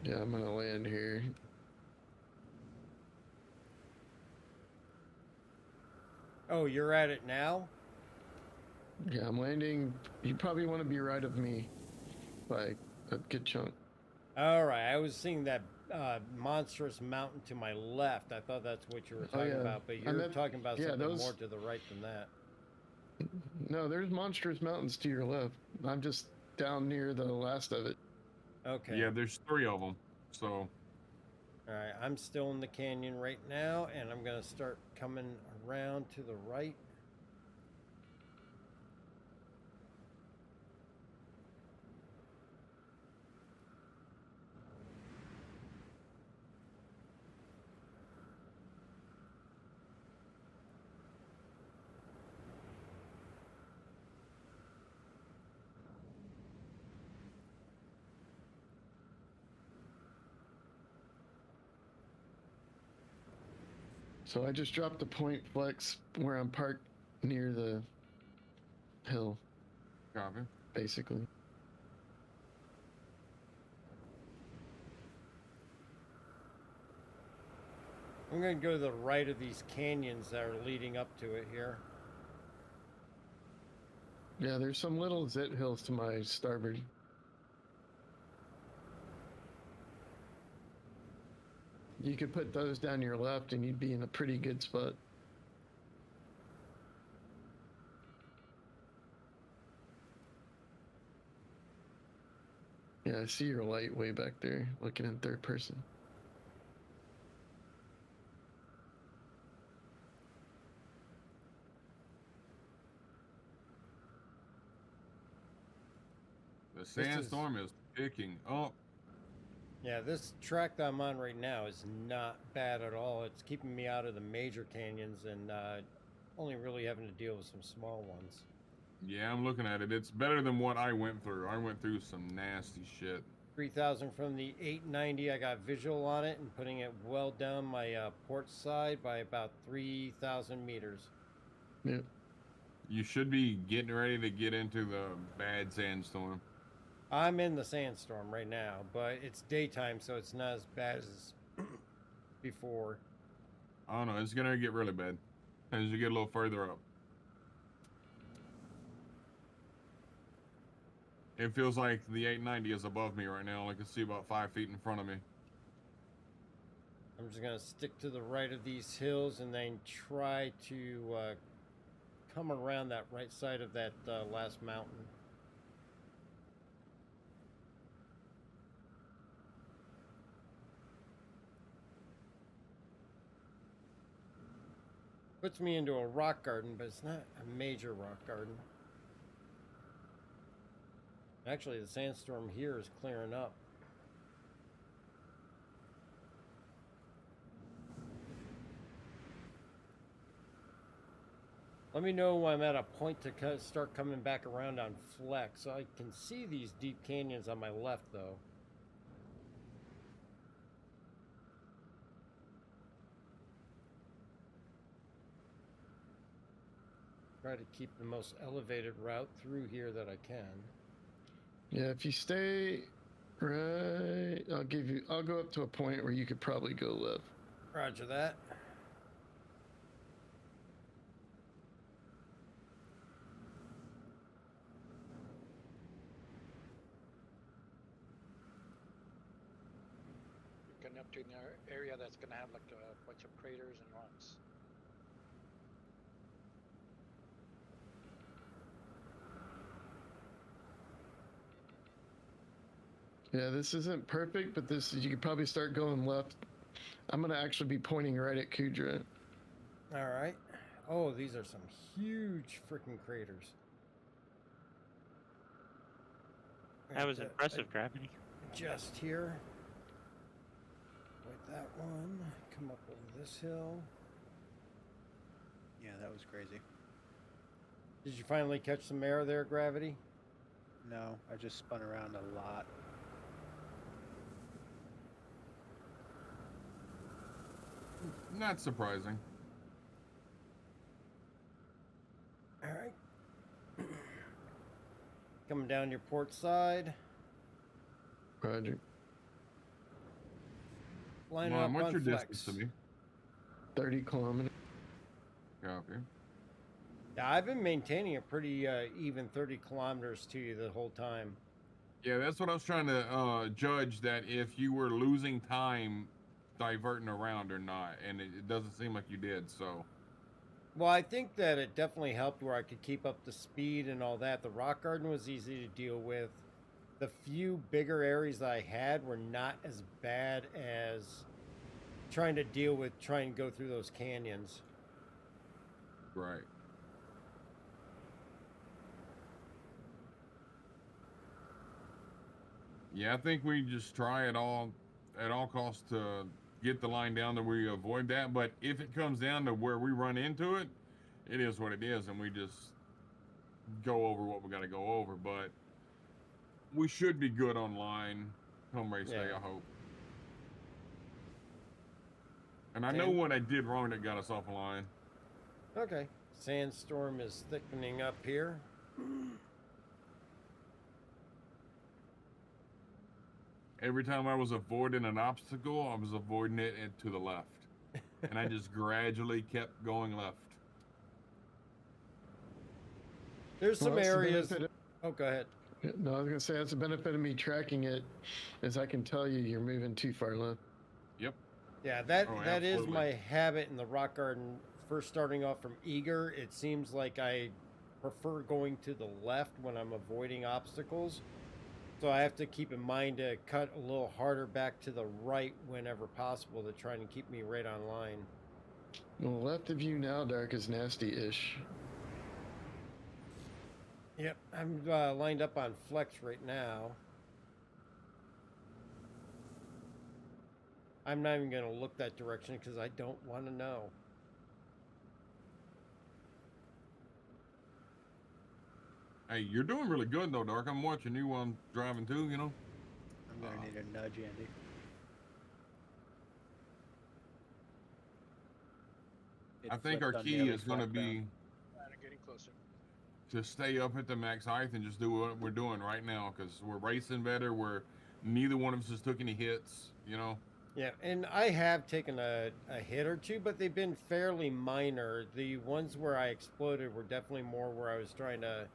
Yeah, I'm gonna land here. Oh, you're at it now? Yeah, I'm landing. You probably want to be right of me by a good chunk. All right, I was seeing that monstrous mountain to my left. I thought that's what you were talking about, but you're talking about something more to the right than that. No, there's monstrous mountains to your left. I'm just down near the last of it. Okay. Yeah, there's 3 of them. So. All right, I'm still in the canyon right now, and I'm going to start coming around to the right. So I just dropped the point flex where I'm parked near the hill. Copy. Basically. I'm going to go to the right of these canyons that are leading up to it here. Yeah, there's some little zit hills to my starboard. You could put those down your left and you'd be in a pretty good spot. Yeah, I see your light way back there, looking in third person. The sandstorm is picking up. Yeah, this track that I'm on right now is not bad at all. It's keeping me out of the major canyons and only really having to deal with some small ones. Yeah, I'm looking at it. It's better than what I went through. I went through some nasty shit. 3,000 from the 890. I got visual on it and putting it well down my port side by about 3,000 meters. Yeah. You should be getting ready to get into the bad sandstorm. I'm in the sandstorm right now, but it's daytime, so it's not as bad as before. I don't know. It's going to get really bad as you get a little further up. It feels like the 890 is above me right now. I can see about 5 feet in front of me. I'm just going to stick to the right of these hills and then try to come around that right side of that last mountain. Puts me into a rock garden, but it's not a major rock garden. Actually, the sandstorm here is clearing up. Let me know when I'm at a point to start coming back around on flex. I can see these deep canyons on my left, though. Try to keep the most elevated route through here that I can. Yeah, if you stay right, I'll go up to a point where you could probably go left. Roger that. You're getting up to an area that's gonna have like a bunch of craters and rocks. Yeah, this isn't perfect, but you could probably start going left. I'm gonna actually be pointing right at Kudra. All right. Oh, these are some huge freaking craters. That was impressive, Gravity. Just here. With that one. Come up over this hill. Yeah, that was crazy. Did you finally catch some air there, Gravity? No, I just spun around a lot. Not surprising. All right. Coming down your port side. Roger. Line up what's on your flex. distance to me? 30 kilometers. Copy. Yeah, I've been maintaining a pretty even 30 kilometers to you the whole time. Yeah, that's what I was trying to judge, that if you were losing time diverting around or not, and it doesn't seem like you did, so. Well, I think that it definitely helped where I could keep up the speed and all that. The rock garden was easy to deal with. The few bigger areas that I had were not as bad as trying to go through those canyons. Right. Yeah, I think we just try at all costs to get the line down that we avoid that. But if it comes down to where we run into it, it is what it is, and we just go over what we got to go over. But we should be good on line come race day, I hope. And I know what I did wrong that got us off the line. Okay. Sandstorm is thickening up here. Every time I was avoiding an obstacle, I was avoiding it to the left. And I just gradually kept going left. There's some Well, that's the areas. benefit Oh, go ahead. No, I was gonna say that's the benefit of me tracking it, is I can tell you you're moving too far left. Yep. Yeah, that Oh, that is absolutely. my habit in the rock garden. First starting off from Eager, it seems like I prefer going to the left when I'm avoiding obstacles. So I have to keep in mind to cut a little harder back to the right whenever possible to try and keep me right on line. Well, left of you now, Dark, is nasty-ish. Yep, I'm lined up on Flex right now. I'm not even going to look that direction because I don't want to know. Hey, you're doing really good though, Dark. I'm watching you while I'm driving too, you know? I'm gonna need a nudge, Andy. It I think our flipped on key nearly is going to flat be ground. Getting closer. to stay up at the max height and just do what we're doing right now because we're racing better. Neither one of us has took any hits, you know? Yeah, and I have taken a hit or two, but they've been fairly minor. The ones where I exploded were definitely more where I was trying to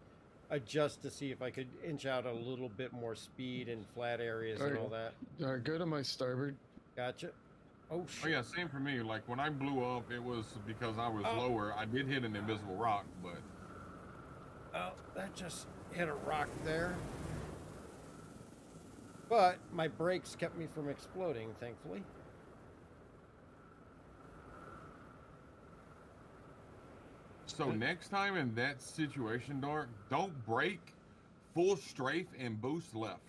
adjust to see if I could inch out a little bit more speed in flat areas and all that. Go to my starboard. Gotcha. Oh, shit. Oh yeah, same for me. Like when I blew up, it was because I was lower. I did hit an invisible rock, but... Oh, that just hit a rock there. But my brakes kept me from exploding, thankfully. So next time in that situation, Dark, don't brake, full strafe, and boost left.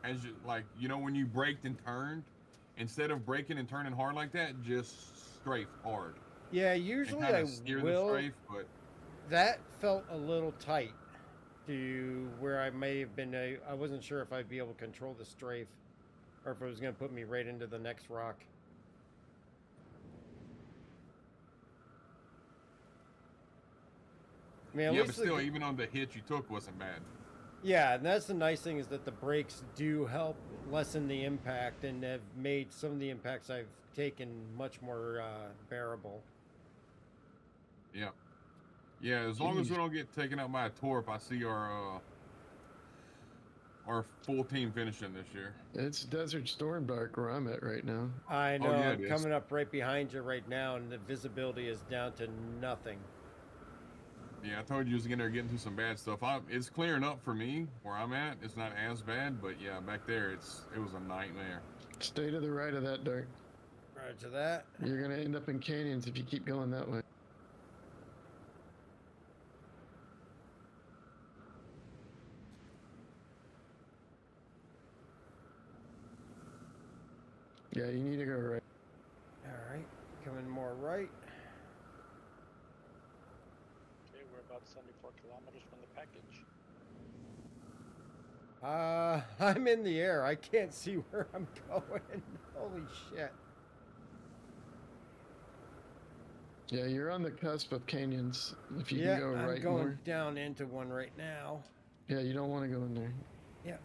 As you, like, you know, when you braked and turned, instead of braking and turning hard like that, just strafe hard. Yeah, usually I steer will. the strafe, but that felt a little tight to where I may have been. I wasn't sure if I'd be able to control the strafe, or if it was going to put me right into the next rock. I mean, yeah, but still, even on the hit you took wasn't bad. Yeah, and that's the nice thing is that the brakes do help lessen the impact and have made some of the impacts I've taken much more bearable. Yeah. Yeah, as long as we don't get taken out by a torp, I see our full team finishing this year. It's Desert Storm, Dark, where I'm at right now. I know, yeah, I'm coming up right behind you right now, and the visibility is down to nothing. Yeah, I told you I was getting through some bad stuff. It's clearing up for me where I'm at. It's not as bad, but yeah, back there it was a nightmare. Stay to the right of that, Dark. Right to that. You're gonna end up in canyons if you keep going that way. Yeah, you need to go right. All right, coming more right. Okay, we're about 74 kilometers from the package. I'm in the air. I can't see where I'm going. Holy shit. Yeah, you're on the cusp of canyons. If you can go right I'm going more. down into one right now. Yeah, you don't want to go in there. Yep.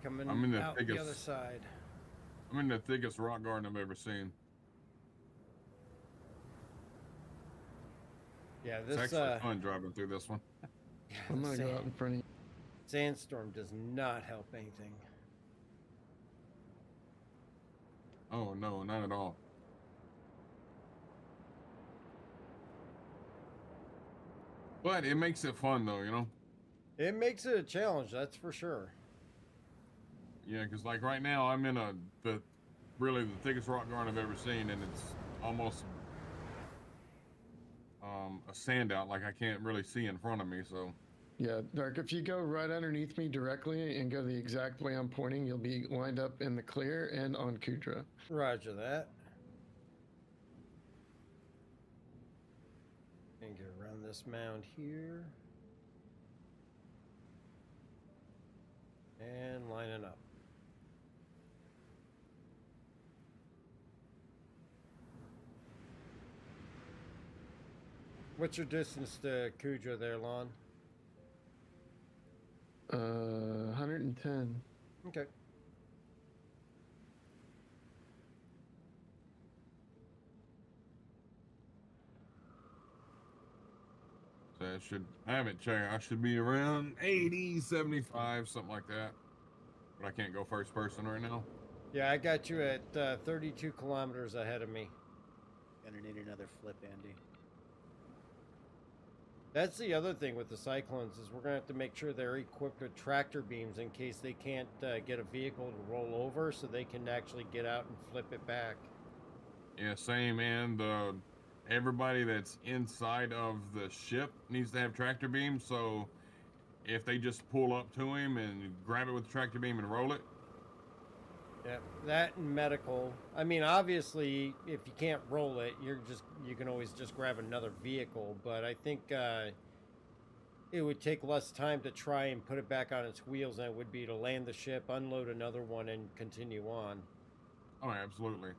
Coming I'm in the out the other side. I'm in the thickest rock garden I've ever seen. Yeah, this it's actually fun driving through this one. Yeah, I'm gonna go out in front of you. Sandstorm does not help anything. Oh no, not at all. But it makes it fun though, you know? It makes it a challenge, that's for sure. Yeah, because like right now I'm in really the thickest rock garden I've ever seen, and it's almost a sandout, like I can't really see in front of me, so. Yeah, Dark, if you go right underneath me directly and go the exact way I'm pointing, you'll be lined up in the clear and on Kudra. Roger that. And get around this mound here. And lining up. What's your distance to Cujo there, Lon? 110. Okay. So I haven't checked. I should be around 80, 75, something like that. But I can't go first person right now. Yeah, I got you at 32 kilometers ahead of me. Gonna need another flip, Andy. That's the other thing with the Cyclones is we're gonna have to make sure they're equipped with tractor beams in case they can't get a vehicle to roll over, so they can actually get out and flip it back. Yeah, same. And everybody that's inside of the ship needs to have tractor beams. So if they just pull up to him and grab it with the tractor beam and roll it. Yeah, that and medical. I mean, obviously, if you can't roll it, you can always just grab another vehicle. But I think it would take less time to try and put it back on its wheels than it would be to land the ship, unload another one, and continue on. Oh, absolutely.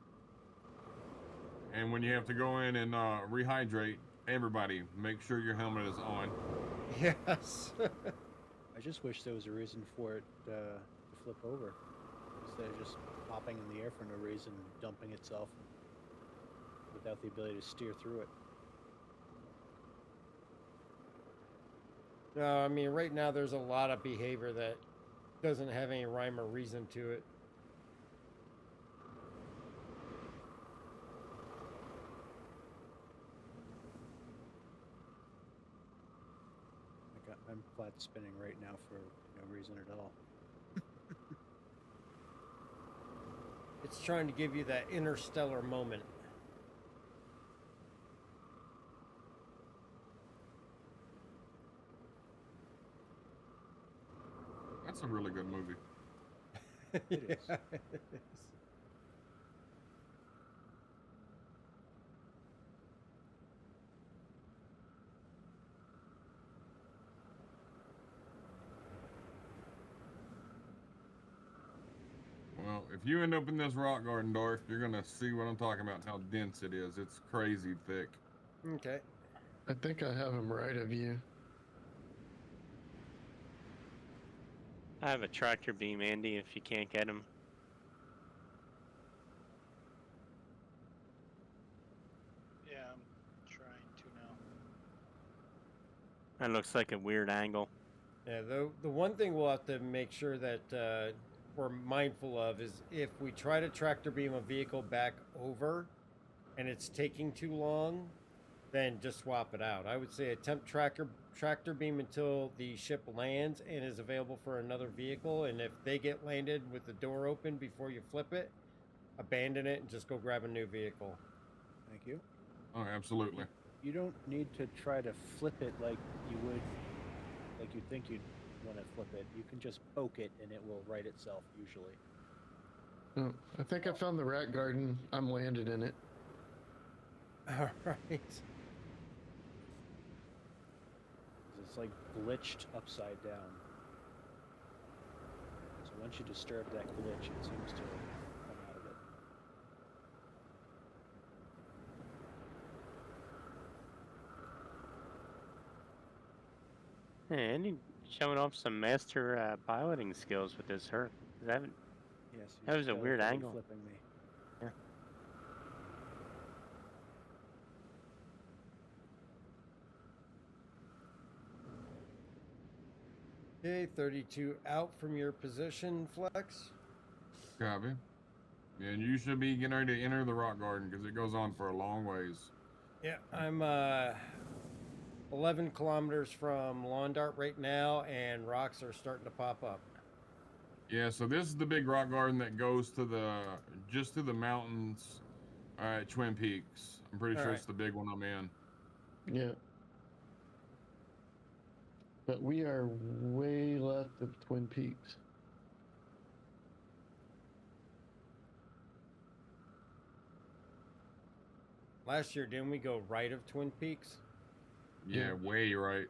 And when you have to go in and rehydrate, everybody, make sure your helmet is on. Yes. I just wish there was a reason for it to flip over. Instead of just popping in the air for no reason, dumping itself without the ability to steer through it. No, I mean, right now there's a lot of behavior that doesn't have any rhyme or reason to it. I'm flat spinning right now for no reason at all. It's trying to give you that interstellar moment. That's a really good movie. It is. Yeah, it is. Well, if you end up in this rock garden, Dark, you're gonna see what I'm talking about. How dense it is. It's crazy thick. Okay. I think I have him right of you. I have a tractor beam, Andy, if you can't get him. Yeah, I'm trying to now. That looks like a weird angle. Yeah, the one thing we'll have to make sure that we're mindful of is if we try to tractor beam a vehicle back over and it's taking too long, then just swap it out. I would say attempt tractor beam until the ship lands and is available for another vehicle, and if they get landed with the door open before you flip it, abandon it and just go grab a new vehicle. Thank you. Oh, absolutely. You don't need to try to flip it like you would, like you think you'd want to flip it. You can just poke it and it will right itself usually. Oh, I think I found the rat garden. I'm landed in it. All right. It's like glitched upside down. So once you disturb that glitch, it seems to come out of it. Hey, Andy showing off some master piloting skills with this hurt. Yes, That was a weird angle. Flipping me. Yeah. Okay, 32 out from your position, Flex. Copy. Yeah, and you should be getting ready to enter the rock garden because it goes on for a long ways. Yeah, I'm 11 kilometers from Lawn Dart right now, and rocks are starting to pop up. Yeah, so this is the big rock garden that goes to just to the mountains at Twin Peaks. I'm pretty sure it's the big one I'm in. Yeah. But we are way left of Twin Peaks. Last year, didn't we go right of Twin Peaks? Yeah, way right.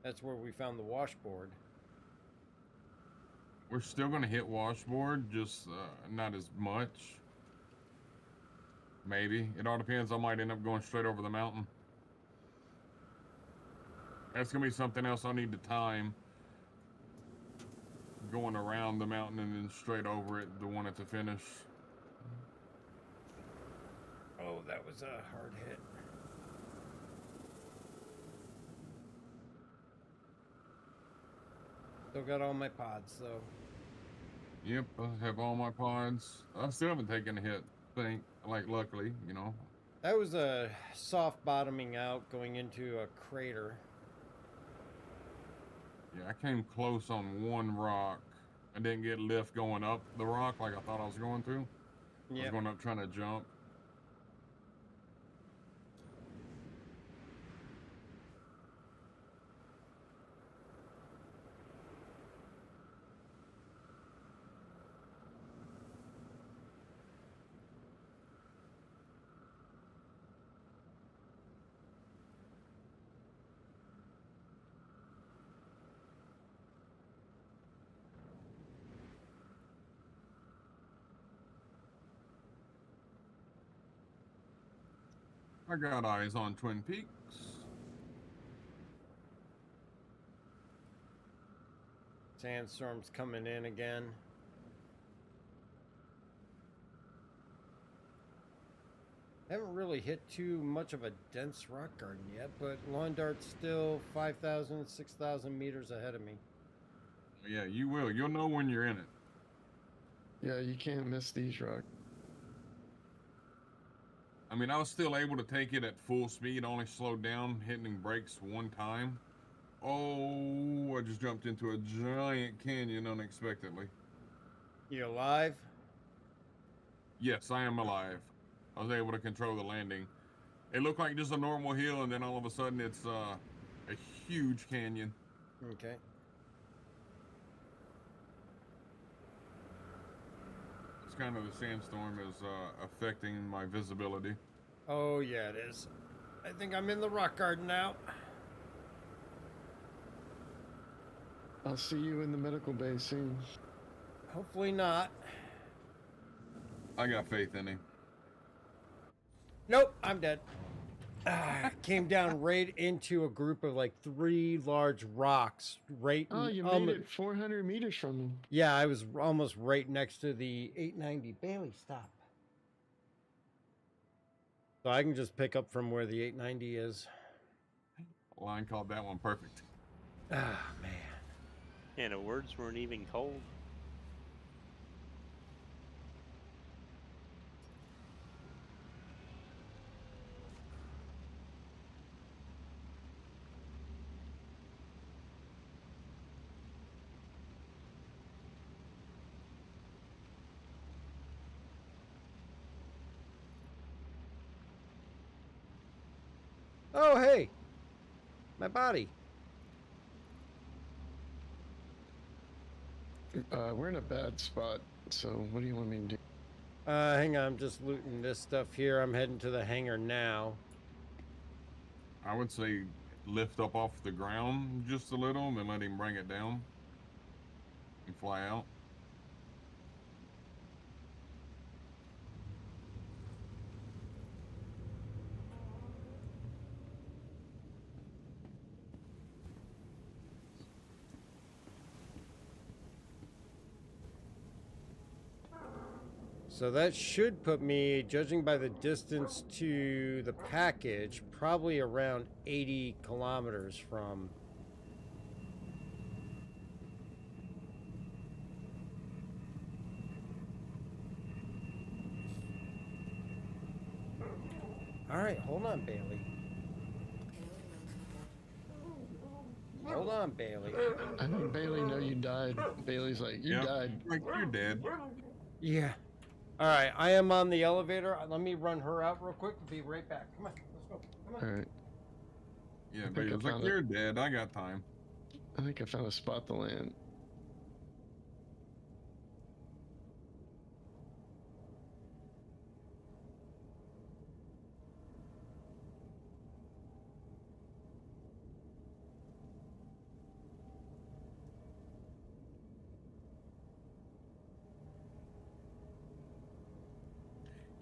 That's where we found the washboard. We're still going to hit washboard, just not as much. Maybe. It all depends. I might end up going straight over the mountain. That's gonna be something else I need to time. Going around the mountain and then straight over it, the one at the finish. Oh, that was a hard hit. Still got all my pods, though. Yep, I have all my pods. I still haven't taken a hit, luckily, you know. That was a soft bottoming out going into a crater. Yeah, I came close on one rock. I didn't get lift going up the rock like I thought I was going to. I was going up trying to jump. I got eyes on Twin Peaks. Sandstorm's coming in again. Haven't really hit too much of a dense rock garden yet, but Lawn Dart's still 5,000, 6,000 meters ahead of me. Yeah, you will. You'll know when you're in it. Yeah, you can't miss these rocks. I mean, I was still able to take it at full speed, only slowed down, hitting brakes one time. Oh, I just jumped into a giant canyon unexpectedly. You alive? Yes, I am alive. I was able to control the landing. It looked like just a normal hill, and then all of a sudden it's a huge canyon. Okay. It's kind of the sandstorm is affecting my visibility. Oh, yeah, it is. I think I'm in the rock garden now. I'll see you in the medical bay soon. Hopefully not. I got faith in him. Nope, I'm dead. Came down right into a group of like 3 large rocks. Right. Oh, you made it 400 meters from me. Yeah, I was almost right next to the 890. Bailey, stop. So I can just pick up from where the 890 is. Line called that one perfect. Ah, man. And the words weren't even cold. Oh, hey. My body. We're in a bad spot, so what do you want me to do? Hang on, I'm just looting this stuff here. I'm heading to the hangar now. I would say lift up off the ground just a little and then let him bring it down and fly out. So that should put me, judging by the distance to the package, probably around 80 kilometers from. All right, hold on, Bailey. Hold on, Bailey. I think Bailey know you died. Bailey's like, you died. Like, you're dead. Yeah. All right, I am on the elevator. Let me run her out real quick. Be right back. Come on, let's go. Come on. All right. Yeah, but he was like, you're dead. I got time. I think I found a spot to land.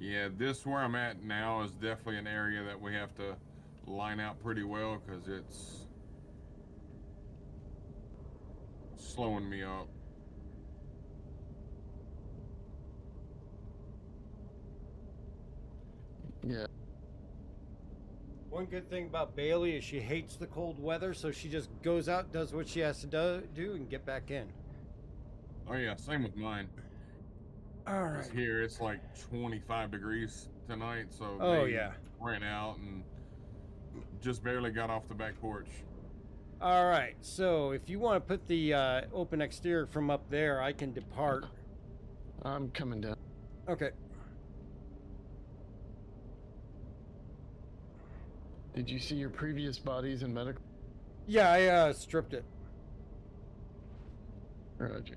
Yeah, this where I'm at now is definitely an area that we have to line out pretty well because it's slowing me up. Yeah. One good thing about Bailey is she hates the cold weather, so she just goes out, does what she has to do, and get back in. Oh yeah, same with mine. All right. Here it's like 25 degrees tonight, so they ran out and just barely got off the back porch. All right, so if you want to put the open exterior from up there, I can depart. I'm coming down. Okay. Did you see your previous bodies in medical? Yeah, I stripped it. Roger.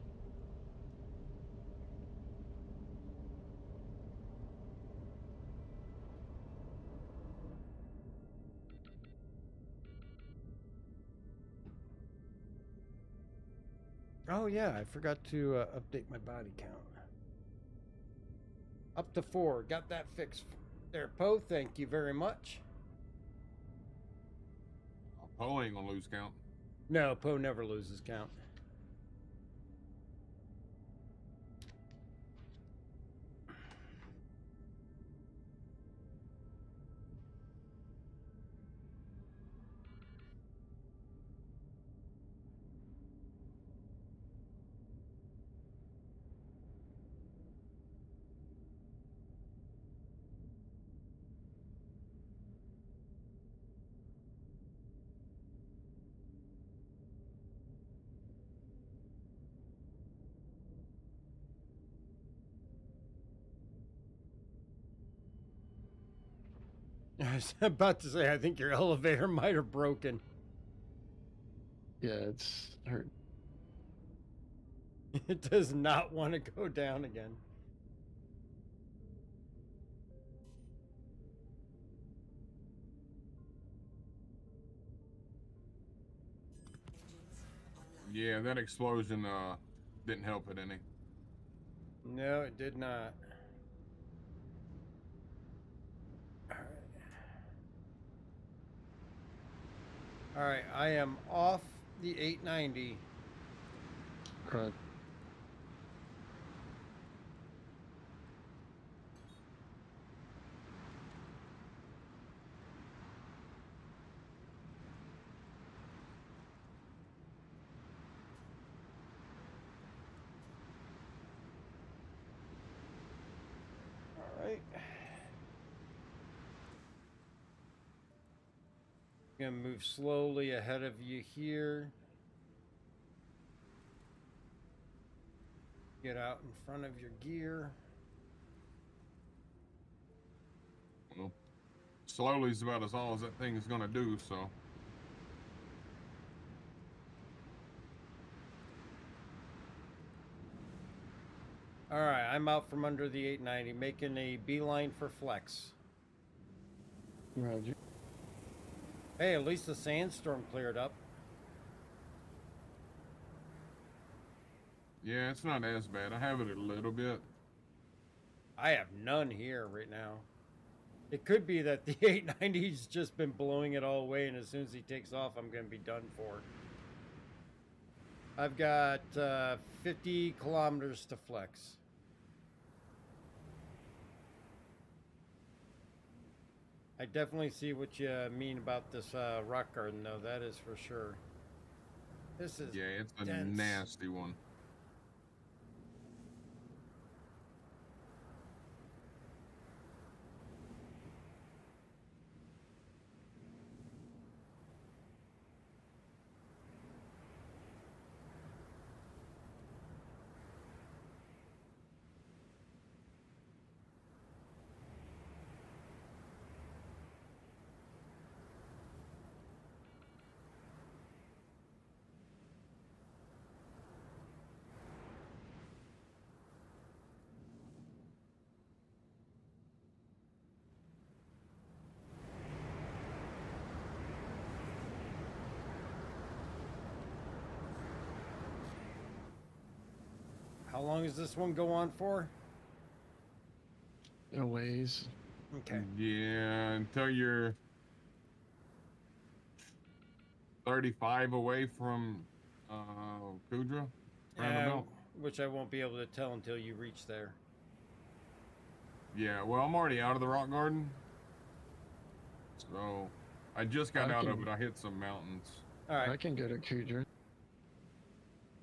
Oh yeah, I forgot to update my body count. Up to 4. Got that fixed. There, Poe. Thank you very much. Poe ain't gonna lose count. No, Poe never loses count. I was about to say, I think your elevator might have broken. Yeah, it's hurt. It does not want to go down again. Yeah, that explosion didn't help it any. No, it did not. All right, I am off the 890. Right. All right. I'm gonna move slowly ahead of you here. Get out in front of your gear. Well, slowly is about as all as that thing is gonna do, so. All right, I'm out from under the 890, making a beeline for flex. Roger. Hey, at least the sandstorm cleared up. Yeah, it's not as bad. I have it a little bit. I have none here right now. It could be that the 890's just been blowing it all away, and as soon as he takes off, I'm going to be done for. I've got 50 kilometers to flex. I definitely see what you mean about this rock garden, though. That is for sure. This is it's a dense. nasty one. How long does this one go on for? A ways. Okay. Yeah, until you're 35 away from Kudra? Roundabout? Which I won't be able to tell until you reach there. Yeah, well, I'm already out of the rock garden. So, I just got out of it. I hit some mountains. All right. I can go to Kudra.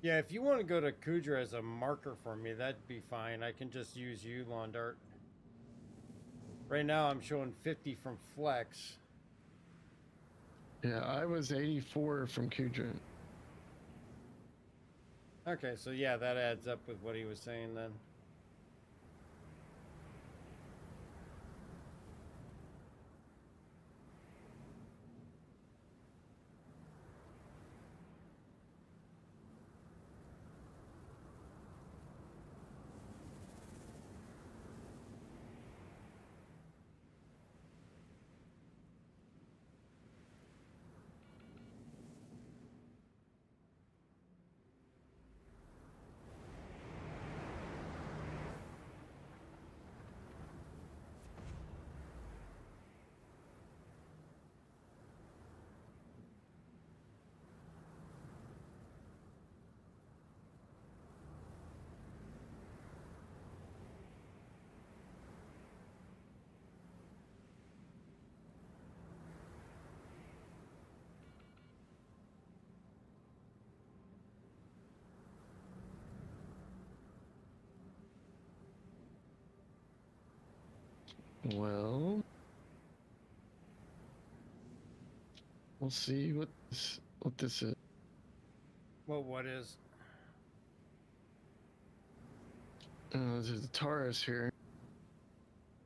Yeah, if you want to go to Kudra as a marker for me, that'd be fine. I can just use you, Lawn Dart. Right now, I'm showing 50 from Flex. Yeah, I was 84 from Kudra. Okay, so yeah, that adds up with what he was saying then. Well, we'll see what this is. Well, what is? There's a Taurus here.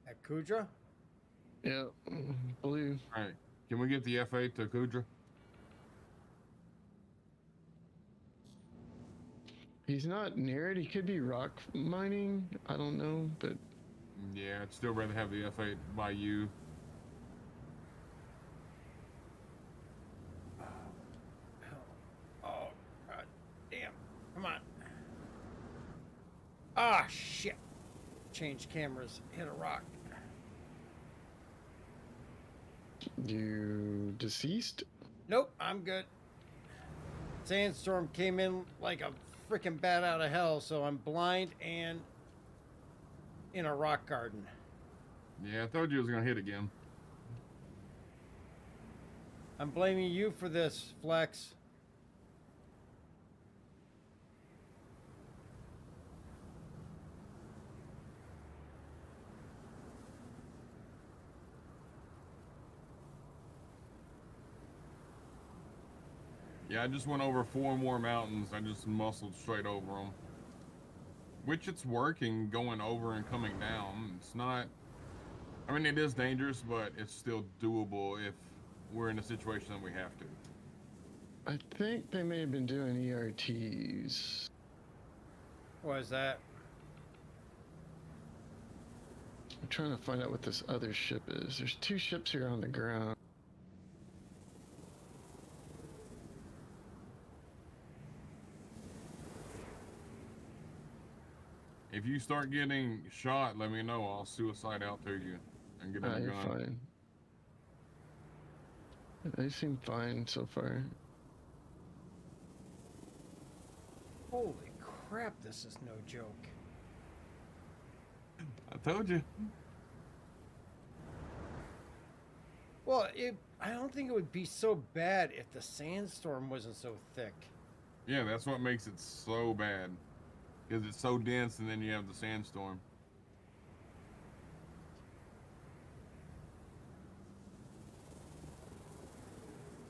At Kudra? Yeah, blue. All right. Can we get the F8 to Kudra? He's not near it. He could be rock mining. I don't know, but yeah, I'd still rather have the F8 by you. Oh, God damn. Come on. Ah, shit. Change cameras. Hit a rock. You deceased? Nope, I'm good. Sandstorm came in like a freaking bat out of hell, so I'm blind and in a rock garden. Yeah, I told you it was going to hit again. I'm blaming you for this, Flex. Yeah, I just went over 4 more mountains. I just muscled straight over them. Which it's working, going over and coming down. It's not... I mean, it is dangerous, but it's still doable if we're in a situation that we have to. I think they may have been doing ERTs. What is that? I'm trying to find out what this other ship is. There's 2 ships here on the ground. If you start getting shot, let me know. I'll suicide out to you and get in a You're gun. fine. They seem fine so far. Holy crap, this is no joke. I told you. Well, I don't think it would be so bad if the sandstorm wasn't so thick. Yeah, that's what makes it so bad. Because it's so dense and then you have the sandstorm.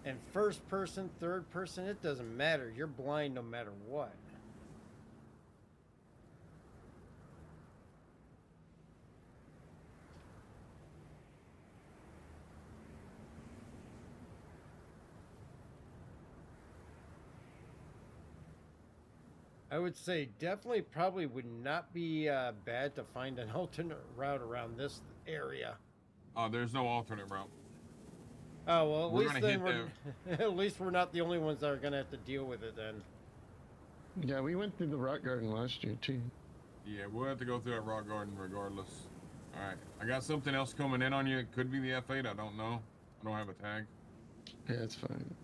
And first person, third person, it doesn't matter. You're blind no matter what. I would say definitely probably would not be bad to find an alternate route around this area. Oh, there's no alternate route. Oh, well, at least we're not the only ones that are going to have to deal with it then. Yeah, we went through the rock garden last year too. Yeah, we'll have to go through that rock garden regardless. All right, I got something else coming in on you. It could be the F8, I don't know. I don't have a tag. Yeah, it's fine.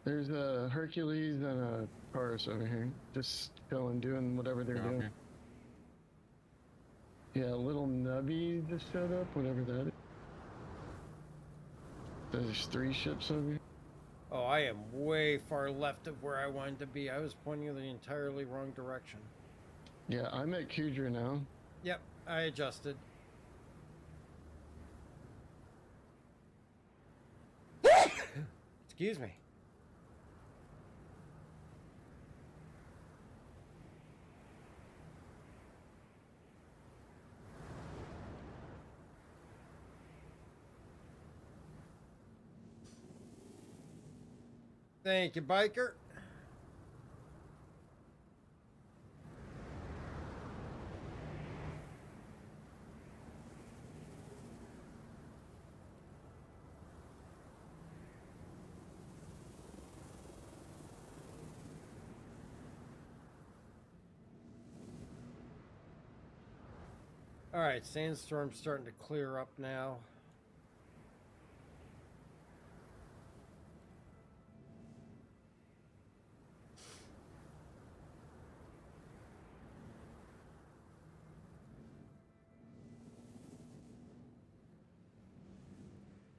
There's a Hercules and a Taurus over here, just going, doing whatever they're doing. Yeah, little nubby just showed up, whatever that is. There's 3 ships over here. Oh, I am way far left of where I wanted to be. I was pointing in the entirely wrong direction. Yeah, I'm at Kudra now. Yep, I adjusted. Excuse me. Thank you, biker. All right, sandstorm's starting to clear up now.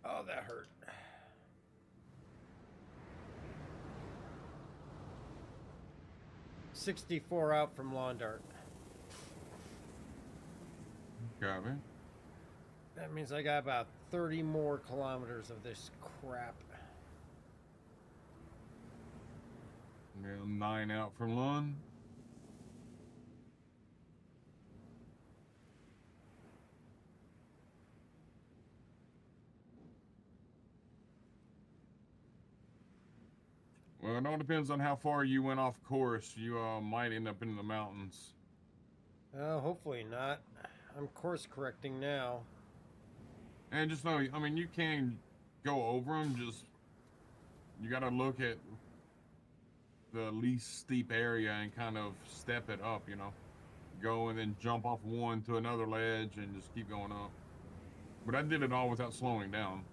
Oh, that hurt. $64 out from Lawn Dart. Got it. That means I got about 30 more kilometers of this crap. Yeah, 9 out from Lund. Well, it all depends on how far you went off course. You might end up in the mountains. Hopefully not. I'm course correcting now. And just know, I mean, you can go over them. Just you got to look at the least steep area and kind of step it up. You know, go and then jump off one to another ledge and just keep going up. But I did it all without slowing down.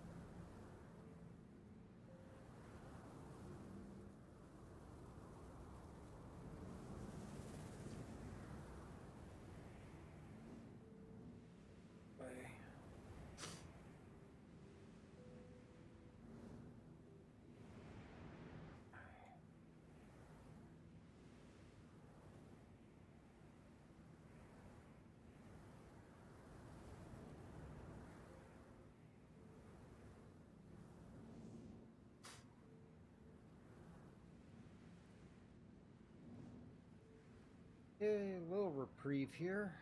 Yay, a little reprieve here.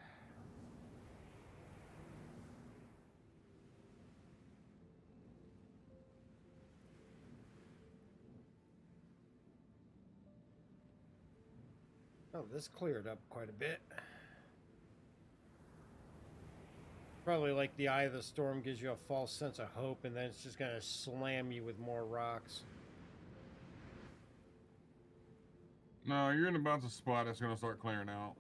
Oh, this cleared up quite a bit. Probably like the eye of the storm gives you a false sense of hope, and then it's just going to slam you with more rocks. No, you're in about the spot that's going to start clearing out.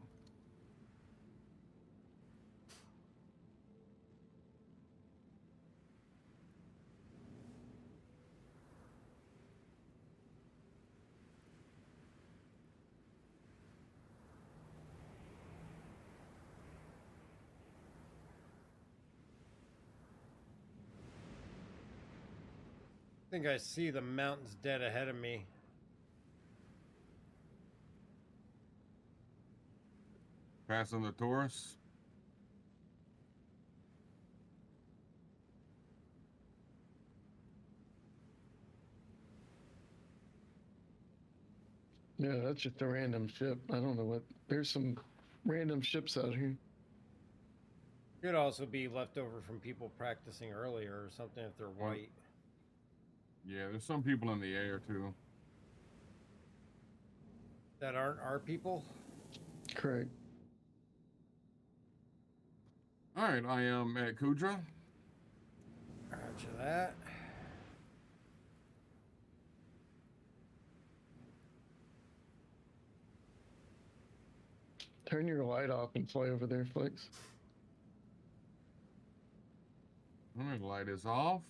I think I see the mountains dead ahead of me. Passing the Taurus. Yeah, that's just a random ship. I don't know what. There's some random ships out here. Could also be left over from people practicing earlier or something if they're white. Yeah, there's some people in the air too. That aren't our people? Correct. All right, I am at Kudra. Roger that. Turn your light off and fly over there, Flex. All right, light is off.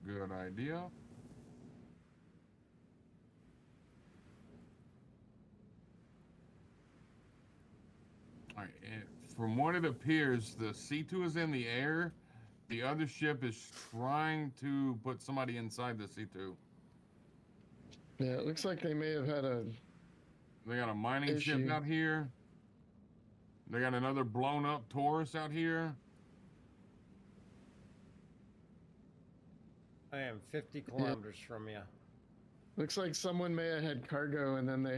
Good idea. All right, and from what it appears, the C2 is in the air. The other ship is trying to put somebody inside the C2. Yeah, it looks like they may have had a. They got a mining ship issue. out here. They got another blown up Taurus out here. I am 50 kilometers from you. Looks like someone may have had cargo and then they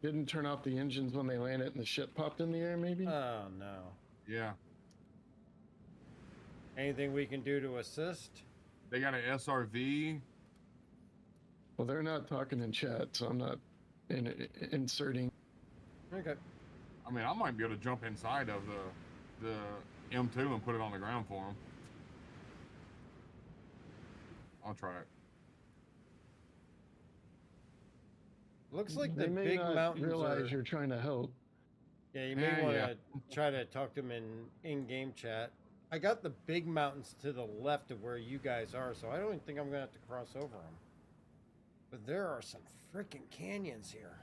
didn't turn off the engines when they landed and the ship popped in the air, maybe? Oh, no. Yeah. Anything we can do to assist? They got an SRV. Well, they're not talking in chat, so I'm not inserting. Okay. I mean, I might be able to jump inside of the M2 and put it on the ground for them. I'll try it. Looks like they the may big not mountains realize are... you're trying to help. Yeah, you may want to try to talk to them in-game chat. I got the big mountains to the left of where you guys are, so I don't even think I'm going to have to cross over them. But there are some freaking canyons here.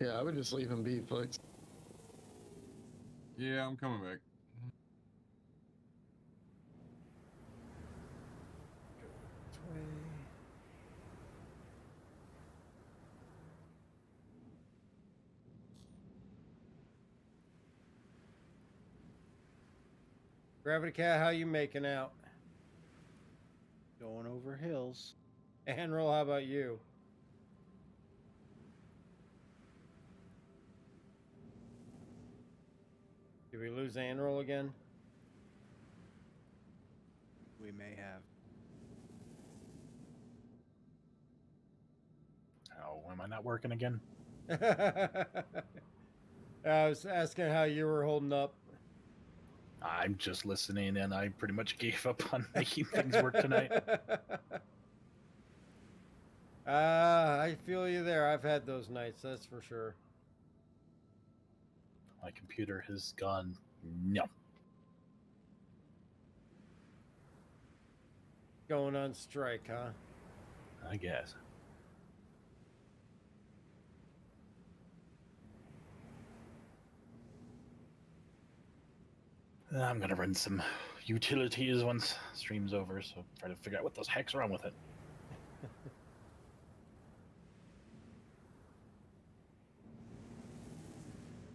Yeah, I would just leave them be, folks. Yeah, I'm coming back. Gravity Cat, how you making out? Going over hills. Anril, how about you? Did we lose Anril again? We may have. Oh, am I not working again? I was asking how you were holding up. I'm just listening, and I pretty much gave up on making things work tonight. I feel you there. I've had those nights, that's for sure. My computer has gone no. Going on strike, huh? I guess. I'm gonna run some utilities once stream's over, so try to figure out what those heck's wrong with it.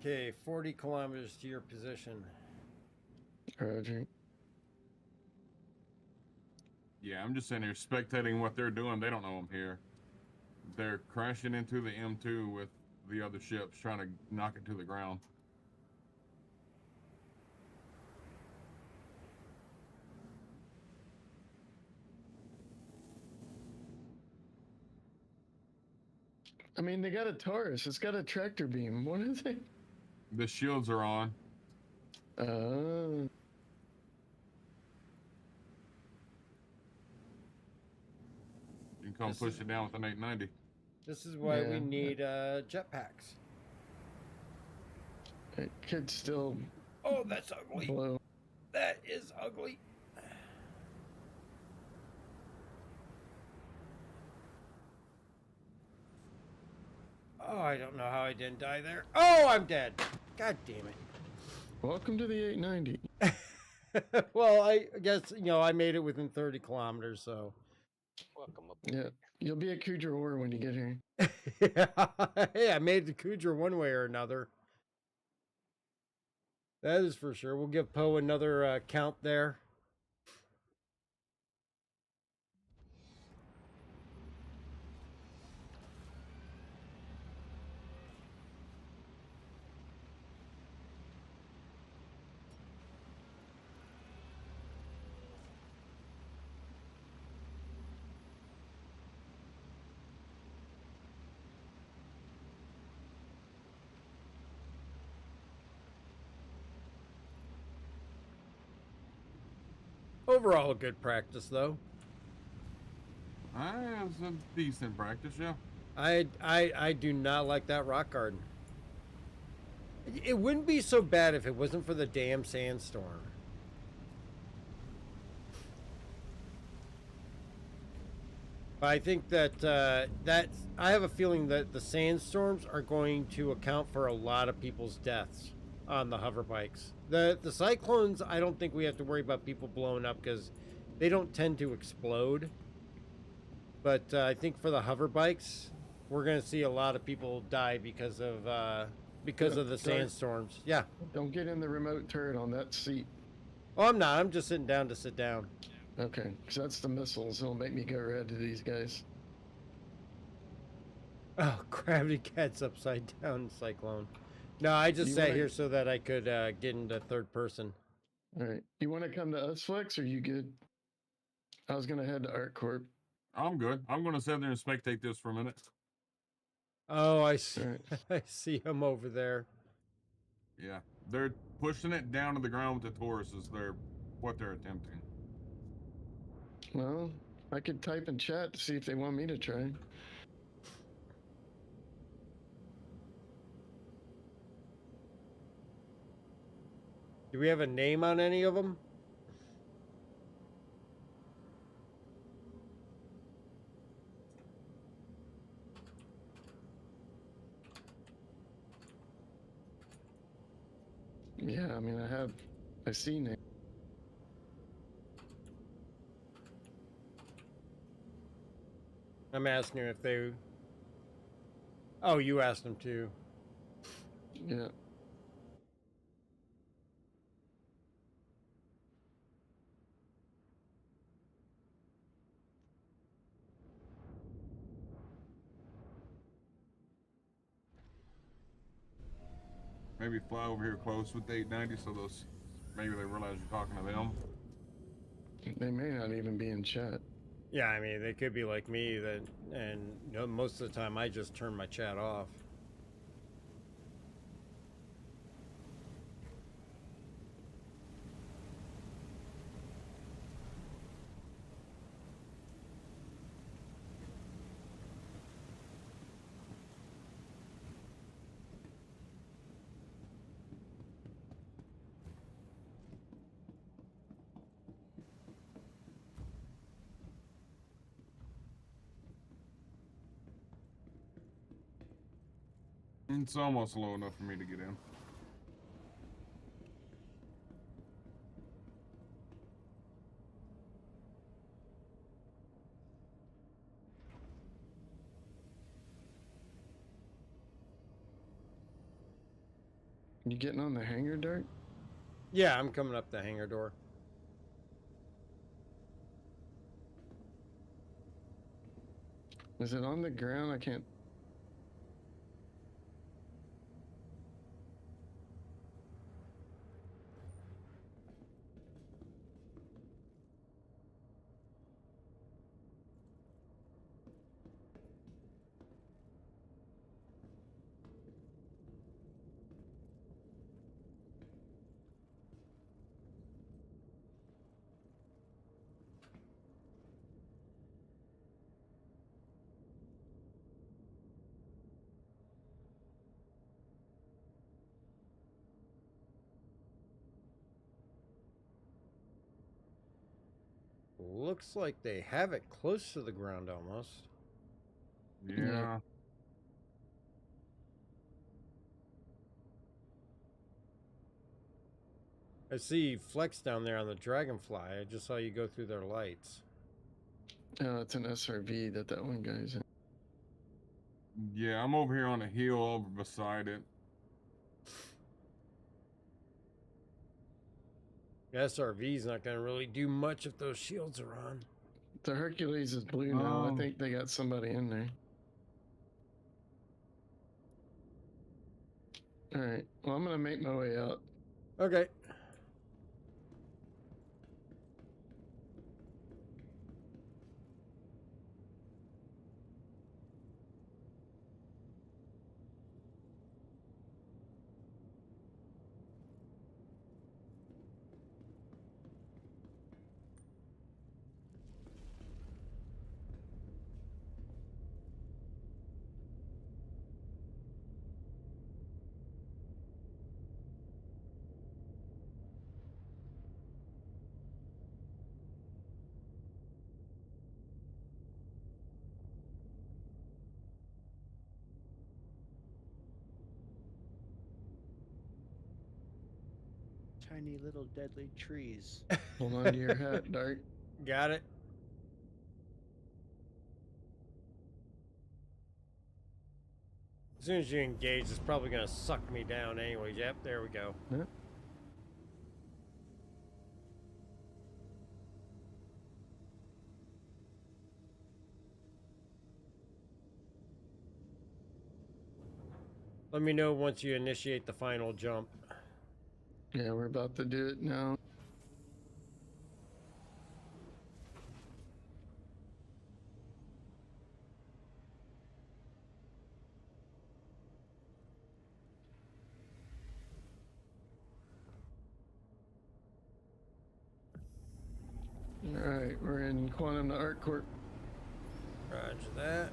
Okay, 40 kilometers to your position. Roger. Yeah, I'm just sitting here spectating what they're doing. They don't know I'm here. They're crashing into the M2 with the other ships, trying to knock it to the ground. I mean, they got a Taurus. It's got a tractor beam. What is it? The shields are on. Oh. You can come push it down with an 890. This is why we need jetpacks. It could still. Oh, that's ugly. Blow. That is ugly. Oh, I don't know how I didn't die there. Oh, I'm dead. God damn it. Welcome to the 890. Well, I guess, I made it within 30 kilometers, so. Welcome up. Yeah, you'll be at Kudra War when you get here. Yeah. Hey, I made the Kudra one way or another. That is for sure. We'll give Poe another count there. Overall, a good practice, though. It's a decent practice, yeah. I do not like that rock garden. It wouldn't be so bad if it wasn't for the damn sandstorm. But I think that I have a feeling that the sandstorms are going to account for a lot of people's deaths on the hover bikes. The cyclones, I don't think we have to worry about people blowing up because they don't tend to explode. But I think for the hover bikes, we're going to see a lot of people die because of the sandstorms. Yeah. Don't get in the remote turret on that seat. Oh, I'm not. I'm just sitting down to sit down. Okay, because that's the missiles. It'll make me go red to these guys. Oh, gravity cat's upside down cyclone. No, I just sat here so that I could get into third person. All right. You want to come to us, Flex, or you good? I was going to head to ArtCorp. I'm good. I'm going to sit there and spectate this for a minute. Oh, I see. Right. I see him over there. Yeah, they're pushing it down to the ground with the Tauruses. What they're attempting. Well, I could type in chat to see if they want me to try. Do we have a name on any of them? Yeah, I mean, I see names. I'm asking if they... Oh, you asked them to. Yeah. Maybe fly over here close with the 890 so maybe they realize you're talking to them. They may not even be in chat. Yeah, I mean, they could be like me, and most of the time I just turn my chat off. It's almost low enough for me to get in. You getting on the hangar, Dirk? Yeah, I'm coming up the hangar door. Is it on the ground? I can't. Looks like they have it close to the ground almost. Yeah. I see Flex down there on the Dragonfly. I just saw you go through their lights. Oh, it's an SRV that one guy's in. Yeah, I'm over here on a hill over beside it. The SRV's not going to really do much if those shields are on. The Hercules is blue now. I think they got somebody in there. All right. Well, I'm going to make my way out. Okay. tiny little deadly trees. Hold on to your hat, Dart. Got it. As soon as you engage, it's probably going to suck me down anyways. Yep, there we go. Yep. Let me know once you initiate the final jump. Yeah, we're about to do it now. All right, we're in Quantum to Art Corp. Roger that.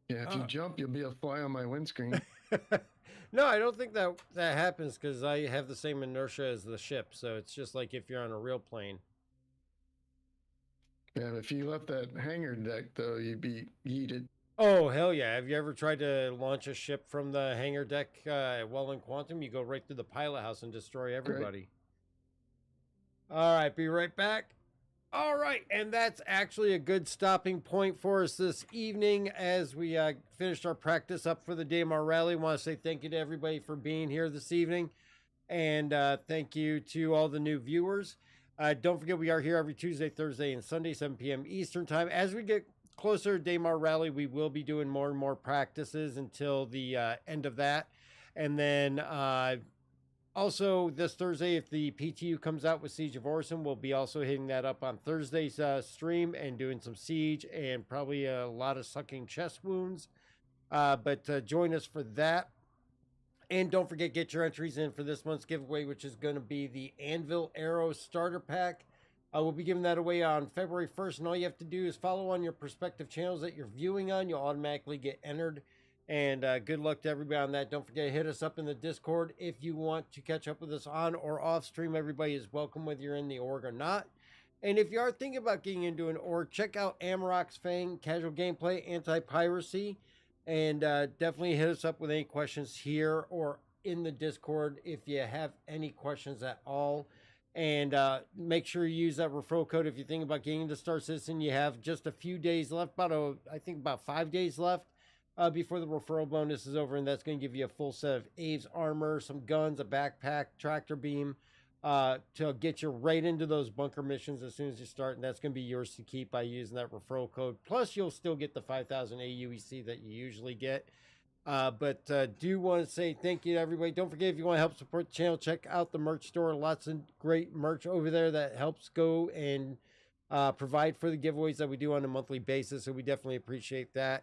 Yeah, if you jump, you'll be a fly on my windscreen. No, I don't think that happens because I have the same inertia as the ship. So it's just like if you're on a real plane. Yeah, if you left that hangar deck, though, you'd be yeeted. Oh, hell yeah. Have you ever tried to launch a ship from the hangar deck while in Quantum? You go right through the pilot house and destroy everybody. All right, be right back. All right, and that's actually a good stopping point for us this evening as we finished our practice up for the Daymar Rally. I want to say thank you to everybody for being here this evening, and thank you to all the new viewers. Don't forget, we are here every Tuesday, Thursday, and Sunday, 7 p.m. Eastern Time. As we get closer to Daymar Rally, we will be doing more and more practices until the end of that. And then also this Thursday, if the PTU comes out with Siege of Orison, we'll be also hitting that up on Thursday's stream and doing some Siege and probably a lot of sucking chest wounds. But join us for that. And don't forget, get your entries in for this month's giveaway, which is going to be the Anvil Arrow Starter Pack. We'll be giving that away on February 1st, and all you have to do is follow on your prospective channels that you're viewing on. You'll automatically get entered, and good luck to everybody on that. Don't forget to hit us up in the Discord if you want to catch up with us on or off stream. Everybody is welcome, whether you're in the org or not. And if you are thinking about getting into an org, check out Amarok's Fang, Casual Gameplay, Anti-Piracy. And definitely hit us up with any questions here or in the Discord if you have any questions at all. And make sure you use that referral code if you think about getting into Star Citizen. You have just a few days left, I think about 5 days left before the referral bonus is over. And that's going to give you a full set of Aves armor, some guns, a backpack, tractor beam to get you right into those bunker missions as soon as you start. And that's going to be yours to keep by using that referral code. Plus, you'll still get the 5,000 AUEC that you usually get. But do want to say thank you to everybody. Don't forget, if you want to help support the channel, check out the merch store. Lots of great merch over there that helps go and provide for the giveaways that we do on a monthly basis. So we definitely appreciate that.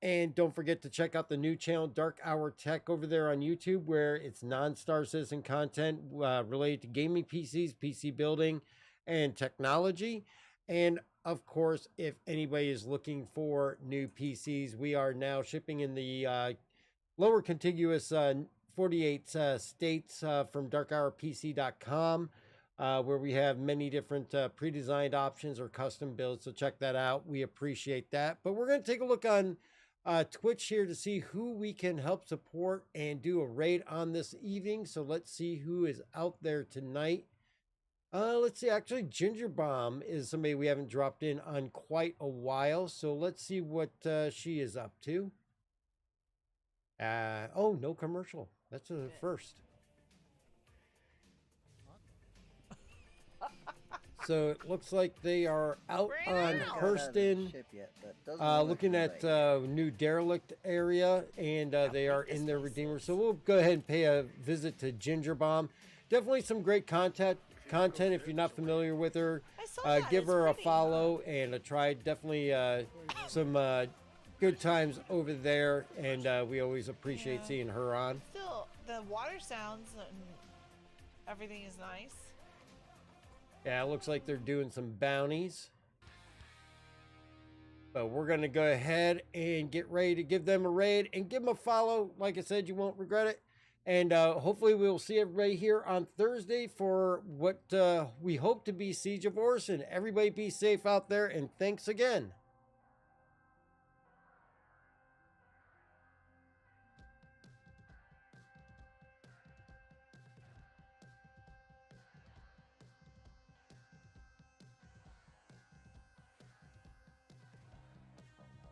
And don't forget to check out the new channel, Dark Hour Tech, over there on YouTube, where it's non-Star Citizen content related to gaming PCs, PC building, and technology. And of course, if anybody is looking for new PCs, we are now shipping in the lower contiguous 48 states from darkhourpc.com, where we have many different pre-designed options or custom builds. So check that out. We appreciate that. But we're going to take a look on Twitch here to see who we can help support and do a raid on this evening. So let's see who is out there tonight. Let's see, actually Ginger Bomb is somebody we haven't dropped in on quite a while. So let's see what she is up to. Oh, no commercial. That's a first. So it looks like they are out on Hurston, looking at new derelict area, and they are in their Redeemer. So we'll go ahead and pay a visit to Ginger Bomb. Definitely some great content if you're not familiar with her. Give her a follow and a try. Definitely some good times over there, and we always appreciate seeing her on. Still, the the water sounds and everything is nice. Yeah, it looks like they're doing some bounties. But we're going to go ahead and get ready to give them a raid and give them a follow. Like I said, you won't regret it. And hopefully we'll see everybody here on Thursday for what we hope to be Siege of Orson. Everybody be safe out there, and thanks again.